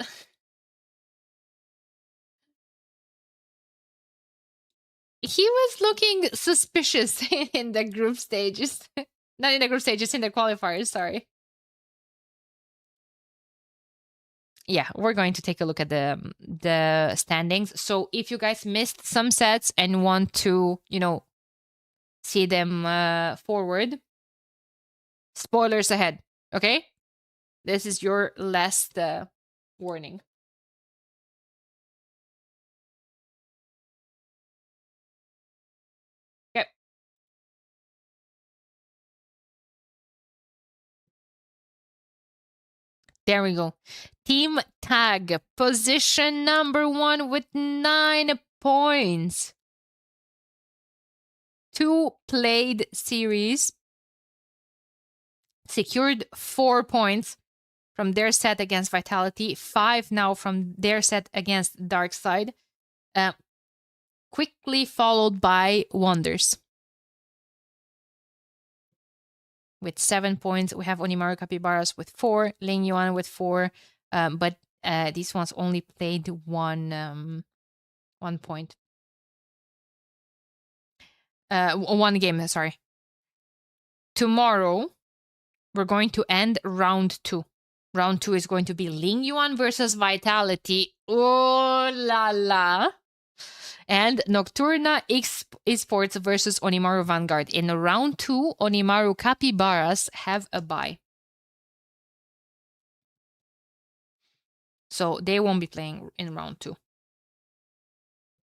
he was looking suspicious in the group stages. Not in the group stages, in the qualifiers, sorry. Yeah, we're going to take a look at the standings. So if you guys missed some sets and want to, see them forward, spoilers ahead, okay? This is your last warning. Okay. There we go. Team Tag, position number 1 with 9 points. 2 played series. Secured 4 points from their set against Vitality. 5 now from their set against Darkside. Quickly followed by Wonders. With 7 points, we have Onimaru Capybaras with 4, Ling Yuan with 4, but these ones only played 1 point. 1 game, sorry. Tomorrow, we're going to end round 2. Round 2 is going to be Ling Yuan versus Vitality. Oh la la. And Nocturna Esports versus Onimaru Vanguard. In round 2, Onimaru Capybaras have a bye. So they won't be playing in round 2.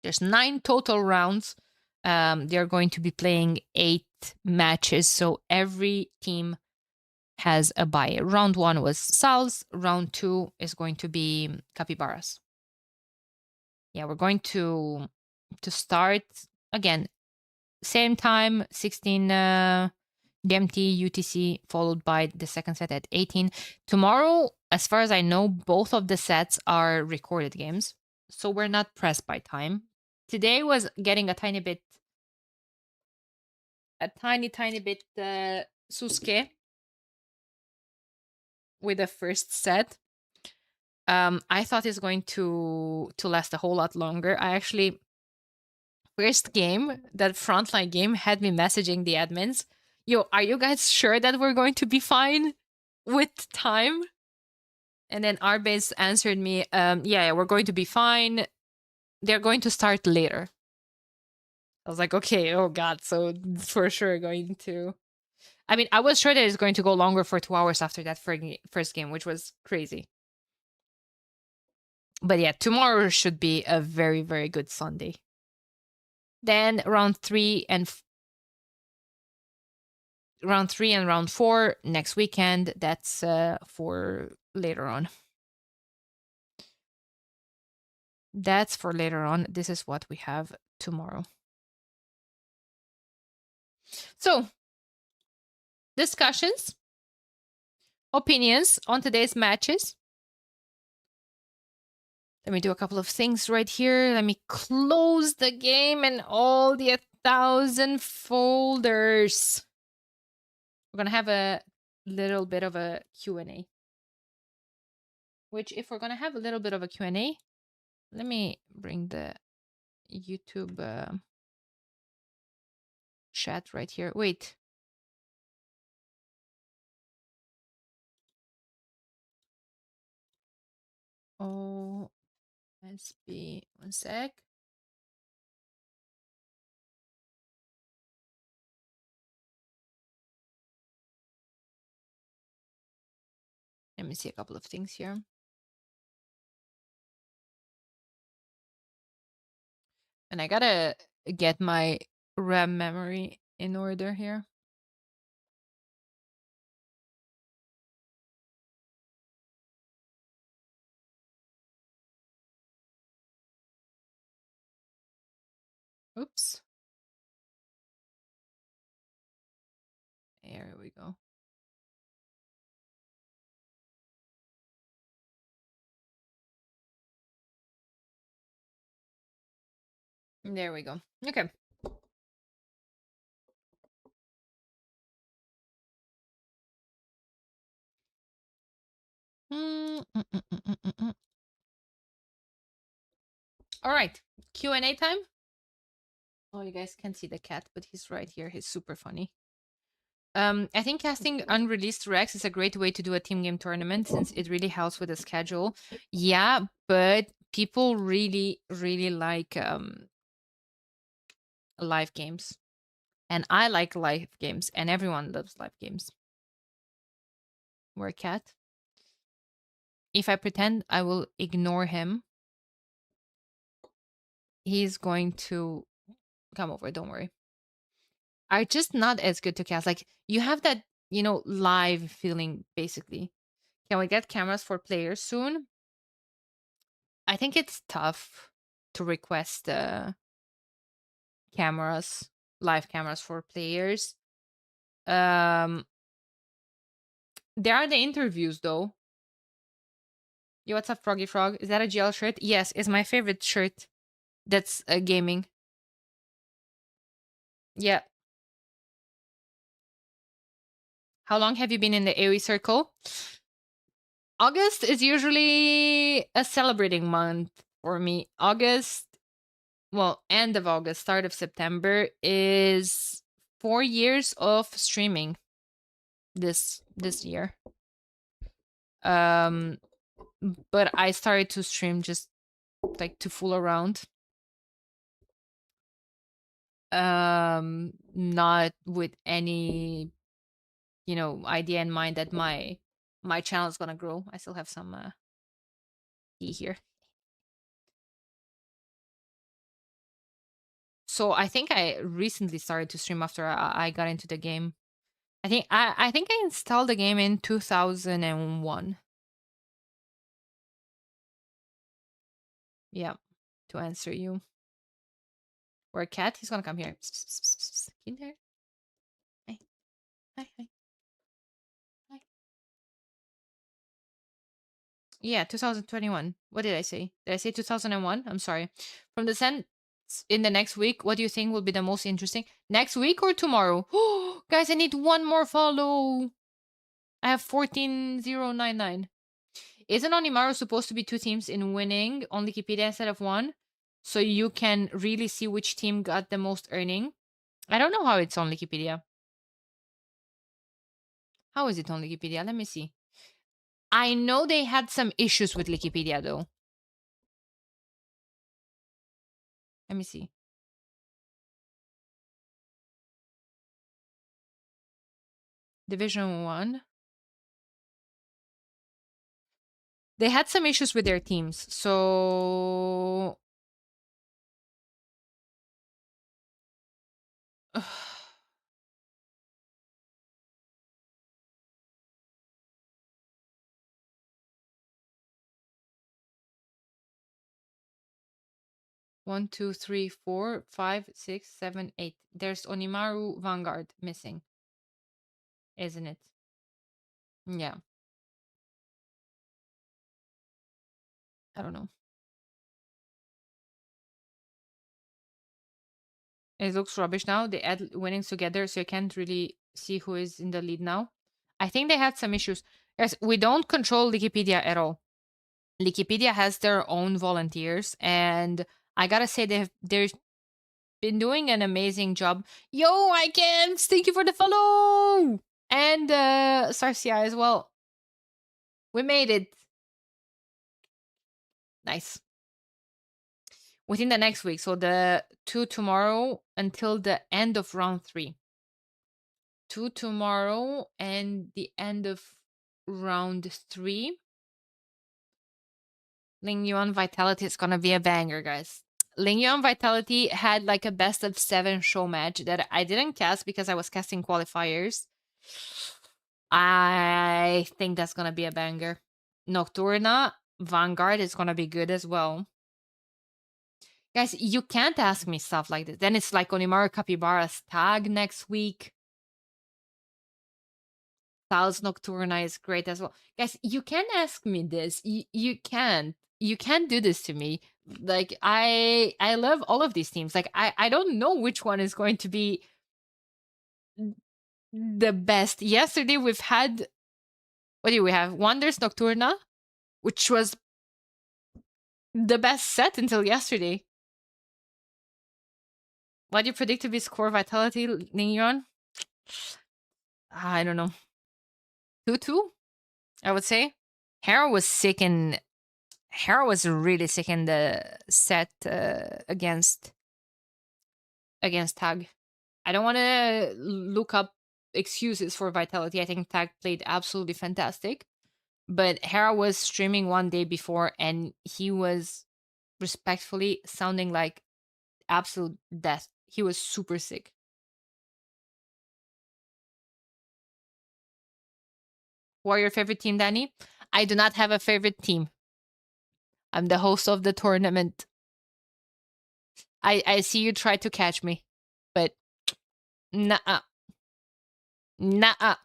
There's 9 total rounds. They're going to be playing 8 matches. So every team has a bye. Round 1 was Sal's. Round 2 is going to be Capybaras. Yeah, we're going to start again. Same time, 16 GMT UTC, followed by the second set at 18. Tomorrow, as far as I know, both of the sets are recorded games, so we're not pressed by time. Today was getting a tiny bit Suske with the first set. I thought it's going to last a whole lot longer. I actually, first game, that frontline game, had me messaging the admins, yo, are you guys sure that we're going to be fine with time? And then Arbase answered me, yeah, we're going to be fine. They're going to start later. I was like, okay, oh god, so for sure going to... I mean, I was sure that it's going to go longer for 2 hours after that first game, which was crazy. But yeah, tomorrow should be a very, very good Sunday. Then round 3 and round 4 next weekend. That's for later on. That's for later on. This is what we have tomorrow. So, discussions, opinions on today's matches. Let me do a couple of things right here. Let me close the game and all the 1,000 folders. We're going to have a little bit of a Q&A. Which, if we're going to have a little bit of a Q&A, let me bring the YouTube chat right here. Wait. Oh, SB, one sec. Let me see a couple of things here. And I gotta get my RAM memory in order here. Oops. There we go. There we go. Okay. All right. Q&A time. Oh, you guys can't see the cat, but he's right here. He's super funny. I think casting unreleased Rex is a great way to do a team game tournament since it really helps with the schedule. Yeah, but people really, really like live games. And I like live games, and everyone loves live games. We're a cat. If I pretend I will ignore him, he's going to come over, don't worry. Are just not as good to cast. Like, you have that, live feeling, basically. Can we get cameras for players soon? I think it's tough to request cameras, live cameras for players. There are the interviews, though. Yo, what's up, Froggy Frog? Is that a GL shirt? Yes, it's my favorite shirt. That's gaming. Yeah. How long have you been in the AoE circle? August is usually a celebrating month for me. August, well, end of August, start of September is 4 years of streaming this year. But I started to stream just like to fool around. not with any, idea in mind that my channel is gonna grow. I still have some tea here. So I think I recently started to stream after I got into the game. I think I installed the game in 2001. Yeah, to answer you. Or a cat, he's gonna come here. In there. Hi. Hi, hi. Hi. Yeah, 2021. What did I say? Did I say 2001? I'm sorry. From the sense in the next week, what do you think will be the most interesting? Next week or tomorrow? Guys, I need one more follow. I have 14099. Isn't Onimaru supposed to be 2 teams in winning on Wikipedia instead of 1? So you can really see which team got the most earning? I don't know how it's on Wikipedia. How is it on Wikipedia? Let me see. I know they had some issues with Wikipedia though. Let me see. Division 1. They had some issues with their teams. So 1, 2, 3, 4, 5, 6, 7, 8. There's Onimaru Vanguard missing. Isn't it? Yeah. I don't know. It looks rubbish now. They add winnings together, so you can't really see who is in the lead now. I think they had some issues. Yes, we don't control Wikipedia at all. Wikipedia has their own volunteers, and I gotta say they've been doing an amazing job. Yo, I can thank you for the follow, and Sarcia as well. We made it. Nice. Within the next week, so the 2 tomorrow until the end of round 3. 2 tomorrow and the end of round 3. Ling Yuan Vitality is gonna be a banger, guys. Ling Yuan Vitality had like a best of 7 show match that I didn't cast because I was casting qualifiers. I think that's gonna be a banger. Nocturna Vanguard is gonna be good as well. Guys, you can't ask me stuff like this. Then it's like Onimaru Capybara's tag next week. Sal's Nocturna is great as well. Guys, you can't ask me this. You can't. You can't do this to me. Like I love all of these teams. Like I don't know which one is going to be the best. Yesterday we've had, what do we have? Wonders Nocturna, which was the best set until yesterday. What do you predict to be score Vitality, Ningyon? I don't know. 2-2, I would say. Hera was sick in Hera was really sick in the set against Tag. I don't want to look up excuses for Vitality. I think Tag played absolutely fantastic. But Hera was streaming one day before and he was respectfully sounding like absolute death. He was super sick. Who are your favorite team, Danny? I do not have a favorite team. I'm the host of the tournament. I see you try to catch me, but nah. Nah.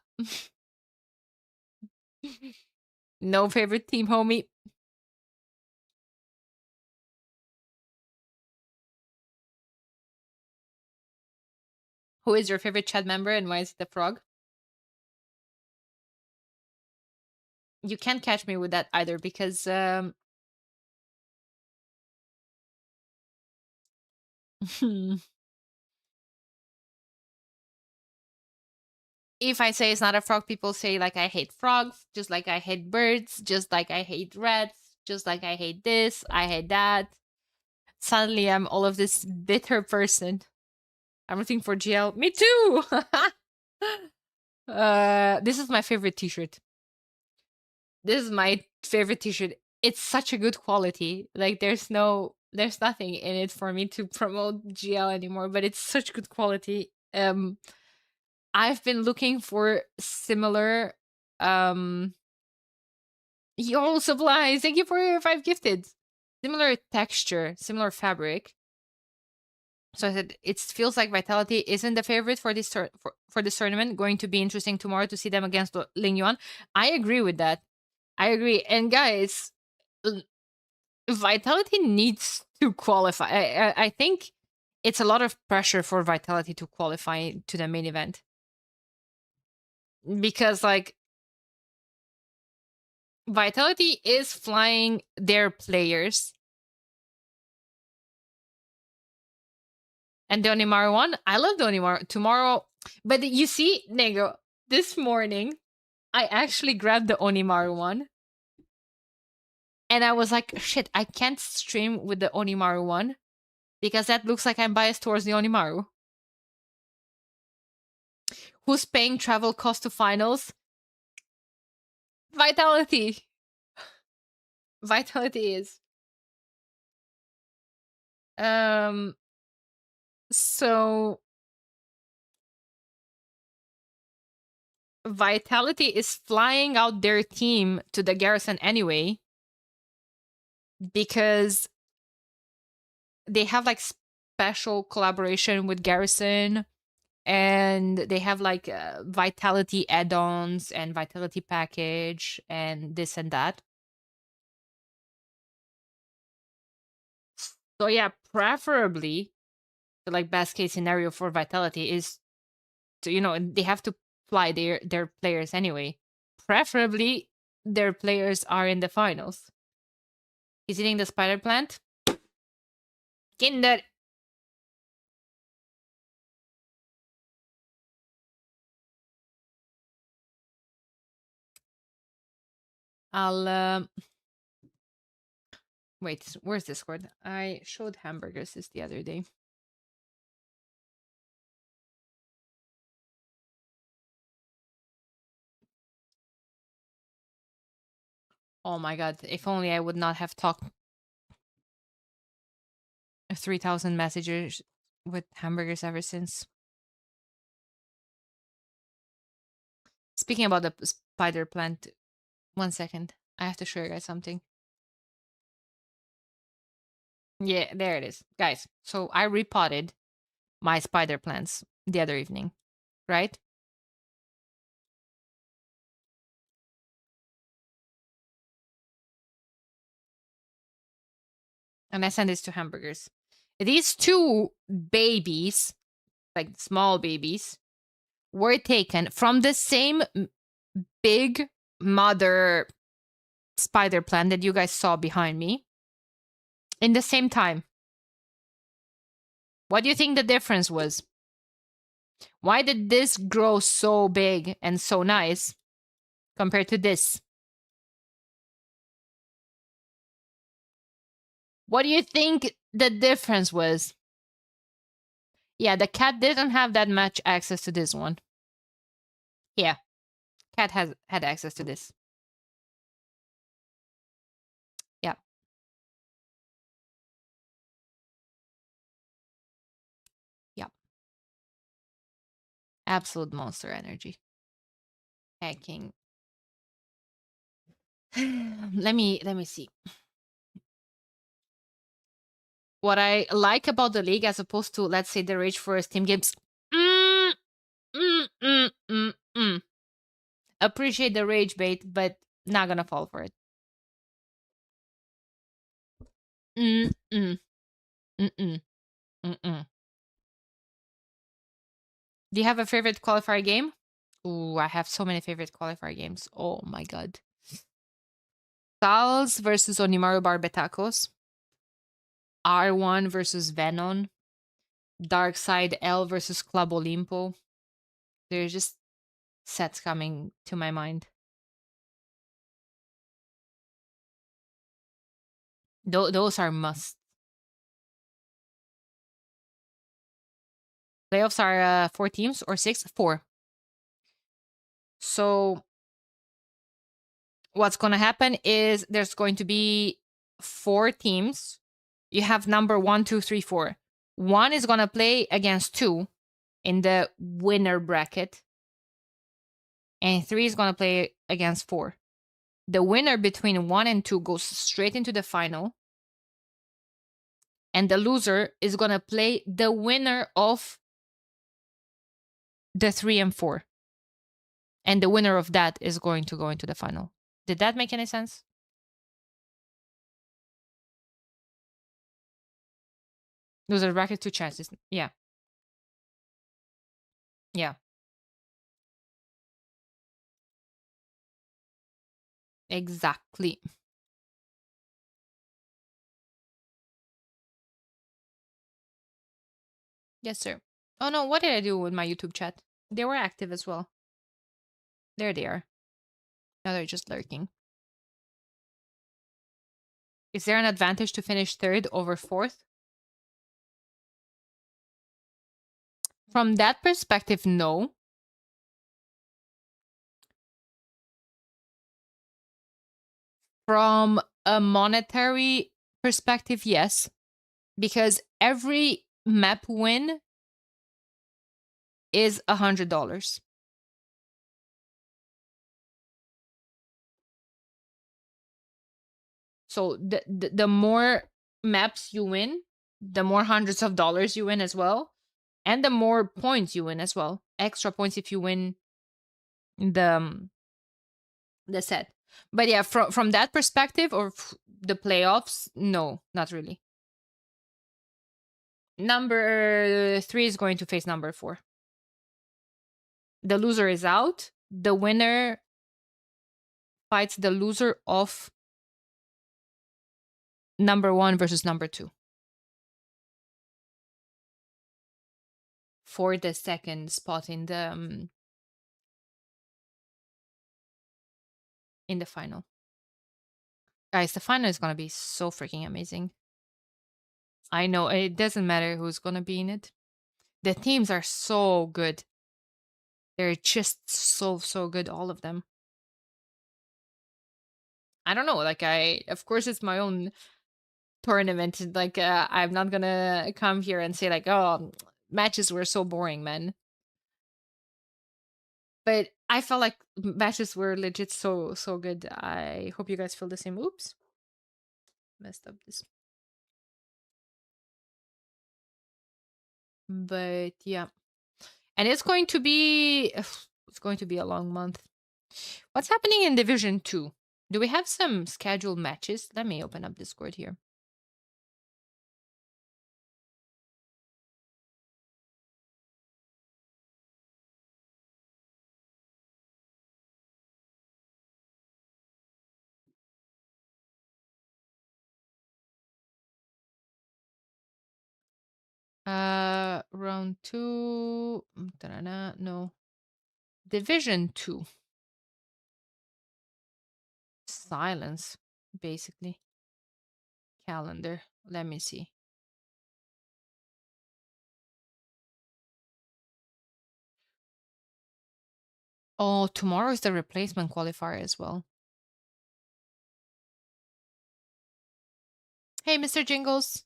No favorite team, homie. Who is your favorite chat member and why is it the frog? You can't catch me with that either because if I say it's not a frog, people say like I hate frogs, just like I hate birds, just like I hate rats, just like I hate this, I hate that. Suddenly I'm all of this bitter person. I'm rooting for GL. Me too. This is my favorite t-shirt. This is my favorite t-shirt. It's such a good quality. Like there's nothing in it for me to promote GL anymore, but it's such good quality. I've been looking for similar Yo supplies. Thank you for your 5 gifted. Similar texture, similar fabric. So I said it feels like Vitality isn't the favorite for this for this tournament. Going to be interesting tomorrow to see them against Ling Yuan. I agree with that. I agree. And guys, Vitality needs to qualify. I think it's a lot of pressure for Vitality to qualify to the main event. Because like Vitality is flying their players. And the Onimaru one, I love the Onimaru. Tomorrow, but you see, Nego, this morning, I actually grabbed the Onimaru one. And I was like, shit, I can't stream with the Onimaru one. Because that looks like I'm biased towards the Onimaru. Who's paying travel cost to finals? Vitality. Vitality is. So Vitality is flying out their team to the garrison anyway. Because they have like special collaboration with Garrison, and they have like Vitality add-ons and Vitality package and this and that. So yeah, preferably the like best case scenario for Vitality is to, they have to fly their players anyway. Preferably their players are in the finals. He's eating the spider plant. Kinder. I'll wait, where's Discord? I showed hamburgers this the other day. Oh my god, if only I would not have talked 3,000 messages with hamburgers ever since. Speaking about the spider plant, 1 second. I have to show you guys something. Yeah, there it is. Guys, so I repotted my spider plants the other evening, right? And I sent this to hamburgers. These 2 babies, like small babies, were taken from the same big mother spider plant that you guys saw behind me in the same time. What do you think the difference was? Why did this grow so big and so nice compared to this? What do you think the difference was? Yeah, the cat didn't have that much access to this one. Yeah, cat had access to this. Yeah. Yeah. Absolute monster energy. Hacking. let me see. What I like about the league as opposed to, let's say, the Rage Forest team games. Appreciate the rage bait, but not gonna fall for it. Do you have a favorite qualifier game? Ooh, I have so many favorite qualifier games. Oh my god. Sal's versus Onimaru Barbetacos. R1 versus Venom. Darkside L versus Club Olimpo. There's just sets coming to my mind. Those are must. Playoffs are 4 teams or 6? 4. So what's going to happen is there's going to be 4 teams. You have number 1, 2, 3, 4. 1 is going to play against 2 in the winner bracket, and 3 is going to play against 4. The winner between 1 and 2 goes straight into the final, and the loser is going to play the winner of the 3 and 4. And the winner of that is going to go into the final. Did that make any sense? Those are bracket 2 chances. Yeah. Yeah. Exactly. Yes, sir. Oh no, what did I do with my YouTube chat? They were active as well. There they are. Now they're just lurking. Is there an advantage to finish 3rd over 4th? From that perspective, no. From a monetary perspective, yes. Because every map win is $100. So the more maps you win, the more hundreds of dollars you win as well. And the more points you win as well. Extra points if you win the set. But yeah, from that perspective or the playoffs, no, not really. Number 3 is going to face number 4. The loser is out. The winner fights the loser of number 1 versus number 2 for the second spot in the final. Guys, the final is gonna be so freaking amazing. I know it doesn't matter who's gonna be in it. The teams are so good. They're just so good, all of them. I don't know, like of course it's my own tournament. Like I'm not gonna come here and say like, oh, matches were so boring, man. But I felt like matches were legit so good. I hope you guys feel the same. Oops. Messed up this. But yeah. And it's going to be a long month. What's happening in Division 2? Do we have some scheduled matches? Let me open up Discord here. Round 2. No. Division 2. Silence, basically. Calendar. Let me see. Oh, tomorrow is the replacement qualifier as well. Hey, Mr. Jingles.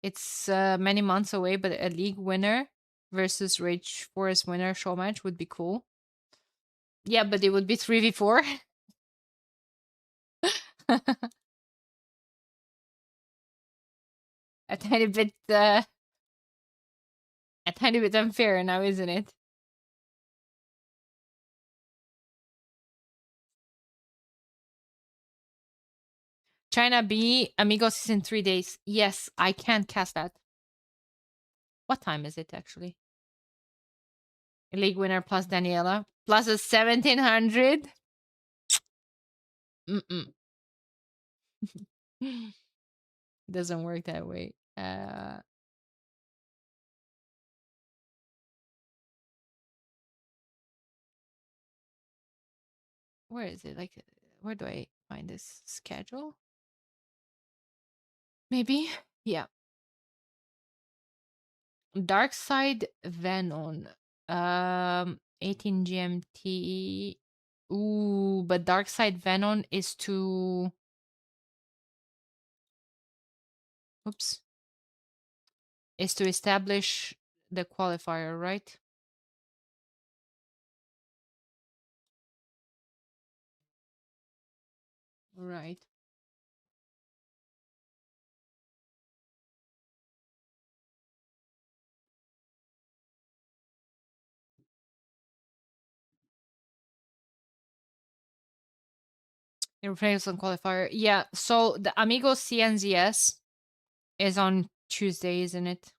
It's many months away, but a league winner versus Rage Forest winner show match would be cool. Yeah, but it would be 3v4. a tiny bit unfair now, isn't it? China B, Amigos is in 3 days. Yes, I can't cast that. What time is it actually? League winner plus Daniela plus a 1700. Doesn't work that way. Where is it? Like, where do I find this schedule? Maybe. Yeah. Dark Side Venom. 18 GMT. Ooh, but Dark Side Venom is to. Oops. Is to establish the qualifier, right? Right. Replacement qualifier. Yeah. So the Amigos CNZS is on Tuesday, isn't it?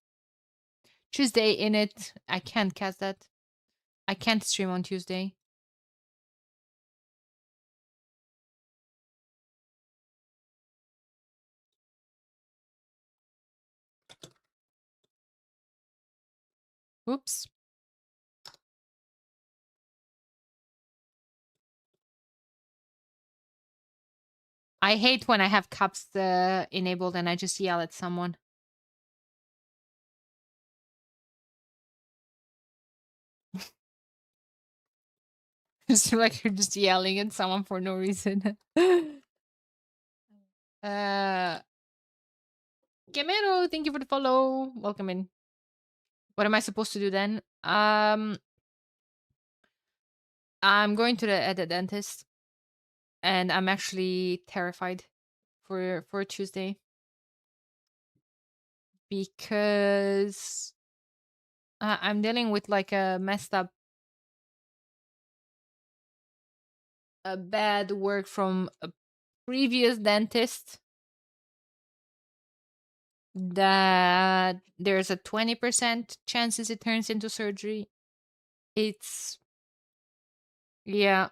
Tuesday in it. I can't cast that. I can't stream on Tuesday. Oops. I hate when I have cups enabled and I just yell at someone. It's like you're just yelling at someone for no reason. Gemero, thank you for the follow. Welcome in. What am I supposed to do then? I'm going to the dentist, and I'm actually terrified for Tuesday because I'm dealing with like a messed up, a bad work from a previous dentist that there's a 20% chances it turns into surgery. It's yeah.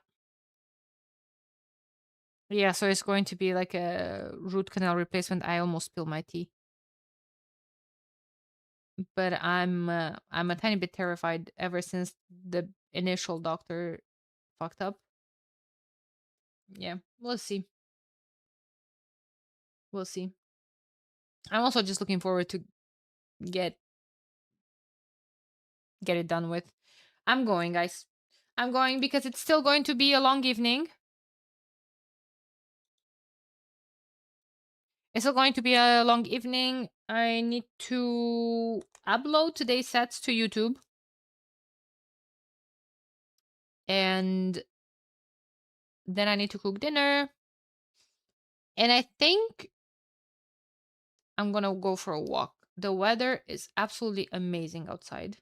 Yeah, so it's going to be like a root canal replacement. I almost spilled my tea. But I'm a tiny bit terrified ever since the initial doctor fucked up. Yeah, we'll see. We'll see. I'm also just looking forward to get it done with. I'm going, guys. I'm going because it's still going to be a long evening. It's still going to be a long evening. I need to upload today's sets to YouTube. And then I need to cook dinner. And I think I'm gonna go for a walk. The weather is absolutely amazing outside.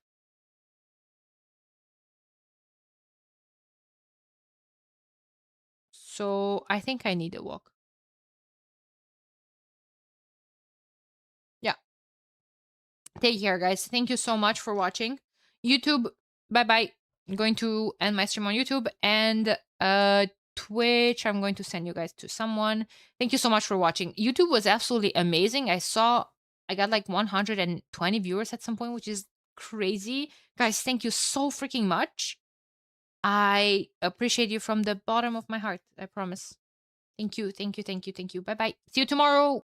So I think I need a walk. Yeah. Take care, guys. Thank you so much for watching. YouTube, bye-bye. I'm going to end my stream on YouTube, and Twitch, I'm going to send you guys to someone. Thank you so much for watching. YouTube was absolutely amazing. I got like 120 viewers at some point, which is crazy. Guys, thank you so freaking much. I appreciate you from the bottom of my heart. I promise. Thank you. Thank you. Thank you. Thank you. Bye bye. See you tomorrow.